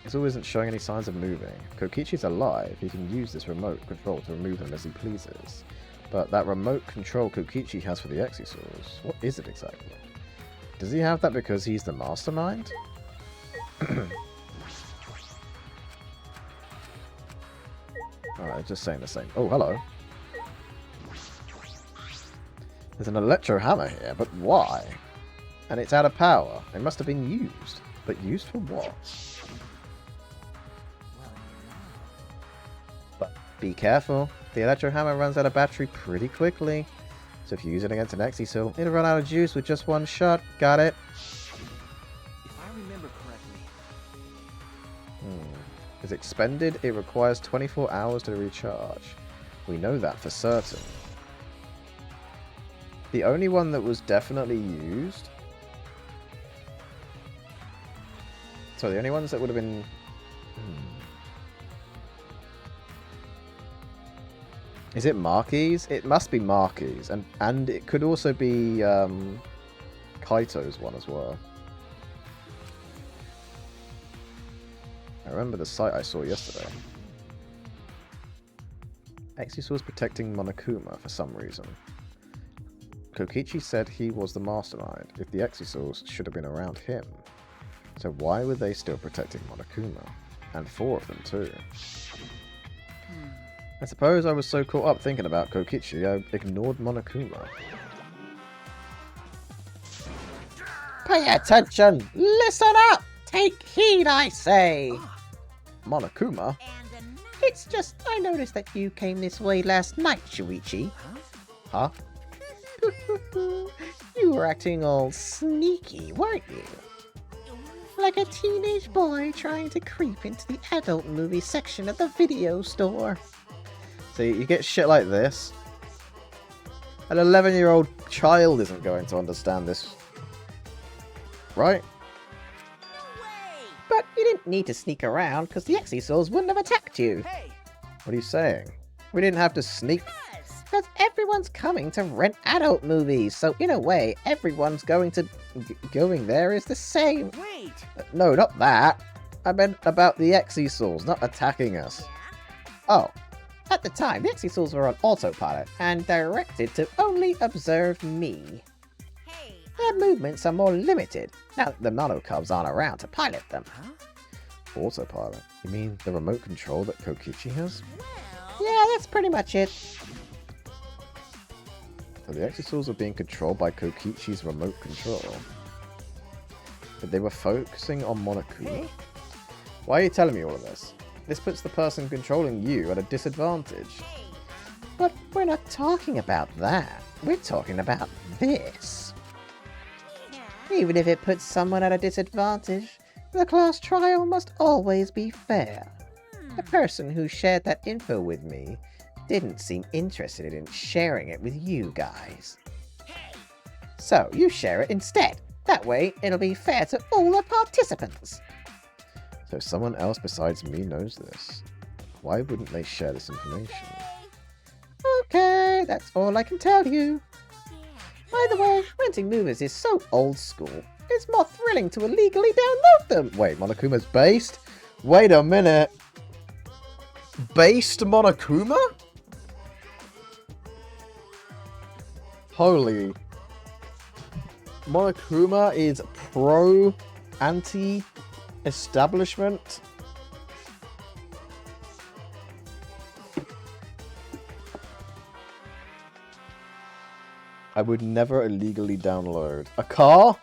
This isn't showing any signs of moving. Kokichi's alive. He can use this remote control to remove them as he pleases. But that remote control Kokichi has for the Exi-saws, what is it exactly? Does he have that because he's the mastermind? Alright, just saying the same. Oh, hello. There's an electro hammer here, but why? And it's out of power. It must have been used. But used for what? But be careful. The electro hammer runs out of battery pretty quickly. So if you use it against an Exi-saw, it'll run out of juice with just one shot. Got it? If I remember correctly... Is expended, it requires 24 hours to recharge. We know that for certain. The only one that was definitely used... So the only ones that would have been... Is it Marky's? It must be Marky's. And it could also be Kaito's one as well. I remember the site I saw yesterday. Exi-saw was protecting Monokuma for some reason. Kokichi said he was the mastermind, if the Exi-saws should have been around him. So why were they still protecting Monokuma? And 4 of them too. I suppose I was so caught up thinking about Kokichi, I ignored Monokuma. Pay attention! Listen up! Take heed, I say! Monokuma? It's just, I noticed that you came this way last night, Shuichi. Huh? You were acting all sneaky, weren't you? Like a teenage boy trying to creep into the adult movie section at the video store. See, you get shit like this. An 11-year-old child isn't going to understand this. Right? But you didn't need to sneak around, because the Exi-saws wouldn't have attacked you. What are you saying? We didn't have to sneak... Because everyone's coming to rent adult movies, so in a way, everyone's going there is the same. Wait! No, not that. I meant about the Exi-saws not attacking us. Oh. At the time, the Exi-saws were on autopilot and directed to only observe me. Their movements are more limited, now that the Monocubs aren't around to pilot them. Autopilot? You mean the remote control that Kokichi has? Yeah, that's pretty much it. So the Exi-saws are being controlled by Kokichi's remote control. But they were focusing on Monokuma? Why are you telling me all of this? This puts the person controlling you at a disadvantage. But we're not talking about that. We're talking about this. Even if it puts someone at a disadvantage, the class trial must always be fair. The person who shared that info with me didn't seem interested in sharing it with you guys. So you share it instead. That way it'll be fair to all the participants. So someone else besides me knows this. Why wouldn't they share this information? Okay, that's all I can tell you. By the way, renting movies is so old school. It's more thrilling to illegally download them. Wait, Monokuma's based? Wait a minute. Based Monokuma? Holy. Monokuma is pro anti-establishment. I would never illegally download a car.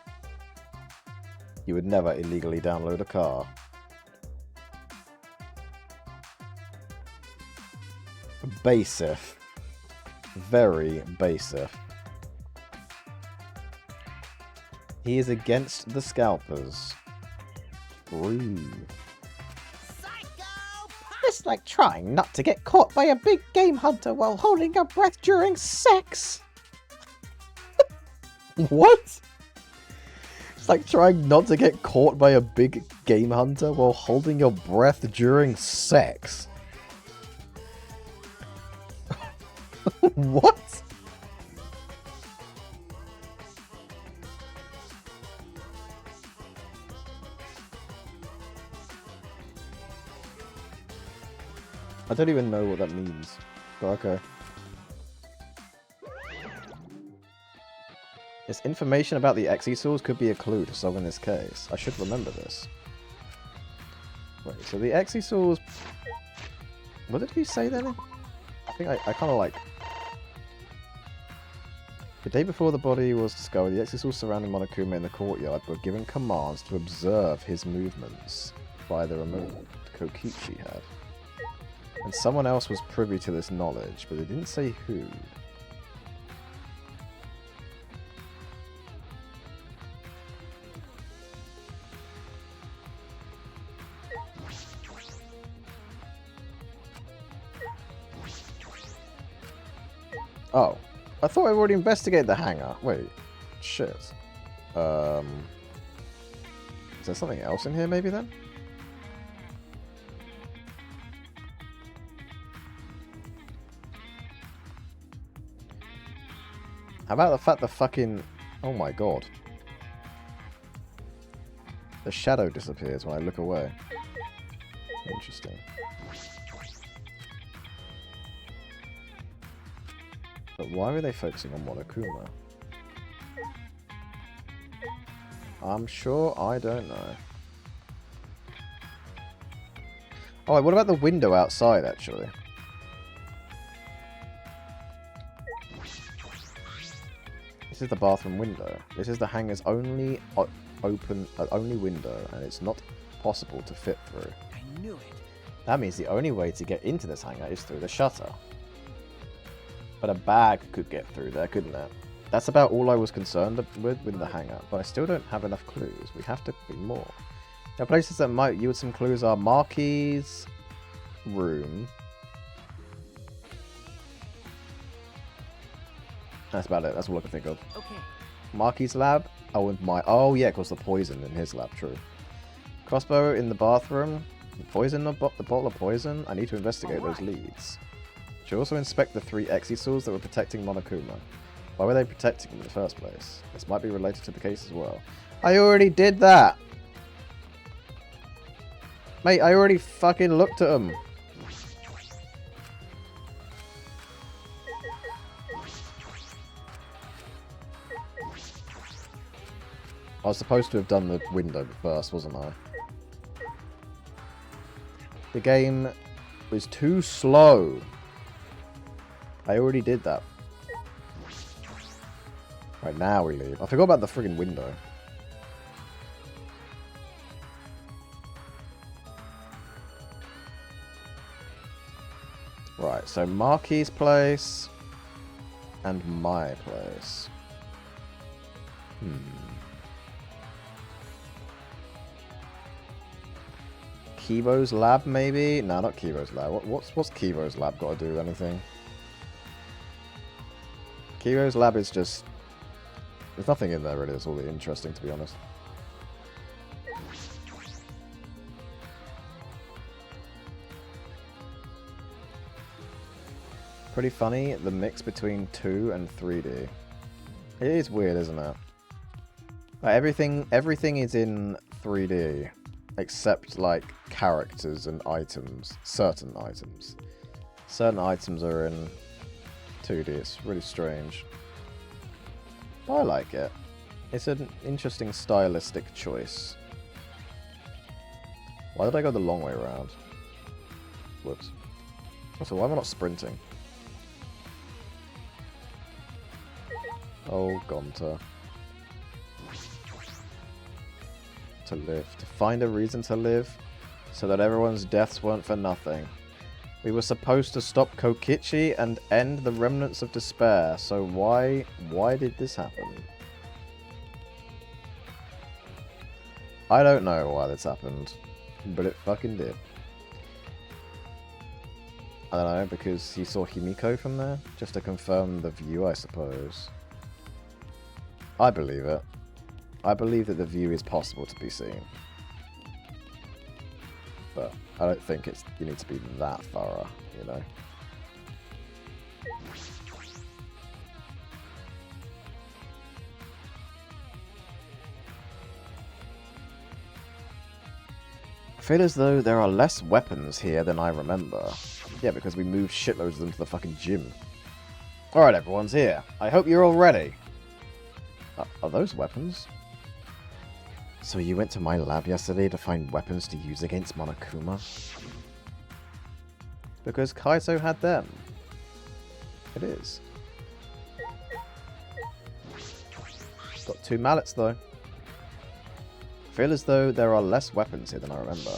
You would never illegally download a car. Basic. Very basic. He is against the scalpers. Ooh. It's like trying not to get caught by a big game hunter while holding your breath during sex. What? It's like trying not to get caught by a big game hunter while holding your breath during sex. What? I don't even know what that means, but okay. This information about the Exisals could be a clue to solving this case. I should remember this. Wait, so the Exisals... What did he say then? I think I kind of like... The day before the body was discovered, the Exisals surrounding Monokuma in the courtyard were given commands to observe his movements by the remote Kokichi had. And someone else was privy to this knowledge, but they didn't say who. Oh. I thought I already investigated the hangar. Wait. Shit. Is there something else in here maybe then? How about the fact the fucking... Oh my god. The shadow disappears when I look away. Interesting. But why were they focusing on Monokuma? I'm sure I don't know. Oh, what about the window outside, actually? This is the bathroom window. This is the hangar's only only window, and it's not possible to fit through. I knew it. That means the only way to get into this hangar is through the shutter. But a bag could get through there, couldn't it? That's about all I was concerned with the hangar, but I still don't have enough clues. We have to be more. Now, places that might yield some clues are Marky's room. That's about it. That's all I can think of. Okay. Marky's lab. Oh, and oh yeah, of course the poison in his lab. True. Crossbow in the bathroom. Poison, the bottle of poison. I need to investigate those leads. Should also inspect the 3 Exisals that were protecting Monokuma. Why were they protecting him in the first place? This might be related to the case as well. I already did that! Mate, I already fucking looked at him. I was supposed to have done the window first, wasn't I? The game was too slow. I already did that. Right, now we leave. I forgot about the friggin' window. Right, so Marky's place and my place. Kibo's lab, maybe? No, not Kibo's lab. What's Kibo's lab got to do with anything? Kibo's lab is just... There's nothing in there really that's all that interesting, to be honest. Pretty funny, the mix between 2 and 3D. It is weird, isn't it? Like, everything is in 3D, except, like, characters and items. Certain items. Certain items are in 2D. It's really strange. But I like it. It's an interesting stylistic choice. Why did I go the long way around? Whoops. Also, why am I not sprinting? Oh, Gonta. To live. To find a reason to live, so that everyone's deaths weren't for nothing. We were supposed to stop Kokichi and end the remnants of despair, so why did this happen? I don't know why this happened, but it fucking did. I don't know, because he saw Himiko from there? Just to confirm the view, I suppose. I believe it. I believe that the view is possible to be seen. But I don't think you need to be that thorough, you know? I feel as though there are less weapons here than I remember. Yeah, because we moved shitloads of them to the fucking gym. Alright, everyone's here. I hope you're all ready. Are those weapons? So you went to my lab yesterday to find weapons to use against Monokuma? Because Kaito had them. It is. Got 2 mallets though. Feel as though there are less weapons here than I remember.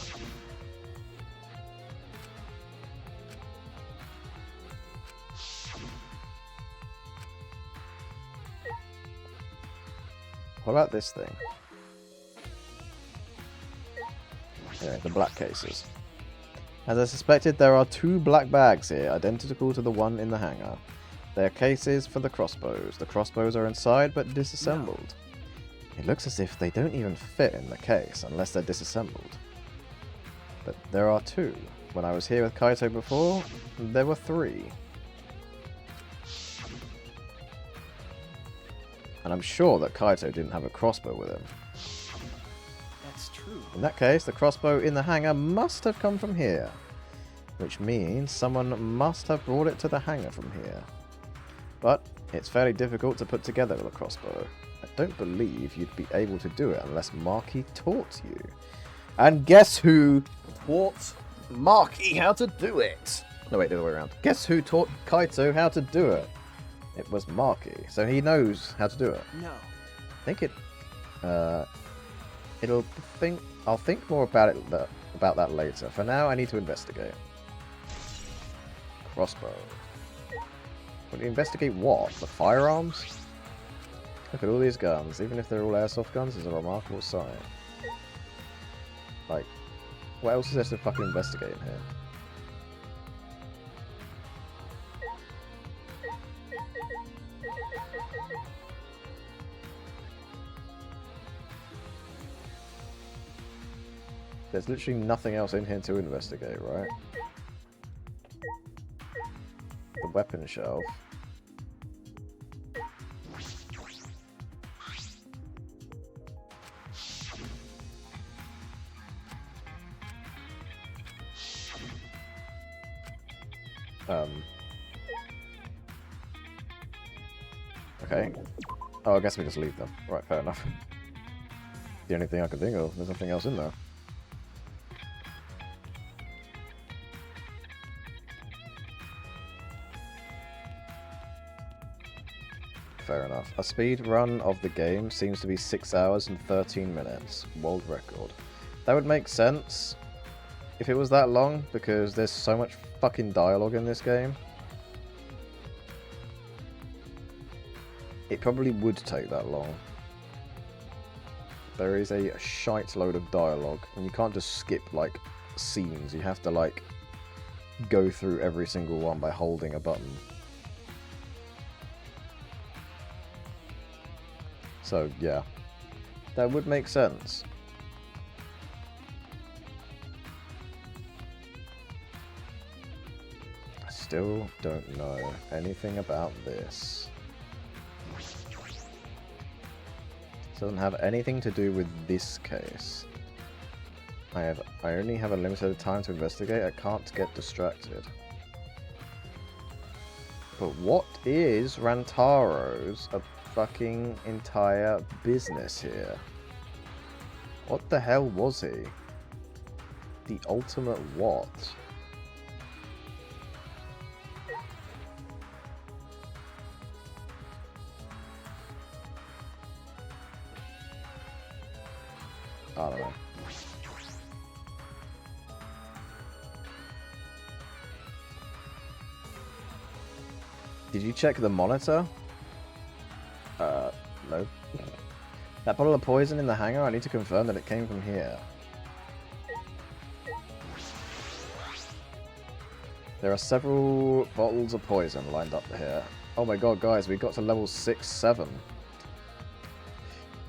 What about this thing? Anyway, the black cases. As I suspected, there are 2 black bags here, identical to the one in the hangar. They are cases for the crossbows. The crossbows are inside, but disassembled. It looks as if they don't even fit in the case, unless they're disassembled. But there are 2. When I was here with Kaito before, there were 3. And I'm sure that Kaito didn't have a crossbow with him. That's true. In that case, the crossbow in the hangar must have come from here. Which means someone must have brought it to the hangar from here. But it's fairly difficult to put together with a crossbow. I don't believe you'd be able to do it unless Marky taught you. And guess who taught Marky how to do it? No, wait, the other way around. Guess who taught Kaito how to do it? It was Marky, so he knows how to do it. No. I think I'll think more about that later. For now, I need to investigate. Crossbow. Will you investigate what? The firearms? Look at all these guns. Even if they're all airsoft guns, is a remarkable sight. Like, what else is there to fucking investigate in here? There's literally nothing else in here to investigate, right? The weapon shelf. Okay. Oh, I guess we just leave them. Right, fair enough. The only thing I can think of, there's nothing else in there. Fair enough. A speed run of the game seems to be 6 hours and 13 minutes. World record. That would make sense if it was that long, because there's so much fucking dialogue in this game, it probably would take that long. There is a shite load of dialogue, and you can't just skip, like, scenes. You have to, like, go through every single one by holding a button. So, yeah. That would make sense. I still don't know anything about this. Doesn't have anything to do with this case. I only have a limited time to investigate. I can't get distracted. But what is Rantaro's fucking entire business here? What the hell was he? The ultimate what? I don't know. Did you check the monitor? No. That bottle of poison in the hangar, I need to confirm that it came from here. There are several bottles of poison lined up here. Oh my god, guys, we got to level 6-7.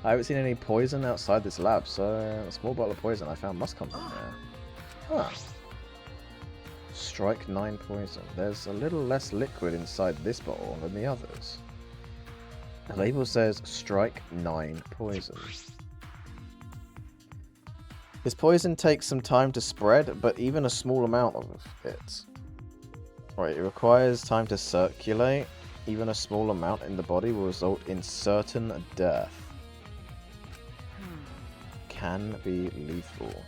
I haven't seen any poison outside this lab, so a small bottle of poison I found must come from there. Huh. Strike 9 poison. There's a little less liquid inside this bottle than the others. The label says strike 9 poison. This poison takes some time to spread, but even a small amount of it. Right, it requires time to circulate. Even a small amount in the body will result in certain death. Can be lethal.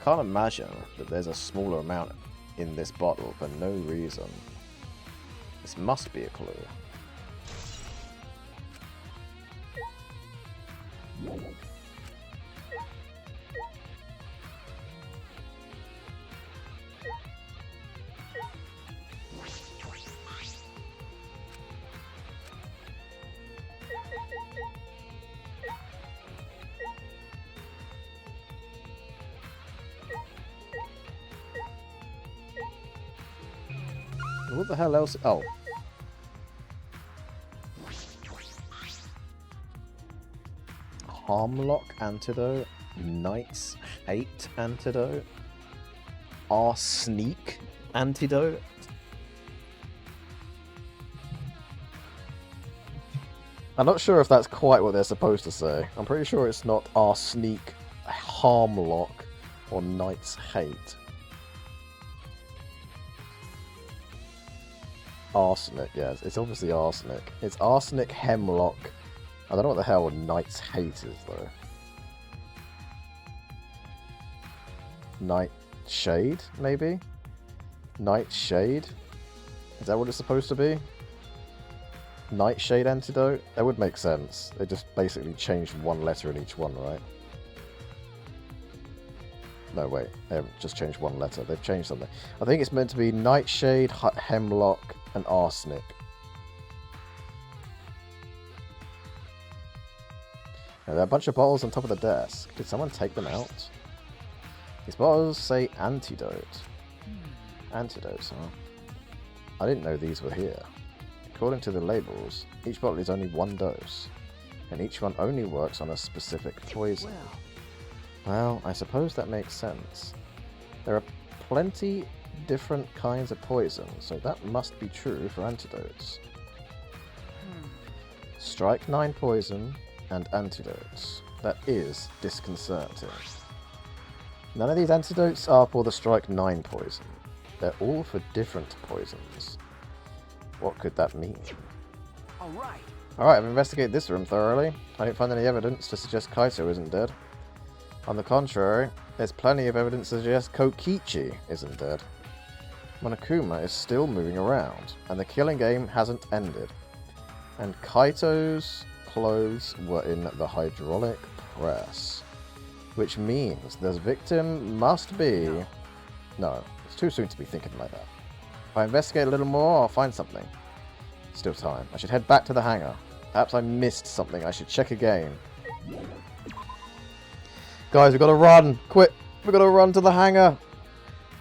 Can't imagine that there's a smaller amount in this bottle for no reason. This must be a clue. What the hell else? Oh. Harmlock antidote. Knight's Hate antidote. Arsenic antidote. I'm not sure if that's quite what they're supposed to say. I'm pretty sure it's not Arsenic, Harmlock, or Knight's Hate. Arsenic, yes. It's obviously arsenic. It's arsenic, hemlock. I don't know what the hell Knight's Hate is, though. Nightshade, maybe? Nightshade? Is that what it's supposed to be? Nightshade antidote? That would make sense. They just basically changed one letter in each one, right? No, wait. They haven't just changed one letter. They've changed something. I think it's meant to be Nightshade, Hemlock, and Arsenic. Now, there are a bunch of bottles on top of the desk. Did someone take them out? These bottles say antidote. Antidotes, huh? I didn't know these were here. According to the labels, each bottle is only one dose, and each one only works on a specific poison. Well, I suppose that makes sense. There are plenty different kinds of poison, so that must be true for antidotes. Strike 9 poison and antidotes. That is disconcerting. None of these antidotes are for the Strike 9 poison. They're all for different poisons. What could that mean? Alright, I've investigated this room thoroughly. I didn't find any evidence to suggest Kaito isn't dead. On the contrary, there's plenty of evidence to suggest Kokichi isn't dead. Monokuma is still moving around, and the killing game hasn't ended. And Kaito's clothes were in the hydraulic press. Which means the victim must be... No, it's too soon to be thinking like that. If I investigate a little more, I'll find something. Still time. I should head back to the hangar. Perhaps I missed something. I should check again. Guys, we've got to run! Quick! We've got to run to the hangar!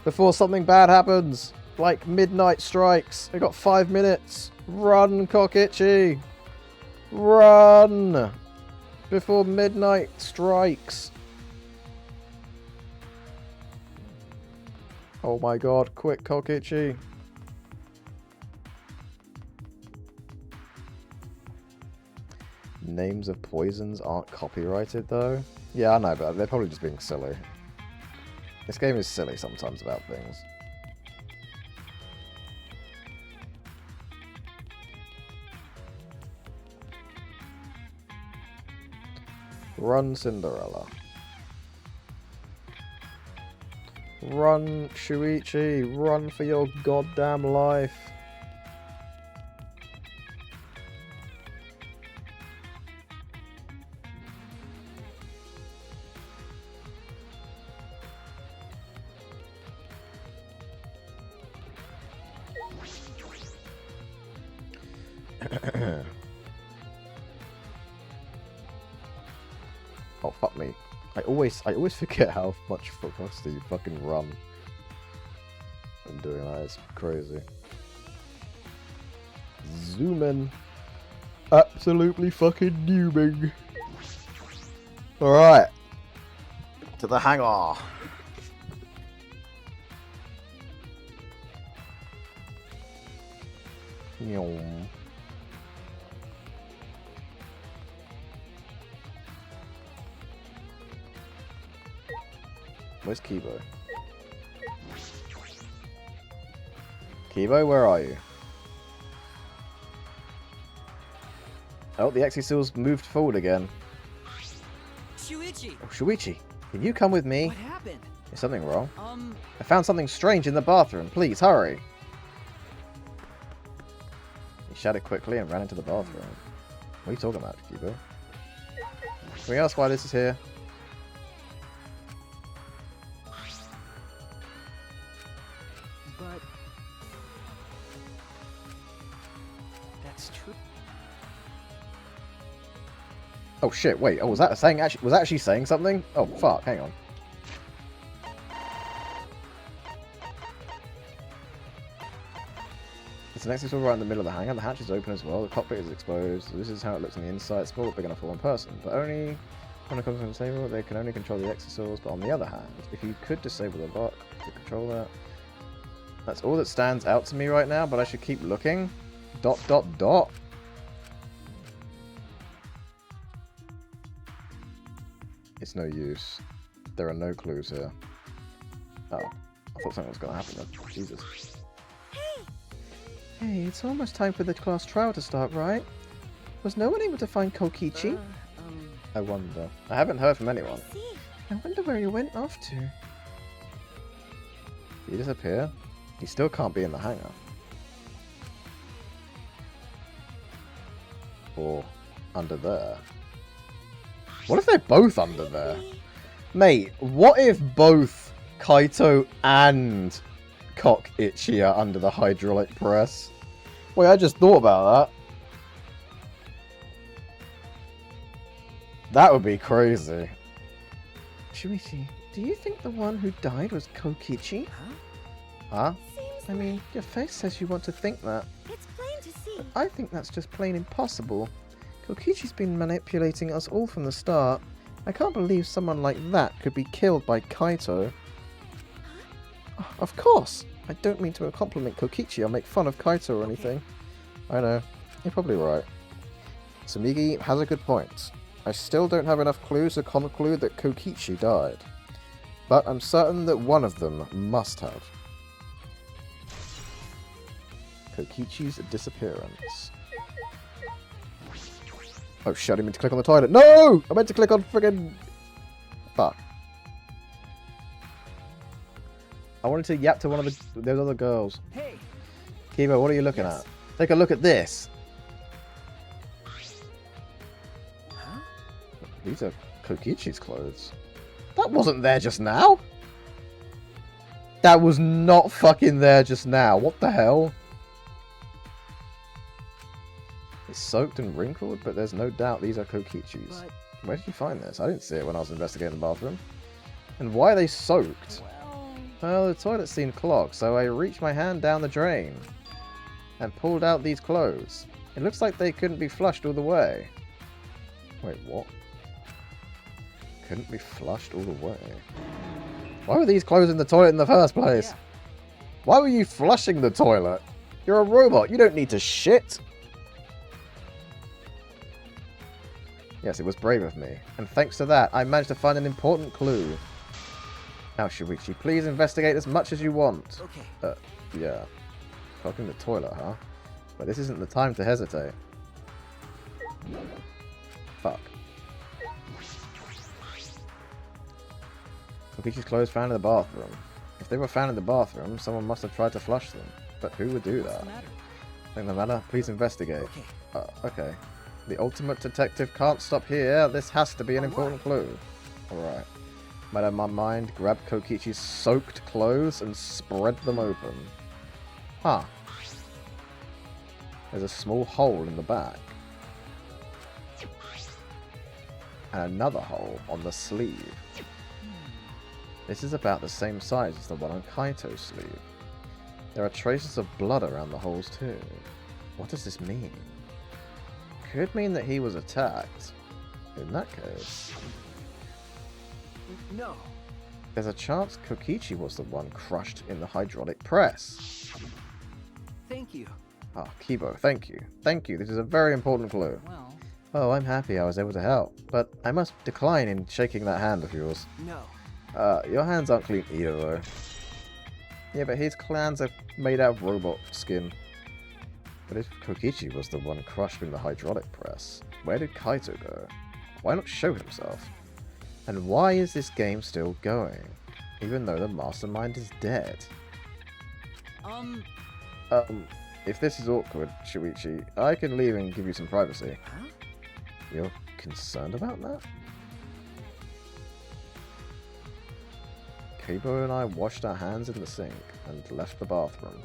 Before something bad happens! Like midnight strikes! We've got 5 minutes! Run, Kokichi! Run! Before midnight strikes! Oh my god, quick, Kokichi! Names of poisons aren't copyrighted though. Yeah, I know, but they're probably just being silly. This game is silly sometimes about things. Run, Cinderella. Run, Shuichi. Run for your goddamn life. Oh, fuck me. I always forget how much faster you fucking run. I'm doing that, it's crazy. Zoom in. Absolutely fucking noobing. Alright. To the hangar. Yum. Where's Kibo? Kibo, where are you? Oh, the Exi-Seal's moved forward again. Shuichi! Oh, Shuichi, can you come with me? What happened? Is something wrong? I found something strange in the bathroom. Please, hurry. He shouted quickly and ran into the bathroom. What are you talking about, Kibo? Can we ask why this is here? But that's true. Oh shit! Wait. Oh, was that saying? Was that actually saying something? Oh fuck! Hang on. It's an exit door right in the middle of the hangar. The hatch is open as well. The cockpit is exposed. This is how it looks on the inside. It's small, big enough for one person, but only when it comes to the table, they can only control the exit. But on the other hand, if you could disable the lock to control that. That's all that stands out to me right now, but I should keep looking. ... It's no use. There are no clues here. Oh. I thought something was going to happen then. Jesus. Hey, it's almost time for the class trial to start, right? Was no one able to find Kokichi? I wonder. I haven't heard from anyone. I wonder where he went off to. Did he disappear? He still can't be in the hangar. Or under there. What if they're both under there? Mate, what if both Kaito and Kokichi are under the hydraulic press? Wait, I just thought about that. That would be crazy. Shuichi, do you think the one who died was Kokichi? Huh? I mean, your face says you want to think that. It's plain to see. But I think that's just plain impossible. Kokichi's been manipulating us all from the start. I can't believe someone like that could be killed by Kaito. Oh, of course! I don't mean to compliment Kokichi or make fun of Kaito or anything. I know. You're probably right. Sumigi has a good point. I still don't have enough clues to conclude that Kokichi died. But I'm certain that one of them must have. Kokichi's disappearance. Oh shit, I didn't mean to click on the toilet. No! I meant to click on friggin... Fuck. I wanted to yap to one of those other girls. Hey! Kibo, what are you looking at? Take a look at this. Huh? These are Kokichi's clothes. That wasn't there just now. That was not fucking there just now. What the hell? It's soaked and wrinkled, but there's no doubt these are Kokichi's. But Where did you find this? I didn't see it when I was investigating the bathroom. And why are they soaked? Well, the toilet seemed clogged, so I reached my hand down the drain and pulled out these clothes. It looks like they couldn't be flushed all the way. Wait, what? Couldn't be flushed all the way? Why were these clothes in the toilet in the first place? yeah. Why were you flushing the toilet? You're a robot. You don't need to shit. Yes, it was brave of me. And thanks to that, I managed to find an important clue. Now, Shuichi, please investigate as much as you want. Okay. Yeah. Clogging the toilet, huh? But this isn't the time to hesitate. Fuck. Kokichi's clothes found in the bathroom. If they were found in the bathroom, someone must have tried to flush them. But who would do What's that? the matter? Nothing the matter? Please investigate. Okay. Okay. The ultimate detective can't stop here. This has to be an important clue. Alright. Made up my mind, grabbed Kokichi's soaked clothes and spread them open. Huh. There's a small hole in the back. And another hole on the sleeve. This is about the same size as the one on Kaito's sleeve. There are traces of blood around the holes too. What does this mean? Could mean that he was attacked. In that case... No. There's a chance Kokichi was the one crushed in the hydraulic press. Thank you. Ah, Kibo, thank you. Thank you, this is a very important clue. Well, Oh, I'm happy I was able to help, but I must decline in shaking that hand of yours. No. Your hands aren't clean either, though. Yeah, but his hands are made out of robot skin. But if Kokichi was the one crushed in the hydraulic press, where did Kaito go? Why not show himself? And why is this game still going, even though the mastermind is dead? If this is awkward, Shuichi, I can leave and give you some privacy. Huh? You're concerned about that? Kibo and I washed our hands in the sink and left the bathroom.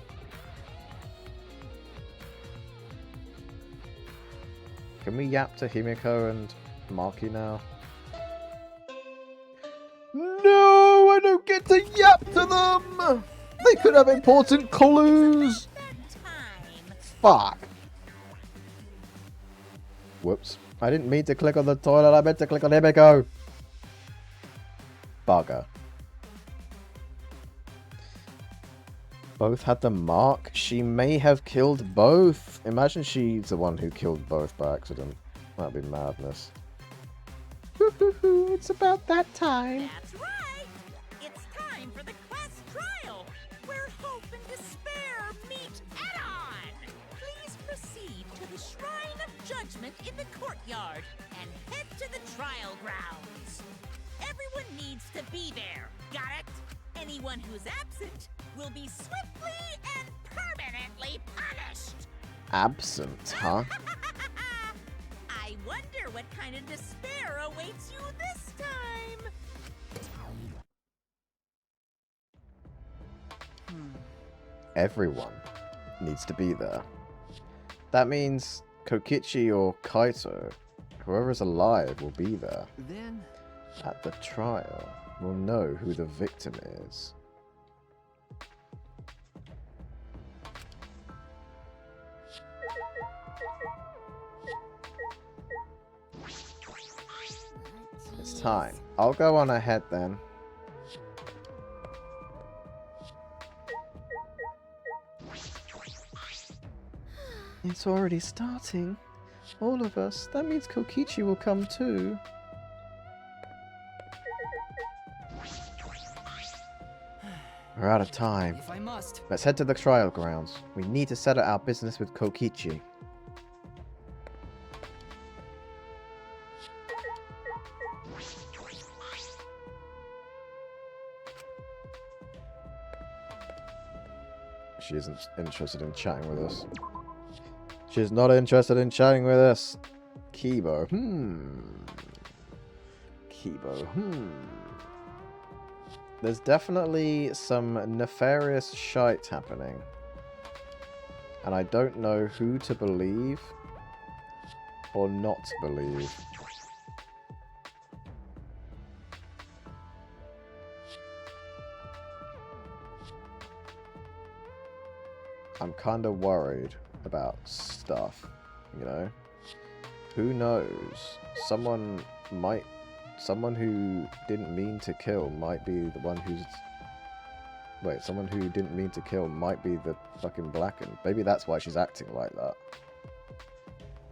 Can we yap to Himiko and Maki now? No, I don't get to yap to them! They could have important clues! Fuck. Whoops. I didn't mean to click on the toilet, I meant to click on Himiko. Bugger. Both had the mark. She may have killed both. Imagine she's the one who killed both by accident. That'd be madness. It's about that time. That's right! It's time for the quest trial, where hope and despair meet head-on! Please proceed to the Shrine of Judgment in the courtyard and head to the trial grounds. Everyone needs to be there, got it? Anyone who's absent will be swiftly and permanently punished! Absent, huh? I wonder what kind of despair awaits you this time! Everyone needs to be there. That means Kokichi or Kaito, whoever's alive, will be there. Then At the trial, we'll know who the victim is. It's time. I'll go on ahead then. It's already starting. All of us. That means Kokichi will come too. We're out of time. if I must. Let's head to the trial grounds. We need to settle our business with Kokichi. She isn't interested in chatting with us. She's not interested in chatting with us. Kibo, Kibo, There's definitely some nefarious shite happening. And I don't know who to believe or not believe. I'm kind of worried about stuff, you know? Who knows? Someone who didn't mean to kill might be the one who's... Wait, someone who didn't mean to kill might be the fucking Blackened. Maybe that's why she's acting like that.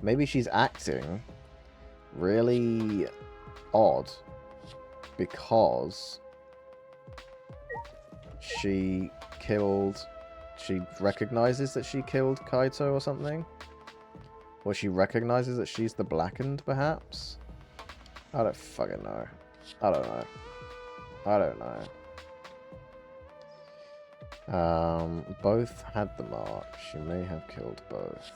Maybe she's acting really odd because she recognizes that she killed Kaito or something? Or she recognizes that she's the Blackened, perhaps? I don't fucking know. I don't know. I don't know. Both had the mark. She may have killed both.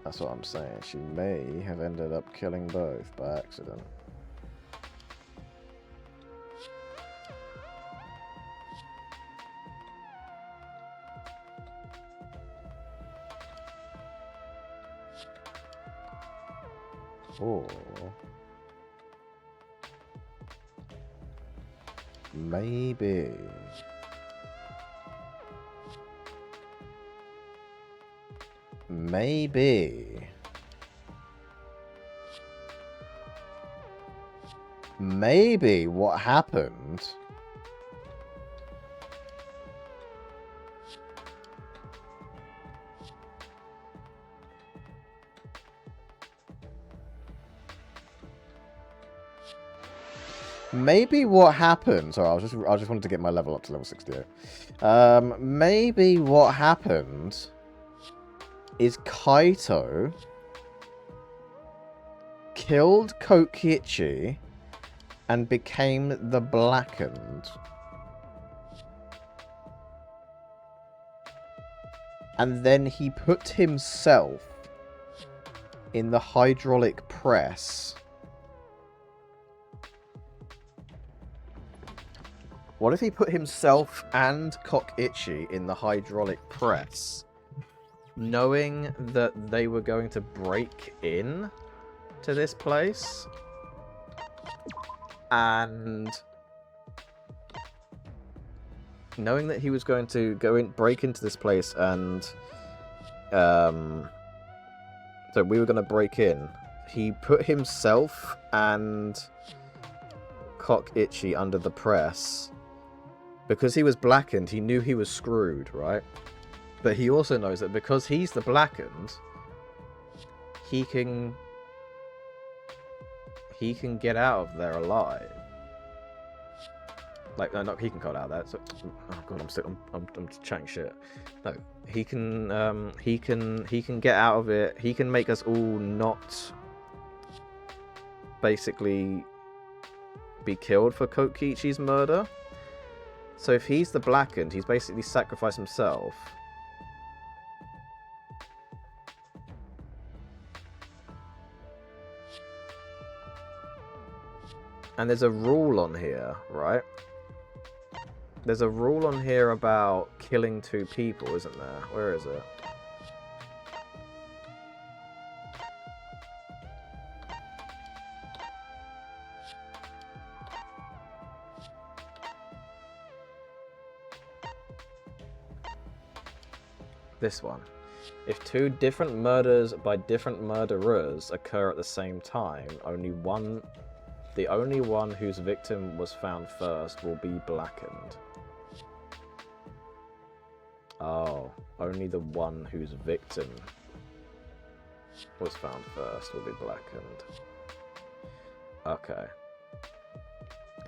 That's what I'm saying. She may have ended up killing both by accident. Or maybe what happened Sorry, I just wanted to get my level up to level 68. Maybe what happened is Kaito killed Kokichi and became the Blackened. And then he put himself in the hydraulic press. What if he put himself and Kokichi in the hydraulic press, knowing that they were going to break in to this place, and knowing that he was going to break into this place, and so we were going to break in, he put himself and Kokichi under the press. Because he was Blackened, he knew he was screwed, right? But he also knows that because he's the Blackened, he can get out of there alive. Like, no, he can cut out of that. So, oh god, I'm chatting shit. No, he can get out of it. He can make us all not basically be killed for Kokichi's murder. So if he's the Blackened, he's basically sacrificed himself. And there's a rule on here, right? There's a rule on here about killing two people, isn't there? Where is it? This one. If two different murders by different murderers occur at the same time, the only one whose victim was found first will be Blackened. Oh, only the one whose victim was found first will be Blackened. Okay.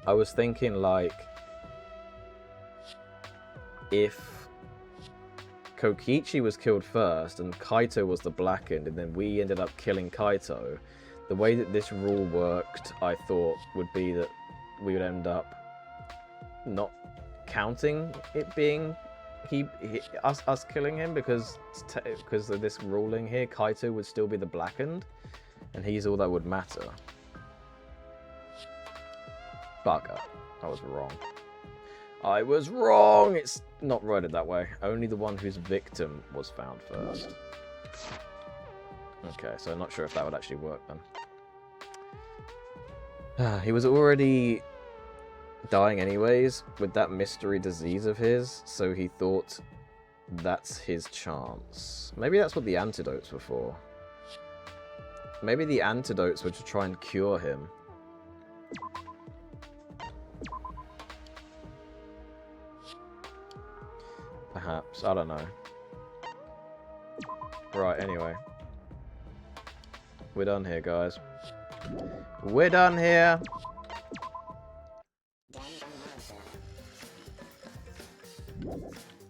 I was thinking, like, if Kokichi was killed first and Kaito was the Blackened, and then we ended up killing Kaito, the way that this rule worked, I thought, would be that we would end up not counting it being us killing him, because of this ruling here, Kaito would still be the Blackened, and he's all that would matter. Bugger. I was wrong. I was wrong! It's not worded that way. Only the one whose victim was found first. Okay, so I'm not sure if that would actually work then. He was already dying anyways with that mystery disease of his, so he thought that's his chance. Maybe that's what the antidotes were for. Maybe the antidotes were to try and cure him. Perhaps. I don't know. Right, anyway. We're done here, guys. We're done here!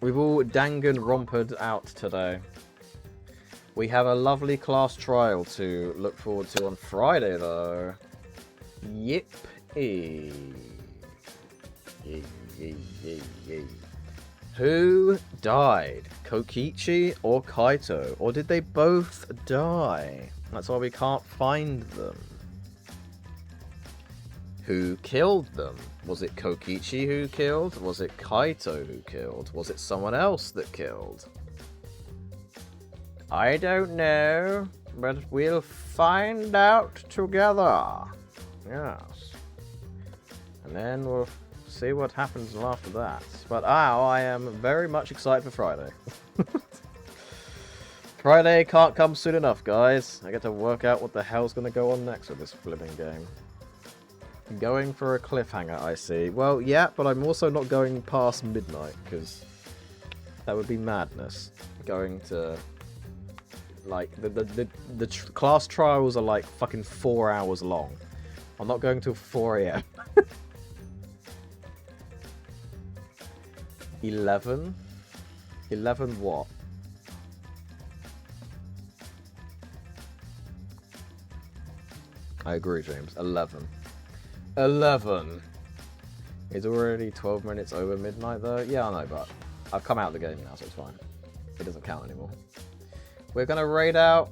We've all Danganronpa'd out today. We have a lovely class trial to look forward to on Friday, though. Yippee. Yay. Who died? Kokichi or Kaito? Or did they both die? That's why we can't find them. Who killed them? Was it Kokichi who killed? Was it Kaito who killed? Was it someone else that killed? I don't know, but we'll find out together. Yes. And then we'll see what happens after that. But now I am very much excited for Friday. Friday can't come soon enough, guys. I get to work out what the hell's going to go on next with this flipping game. Going for a cliffhanger, I see. Well, yeah, but I'm also not going past midnight, because that would be madness. Going to... Like, the class trials are like fucking 4 hours long. I'm not going till 4 AM. 11? 11 what? I agree, James. 11. 11! It's already 12 minutes over midnight, though. Yeah, I know, but I've come out of the game now, so it's fine. It doesn't count anymore. We're gonna raid out...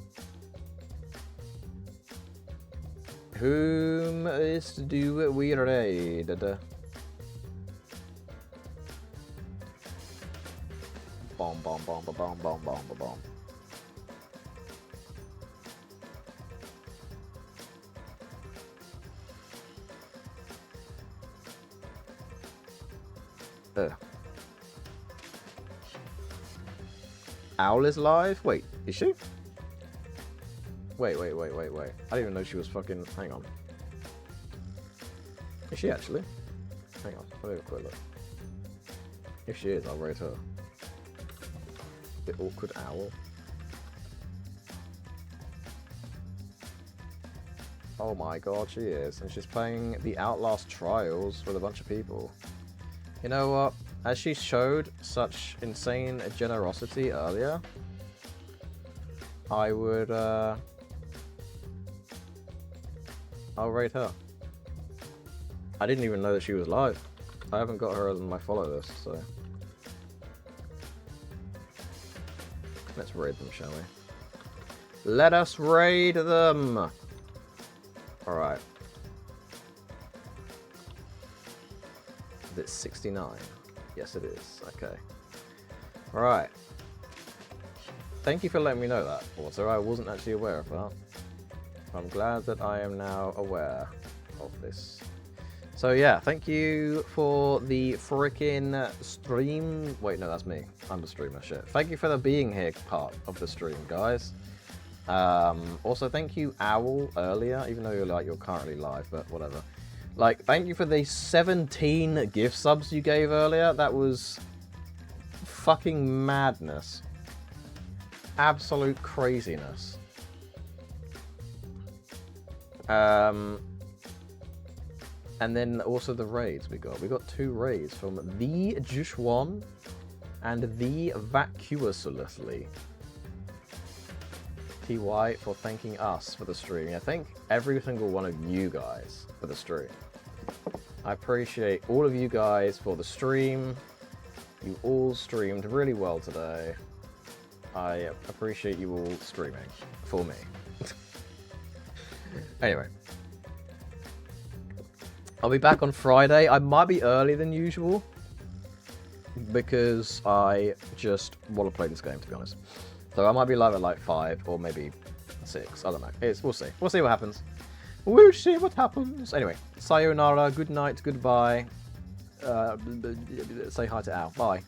Whom is to do we raid? Bomb, bomb, bomb, bomb, bomb, bomb, bomb, bomb. Owl is live? Wait, is she? Wait. I didn't even know she was fucking... Hang on. Is she actually? Hang on, let me have a quick look. If she is, I'll rate her. The awkward owl. Oh my god, she is. And she's playing the Outlast Trials with a bunch of people. You know what? As she showed such insane generosity earlier, I would, I'll rate her. I didn't even know that she was live. I haven't got her on my follow list, so... Let's raid them, shall we? Let us raid them! Alright. Is it 69? Yes, it is. Okay. Alright. Thank you for letting me know that, Porter. I wasn't actually aware of that. I'm glad that I am now aware of this. So yeah, thank you for the frickin' stream. Wait, no, that's me. I'm the streamer, shit. Thank you for the being here part of the stream, guys. Also, thank you, Owl, earlier, even though you're currently live, but whatever. Like, thank you for the 17 gift subs you gave earlier. That was fucking madness. Absolute craziness. And then also the raids we got. We got 2 raids from the Jushwan and the Vacuously. TY for thanking us for the stream. Yeah, thank every single one of you guys for the stream. I appreciate all of you guys for the stream. You all streamed really well today. I appreciate you all streaming for me. Anyway. I'll be back on Friday. I might be earlier than usual because I just want to play this game, to be honest. So I might be live at like 5 or maybe 6. I don't know. We'll see. We'll see what happens. We'll see what happens. Anyway, sayonara, good night, goodbye. Say hi to Al. Bye.